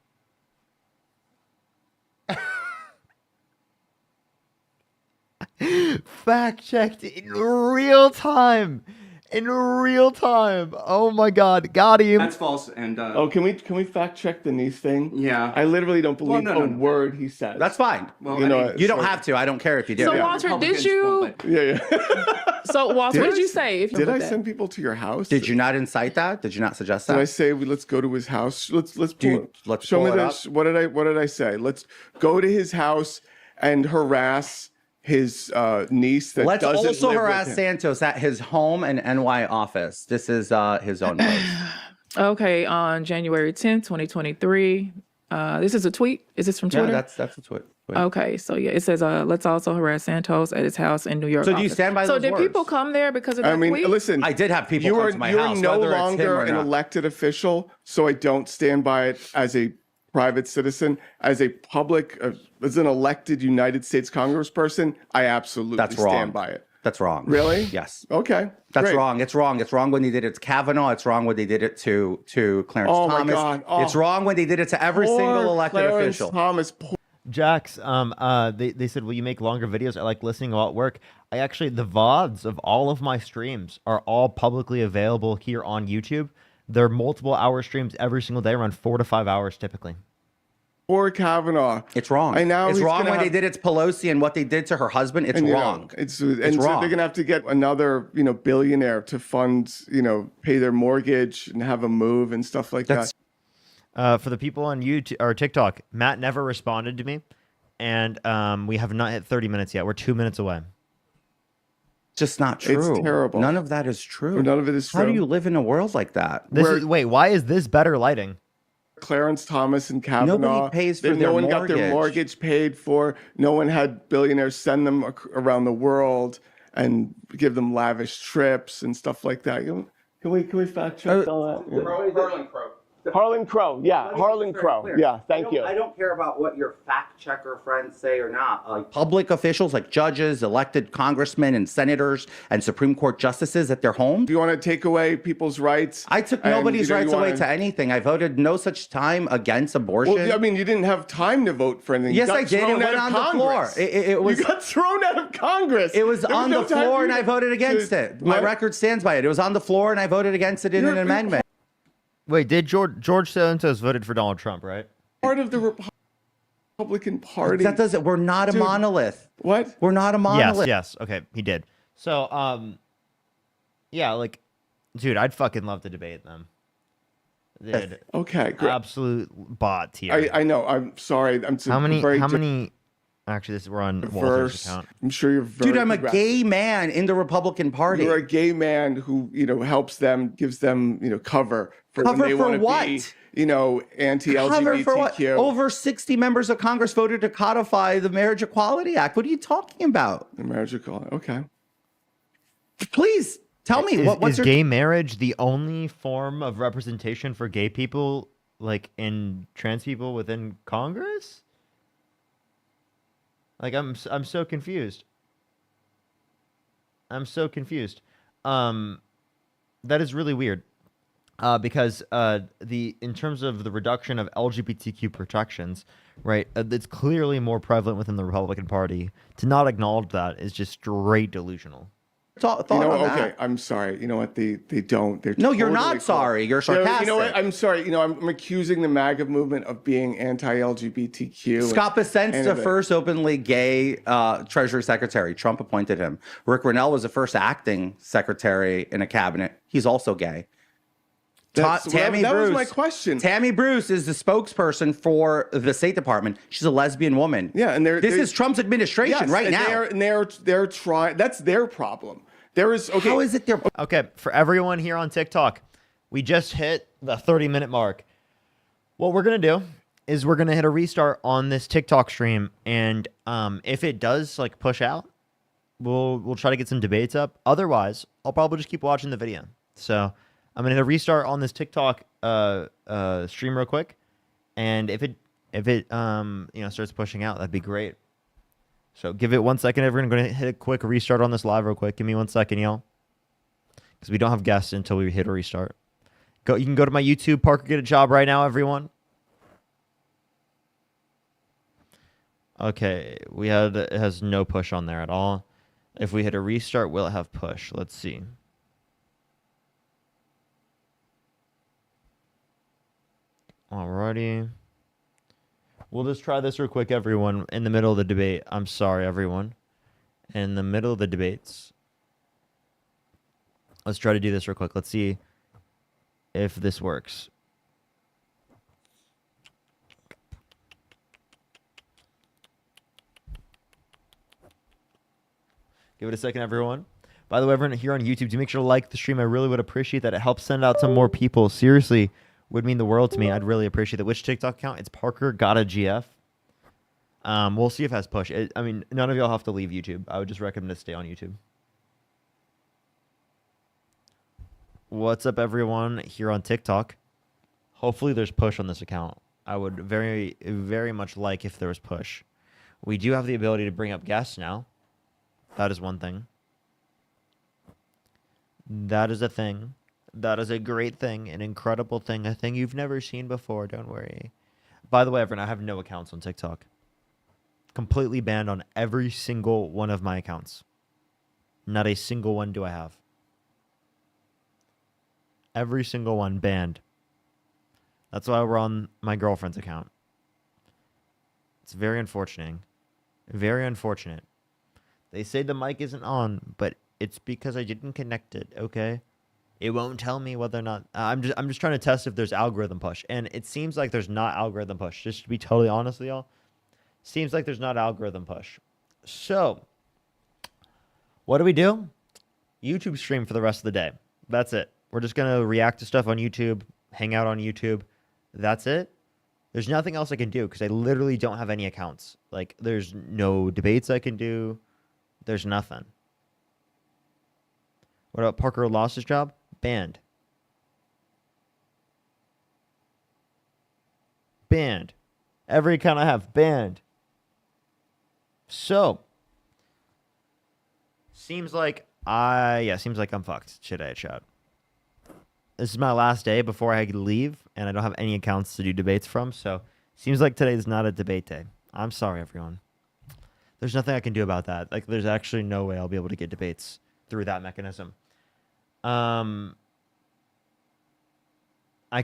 Fact checked in real time. In real time. Oh my God. Got him. that's false. And Oh, can we fact check the niece thing? Yeah. I literally don't believe no, a word he says. That's fine. Well, you know, You don't have to. I don't care if you do. So Walter, did you? Yeah. So Walter, what did you say? If you Did put I that? send people to your house? Did you not incite that? Did you not suggest that? Did I say let's go to his house? Let's Dude, let's show pull me it this. What did I say? Let's go to his house and harass his niece that Let's doesn't also live harass with him. Santos at his home and NY office. This is his own place. Okay, on January 10th, 2023. This is a tweet. Is this from Twitter? Yeah, that's a tweet. Okay, so yeah, it says, let's also harass Santos at his house in New York. So do you office. stand by So those did words? people come there because of that I mean, tweet? listen. I did have people you come are to my you're house, no whether it's him longer or an not. elected official, so I don't stand by it as a private citizen. As a public, as an elected United States Congressperson, I absolutely That's wrong. stand by it. That's wrong. Really? Yes. Okay. That's great. wrong. It's wrong. It's wrong when they did it to Kavanaugh. It's wrong when they did it to Clarence Oh my Thomas. God. Oh. It's wrong when they did it to every Poor single elected Clarence official. Thomas. Jax, they said, will you make longer videos? I like listening while at work. I actually, the VODs of all of my streams are all publicly available here on YouTube. They're multiple hour streams every single day, around 4 to 5 hours typically. Poor Kavanaugh. It's wrong. And now it's he's wrong gonna when have- they did it to Pelosi and what they did to her husband. It's And, you know, wrong. and It's so wrong. they're gonna have to get another, billionaire to fund, pay their mortgage and have a move and stuff like that. For the people on YouTube or TikTok, Matt never responded to me, and we have not hit 30 minutes yet. We're 2 minutes away. Just not true. It's terrible. None of that is true. None of it is How do true. you live in a world like that? Wait, why is this better lighting? Clarence Thomas and Kavanaugh. Nobody pays for no their one got their mortgage. mortgage paid for. No one had billionaires send them around the world and give them lavish trips and stuff like that. Can we fact check all that? Yeah. Hurling pro. Harlan Crow. Yeah, Harlan Crow. Yeah, thank you. I don't care about what your fact checker friends say or not. Like public officials, like judges, elected congressmen and senators and Supreme Court justices at their home. Do you want to take away people's rights? I took nobody's rights away to anything. I voted no such time against abortion. Well, I mean, you didn't have time to vote for anything. Yes, I did. It went on the floor. It was. You got thrown out of Congress. It was on the floor, and I voted against it. My record stands by it. It was on the floor, and I voted against it in an amendment. Wait, did George Santos voted for Donald Trump, right? Part of the Republican Party. That doesn't. We're not a monolith. What? We're not a monolith. Yes. Okay, he did. So, yeah, like, dude, I'd fucking love to debate them. Dude, okay, great. Absolute bot tier. I know. I'm sorry. I'm how many? Actually, we're on Walter's account. I'm sure you're very. Dude, I'm a gay man in the Republican Party. You're a gay man who helps them, gives them cover for when they want to be anti-LGBTQ. Cover for what? Over 60 members of Congress voted to codify the Marriage Equality Act. What are you talking about? The Marriage Equality. Okay. Please tell me Is gay marriage the only form of representation for gay people, like in trans people within Congress? Like I'm so confused. I'm so confused. That is really weird. Because in terms of the reduction of LGBTQ protections, right? It's clearly more prevalent within the Republican Party. To not acknowledge that is just straight delusional. Okay, I'm sorry. You know what? They don't. They're no, you're totally not sorry. You're sarcastic. You know what? I'm sorry. I'm accusing the MAGA movement of being anti-LGBTQ. Scott Bessent's the first openly gay Treasury Secretary. Trump appointed him. Rick Grenell was the first acting secretary in a cabinet. He's also gay. That was my question. Tammy Bruce is the spokesperson for the State Department. She's a lesbian woman. Yeah, and this is Trump's administration right now. They're trying. That's their problem. There is okay. How is it their? Okay, for everyone here on TikTok, we just hit the 30-minute mark. What we're gonna do is we're gonna hit a restart on this TikTok stream, and if it does like push out, we'll try to get some debates up. Otherwise, I'll probably just keep watching the video. So I'm gonna hit a restart on this TikTok stream real quick, and if it starts pushing out, that'd be great. So give it 1 second, everyone. I'm gonna hit a quick restart on this live real quick. Give me 1 second, y'all, because we don't have guests until we hit a restart. You can go to my YouTube, Parker Get a Job right now, everyone. Okay, it has no push on there at all. If we hit a restart, will it have push? Let's see. Alrighty. We'll just try this real quick, everyone, in the middle of the debate. I'm sorry, everyone. In the middle of the debates. Let's try to do this real quick. Let's see if this works. Give it a second, everyone. By the way, everyone here on YouTube, do make sure to like the stream. I really would appreciate that. It helps send out to more people. Seriously, would mean the world to me. I'd really appreciate it. Which TikTok account? It's Parker Got a GF. We'll see if it has push. I mean, none of y'all have to leave YouTube. I would just recommend to stay on YouTube. What's up, everyone here on TikTok? Hopefully there's push on this account. I would very, very much like if there was push. We do have the ability to bring up guests now. That is one thing. That is a thing. That is a great thing, an incredible thing, a thing you've never seen before. Don't worry. By the way, everyone, I have no accounts on TikTok. Completely banned on every single one of my accounts. Not a single one do I have. Every single one banned. That's why we're on my girlfriend's account. It's very unfortunate. Very unfortunate. They say the mic isn't on, but it's because I didn't connect it, okay? It won't tell me whether or not... I'm just trying to test if there's algorithm push. And it seems like there's not algorithm push. Just to be totally honest with y'all. Seems like there's not algorithm push. So, what do? YouTube stream for the rest of the day. That's it. We're just going to react to stuff on YouTube, hang out on YouTube. That's it. There's nothing else I can do because I literally don't have any accounts. Like, there's no debates I can do. There's nothing. What about Parker lost his job? Banned. banned. Every account I have banned. So, seems like I'm fucked today, chat. This is my last day before I leave, and I don't have any accounts to do debates from, so seems like today is not a debate day. I'm sorry, everyone. There's nothing I can do about that. Like, there's actually no way I'll be able to get debates through that mechanism. I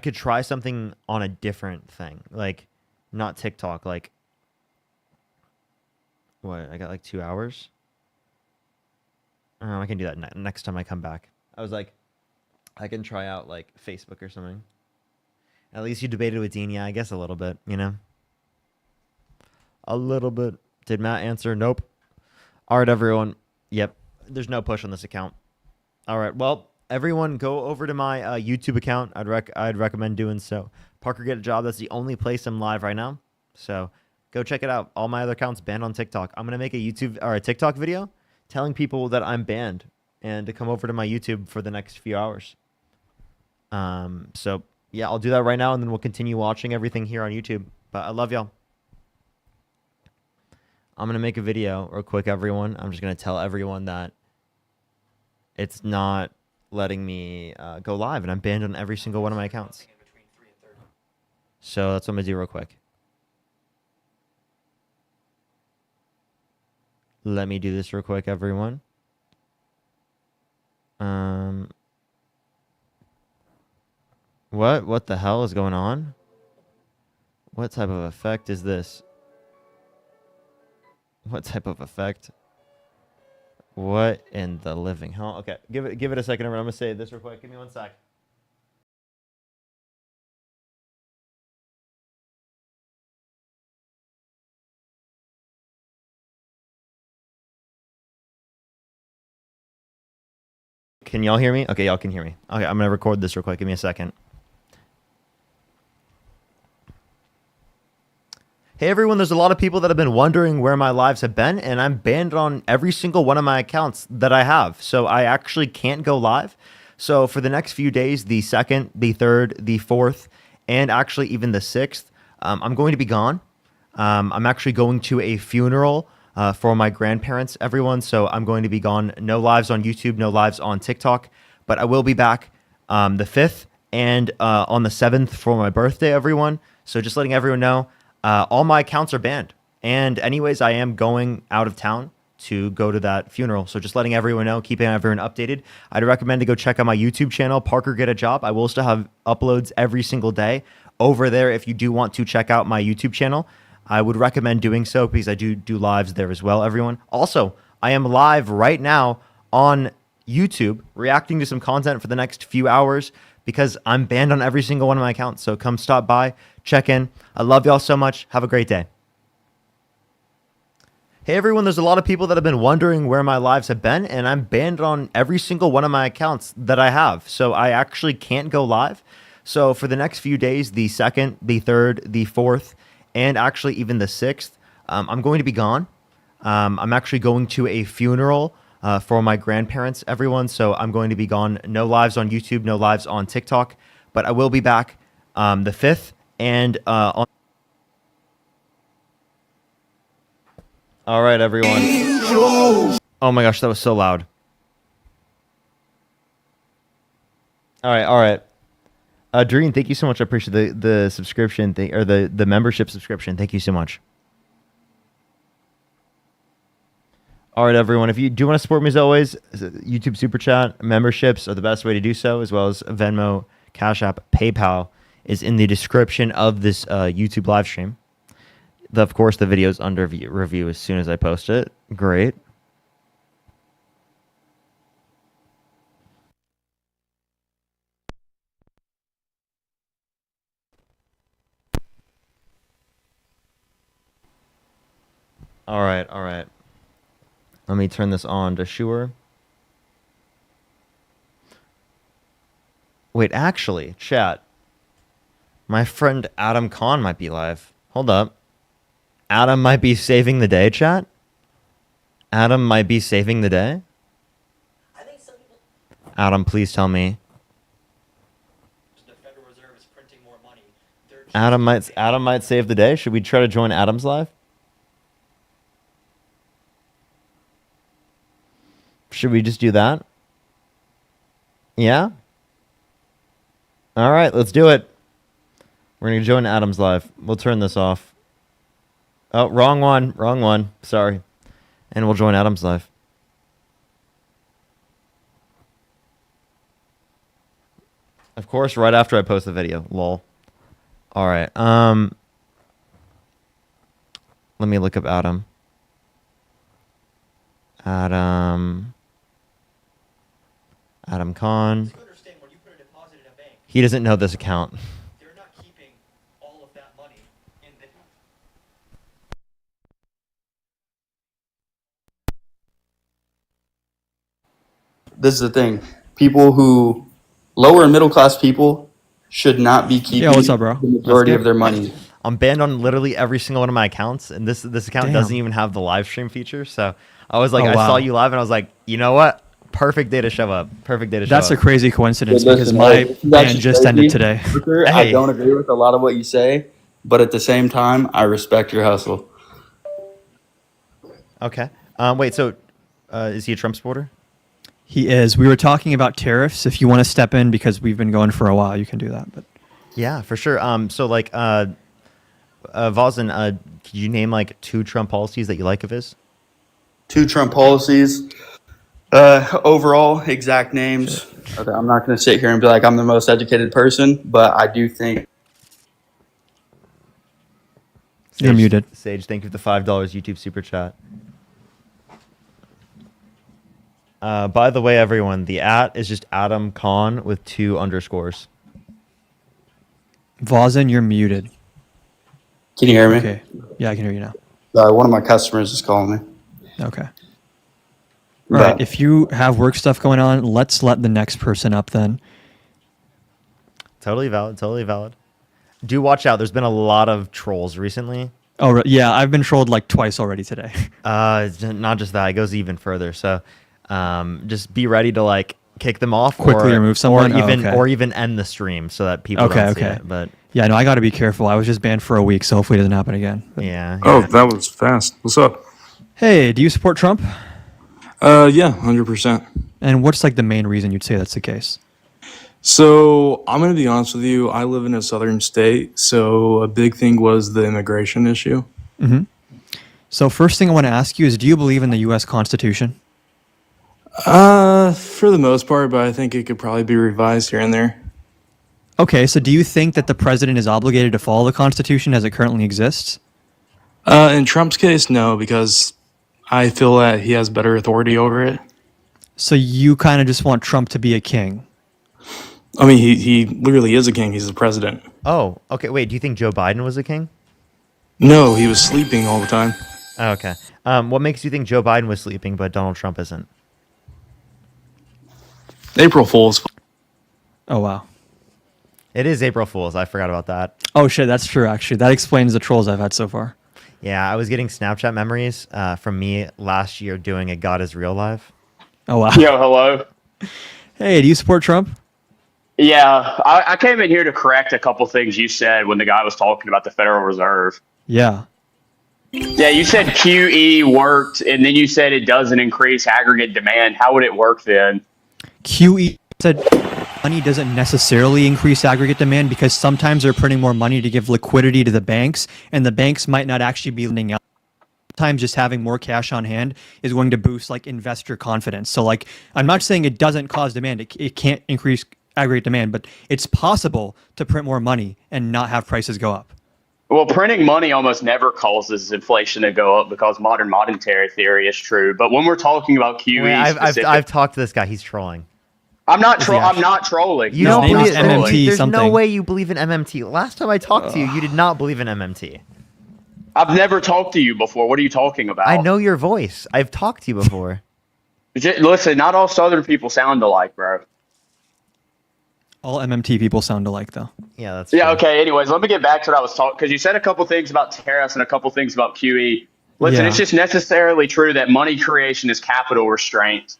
could try something on a different thing, like not TikTok. Like, what? I got like 2 hours. I can do that next time I come back. I was like, I can try out like Facebook or something. At least you debated with Dean. Yeah, I guess a little bit, you know? A little bit. Did Matt answer? Nope. All right, everyone. Yep. There's no push on this account. All right. Well, everyone go over to my YouTube account. I'd recommend doing so. Parker Get a Job. That's the only place I'm live right now. So go check it out. All my other accounts banned on TikTok. I'm going to make a YouTube or a TikTok video telling people that I'm banned and to come over to my YouTube for the next few hours. So yeah, I'll do that right now, and then we'll continue watching everything here on YouTube. But I love y'all. I'm going to make a video real quick, everyone. I'm just going to tell everyone that it's not letting me go live, and I'm banned on every single one of my accounts. So that's what I'm going to do real quick. Let me do this real quick, everyone. What the hell is going on? What type of effect is this? What type of effect? What in the living hell? Okay, give it a second. I'm gonna say this real quick. Give me 1 sec. Can y'all hear me? Okay, y'all can hear me. Okay, I'm gonna record this real quick. Give me a second. Hey everyone, there's a lot of people that have been wondering where my lives have been, and I'm banned on every single one of my accounts that I have. So I actually can't go live. So for the next few days, the 2nd, the 3rd, the 4th, and actually even the 6th, I'm going to be gone. I'm actually going to a funeral for my grandparents, everyone. So I'm going to be gone. No lives on YouTube, no lives on TikTok, but I will be back the 5th and on the 7th for my birthday, everyone. So just letting everyone know. All my accounts are banned. And anyways, I am going out of town to go to that funeral. So just letting everyone know, keeping everyone updated. I'd recommend to go check out my YouTube channel, Parker Get a Job. I will still have uploads every single day over there. If you do want to check out my YouTube channel, I would recommend doing so because I do lives there as well, everyone. Also, I am live right now on YouTube reacting to some content for the next few hours because I'm banned on every single one of my accounts. So come stop by, check in. I love y'all so much. Have a great day. Hey everyone, there's a lot of people that have been wondering where my lives have been, and I'm banned on every single one of my accounts that I have. So I actually can't go live. So for the next few days, the 2nd, the 3rd, the 4th, and actually even the 6th, I'm going to be gone. I'm actually going to a funeral for my grandparents, everyone. So I'm going to be gone. No lives on YouTube, no lives on TikTok, but I will be back the 5th and on. All right, everyone. Oh my gosh, that was so loud. All right. Doreen, thank you so much. I appreciate the subscription or the membership subscription. Thank you so much. All right, everyone. If you do want to support me as always, YouTube Super Chat memberships are the best way to do so, as well as Venmo, Cash App, PayPal is in the description of this YouTube live stream. Of course, the video is under review as soon as I post it. Great. All right. Let me turn this on to sure. Wait, actually, chat. My friend Adam Khan might be live. Hold up. Adam might be saving the day, chat? Adam might be saving the day? Adam, please tell me. Adam might save the day. Should we try to join Adam's live? Should we just do that? Yeah? All right, let's do it. We're going to join Adam's live. We'll turn this off. Oh, wrong one. Wrong one. Sorry. And we'll join Adam's live. Of course, right after I post the video. Lol. All right. Let me look up Adam. Adam Khan. He doesn't know this account. This is the thing. People who, lower and middle class people, should not be keeping what's up, bro? the majority of their money. I'm banned on literally every single one of my accounts, and this account Damn. doesn't even have the live stream feature. So I was like, Oh, I wow. saw you live, and I was like, you know what? Perfect day to show up. Perfect day to show That's up. a crazy coincidence But because listen, my that's ban just crazy, ended today. Booker. I don't agree with a lot of what you say, but at the same time, I respect your hustle. Okay. Wait. So, is he a Trump supporter? He is. We were talking about tariffs. If you want to step in because we've been going for a while, you can do that. But Yeah, for sure. So like, Vozen, could you name like 2 Trump policies that you like of his? 2 Trump policies. Overall, exact names. Okay, I'm not going to sit here and be like I'm the most educated person, but I do think. You're muted. Sage, thank you for the $5 YouTube super chat. By the way, everyone, the @ is just Adam Khan with 2 underscores. Vozen, you're muted. Can you hear me? Okay. Yeah, I can hear you now. One of my customers is calling me. Okay. All right. If you have work stuff going on, let's let the next person up then. Totally valid. Totally valid. Do watch out. There's been a lot of trolls recently. Oh, yeah. I've been trolled like twice already today. Not just that. It goes even further. So, just be ready to like kick them off, Quickly remove someone? or even end the stream so that people don't see it. But yeah, no, I got to be careful. I was just banned for a week, so hopefully it doesn't happen again. But yeah. Oh, that was fast. What's up? Hey, do you support Trump? Yeah, 100%. And what's like the main reason you'd say that's the case? So I'm going to be honest with you. I live in a southern state, so a big thing was the immigration issue. Mm-hmm. So first thing I want to ask you is, do you believe in the U.S. Constitution? For the most part, but I think it could probably be revised here and there. Okay, so do you think that the president is obligated to follow the Constitution as it currently exists? In Trump's case, no, because I feel that he has better authority over it. So you kind of just want Trump to be a king? I mean, he literally is a king. He's the president. Oh, okay. Wait, do you think Joe Biden was a king? No, he was sleeping all the time. Oh, okay. What makes you think Joe Biden was sleeping but Donald Trump isn't? April Fool's. Oh, wow. It is April Fool's. I forgot about that. Oh, shit, that's true, actually. That explains the trolls I've had so far. Yeah, I was getting Snapchat memories from me last year doing a God is Real live. Oh, wow. Yo, hello. Hey, do you support Trump? Yeah, I came in here to correct a couple things you said when the guy was talking about the Federal Reserve. Yeah. Yeah, you said QE worked, and then you said it doesn't increase aggregate demand. How would it work then? QE said money doesn't necessarily increase aggregate demand because sometimes they're printing more money to give liquidity to the banks, and the banks might not actually be lending out. Sometimes just having more cash on hand is going to boost like investor confidence. So like, I'm not saying it doesn't cause demand. It can't increase aggregate demand, but it's possible to print more money and not have prices go up. Well, printing money almost never causes inflation to go up because modern monetary theory is true. But when we're talking about QE, Wait, I've talked to this guy. He's trolling. I'm not trolling. You don't believe MMT. There's no way you believe in MMT. Last time I talked to you, you did not believe in MMT. I've never talked to you before. What are you talking about? I know your voice. I've talked to you before. Listen, not all Southern people sound alike, bro. All MMT people sound alike, though. Yeah, that's yeah. Okay. Anyways, let me get back to what I was talking, because you said a couple things about tariffs and a couple things about QE. Listen, it's just necessarily true that money creation is capital restraint,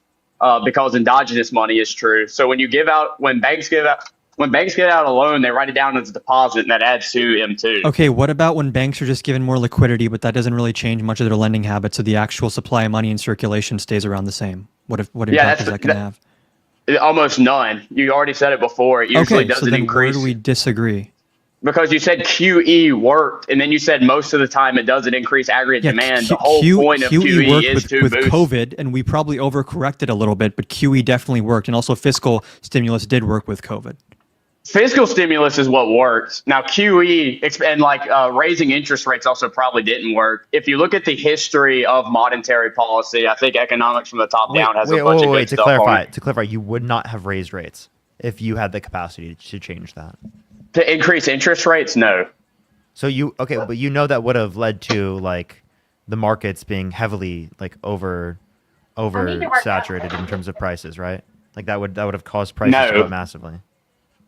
because endogenous money is true. So when banks give out, When banks get out a loan, they write it down as a deposit, and that adds to M2. Okay, what about when banks are just given more liquidity, but that doesn't really change much of their lending habits, so the actual supply of money in circulation stays around the same? What impact is that going to have? Almost none. You already said it before. It usually doesn't so then increase. Where do we disagree? Because you said QE worked, and then you said most of the time it doesn't increase aggregate demand. The whole point of QE worked is to with boost. COVID, and we probably overcorrected a little bit, but QE definitely worked, and also fiscal stimulus did work with COVID. Fiscal stimulus is what works. Now QE and raising interest rates also probably didn't work. If you look at the history of monetary policy, I think economics from the top down has a bunch of good stuff on it. To clarify, you would not have raised rates if you had the capacity to change that. To increase interest rates, no. So but you know that would have led to like the markets being heavily like over saturated in terms of prices, right? Like that would have caused prices to go up massively.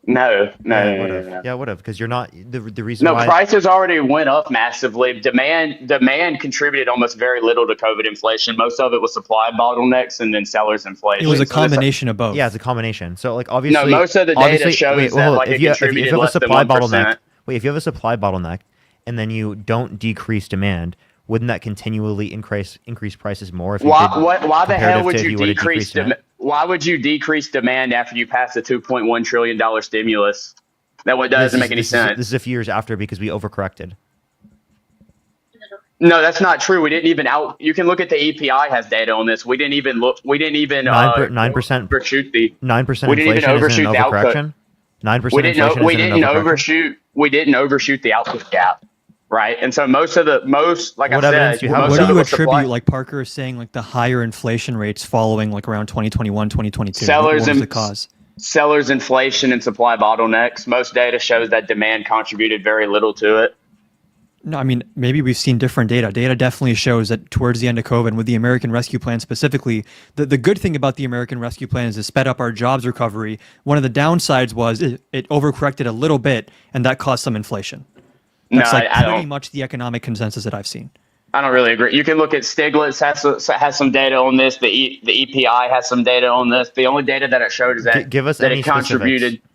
No. Yeah, it would have, because you're not the reason why. No, prices already went up massively. Demand contributed almost very little to COVID inflation. Most of it was supply bottlenecks and then sellers inflation. It was a combination of both. Yeah, it's a combination. So like obviously, no, most of the data shows that it contributed less than 1%. If you have a supply bottleneck and then you don't decrease demand, wouldn't that continually increase prices more? Why the hell would you decrease demand? Why would you decrease demand after you pass a $2.1 trillion stimulus? That doesn't make any sense. This is a few years after, because we overcorrected. No, that's not true. We didn't even you can look at the EPI has data on this. We didn't even 9% overshoot the 9% we didn't even overshoot the output. 9% We didn't overshoot the output gap. Right, and so most what do you attribute, like Parker is saying, like the higher inflation rates following like around 2021, 2022? What was the cause? Sellers inflation and supply bottlenecks. Most data shows that demand contributed very little to it. No, I mean, maybe we've seen different data. Data definitely shows that towards the end of COVID, with the American Rescue Plan specifically, the good thing about the American Rescue Plan is it sped up our jobs recovery. One of the downsides was it overcorrected a little bit, and that caused some inflation. That's pretty much the economic consensus that I've seen. I don't really agree. You can look at Stiglitz has some data on this. The EPI has some data on this. The only data that it showed is that give us that any it contributed. Specifics.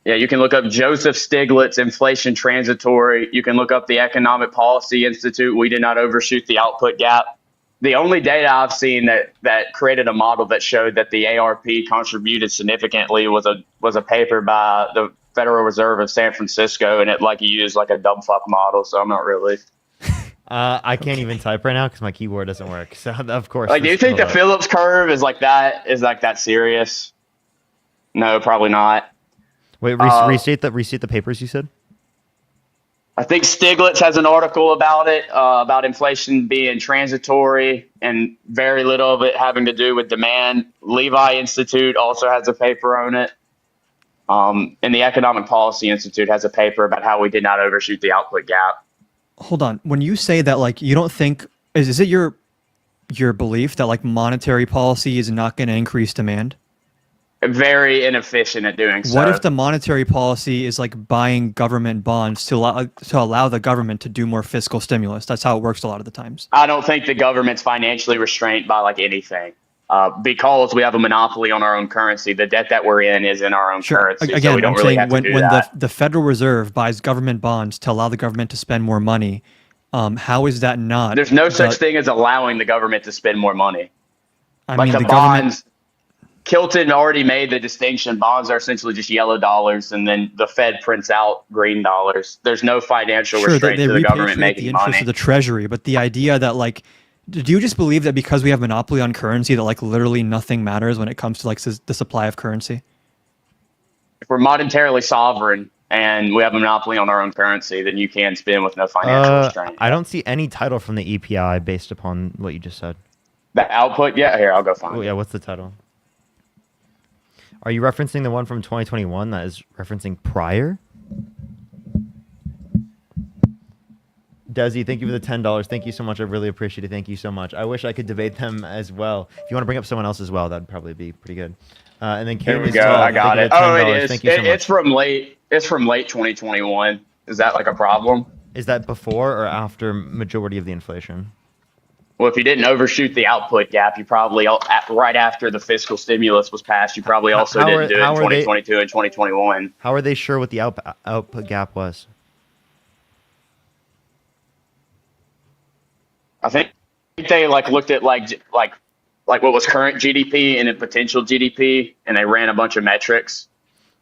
Yeah, you can look up Joseph Stiglitz, inflation transitory. You can look up the Economic Policy Institute. We did not overshoot the output gap. The only data I've seen that created a model that showed that the ARP contributed significantly was a paper by the Federal Reserve of San Francisco, and it used like a dumb fuck model. So I'm not really. I can't even type right now because my keyboard doesn't work. So of course. Do you think the Phillips curve is like that serious? No, probably not. Wait, restate the papers you said. I think Stiglitz has an article about it, about inflation being transitory and very little of it having to do with demand. Levi Institute also has a paper on it. And the Economic Policy Institute has a paper about how we did not overshoot the output gap. Hold on. When you say that, like, you don't think, is it your belief that like monetary policy is not going to increase demand? Very inefficient at doing so. What if the monetary policy is like buying government bonds to allow the government to do more fiscal stimulus? That's how it works a lot of the times. I don't think the government's financially restrained by like anything. Because we have a monopoly on our own currency. The debt that we're in is in our own currency. Again, so we don't really have to do that. the Federal Reserve buys government bonds to allow the government to spend more money, how is that not? There's no such thing as allowing the government to spend more money. I mean, the bonds, Kilton already made the distinction. Bonds are essentially just yellow dollars, and then the Fed prints out green dollars. There's no financial restraint to the government making the interest money. of the Treasury, but the idea that like, do you just believe that because we have monopoly on currency that like literally nothing matters when it comes to like the supply of currency? If we're monetarily sovereign and we have a monopoly on our own currency, then you can spend with no financial restraint. I don't see any title from the EPI based upon what you just said. The output? Yeah, here, I'll go find it. Yeah, what's the title? Are you referencing the one from 2021 that is referencing prior? Desi, thank you for the $10. Thank you so much. I really appreciate it. Thank you so much. I wish I could debate them as well. If you want to bring up someone else as well, that'd probably be pretty good. And then Here we go. I got it. Oh, it is. It's from late 2021. Is that like a problem? Is that before or after majority of the inflation? Well, if you didn't overshoot the output gap, you probably right after the fiscal stimulus was passed, you probably also didn't do it in 2022 and 2021. How are they sure what the output gap was? I think they looked at like what was current GDP and then potential GDP, and they ran a bunch of metrics.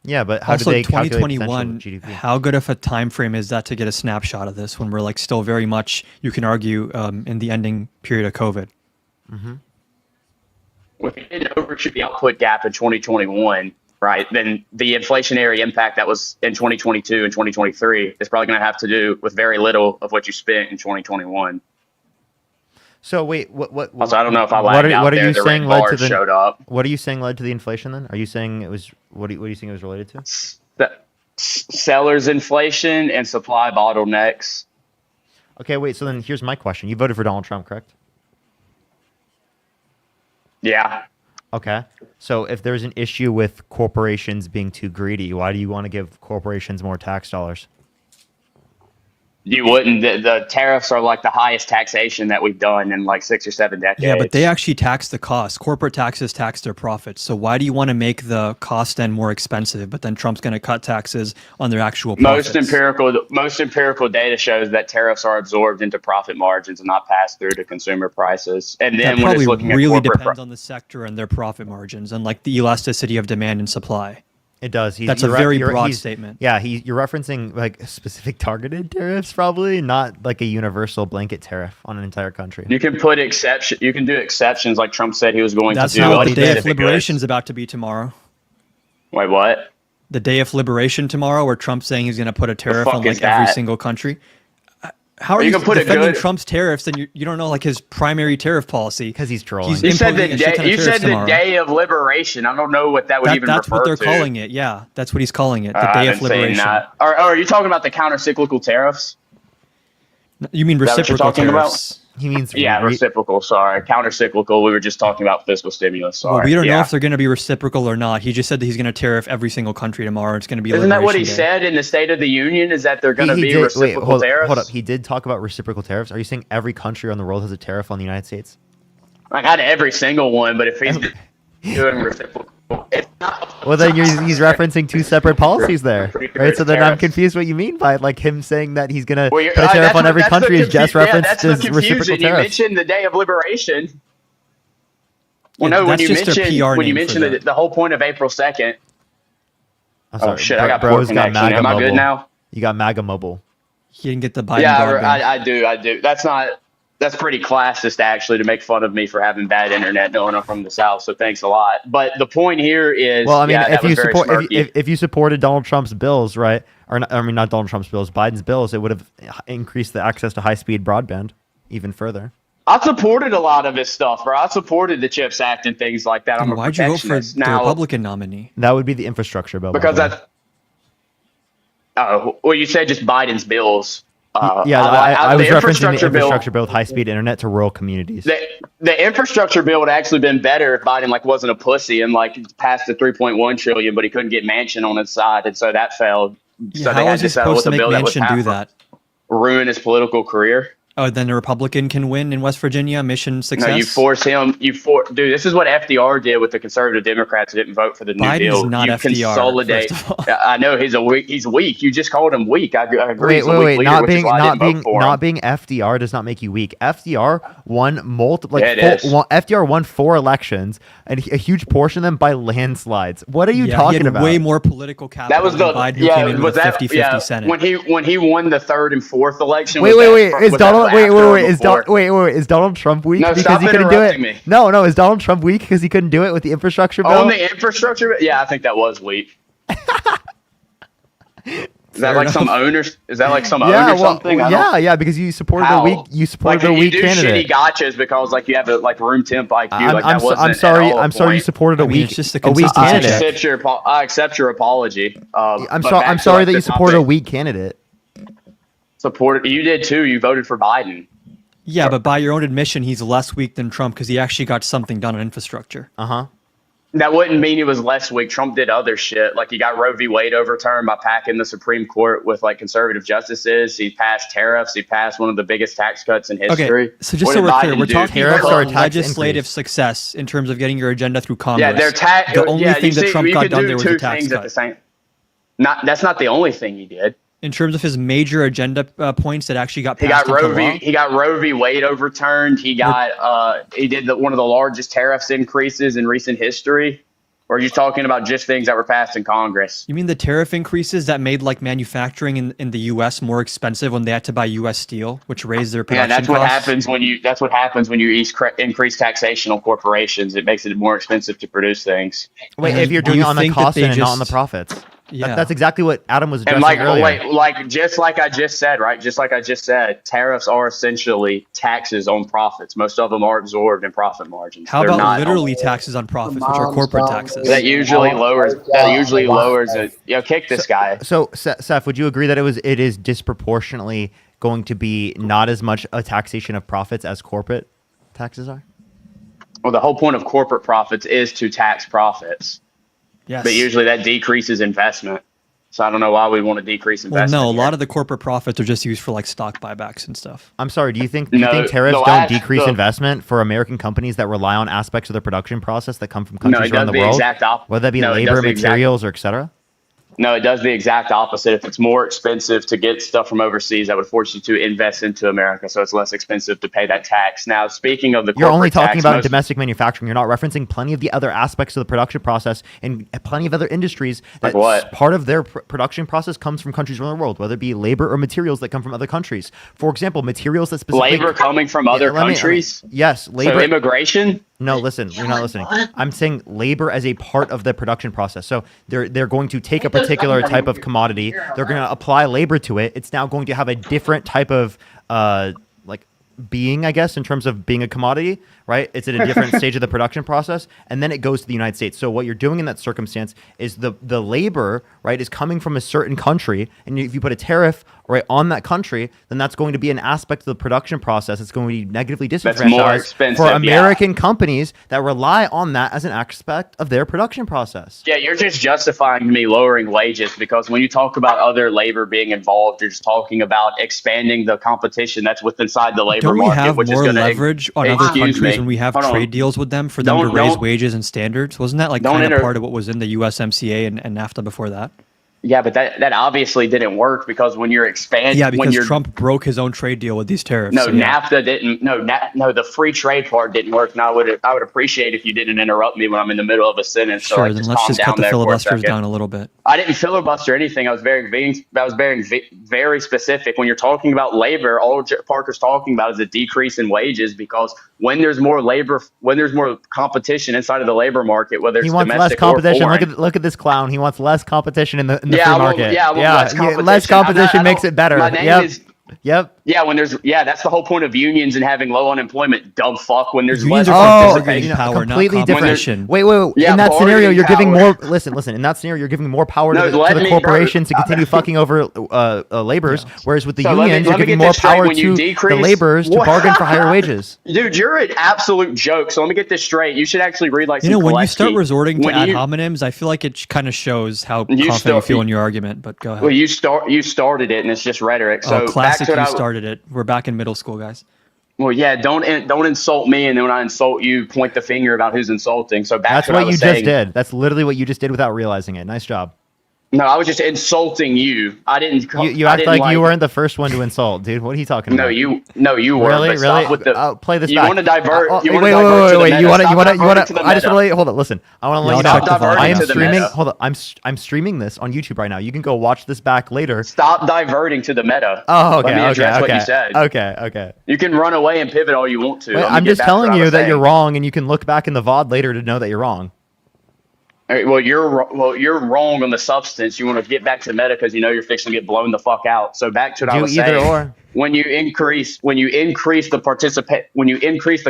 Yeah, but how Also, did they calculate 2021, potential GDP? how good of a time frame is that to get a snapshot of this when we're like still very much, you can argue, in the ending period of COVID? Mm-hmm. If you didn't overshoot the output gap in 2021, right, then the inflationary impact that was in 2022 and 2023 is probably going to have to do with very little of what you spent in 2021. So wait, what? Also, I don't know if I lagged out there. The red bars showed up. What are you saying led to the inflation then? Are you saying it was what do you think it was related to? Sellers inflation and supply bottlenecks. Okay, wait. So then here's my question: you voted for Donald Trump, correct? Yeah. Okay. So if there's an issue with corporations being too greedy, why do you want to give corporations more tax dollars? You wouldn't. The tariffs are like the highest taxation that we've done in like 6 or 7 decades. Yeah, but they actually tax the cost. Corporate taxes tax their profits. So why do you want to make the cost then more expensive, but then Trump's going to cut taxes on their actual profits? Most empirical data shows that tariffs are absorbed into profit margins and not passed through to consumer prices. And then that when it's probably looking really at corporate depends on the sector and their profit margins and like the elasticity of demand and supply. It does. That's a very broad statement. Yeah, you're referencing like specific targeted tariffs, probably not like a universal blanket tariff on an entire country. You can put exception. You can do exceptions, like Trump said he was going That's to do. not what the day of liberation is about to be tomorrow. Wait, what? The day of liberation tomorrow, where Trump's saying he's going to put a tariff on like every single country. How are you defending Trump's tariffs and you don't know like his primary tariff policy? Because he's trolling. You said the day of liberation. I don't know what that would even refer to. That's what they're calling it. Yeah, that's what he's calling it. The day of liberation. Are you talking about the counter-cyclical tariffs? You mean reciprocal tariffs? He means reciprocal. Sorry, counter-cyclical. We were just talking about fiscal stimulus. Sorry. Well, we don't know if they're going to be reciprocal or not. He just said that he's going to tariff every single country tomorrow. It's going to be. Isn't that what he said in the State of the Union? Is that they're going to be reciprocal tariffs? Hold up. He did talk about reciprocal tariffs. Are you saying every country on the world has a tariff on the United States? Like not every single one, but if he's doing reciprocal. Well, then he's referencing two separate policies there, right? So then I'm confused what you mean by like him saying that he's gonna put a tariff on every country is just referenced as reciprocal tariffs. You mentioned the day of liberation. Well, no, when you mentioned the whole point of April 2nd. Oh shit! I got poor connection. Am I good now? You got MAGA mobile. He didn't get the Biden. Yeah, I do. That's pretty classist, actually, to make fun of me for having bad internet knowing I'm from the South, so thanks a lot. But the point here is, well, I mean, if you supported Donald Trump's bills, right, or not, I mean, not Donald Trump's bills, Biden's bills, it would have increased the access to high-speed broadband even further. I supported a lot of his stuff, bro. I supported the CHIPS Act and things like that. And why'd you vote for the Republican nominee? That would be the infrastructure bill. Because that's... Oh, well, you said just Biden's bills. I was referencing the infrastructure bill with high-speed internet to rural communities. The infrastructure bill would have actually been better if Biden wasn't a pussy and passed the $3.1 trillion, but he couldn't get Manchin on his side, and so that failed. So how is he supposed to make Manchin do that? Ruin his political career. Oh, then a Republican can win in West Virginia, mission success? No, you force him. Dude, this is what FDR did with the conservative Democrats who didn't vote for the New Deal. Biden's not FDR, consolidate. I know he's weak. You just called him weak. I agree. Wait. Not being FDR does not make you weak. FDR won FDR won 4 elections, and a huge portion of them by landslides. What are you talking about? Way more political capital. That was than Biden who came in with 50-50 Senate. When he won the 3rd and 4th election. Is Donald Trump weak because he couldn't do it? No, is Donald Trump weak because he couldn't do it with the infrastructure bill? On the infrastructure bill? Yeah, I think that was weak. Is that like some owner? Is that like some owner or something? Yeah, because you supported the weak. You supported the weak candidate. You do shitty gotchas because you have a room temp IQ. I'm sorry. You supported a weak candidate. I accept your apology. I'm sorry that you supported a weak candidate. You did too. You voted for Biden. Yeah, but by your own admission, he's less weak than Trump because he actually got something done on infrastructure. That wouldn't mean he was less weak. Trump did other shit. Like, he got Roe v. Wade overturned by packing the Supreme Court with like conservative justices. He passed tariffs. He passed one of the biggest tax cuts in history. Okay, so just What so did we're clear, Biden we're do? talking Tariffs about are a tax legislative increase. success in terms of getting your agenda through Congress. Yeah, they're the only yeah, thing you that see, Trump you got could done do there was two a tax things at cut. the same. That's not the only thing he did. In terms of his major agenda points that actually got He passed got into law. He got Roe v. Wade overturned. He got he did one of the largest tariffs increases in recent history. Or are you talking about just things that were passed in Congress? You mean the tariff increases that made like manufacturing in the U.S. more expensive when they had to buy U.S. steel, which raised their production Yeah, that's what costs? happens when you. That's what happens when you increase taxation on corporations. It makes it more expensive to produce things. Wait, if you're Do doing you it on the think that cost they and not on the just- profits. Yeah. That's exactly what Adam was And addressing earlier. just like I just said, right? Just like I just said, tariffs are essentially taxes on profits. Most of them are absorbed in profit margins. How They're about not literally taxes on profits, which are corporate taxes? That usually lowers it. Kick this guy. So, Seth, would you agree that it is disproportionately going to be not as much a taxation of profits as corporate taxes are? Well, the whole point of corporate profits is to tax profits. Yes. But usually that decreases investment. So I don't know why we want to decrease Well, investment. no, a here. lot of the corporate profits are just used for like stock buybacks and stuff. I'm sorry. Do you think No, tariffs the don't last- decrease the- investment for American companies that rely on aspects of the production process that come from No, countries it around does the the world, exact whether that be no, it labor, does the exact- materials, or et cetera? No, it does the exact opposite. If it's more expensive to get stuff from overseas, that would force you to invest into America. So it's less expensive to pay that tax. Now, speaking of the You're only corporate talking tax, about most- domestic manufacturing. You're not referencing plenty of the other aspects of the production process and plenty of other industries that Like what? part of their production process comes from countries around the world, whether it be labor or materials that come from other countries. For example, materials that specifically labor coming from other countries. Yes, labor. So immigration. No, listen, you're not listening. I'm saying labor as a part of the production process. So they're going to take a particular type of commodity. They're going to apply labor to it. It's now going to have a different type of like being, I guess, in terms of being a commodity, right? It's at a different stage of the production process, and then it goes to the United States. So what you're doing in that circumstance is the labor, right, is coming from a certain country, and if you put a tariff right on that country, then that's going to be an aspect of the production process. It's going to be negatively That's disadvantaged more expensive, for yeah. American companies that rely on that as an aspect of their production process. Yeah, you're just justifying me lowering wages because when you talk about other labor being involved, you're just talking about expanding the competition that's within inside the labor Don't we market, have which is more going to leverage on other countries when we have Hold on. trade deals with them for them to Don't- raise don't- wages and standards? Wasn't that like don't kind of inter- part of what was in the USMCA and NAFTA before that? Yeah, but that obviously didn't work because when you're expanding, Yeah, when because you're Trump broke his own trade deal with these tariffs. no so yeah. NAFTA didn't no the free trade part didn't work. And I would appreciate if you didn't interrupt me when I'm in the middle of a sentence. So Sure, like, then just let's calm just down cut the there for a filibusters second. down a little bit. I didn't filibuster anything. I was very very specific. When you're talking about labor, all Parker's talking about is a decrease in wages because when there's more labor, when there's more competition inside of the labor market, whether it's He wants less domestic or competition. foreign. Look at this clown. He wants less competition in the free I want- market. I want less competition. less competition I makes don't- it better. My name Yep. is. Yep. Yeah, that's the whole point of unions and having low unemployment. Dumb fuck. When there's Unions less are participation. bargaining power, not completely different. competition. Wait. Yeah, in that scenario, bargaining you're giving power. more. Listen. In that scenario, you're giving more power No, to let the me- corporations to bro. continue fucking over laborers. Whereas with the So let me- unions, let you're me giving get more this straight. power When you to the decrease- laborers to What? bargain for higher wages. Dude, you're an absolute joke. So let me get this straight. You should actually read like You some know, when you start Kolecki. resorting to When ad you- hominems, I feel like it kind of shows how You confident you start- feel in your argument. But go ahead. Well, you started it, and it's just rhetoric. So Oh, classic! back to You what I, started it. We're back in middle school, guys. Well, yeah, don't insult me, and then when I insult you, point the finger about who's insulting. So back That's to what I what you was just saying. did. That's literally what you just did without realizing it. Nice job. No, I was just insulting you. I didn't. You I act didn't like you weren't the first one to insult, dude. What are you talking about? No, you were. Really? But stop Really? with the, Play this you back. want to divert. Oh, You want wait, to divert to the wait. meta. You want Stop to. diverting to the I just meta. want to hold on. Listen, I want to let you know. Stop diverting I am to the streaming. meta. Hold on. I'm streaming this on YouTube right now. You can go watch this back later. Stop diverting to the meta. Oh, okay. Let me address what you Okay. said. Okay. You can run away and pivot all you want to. Wait, Let me I'm get just back to telling what I you was that you're saying. wrong, and you can look back in the VOD later to know that you're wrong. All right, well, you're wrong on the substance. You want to get back to meta because you know you're fixing to get blown the fuck out. So back to what I Do was either saying. or. When you increase the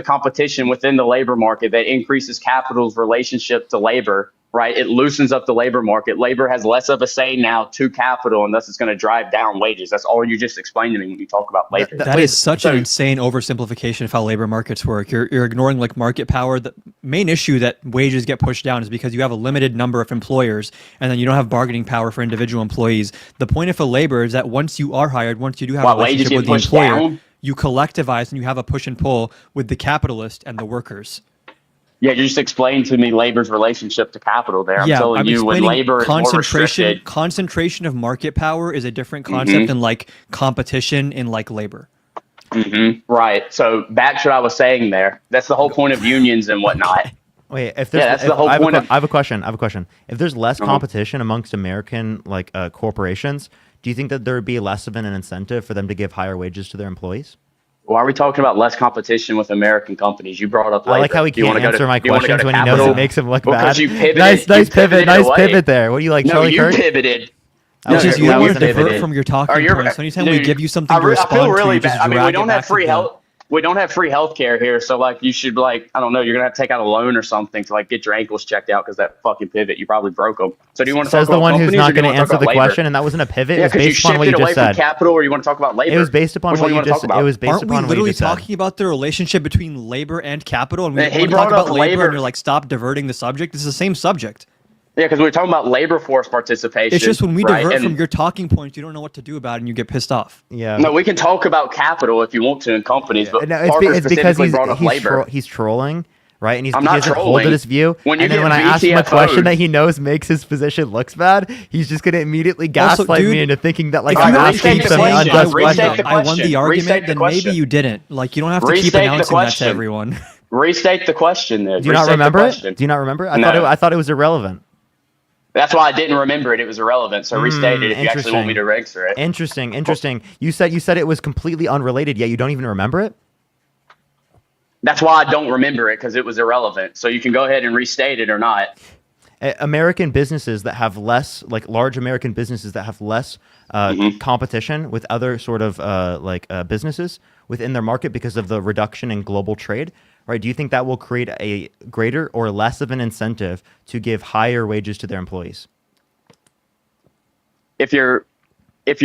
competition within the labor market, that increases capital's relationship to labor, right? It loosens up the labor market. Labor has less of a say now to capital, and thus it's going to drive down wages. That's all you just explained to me when you talk about labor. That is such an insane oversimplification of how labor markets work. You're ignoring like market power. The main issue that wages get pushed down is because you have a limited number of employers, and then you don't have bargaining power for individual employees. The point of a labor is that once you are hired, once you do have a relationship with the employer, you collectivize and you have a push and pull with the capitalist and the workers. Yeah, you just explained to me labor's relationship to capital there. I'm telling you, when labor is more restricted. Concentration of market power is a different concept than like competition in like labor. Right. So back to what I was saying there. That's the whole point of unions and whatnot. Wait, if there's, that's the whole point of. I have a question. If there's less competition amongst American like corporations, do you think that there would be less of an incentive for them to give higher wages to their employees? Why are we talking about less competition with American companies? You brought up labor. I like how he can't answer my questions when he knows it makes him look bad. You pivoted, nice pivot there. What do you like, Charlie Kirk? You pivoted. You don't want to divert from your talking points. Anytime we give you something to respond I feel really to, you just bad. I mean, we drag it don't have back free to health. We don't have free health care here, so like you should like I don't know. You're gonna have to take out a loan or something to like get your ankles checked out because that fucking pivot you probably broke them. So do you want to talk about the one who's not going to answer the question, and that wasn't a pivot. Yeah, it was based you upon what you just said. From capital, or you want to talk about labor? It was based upon what you just. It was based Aren't upon we what you literally just said. talking about the relationship between labor and capital? And we He want to brought talk up about labor, labor. and you're like, stop diverting the subject. It's the same subject. Yeah, because we're talking about labor force participation. It's just when we right? divert And from your talking points, you don't know what to do about it, and you get pissed off. Yeah. No, we can talk about capital if you want to in companies, but No, Parker it's because specifically brought up labor. he's trolling, right? And he I'm not hasn't trolling. holded his view. When you and then get when I ask him a question VTFO'd that he knows makes his position looks bad, he's just gonna immediately Also, gaslight dude, me into thinking that like if I'm you asking keep some saying unjust Restate question. the I won question. the argument, Restate the then maybe question. you didn't. Like, you don't have to keep Restate the announcing that to question. everyone. Restate the question then. Do you not Restate the remember question. it? Do you not remember? No. I thought it was irrelevant. That's why I didn't remember it. It was irrelevant. So restate it if you actually want me to answer it. Interesting. You said it was completely unrelated, yet you don't even remember it? That's why I don't remember it, because it was irrelevant. So you can go ahead and restate it or not. American businesses that have less, like large American businesses that have less competition with other sort of businesses within their market because of the reduction in global trade, right? Do you think that will create a greater or less of an incentive to give higher wages to their employees? If you're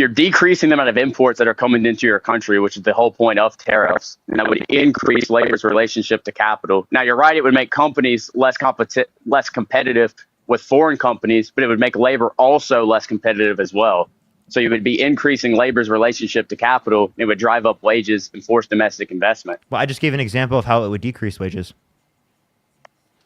decreasing the amount of imports that are coming into your country, which is the whole point of tariffs, and that would increase labor's relationship to capital. Now, you're right, it would make companies less competitive with foreign companies, but it would make labor also less competitive as well. So you would be increasing labor's relationship to capital. It would drive up wages and force domestic investment. Well, I just gave an example of how it would decrease wages.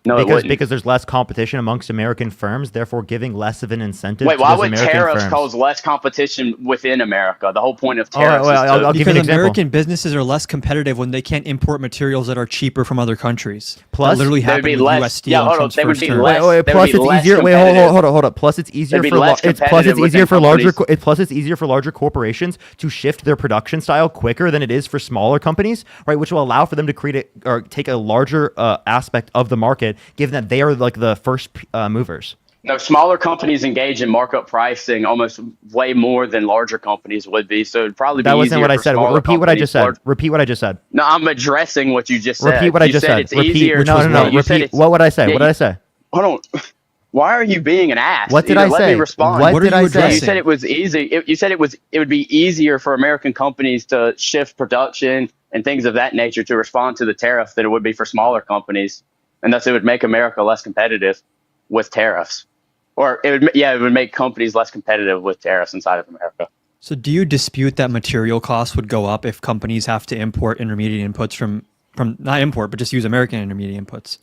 No, because there's less competition amongst American firms, therefore giving less of an incentive. Wait, to why those would American tariffs firms. cause less competition within America? The whole point of tariffs I'll give you an because example. American businesses are less competitive when they can't import materials that are cheaper from other countries. Plus, that literally they would happened be with less- U.S. Steel yeah, and hold on, Trump's they would first be term. less- Wait, they plus would be it's less easier. Wait, competitive. hold up. Plus it's easier They'd be for less competitive within companies. Plus it's easier for larger corporations to shift their production style quicker than it is for smaller companies, right? Which will allow for them to create or take a larger aspect of the market, given that they are like the first movers. No, smaller companies engage in markup pricing almost way more than larger companies would be. So it'd probably be That wasn't easier what I for said. smaller Repeat what I just said. companies. Repeat what I just said. No, I'm addressing what you just said. Repeat what I You just said. It's Repeat. easier. No. You said Repeat. it's- What would I say? Yeah, What did I say? Hold on. Why are you being an ass? What did Either I say? Let me respond. What did I say? You said it was easy. You said it would be easier for American companies to shift production and things of that nature to respond to the tariff than it would be for smaller companies, and thus it would make America less competitive with tariffs, or it would make companies less competitive with tariffs inside of America. So do you dispute that material costs would go up if companies have to import intermediate inputs from not import, but just use American intermediate inputs?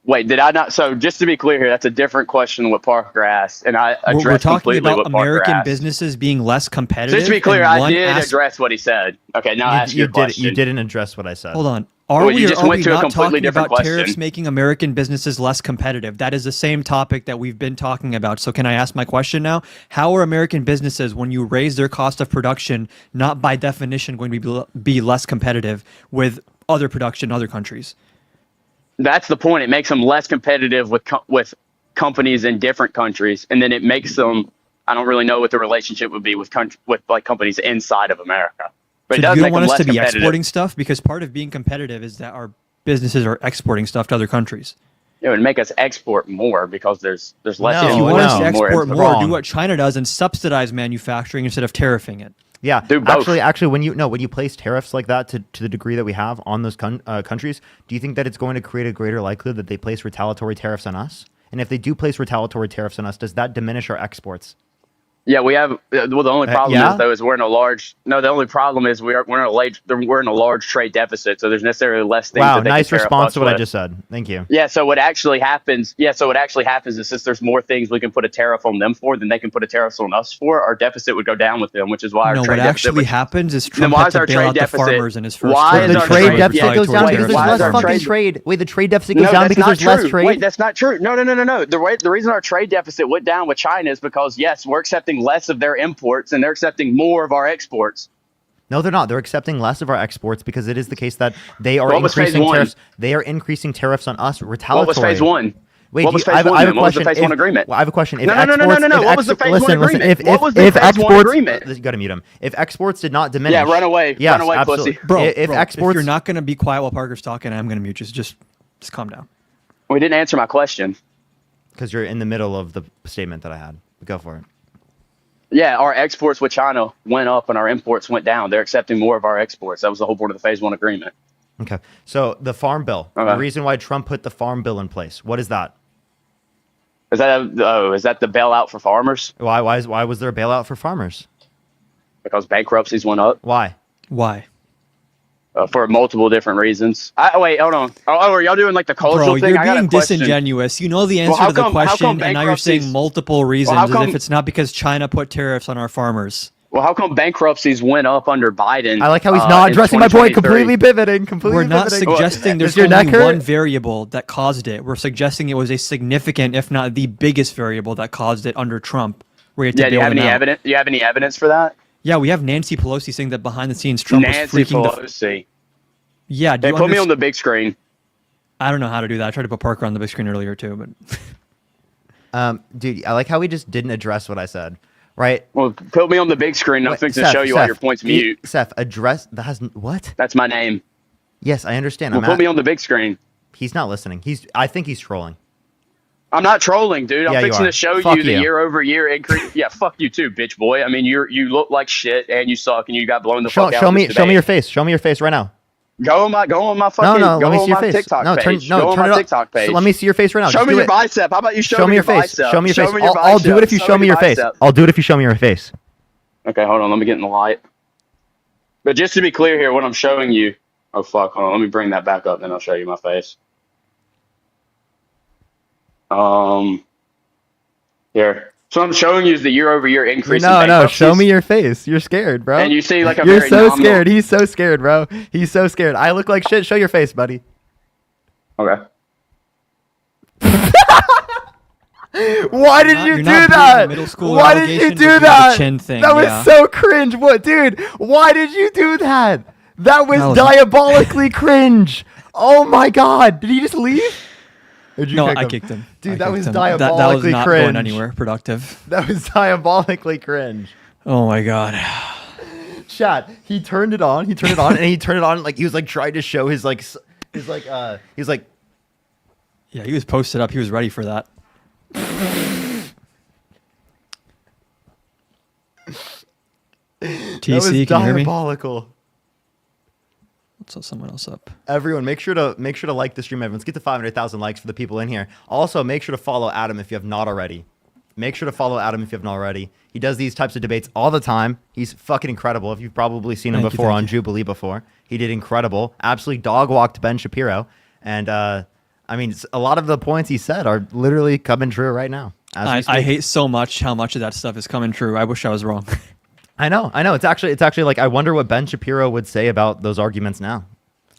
Wait, did I not? So just to be clear here, that's a different question than what Parker asked, and I addressed We're talking completely about what Parker American asked. businesses being less competitive. Just to be clear, and I one did address what he said. Okay, now ask your question. You didn't address what I said. Hold on. Are Well, you we or just are went we to a not completely talking different about question. tariffs making American businesses less competitive? That is the same topic that we've been talking about. So can I ask my question now? How are American businesses, when you raise their cost of production, not by definition going to be less competitive with other production in other countries? That's the point. It makes them less competitive with companies in different countries, and then it makes them. I don't really know what the relationship would be with companies inside of America. But it So does you make don't want them us less to be competitive. exporting stuff? Because part of being competitive is that our businesses are exporting stuff to other countries. It would make us export more because there's less No, If you input want us to and more export input. more, do what China does and subsidize manufacturing instead of tariffing it. Yeah, Do both. actually, when you place tariffs like that to the degree that we have on those countries, do you think that it's going to create a greater likelihood that they place retaliatory tariffs on us? And if they do place retaliatory tariffs on us, does that diminish our exports? Yeah, we have. Well, the only problem yeah? is though is we're in a large. No, the only problem is we're in a large trade deficit. So there's necessarily less things. Wow, that they nice can tariff response us to what I with. just said. Thank you. Yeah. So what actually happens? Yeah. So what actually happens is since there's more things we can put a tariff on them for than they can put a tariff on us for, our deficit would go down with them, which is why our No, trade what deficit. actually happens is Trump why had is to our bail trade out the deficit? farmers in his first Why term. is The our trade trade deficit goes down because wait, there's why is less our fucking trade- trade. Wait, the trade deficit goes No, down that's because not there's less true. trade. Wait, that's not true. No. The reason our trade deficit went down with China is because yes, we're accepting less of their imports and they're accepting more of our exports. No, they're not. They're accepting less of our exports because it is the case that they are What was phase increasing one? tariffs. They are increasing tariffs on us. Retaliatory. What was phase one? Wait, What was phase I have one a then? What was the question. phase one agreement? Well, I have a question. If No. exports, if What was the phase one listen, agreement? If What was the if phase one exports, agreement? you gotta mute him. If exports did not diminish, Yeah, run away. Yes, Run away, absolutely. pussy. Bro, if exports, if you're not going to be quiet while Parker's talking, I'm going to mute you. So just calm down. We didn't answer my question. because you're in the middle of the statement that I had. Go for it. Yeah, our exports with China went up and our imports went down. They're accepting more of our exports. That was the whole point of the phase one agreement. Okay. So the farm bill, Okay. the reason why Trump put the farm bill in place, what is that? Is that the bailout for farmers? Why was there a bailout for farmers? Because bankruptcies went up. Why? Why? For multiple different reasons. Wait, hold on. Oh, are y'all doing like the cultural Bro, thing? you're I got a being question. disingenuous. You know the answer Well, to the how come question, and now you're saying bankruptcies- multiple reasons how as come- if it's not because China put tariffs on our farmers. Well, how come bankruptcies went up under Biden? I like how he's not in addressing my point. 2023? Completely pivoting. Completely We're not pivoting. suggesting Does there's your neck only hurt? one variable that caused it. We're suggesting it was a significant, if not the biggest variable that caused it under Trump. Where you had to Yeah, do you bail have them any out. evidence? Do you have any evidence for that? Yeah, we have Nancy Pelosi saying that behind the scenes Trump Nancy was freaking Pelosi. Yeah, do They you put me on underst- the big screen. I don't know how to do that. I tried to put Parker on the big screen earlier too, but Dude, I like how he just didn't address what I said. Right? Well, put me on the big screen. I'm fixing to show you all your points mute. Seth, address that has what? That's my name. Yes, I understand. Well, put me on the big screen. He's not listening. I think he's trolling. I'm not trolling, dude. Yeah, I'm you fixing are. to show Fuck you the you. year-over-year increase. Yeah, fuck you too, bitch boy. I mean, you look like shit and you suck and you got blown the fuck out. Show in me this show me debate. your face. Show me your face right now. Go on my fucking No, let me go see on your my face. TikTok No, page. turn Go on it my up. TikTok page. So let me see your face right now. Show Just me do your it. bicep. How about you show me your face. bicep? Show me your face. me your I'll do it if you bicep. show me your face. bicep. I'll do it if you show me your face. Okay, hold on. Let me get in the light. But just to be clear here, what I'm showing you. Oh fuck! Hold on. Let me bring that back up, then I'll show you my face. Here. So I'm showing you is the year-over-year increase. in No, bankruptcies. show me your face. You're scared, bro. And you see like a You're very so nominal- scared. He's so scared, bro. He's so scared. I look like shit. Show your face, buddy. Okay. Why did you you're do not beating that? the middle school Why did you allegation, but do you're the that? chin thing, That was yeah. so cringe. What, dude? Why did you do that? That was That was- diabolically cringe. Oh my god! Did he just leave? Or did you no, kick I him? kicked him. Dude, I that kicked was him. diabolically that was not cringe. going anywhere productive. That was diabolically cringe. Oh my god. Chat. He turned it on. And he turned it on like he was like trying to show his like he was like Yeah, he was posted up. He was ready for that. that was TC, can you hear me? diabolical. Let's set someone else up. Everyone, make sure to like the stream. Everyone, let's get to 500,000 likes for the people in here. Also, make sure to follow Adam if you have not already. Make sure to follow Adam if you haven't already. He does these types of debates all the time. He's fucking incredible. If you've probably seen him Thank you, before thank on you. Jubilee before, he did incredible. Absolutely dog walked Ben Shapiro, and I mean, a lot of the points he said are literally coming true right now. as we I speak. hate so much how much of that stuff is coming true. I wish I was wrong. I know. It's actually like I wonder what Ben Shapiro would say about those arguments now.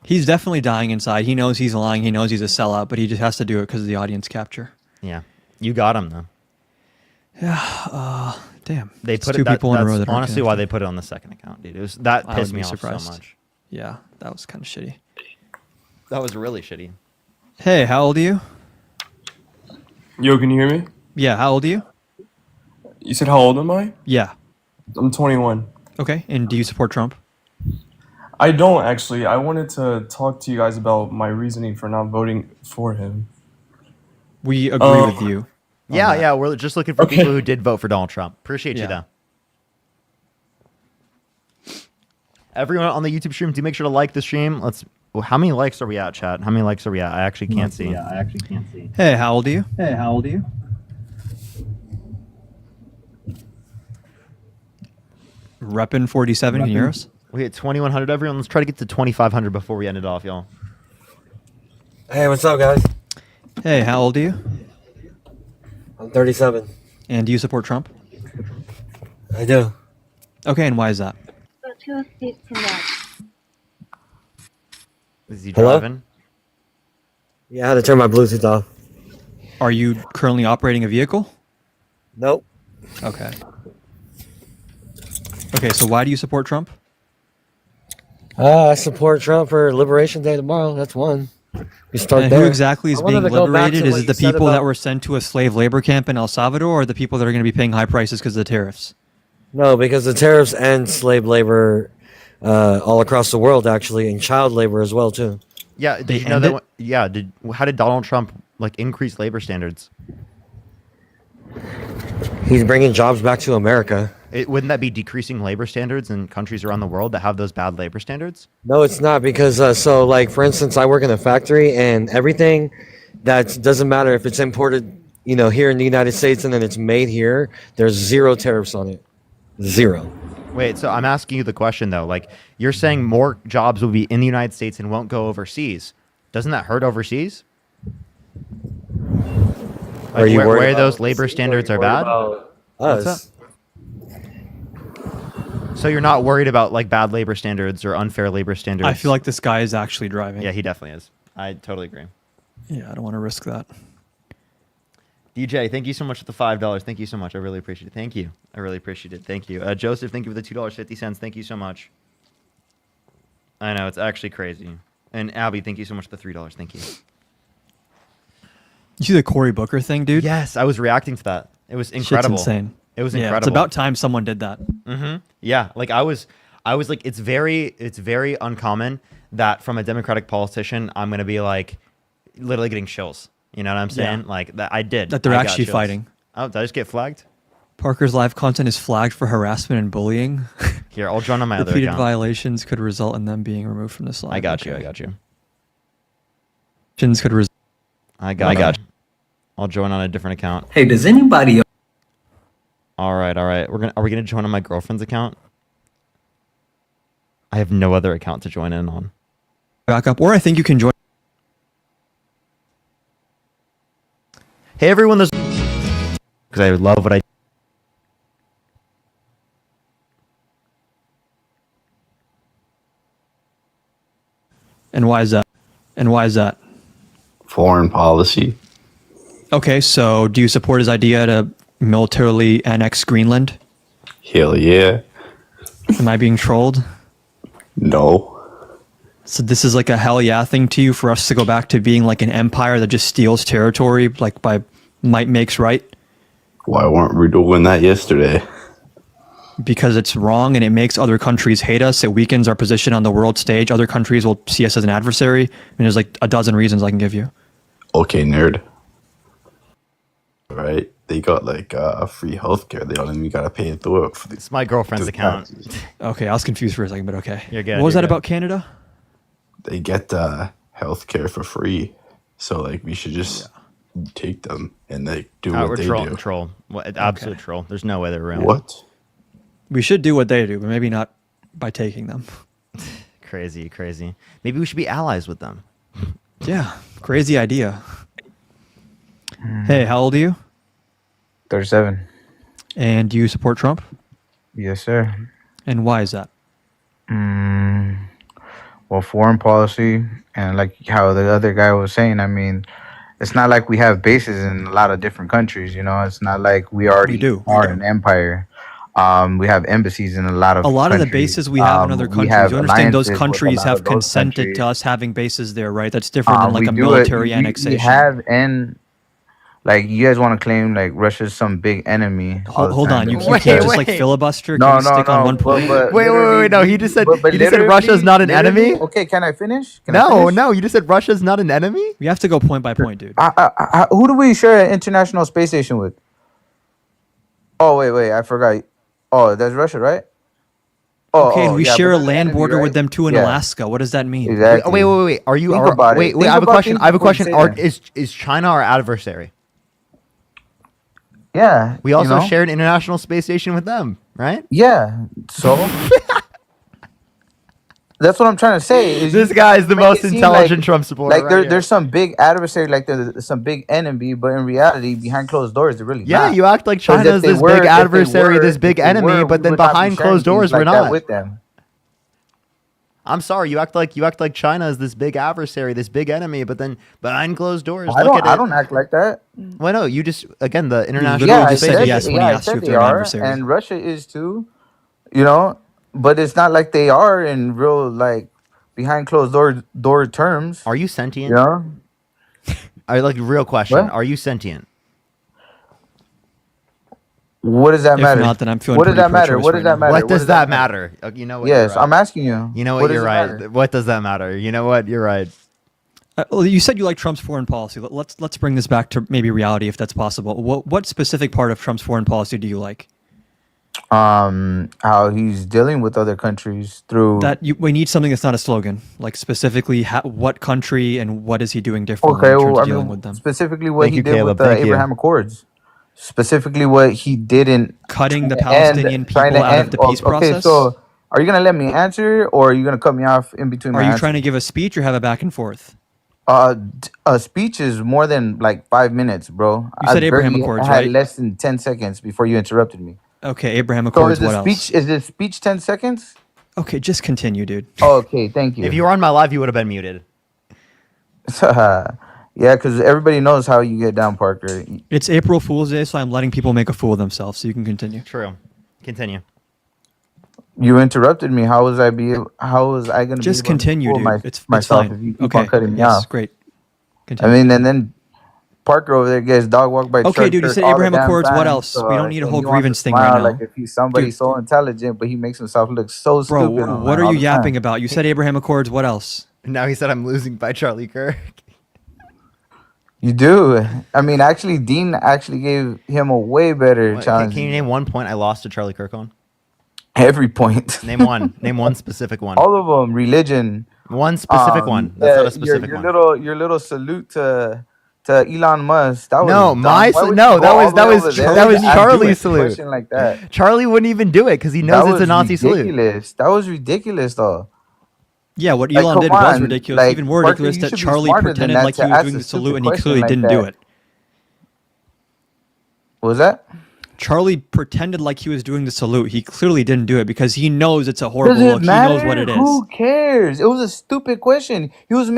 He's definitely dying inside. He knows he's lying. He knows he's a sellout, but he just has to do it because of the audience capture. Yeah, you got him though. Yeah. Damn. They It's put two it. people in a row That's that aren't honestly why connected. they put it on the second account, dude. It was that I pissed wouldn't me be off surprised. so much. Yeah, that was kind of shitty. That was really shitty. Hey, how old are you? Yo, can you hear me? Yeah, how old are you? You said how old am I? Yeah. I'm 21. Okay, and do you support Trump? I don't actually. I wanted to talk to you guys about my reasoning for not voting for him. We agree with you. Yeah, yeah. We're just looking for people who did vote for Donald Trump. Appreciate you, though. Everyone on the YouTube stream, do make sure to like the stream. How many likes are we at, chat? How many likes are we at? I actually can't see. Hey, how old are you? Reppin 47, can you hear us? We hit 2,100. Everyone, let's try to get to 2,500 before we end it off, y'all. Hey, what's up, guys? Hey, how old are you? I'm 37. And do you support Trump? I do. Okay, and why is that? Is he Hello? driving? Yeah, I had to turn my Bluetooth off. Are you currently operating a vehicle? Nope. Okay. Okay, so why do you support Trump? I support Trump for Liberation Day tomorrow. That's one. We start And there. who exactly is I wanted being to go back liberated? to Is what it the you said people that about- were sent to a slave labor camp in El Salvador, or the people that are going to be paying high prices because of the tariffs? No, because the tariffs end slave labor all across the world, actually, and child labor as well, too. Yeah, did They you know end that? it? Yeah, how did Donald Trump increase labor standards? He's bringing jobs back to America. Wouldn't that be decreasing labor standards in countries around the world that have those bad labor standards? No, it's not, because for instance, I work in a factory, and everything that doesn't matter if it's imported, here in the United States and then it's made here, there's zero tariffs on it. Zero. Wait, so I'm asking you the question though. You're saying more jobs will be in the United States and won't go overseas. Doesn't that hurt overseas? Are you worried where about those labor standards are bad? What's Us. that? So you're not worried about bad labor standards or unfair labor standards? I feel like this guy is actually driving. Yeah, he definitely is. I totally agree. Yeah, I don't want to risk that. DJ, thank you so much for the $5. Thank you so much. I really appreciate it. Thank you. I really appreciate it. Thank you. Joseph, thank you for the $2.50. Thank you so much. I know, it's actually crazy. And Abby, thank you so much for the $3. Thank you. You see the Cory Booker thing, dude? Yes, I was reacting to that. It was incredible. Shit's insane. It was Yeah, incredible. it's about time someone did that. Mm-hmm. Yeah, I was like, it's very uncommon that from a Democratic politician, I'm gonna be literally getting chills. You know what I'm saying? Yeah. That I did. That they're I got actually chills. fighting. Oh, did I just get flagged? Parker's live content is flagged for harassment and bullying. Here, I'll join on my other Repeated account. violations could result in them being removed from this live. I got you. I got you. Could result. I got you. I'll join on a different account. Hey, does anybody? All right. Are we gonna join on my girlfriend's account? I have no other account to join in on. Back up, or I think you can join. Hey everyone, there's because I love what I. And why is that? Foreign policy. Okay, so do you support his idea to militarily annex Greenland? Hell yeah. Am I being trolled? No. So this is a hell yeah thing to you for us to go back to being an empire that just steals territory by might makes right? Why weren't we doing that yesterday? Because it's wrong and it makes other countries hate us. It weakens our position on the world stage. Other countries will see us as an adversary. There's a dozen reasons I can give you. Okay, nerd. Right? They got free healthcare. They don't even gotta pay through it. It's my girlfriend's account. Okay, I was confused for a second, but okay. You're good. What was you're that good. about Canada? They get healthcare for free. So we should just take them and do what they do. Troll. Absolute troll. There's no way they're real. What? We should do what they do, but maybe not by taking them. Crazy. Maybe we should be allies with them. Yeah, crazy idea. Hey, how old are you? 37. And do you support Trump? Yes, sir. And why is that? Well, foreign policy, and how the other guy was saying, it's not like we have bases in a lot of different countries, it's not like we already are an empire. We have embassies in a lot of the bases we have in other countries. You understand those countries have consented to us having bases there, right? That's different than a military annexation. We have like you guys want to claim like Russia's some big enemy. all the Hold time, on, you but- can't just like filibuster. No, Can we no, stick on no, one point? but Wait. literally- No, he just said but he just said Russia's literally- not an literally- enemy. Okay, can I finish? Can I finish? No, you just said Russia's not an enemy. We have to go point by point, dude. Who do we share an international space station with? Oh wait, I forgot. Oh, that's Russia, right? Okay, and we yeah, share but a that's land enemy, border right? with them too in Yeah. Alaska. What does that mean? Exactly. Wait. Are you? Think Are, about it. wait. Think I have a about question. things I have a before you question. say that. Is China our adversary? Yeah. We also you know? share an international space station with them, right? Yeah. So that's what I'm trying to say. Is This you guy is the make most it seem intelligent Trump supporter Like right here. there's some big adversary, like there's some big enemy, but in reality, behind closed doors, they're really Yeah, not. you act like 'Cause China if is they this were- big if they adversary, were- this big if they enemy, were, but we then would not be behind sharing closed doors, things like we're that not. with them. I'm sorry, you act like China is this big adversary, this big enemy, but then behind closed doors, I look don't. at it. I don't act like that. Well, no, you just again the international. literally I just space said said, yes when he I asked you said if they they're an are, adversary. and Russia is too. You know, but it's not like they are in real like behind closed door terms. Are you sentient? You know, I like real question. What? Are you sentient? what does that If matter? not, then I'm feeling What does pretty that matter? pro-choice What right does that now. matter? What does that matter? You know what? Yes, you're right. I'm asking you. You know What what? does You're it right. matter? What does that matter? You know what? You're right. Well, you said you like Trump's foreign policy. Let's bring this back to maybe reality, if that's possible. What specific part of Trump's foreign policy do you like? How he's dealing with other countries through We need something that's not a slogan. Like specifically, what country and what is he doing differently Okay, in terms well, of I dealing mean, with them? specifically what Thank he you, did Caleb. with the Thank you. Abraham Accords. Specifically what he didn't Cutting the trying to end- Palestinian trying people to out of end- the peace okay, process? so are you gonna let me answer, or are you gonna cut me off in between? Are my you answer? trying to give a speech or have a back and forth? A speech is more than like 5 minutes, bro. You said I Abraham barely Accords, had right? less than 10 seconds before you interrupted me. Okay, Abraham So Accords. is What the else? speech is the speech 10 seconds? Okay, just continue, dude. Okay, thank you. If you were on my live, you would have been muted. yeah, because everybody knows how you get down, Parker. It's April Fool's Day, so I'm letting people make a fool of themselves. So you can continue. True. Continue. You interrupted me. How was I going to Just continue, dude. It's myself fine. if you keep Okay. on cutting me Yes, off? great. I Continue. mean, and then Parker over there gets dog walked by Okay, Charlie dude, you Kirk said all the Abraham damn Accords. What time, else? We don't need a and whole he wants to grievance thing right smile now. Like if he's somebody Dude. so intelligent, but he makes himself look so Bro, stupid. what online are all you the time. yapping about? You said Abraham Accords. What else? Now he said I'm losing by Charlie Kirk. You do. I mean, actually, Dean actually gave him a way better What, challenge. can you name one point I lost to Charlie Kirk on? Every point. Name one. Name one specific one. All of them. Religion. One specific one. That's not a specific your one. Your little salute to Elon Musk. That was No, dumb. my Why would no, you that go was all the that way was over there that was and ask Charlie's a salute. question like that? Charlie wouldn't even do it because he That knows it's was a Nazi salute. ridiculous. That was ridiculous, though. Yeah, what Like, Elon come did was on, ridiculous. like, Even more Parker, ridiculous you that should be Charlie smarter than pretended that like to he was ask doing a the stupid salute and he question clearly like didn't that. do it. What was that? Charlie pretended like he was doing the salute. He clearly didn't do it because he knows it's a horrible Does it look. matter? He knows what it is. Who cares? It was a stupid question. He was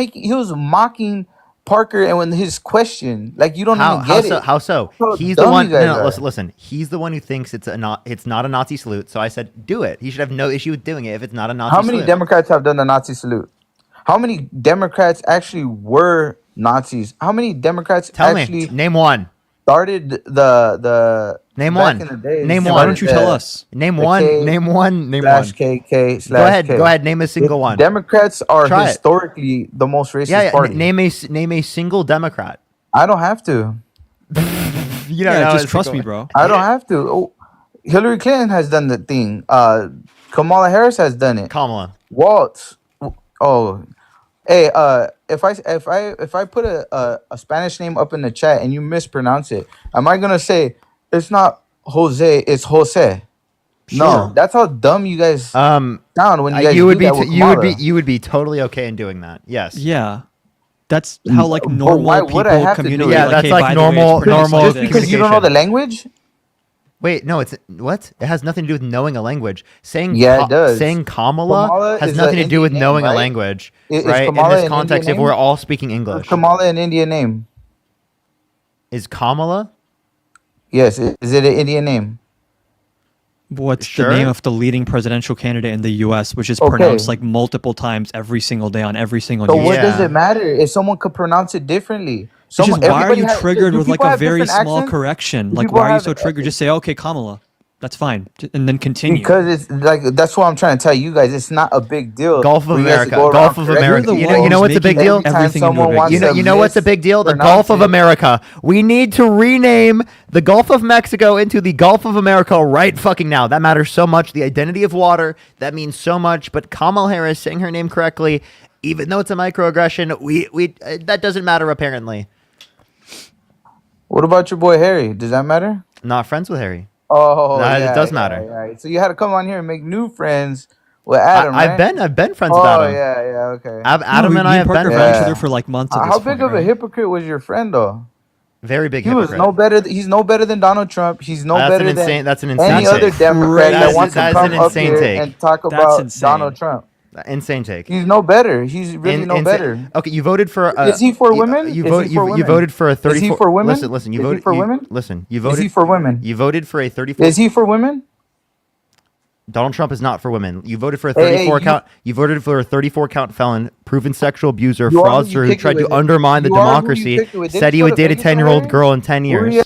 mocking Parker and when his question, like you don't even get it. How so? How He's the dumb one. you guys No, are. listen. He's the one who thinks it's not a Nazi salute. So I said, do it. He should have no issue with doing it if it's not a Nazi How salute. many Democrats have done the Nazi salute? How many Democrats actually were Nazis? How many Democrats Tell actually me. Name one. started the Name back one. in the days, Name Yeah, one. why don't you tell us? Name the one. K Name one. Name slash one. KK slash Go ahead. K. Go ahead. Name a single one. Democrats are Try it. historically the most racist Yeah. party. Name a single Democrat. I don't have to. You don't Yeah, know just a trust single me, bro. I don't have to. Oh, Hillary Clinton has done the thing. Kamala Harris has done it. Kamala. Waltz. Oh, hey. If I put a Spanish name up in the chat and you mispronounce it, am I gonna say it's not Jose? It's Jose. No, Sure. that's how dumb you guys sound when you guys you would do be that with Kamala. you would be totally okay in doing that. Yes. Yeah. That's how like But normal why would I people have to do it? communicate. Yeah, like, that's hey, like by the way, it's normal- pretty normal- like Just this. because you don't know the language? Wait, no, it's what? It has nothing to do with knowing a language. Saying Yeah, it does. Saying Kamala, Kamala has is nothing a to do with Indian name, knowing a right? language, Is right? Kamala In this an context, Indian if we're name? all speaking Is English, Kamala an Indian name? is Kamala? Yes. Is it an Indian name? What's Sure. the name of the leading presidential candidate in the U.S., which is Okay. pronounced like multiple times every single day on every single So news what channel? does it matter if someone could pronounce it differently? It's just, why are you triggered do with like people a have very different small accents? correction? Do Like, people why are you have so triggered? Just say, okay, Kamala. That's fine. And then continue. Because it's like that's what I'm trying to tell you guys. It's not a big deal. Gulf of for you guys to America. go around Gulf of correcting America. You people know what's a big deal? every time Everything into a someone big wants deal. You know what's a big deal? The Gulf of mispronounce it. America. We need to rename the Gulf of Mexico into the Gulf of America right fucking now. That matters so much. The identity of water, that means so much. But Kamala Harris saying her name correctly, even though it's a microaggression, we that doesn't matter apparently. What about your boy Harry? Does that matter? Not friends with Harry. Oh, No, yeah, it does yeah, matter. yeah. So you had to come on here and make new friends with Adam, right? I've been friends with Oh, Adam. yeah, yeah, okay. Adam and I have been known friends. each other for like months at How this big point, of a right? hypocrite was your friend, though? Very big He hypocrite. was no better. He's no better than Donald Trump. He's no That's an better insane- than that's an insane any take. other Democrat that wants to That is come an up insane here take. and talk That's about insane. Donald Trump. Insane take. He's no better. He's really no better. Okay, you voted for. Is he for women? You Is vote. he for You women? voted for a 34. Is he for women? Listen. You Is he voted for you- women? Listen. You Is voted. he for women? You voted for a 34. Is he for women? Donald Trump is not for women. You voted for a Hey, 34 you- count. You voted for a 34 count felon, proven sexual abuser, You are who you fraudster who pick it tried to with. undermine the You are who you democracy. pick it with. Didn't Said he you would go to date a Vegas for 10-year-old Harry? girl in 10 Where years. you-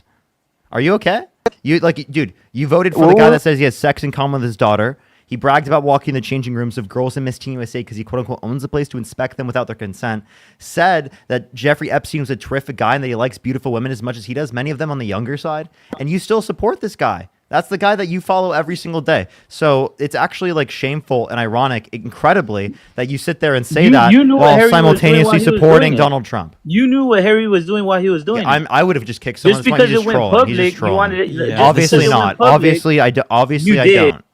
Are you okay? You like, dude? You voted for the guy that says he has sex in common with his daughter. He bragged about walking in the changing rooms of girls in Miss Teen USA because he quote unquote owns the place to inspect them without their consent. Said that Jeffrey Epstein was a terrific guy and that he likes beautiful women as much as he does, many of them on the younger side. And you still support this guy. That's the guy that you follow every single day. So it's actually like shameful and ironic, incredibly, that you sit there and say that knew what while Harry was doing simultaneously while he was supporting doing it. Donald Trump. You knew what Harry was doing while he was doing it. I would have just kicked someone. Just That's fine, because he's it went trolling. He's public, just you trolling. wanted it. just because Obviously it went not. public, Obviously, obviously you I did. don't.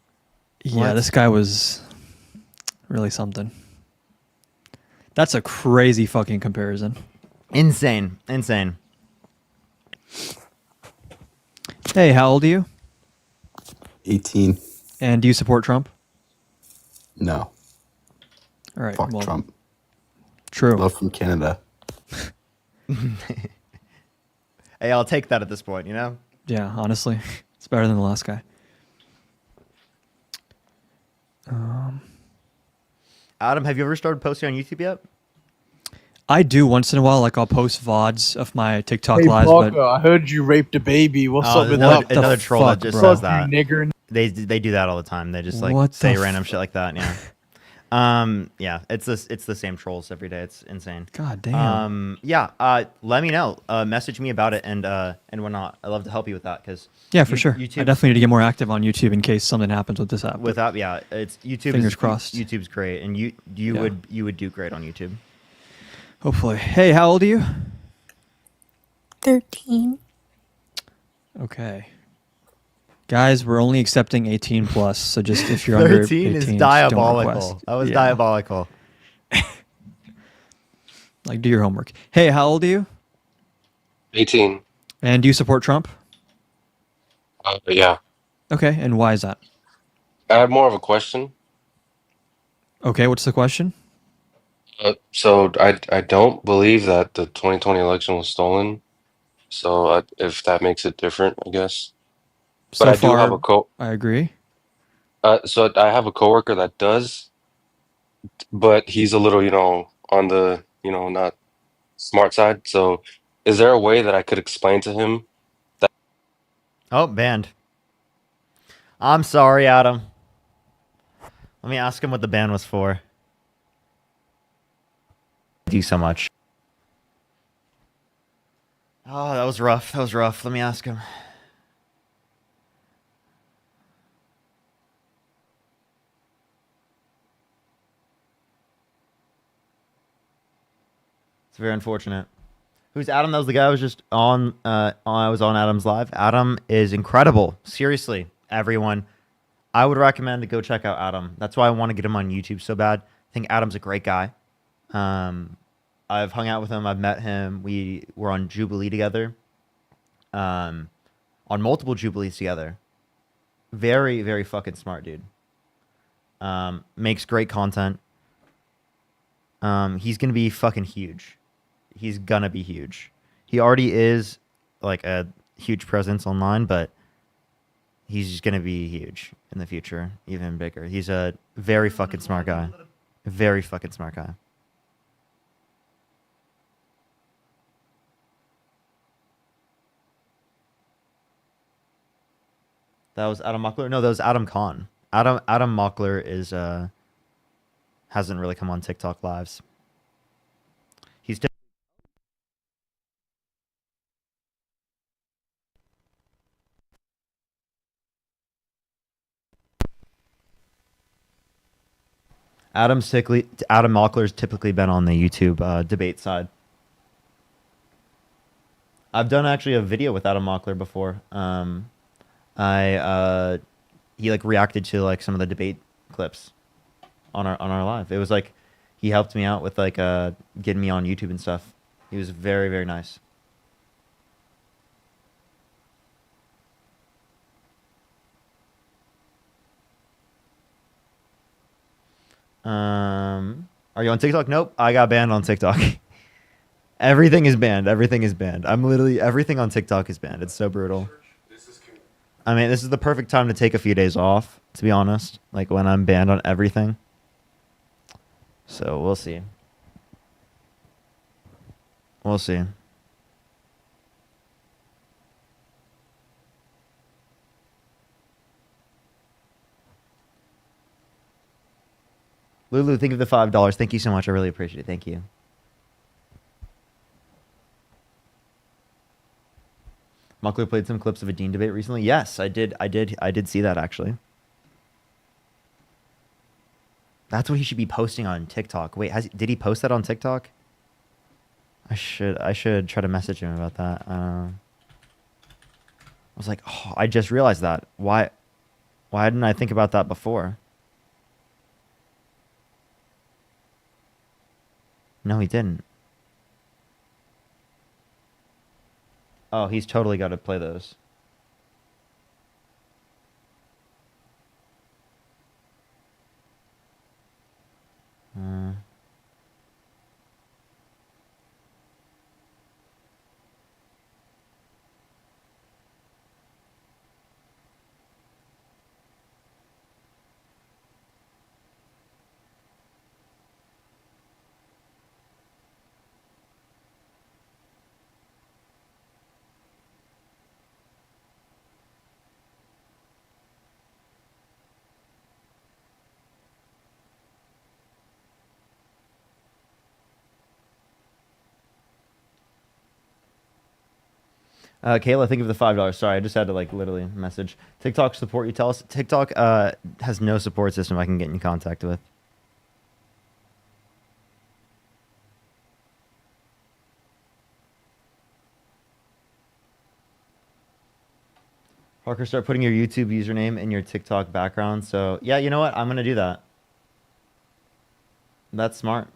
Yeah, this guy was really something. That's a crazy fucking comparison. Insane. Insane. Hey, how old are you? 18. And do you support Trump? No. All right. Fuck well, Trump. True. Love from Canada. Hey, I'll take that at this point, you know? Yeah, honestly, it's better than the last guy. Adam, have you ever started posting on YouTube yet? I do once in a while, like I'll post VODs of my TikTok Hey, lives, Booker, but I heard you raped a baby. What's up with another, that? another troll fuck, that just bro? says that. Nigger. They do that all the time. They just like What say the random shit like that. Yeah. Yeah, it's the same trolls every day. It's insane. God damn. Yeah. Let me know. Message me about it and whatnot. I'd love to help you with that because yeah, for sure. YouTube, I definitely need to get more active on YouTube in case something happens with this app. but without it's YouTube. Fingers crossed. YouTube's great, and you Yeah. would do great on YouTube. Hopefully. Hey, how old are you? 13. Okay. Guys, we're only accepting 18 plus, so just if you're under 13 18, is don't diabolical. request. That was Yeah. diabolical. Like, do your homework. Hey, how old are you? 18. And do you support Trump? Yeah. Okay, and why is that? I have more of a question. Okay, what's the question? So I don't believe that the 2020 election was stolen. So if that makes it different, I guess. So But I do have far, I agree. so I have a coworker that does, but he's a little, on the, not smart side. So is there a way that I could explain to him that? Oh, banned. I'm sorry, Adam. Let me ask him what the ban was for. Thank you so much. Oh, that was rough. That was rough. Let me ask him. It's very unfortunate. Who's Adam? That was the guy I was just on. I was on Adam's live. Adam is incredible. Seriously, everyone. I would recommend to go check out Adam. That's why I want to get him on YouTube so bad. I think Adam's a great guy. I've hung out with him. I've met him. We were on Jubilee together. On multiple Jubilees together. Very, very fucking smart dude. Makes great content. He's gonna be fucking huge. He's gonna be huge. He already is like a huge presence online, but he's just gonna be huge in the future, even bigger. He's a very fucking smart guy. Very fucking smart guy. That was Adam Mockler. No, that was Adam Kahn. Adam Mockler is hasn't really come on TikTok lives. He's Adam Mockler's typically been on the YouTube debate side. I've done actually a video with Adam Mockler before. He like reacted to like some of the debate clips on our live. It was like he helped me out with like getting me on YouTube and stuff. He was very, very nice. Are you on TikTok? Nope. I got banned on TikTok. Everything is banned. Everything is banned. I'm literally everything on TikTok is banned. It's so brutal. I mean, this is the perfect time to take a few days off, to be honest. Like when I'm banned on everything. So we'll see. We'll see. Lulu, think of the $5. Thank you so much. I really appreciate it. Thank you. Mockler played some clips of a Dean debate recently. Yes, I did see that actually. That's what he should be posting on TikTok. Wait, did he post that on TikTok? I should try to message him about that. I was like, oh, I just realized that. Why didn't I think about that before? No, he didn't. Oh, he's totally got to play those. Kayla, think of the $5. Sorry, I just had to like literally message. TikTok support, you tell us. TikTok has no support system I can get in contact with. Parker, start putting your YouTube username in your TikTok background. So yeah, you know what? I'm gonna do that. That's smart.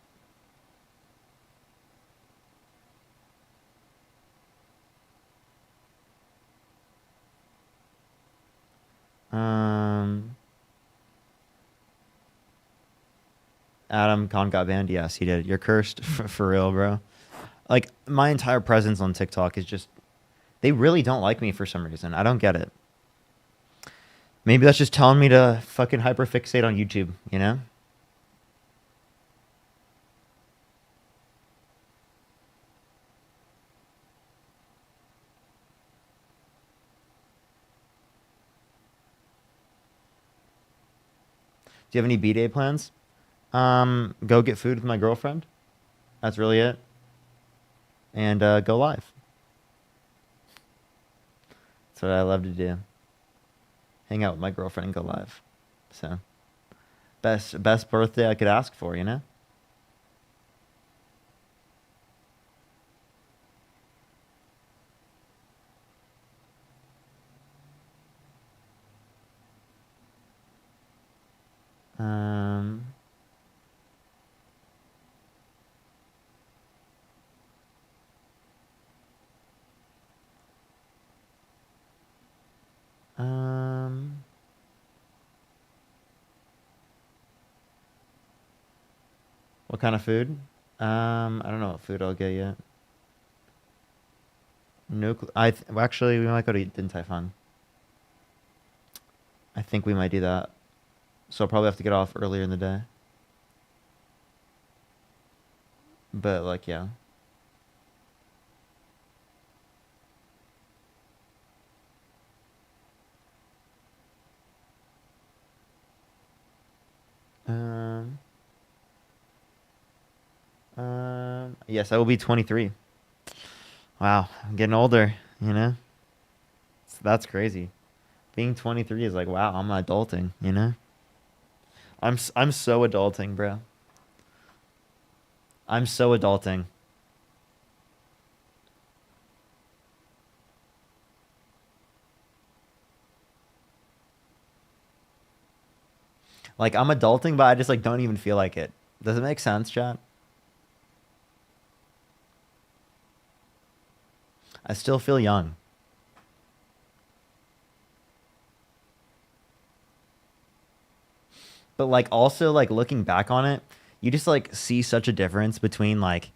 Adam Khan got banned. Yes, he did. You're cursed for real, bro. Like my entire presence on TikTok is just, they really don't like me for some reason. I don't get it. Maybe that's just telling me to fucking hyperfixate on YouTube, you know? Do you have any B-Day plans? Go get food with my girlfriend. That's really it. And go live. That's what I love to do. Hang out with my girlfriend and go live. So, best birthday I could ask for, you know? What kind of food? I don't know what food I'll get yet. No, well, actually, we might go to Din Tai Fung. I think we might do that. So I'll probably have to get off earlier in the day. But like, yeah. Yes, I will be 23. Wow, I'm getting older, you know? So that's crazy. Being 23 is like, wow, I'm adulting, you know? I'm so adulting, bro. I'm so adulting. Like I'm adulting, but I just like don't even feel like it. Does it make sense, chat? I still feel young. But like also like looking back on it, you just like see such a difference between like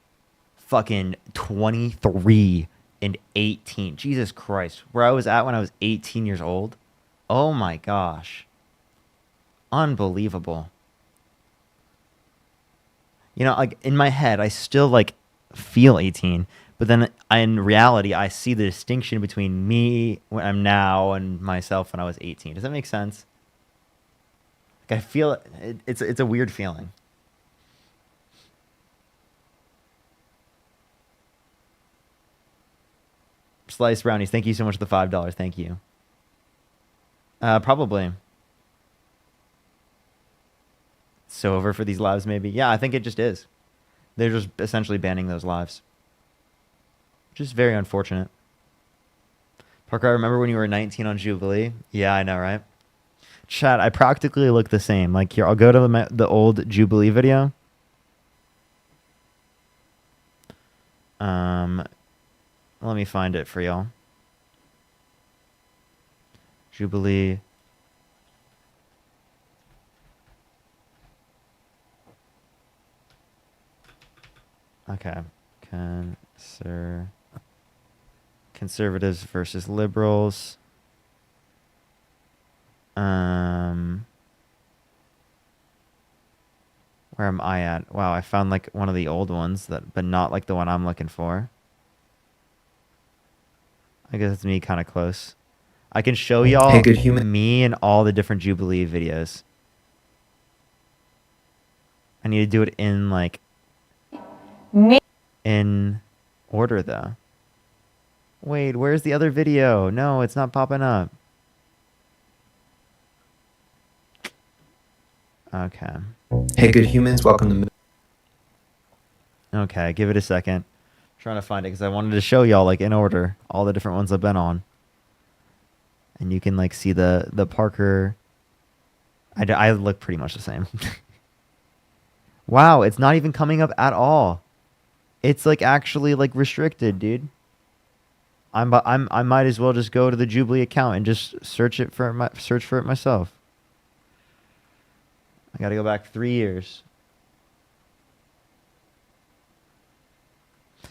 fucking 23 and 18. Jesus Christ. Where I was at when I was 18 years old. Oh my gosh. Unbelievable. You know, like in my head, I still like feel 18, but then in reality, I see the distinction between me when I'm now and myself when I was 18. Does that make sense? Like I feel it's a weird feeling. Sliced brownies, thank you so much for the $5. Thank you. Probably. So over for these lives, maybe. Yeah, I think it just is. They're just essentially banning those lives. Which is very unfortunate. Parker, I remember when you were 19 on Jubilee. Yeah, I know, right? Chat, I practically look the same. Like here, I'll go to the old Jubilee video. Let me find it for y'all. Jubilee. Okay. Conservatives versus liberals. Where am I at? Wow, I found like one of the old ones but not like the one I'm looking for. I guess it's me kind of close. I can show y'all me and all the different Jubilee videos. I need to do it in like in order though. Wait, where's the other video? No, it's not popping up. Okay. Hey, good humans, welcome to... Okay, give it a second. I'm trying to find it because I wanted to show y'all like in order all the different ones I've been on. And you can like see the Parker. I look pretty much the same. Wow, it's not even coming up at all. It's like actually like restricted, dude. I might as well just go to the Jubilee account and just search for it myself. I got to go back 3 years.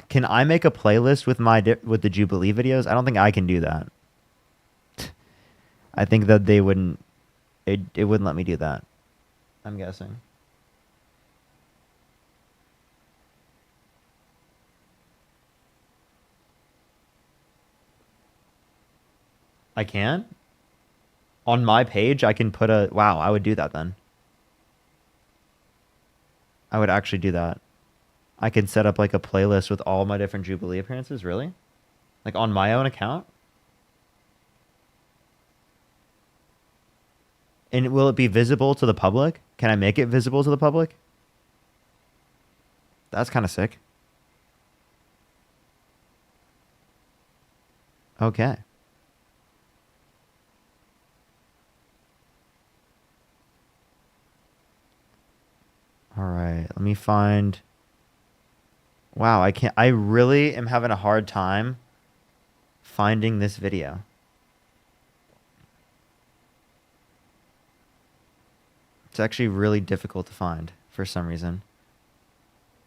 Can I make a playlist with with the Jubilee videos? I don't think I can do that. I think that they wouldn't. It wouldn't let me do that. I'm guessing. I can? On my page, I can put a... Wow, I would do that then. I would actually do that. I can set up like a playlist with all my different Jubilee appearances. Really? Like on my own account? And will it be visible to the public? Can I make it visible to the public? That's kind of sick. Okay. All right, let me find... Wow, I really am having a hard time finding this video. It's actually really difficult to find for some reason.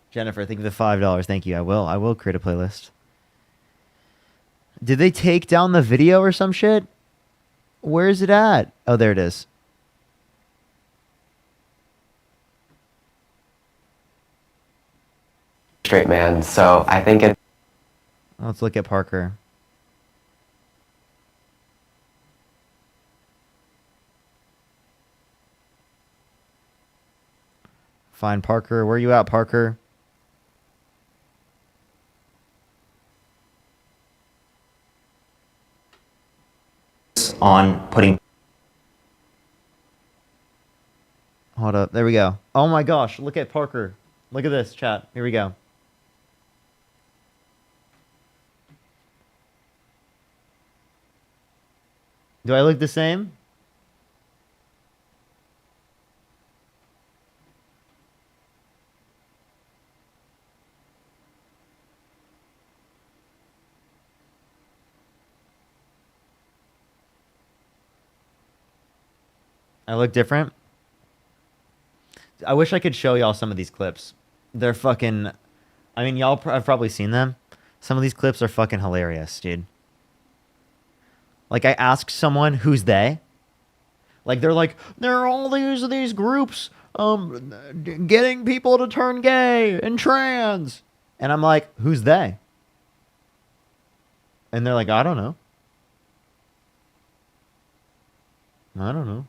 Jennifer, thank you for the $5. Thank you. I will create a playlist. Did they take down the video or some shit? Where is it at? Oh, there it is. Straight man, so I think it... Let's look at Parker. Find Parker. Where are you at, Parker? on putting. Hold up. There we go. Oh my gosh. Look at Parker. Look at this, chat. Here we go. Do I look the same? I look different? I wish I could show y'all some of these clips. They're fucking... I mean, y'all have probably seen them. Some of these clips are fucking hilarious, dude. Like, I asked someone, who's they? Like, they're like, there are all these groups getting people to turn gay and trans. And I'm like, who's they? And they're like, I don't know. I don't know.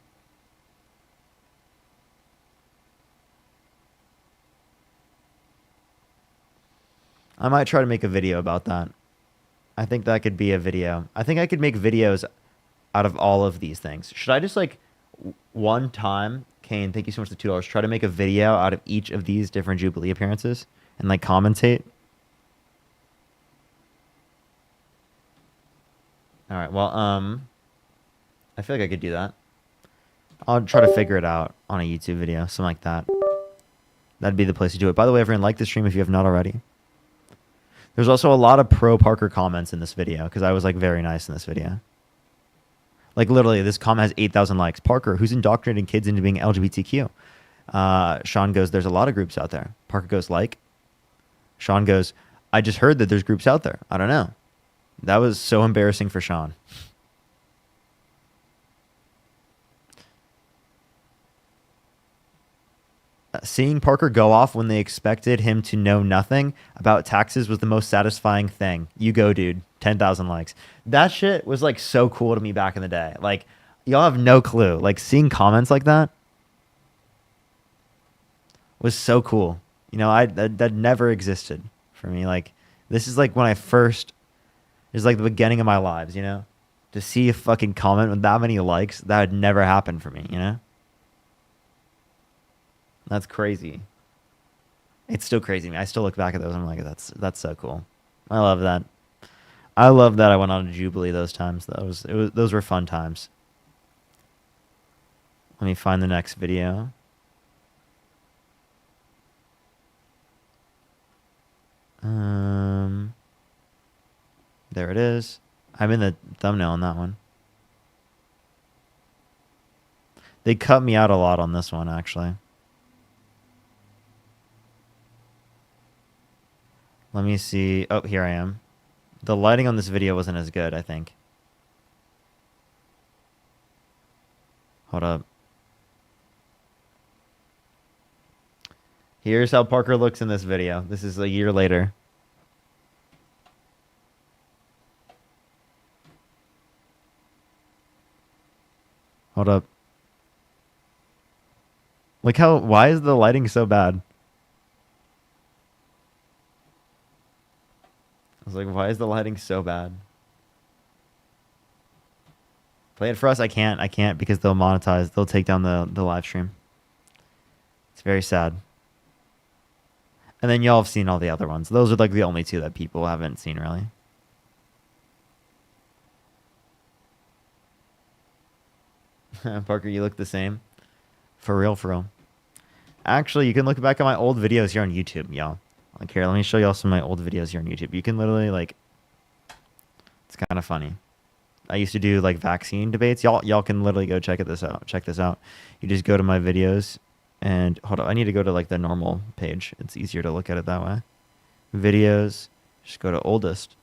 I might try to make a video about that. I think that could be a video. I think I could make videos out of all of these things. Should I just like one time, Kane, thank you so much for the $2, try to make a video out of each of these different Jubilee appearances and like commentate? All right, well, I feel like I could do that. I'll try to figure it out on a YouTube video, something like that. That'd be the place to do it. By the way, everyone, like the stream if you have not already. There's also a lot of pro Parker comments in this video because I was like very nice in this video. Like literally, this comment has 8,000 likes. Parker, who's indoctrinating kids into being LGBTQ? Sean goes, there's a lot of groups out there. Parker goes, like. Sean goes, I just heard that there's groups out there. I don't know. That was so embarrassing for Sean. Seeing Parker go off when they expected him to know nothing about taxes was the most satisfying thing. You go, dude. 10,000 likes. That shit was like so cool to me back in the day. Like, y'all have no clue. Like, seeing comments like that was so cool. You know, that never existed for me. Like, this is like when I first, it's like the beginning of my lives, you know? To see a fucking comment with that many likes, that would never happen for me, you know? That's crazy. It's still crazy to me. I still look back at those and I'm like, that's so cool. I love that. I love that I went on a Jubilee those times. Those were fun times. Let me find the next video. There it is. I'm in the thumbnail on that one. They cut me out a lot on this one, actually. Let me see. Oh, here I am. The lighting on this video wasn't as good, I think. Hold up. Here's how Parker looks in this video. This is a year later. Hold up. Look how, why is the lighting so bad? I was like, why is the lighting so bad? Play it for us? I can't because they'll monetize. They'll take down the live stream. It's very sad. And then y'all have seen all the other ones. Those are like the only two that people haven't seen, really. Parker, you look the same. For real, for real. Actually, you can look back at my old videos here on YouTube, y'all. Like, here, let me show y'all some of my old videos here on YouTube. You can literally, like... It's kind of funny. I used to do, like, vaccine debates. Y'all can literally go check this out. Check this out. You just go to my videos, and... Hold on, I need to go to, like, the normal page. It's easier to look at it that way. Videos. Just go to oldest.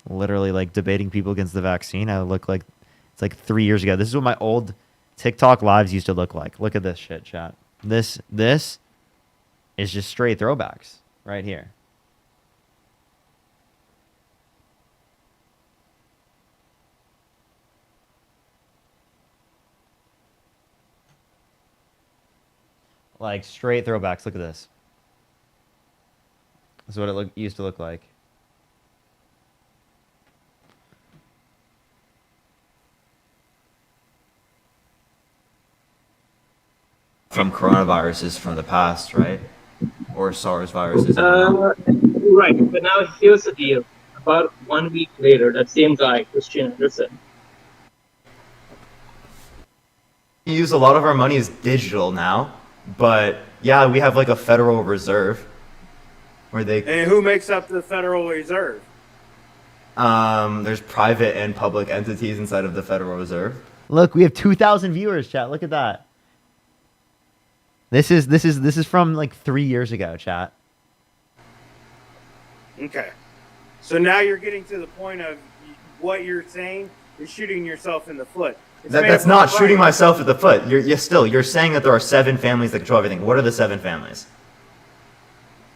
Literally, like, debating people against the vaccine. I look like... It's, like, 3 years ago. This is what my old TikTok lives used to look like. Look at this shit, chat. This is just straight throwbacks. Right here. Like straight throwbacks. Look at this. This is what it used to look like. from coronaviruses from the past, right? Or SARS viruses. Right, but now here's the deal. About 1 week later, that same guy, Christian Anderson, We use a lot of our money is digital now, but yeah, we have like a Federal Reserve where they And who makes up the Federal Reserve? there's private and public entities inside of the Federal Reserve. Look, we have 2,000 viewers, chat. Look at that. This is from like 3 years ago, chat. Okay. So now you're getting to the point of what you're saying is shooting yourself in the foot. It's made That's up not of shooting violence. myself at the foot. You're saying that there are 7 families that control everything. What are the 7 families?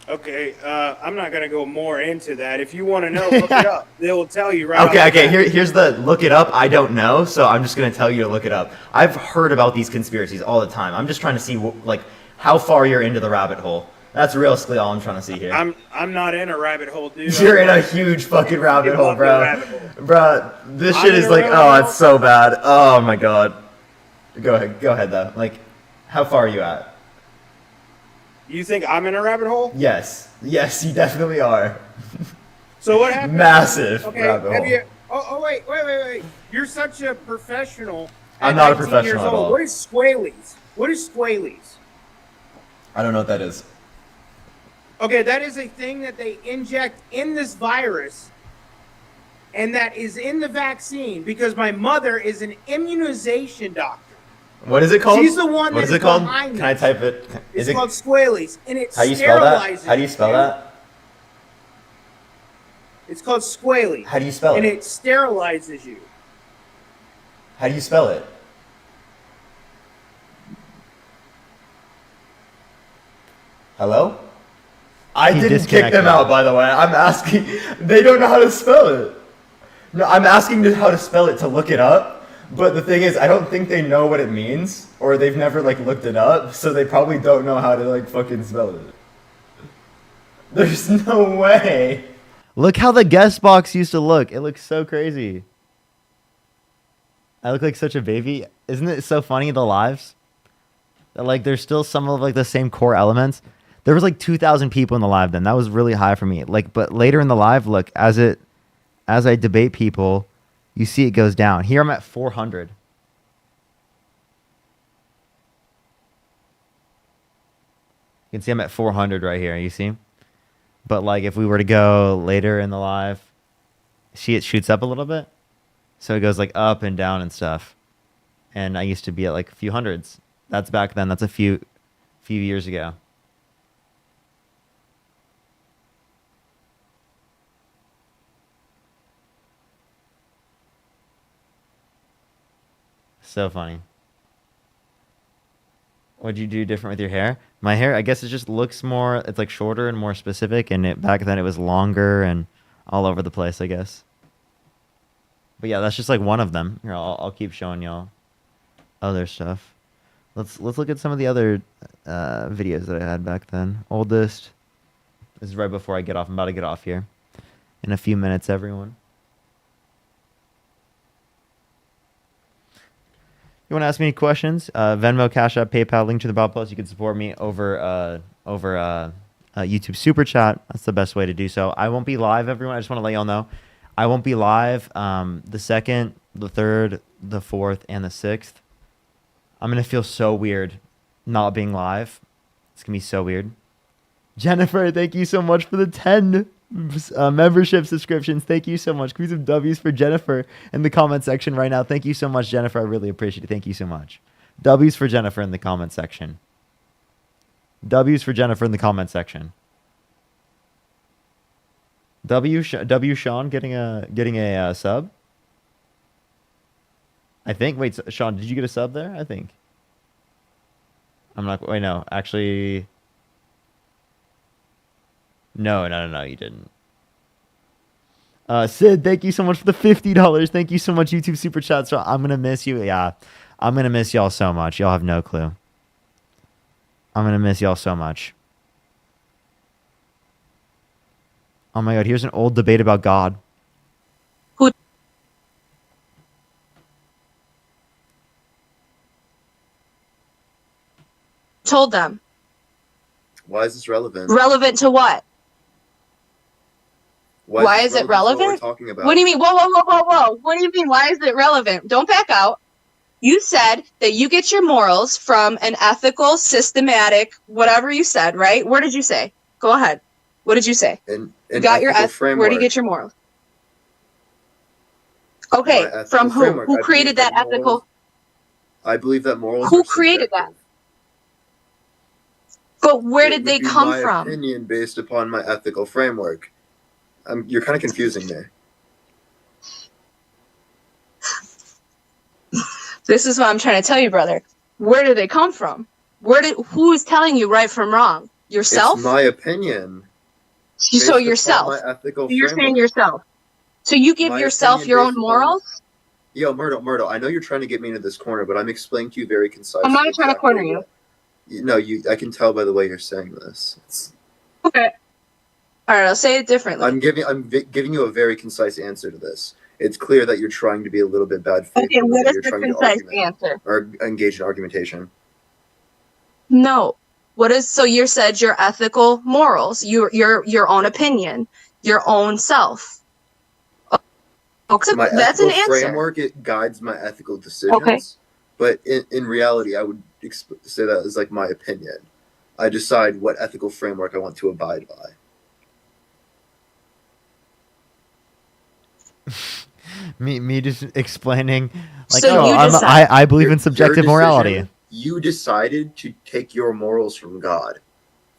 Okay, I'm not going to go more into that. If you want to know, look it up. They will tell you right Okay, off okay. the bat. Here's the look it up. I don't know, so I'm just gonna tell you to look it up. I've heard about these conspiracies all the time. I'm just trying to see like how far you're into the rabbit hole. That's realistically all I'm trying to see here. I'm not in a rabbit hole, dude. You're in a huge fucking rabbit hole, bro. Rabbit hole. Bro, this I'm shit in is a like, rabbit oh, hole. it's so bad. Oh my god. Go ahead though. Like, how far are you at? You think I'm in a rabbit hole? Yes, you definitely are. So what happened? Massive Okay, rabbit have hole. you? Oh, wait. You're such a professional. I'm at not a 19 professional years at old. all. What is squalene? What is squalene? I don't know what that is. Okay, that is a thing that they inject in this virus, and that is in the vaccine because my mother is an immunization doctor. What is it called? She's the one What that is it called? behind Can I this. type it? It's Is it called squalene, and it how do you spell that? sterilizes. How do you spell you. that? It's called squalene. How do you spell and it? it sterilizes you. How do you spell it? Hello? I He didn't kick disconnected. them out, by the way. I'm asking. They don't know how to spell it. No, I'm asking them how to spell it to look it up. But the thing is, I don't think they know what it means, or they've never like looked it up, so they probably don't know how to like fucking spell it. There's no way. Look how the guest box used to look. It looks so crazy. I look like such a baby. Isn't it so funny, the lives? That, like, there's still some of like the same core elements. There was like 2,000 people in the live then. That was really high for me. Like, but later in the live, look, as I debate people, you see it goes down. Here I'm at 400. You can see I'm at 400 right here. You see? But like if we were to go later in the live, see it shoots up a little bit. So it goes like up and down and stuff. And I used to be at like a few hundreds. That's back then. That's a few years ago. So funny. What'd you do different with your hair? My hair, I guess it just looks more, it's like shorter and more specific. And back then it was longer and all over the place, I guess. But yeah, that's just like one of them. Here, I'll keep showing y'all other stuff. Let's look at some of the other videos that I had back then. Oldest. This is right before I get off. I'm about to get off here in a few minutes, everyone. You want to ask me any questions? Venmo, Cash App, PayPal, link to the bottom post. You can support me over YouTube Super Chat. That's the best way to do so. I won't be live, everyone. I just want to let y'all know. I won't be live the 2nd, the 3rd, the 4th, and the 6th. I'm going to feel so weird not being live. It's going to be so weird. Jennifer, thank you so much for the 10 membership subscriptions. Thank you so much. Can we some W's for Jennifer in the comment section right now? Thank you so much, Jennifer. I really appreciate it. Thank you so much. W's for Jennifer in the comment section. W's for Jennifer in the comment section. W Sean getting a sub. I think. Wait, Sean, did you get a sub there? I think. I'm not. Wait, no. Actually. No, you didn't. Sid, thank you so much for the $50. Thank you so much, YouTube Super Chat. So I'm gonna miss you. Yeah, I'm gonna miss y'all so much. Y'all have no clue. I'm gonna miss y'all so much. Oh my God, here's an old debate about God. told them. Why is this relevant? Relevant to what? Why is it to what we're relevant? talking about? What do you mean? Whoa, whoa, whoa, whoa, whoa. What do you mean? Why is it relevant? Don't back out. You said that you get your morals from an ethical, systematic, whatever you said, right? Where did you say? Go ahead. What did you say? You got your framework. Where do you get your morals? Okay, from who? Framework. Who created that ethical? I believe that morals. Who created that? But where did they come my from? Opinion based upon my ethical framework. You're kind of confusing me. This is what I'm trying to tell you, brother. Where did they come from? Who is telling you right from wrong? Yourself? It's my opinion. So yourself. My ethical So you're framework. saying yourself. So you give My yourself opinion your own based upon- morals? Yo, Myrtle, I know you're trying to get me into this corner, but I'm explaining to you very concisely. I'm not trying to corner you. No, I can tell by the way you're saying this. Okay. All right, I'll say it differently. I'm giving you a very concise answer to this. It's clear that you're trying to be a little bit bad faith. Okay, what is you're the trying concise to argument answer? or engage in argumentation. No. So you said your ethical morals, your own opinion, your own self. Okay, My that's an ethical answer. framework, it guides my ethical decisions. Okay. But in reality, I would say that is like my opinion. I decide what ethical framework I want to abide by. Me just explaining like, So you I believe in Your subjective decision, morality. You decided to take your morals from God.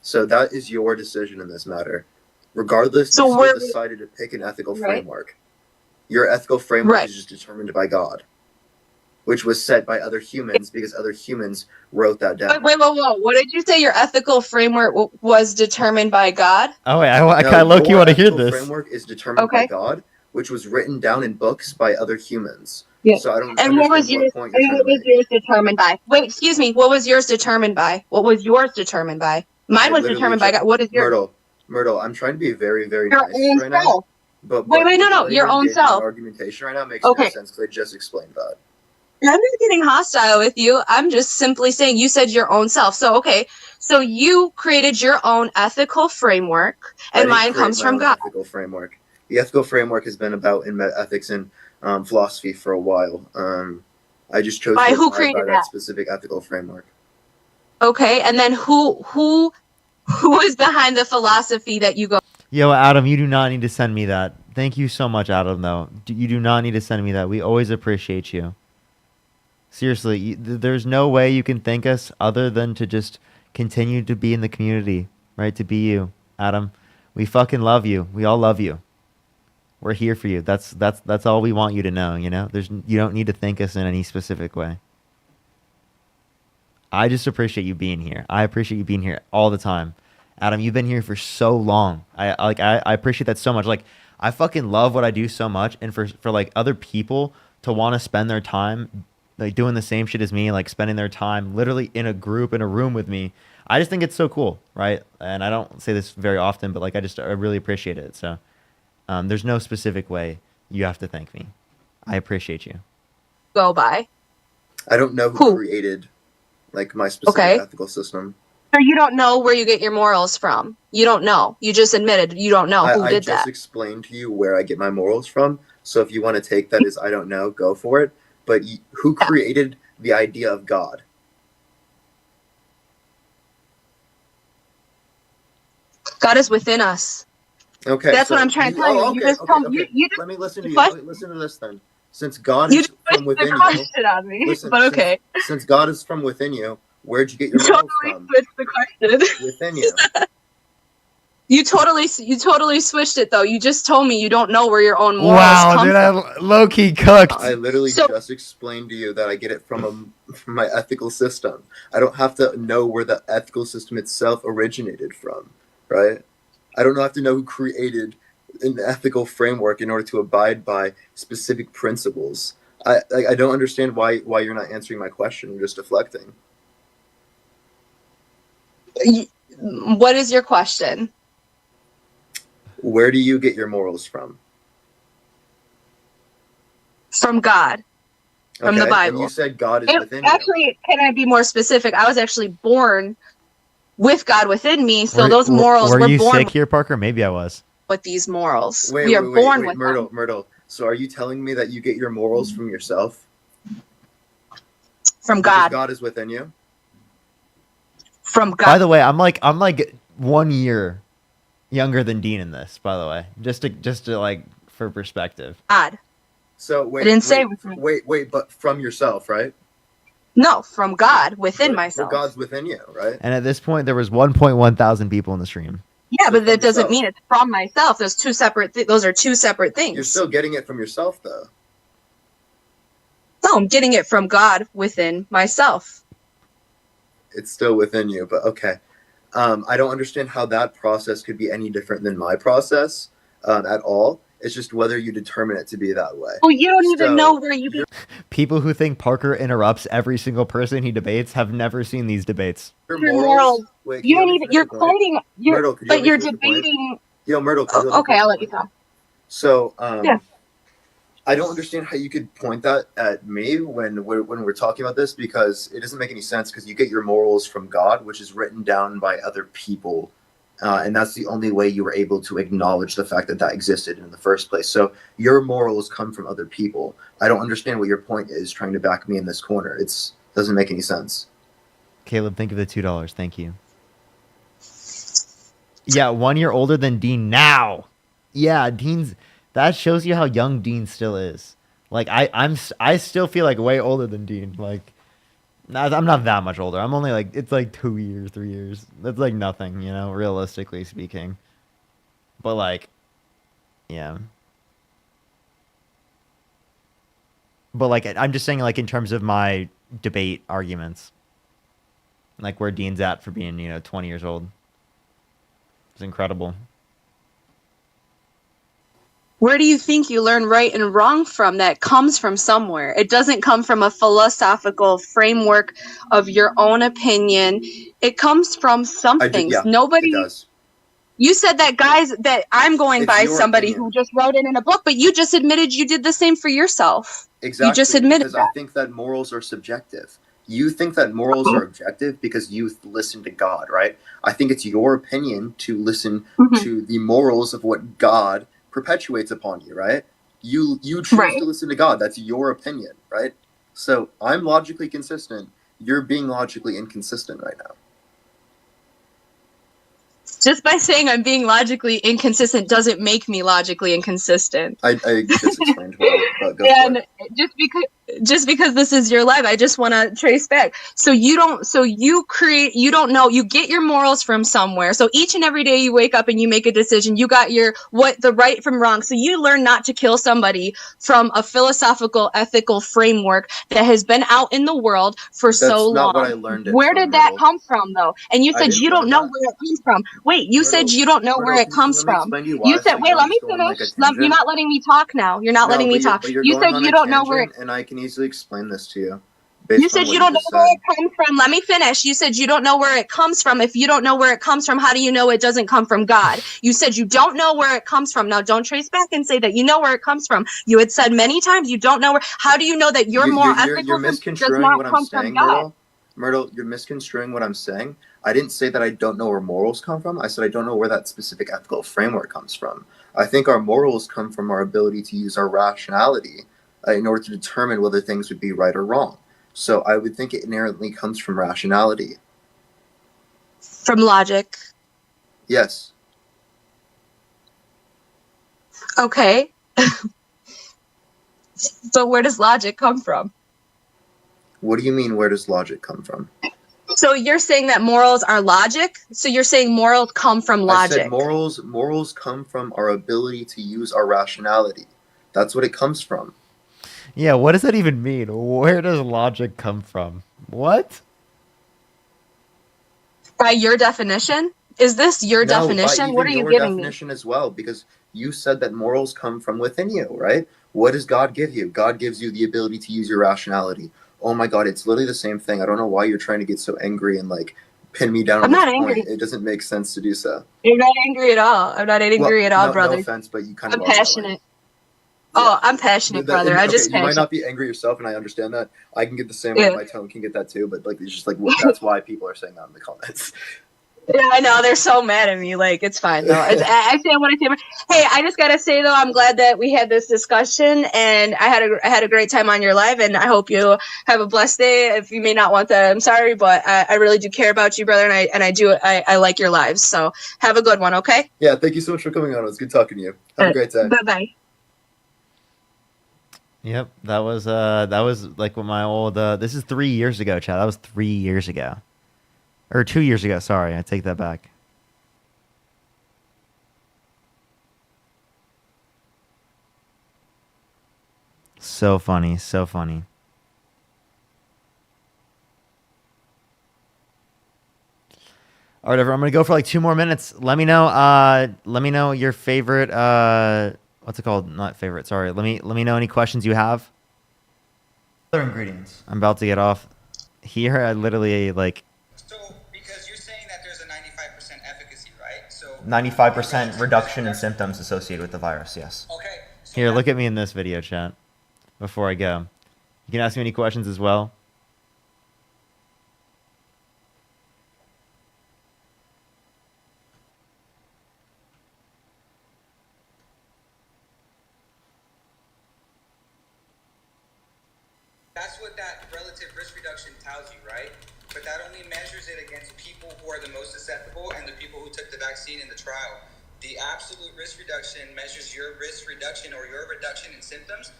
So that is your decision in this matter. Regardless, So you where- still decided to pick an ethical Right. framework. Your ethical framework Right. is just determined by God, which was set by other humans because other humans wrote that down. Wait, whoa. What did you say your ethical framework was determined by God? Oh wait, I No, kind of low-key your want to hear ethical this. framework is determined by Okay. God, which was written down in books by other humans. Yeah. So I don't And what was understand yours? what point you're And trying what to was make. yours determined by? Wait, excuse me. What was yours determined by? What was yours determined by? Mine was literally determined by God. What is yours? Myrtle, I'm trying to be very, very Your nice own right now. self. But Wait, the no. way Your you're own engaging in self. argumentation right now makes no Okay. sense because I just explained that. I'm not getting hostile with you. I'm just simply saying you said your own self. So, okay. So you created your own ethical framework, I and didn't mine create comes my from own God. ethical framework. The ethical framework has been about in ethics and philosophy for a while. I just chose By to who abide created by that? that specific ethical framework. Okay. And then who is behind the philosophy that you go? Yo, Adam, you do not need to send me that. Thank you so much, Adam. Though you do not need to send me that. We always appreciate you. Seriously, there's no way you can thank us other than to just continue to be in the community, right? To be you, Adam. We fucking love you. We all love you. We're here for you. That's all we want you to know. You know, you don't need to thank us in any specific way. I just appreciate you being here. I appreciate you being here all the time. Adam, you've been here for so long. I appreciate that so much. Like, I fucking love what I do so much, and for like other people to want to spend their time like doing the same shit as me, like spending their time literally in a group in a room with me. I just think it's so cool, right? And I don't say this very often, but like I really appreciate it. So there's no specific way you have to thank me. I appreciate you. Go by. I don't know who created like my specific ethical system. So you don't know where you get your morals from. You don't know. You just admitted you don't know who I did just that. explained to you where I get my morals from. So if you want to take that as I don't know, go for it. But who created the idea of God? God is within us. Okay, That's so what I'm trying to tell you. You just told me. You just let me listen to you. question- Listen to this then. Since God You is just from switched the within you, question on me. listen, But okay. Since God is from within you, where'd you get your You morals totally from? switched the question. Within you. You totally switched it though. You just told me you don't know where your own morals come from. I low key cooked. I literally just explained to you that I get it from my ethical system. I don't have to know where the ethical system itself originated from, right? I don't have to know who created an ethical framework in order to abide by specific principles. I don't understand why you're not answering my question. You're just deflecting. What is your question? Where do you get your morals from? From God. from the Okay, and Bible. you said God is within you. Actually, can I be more specific? I was actually born with God within me, so those morals Were were you born sick here, Parker? Maybe I was. with these morals. Wait, We are born with them. Myrtle. So are you telling me that you get your morals from yourself? From Because God. God is within you? From God. By the way, I'm like 1 year younger than Dean in this. By the way, just to like for perspective. God. So wait, I didn't say wait, but from yourself, right? No, from God within myself. But God's within you, right? And at this point, there was 1.1 thousand people in the stream. Yeah, but that doesn't mean it's from myself. Those two separate. Those are two separate things. You're still getting it from yourself, though. No, I'm getting it from God within myself. It's still within you, but okay. I don't understand how that process could be any different than my process at all. It's just whether you determine it to be that way. Well, you don't even know where you. People who think Parker interrupts every single person he debates have never seen these debates. Your morals. Wait, You don't even. You're quoting. Myrtle, could you But you're let me finish the point? debating. Yo, Myrtle. Could you let me Okay, finish I'll the let you point? talk. So, Yeah. I don't understand how you could point that at me when we're talking about this, because it doesn't make any sense, because you get your morals from God, which is written down by other people. And that's the only way you were able to acknowledge the fact that that existed in the first place. So your morals come from other people. I don't understand what your point is trying to back me in this corner. It doesn't make any sense. Caleb, think of the $2. Thank you. Yeah, 1 year older than Dean now. Yeah, Dean's. That shows you how young Dean still is. Like I still feel like way older than Dean. Like, I'm not that much older. I'm only like, it's like 2 years, 3 years. That's like nothing, you know, realistically speaking. But like, yeah. But like, I'm just saying, like, in terms of my debate arguments, like where Dean's at for being, 20 years old. It's incredible. Where do you think you learn right and wrong from? That comes from somewhere. It doesn't come from a philosophical framework of your own opinion. It comes from something. Nobody. It does. You said that, guys, that I'm going by somebody who just wrote it in a book, but you just admitted you did the same for yourself. Exactly. You just admitted because I think that morals are subjective. You think that morals are objective because you listen to God, right? I think it's your opinion to listen to the morals of what God perpetuates upon you, right? You choose to listen to God. That's your opinion, right? So I'm logically consistent. You're being logically inconsistent right now. Just by saying I'm being logically inconsistent doesn't make me logically inconsistent. I just explained well, but go And for it. just because this is your life, I just want to trace back. So you don't know, you get your morals from somewhere. So each and every day you wake up and you make a decision, you got the right from wrong. So you learn not to kill somebody from a philosophical, ethical framework that has been out in the world for so long. That's not what I learned. Where did that come from, though? And you said you don't know where it comes from. Wait, you said you don't know where it comes from. You said, wait, let me finish. You're not letting me talk now. You're not letting me talk. But you're You going said on you a don't know where tangent, and I can easily explain this to you. You said you don't know where it comes from. Let me finish. You said you don't know where it comes from. If you don't know where it comes from, how do you know it doesn't come from God? You said you don't know where it comes from. Now, don't trace back and say that you know where it comes from. You had said many times you don't know where. How do you know that your more ethical does not come from God? Myrtle, you're misconstruing what I'm saying. I didn't say that I don't know where morals come from. I said I don't know where that specific ethical framework comes from. I think our morals come from our ability to use our rationality in order to determine whether things would be right or wrong. So I would think it inherently comes from rationality. From logic. Yes. Okay. But where does logic come from? What do you mean, where does logic come from? So you're saying that morals are logic? So you're saying morals come from logic? I said morals come from our ability to use our rationality. That's what it comes from. Yeah, what does that even mean? Where does logic come from? What? By your definition? Is this your definition? What are you giving me? Definition as well, because you said that morals come from within you, right? What does God give you? God gives you the ability to use your rationality. Oh my God, it's literally the same thing. I don't know why you're trying to get so angry and like pin me down on this point. It doesn't make sense to do so. You're not angry at all. I'm not angry at all, brother. No offense, but you kind of I'm passionate. Oh, I'm passionate, brother. I just You might passionate. not be angry yourself, and I understand that. I can get the same Yeah. way. My tone can get that too, but like it's just like that's why people are saying that in the comments. Yeah, I know they're so mad at me. Like, it's fine though. Actually, I want to say, hey, I just gotta say though, I'm glad that we had this discussion, and I had a great time on your live, and I hope you have a blessed day. If you may not want that, I'm sorry, but I really do care about you, brother, and I like your lives. So have a good one, okay? Yeah, thank you so much for coming on. It was good talking to you. Have a great day. Bye bye. Yep, that was like what my old. This is 3 years ago, Chad. That was 3 years ago. Or 2 years ago, sorry, I take that back. So funny, so funny. All right, everyone, I'm gonna go for like 2 more minutes. Let me know your favorite what's it called? Not favorite, sorry. Let me know any questions you have. Other ingredients. I'm about to get off here. I literally like 95% reduction in symptoms associated with the virus, yes. Okay. So here, look at me in this video, chat, before I go. You can ask me any questions as well. That's what that relative risk reduction tells you, right? But that only measures it against people who are the most susceptible and the people who took the vaccine in the trial. The absolute risk reduction measures your risk reduction or your reduction in symptoms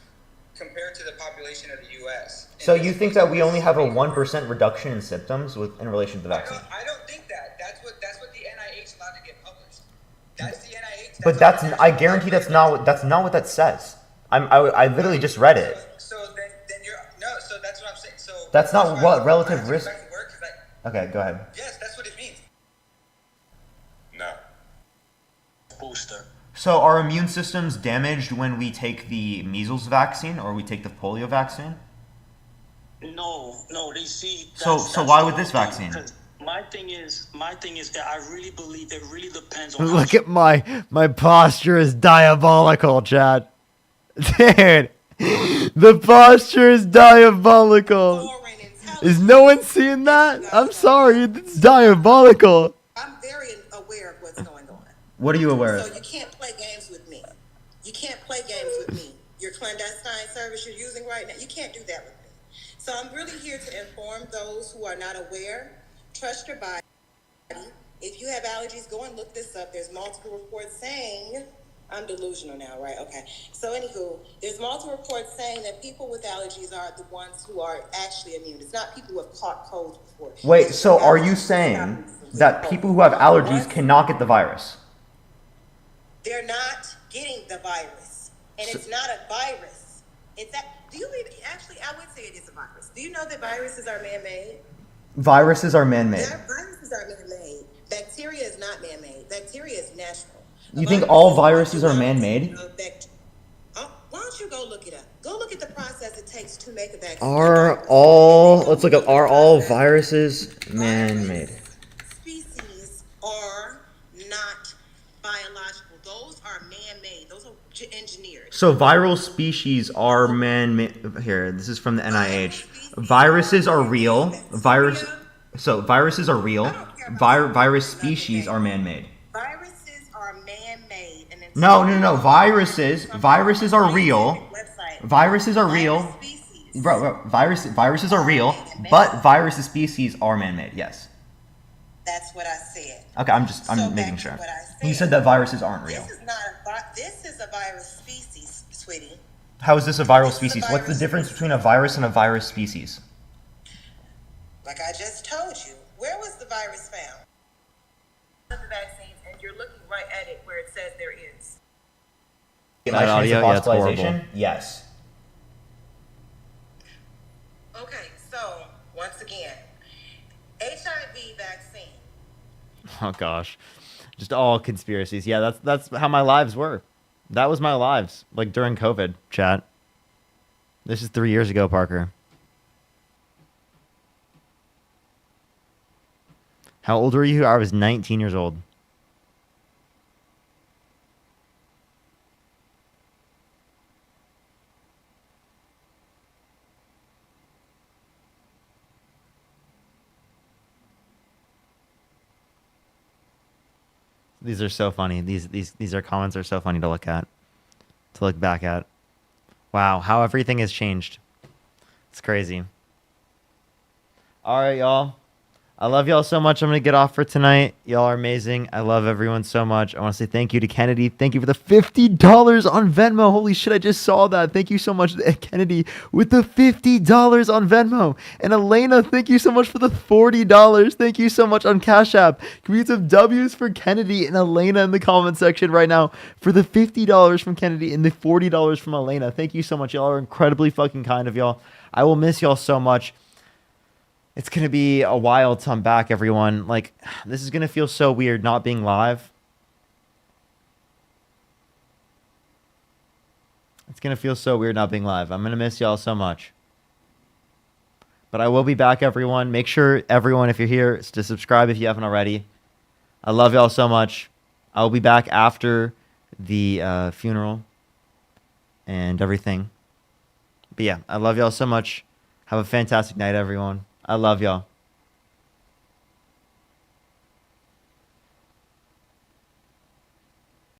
compared to the population of the U.S. So you think that we only have a 1% reduction in symptoms in relation to the vaccine? I don't think that. That's what the NIH allowed to get published. That's the NIH. But I guarantee that's not what that says. I literally just read it. So that's what I'm saying. So that's not what relative risk. Okay, go ahead. Yes, that's what it means. No. Booster. So are immune systems damaged when we take the measles vaccine or we take the polio vaccine? No, they see. So why with this vaccine? My thing is that I really believe it really depends on. Look at my posture is diabolical, Chad. Dude, the posture is diabolical. Is no one seeing that? I'm sorry, it's diabolical. I'm very aware of what's going on. What are you aware of? So you can't play games with me. You can't play games with me. Your clandestine service you're using right now, you can't do that with me. So I'm really here to inform those who are not aware. Trust your body. If you have allergies, go and look this up. There's multiple reports saying, I'm delusional now, right? Okay. So anywho, there's multiple reports saying that people with allergies are the ones who are actually immune. It's not people who have caught colds before. Wait, so are you saying that people who have allergies cannot get the virus? They're not getting the virus. And it's not a virus. Do you believe, actually, I would say it is a virus. Do you know that viruses are man-made? Viruses are man-made. Viruses are man-made. Bacteria is not man-made. Bacteria is natural. You think all viruses are man-made? Why don't you go look it up? Go look at the process it takes to make a vaccine. Let's look up, are all viruses man-made? Species are not biological. Those are man-made. Those are engineered. So viral species are man-made. Here, this is from the NIH. Viruses are real. Viruses are real. Virus species are man-made. Viruses are man-made. No. Viruses are real. Viruses are real. Viruses are real, but virus species are man-made. Yes. That's what I said. Okay, I'm making sure. You said that viruses aren't real. This is a virus species, sweetie. How is this a viral species? What's the difference between a virus and a virus species? Like I just told you, where was the virus found? The vaccines, and you're looking right at it where it says there is. That audio, yeah, it's horrible. Yes. Okay, so once again, HIV vaccine. Oh gosh, just all conspiracies. Yeah, that's how my lives were. That was my lives, like during COVID, chat. This is 3 years ago, Parker. How old were you? I was 19 years old. These are so funny. These are comments are so funny to look at, to look back at. Wow, how everything has changed. It's crazy. All right, y'all. I love y'all so much. I'm going to get off for tonight. Y'all are amazing. I love everyone so much. I want to say thank you to Kennedy. Thank you for the $50 on Venmo. Holy shit, I just saw that. Thank you so much, Kennedy, with the $50 on Venmo. And Elena, thank you so much for the $40. Thank you so much on Cash App. Can we get some W's for Kennedy and Elena in the comment section right now for the $50 from Kennedy and the $40 from Elena. Thank you so much. Y'all are incredibly fucking kind of y'all. I will miss y'all so much. It's going to be a while till I'm back, everyone. Like, this is going to feel so weird not being live. It's going to feel so weird not being live. I'm going to miss y'all so much. But I will be back, everyone. Make sure, everyone, if you're here, to subscribe if you haven't already. I love y'all so much. I'll be back after the funeral and everything. But yeah, I love y'all so much. Have a fantastic night, everyone. I love y'all.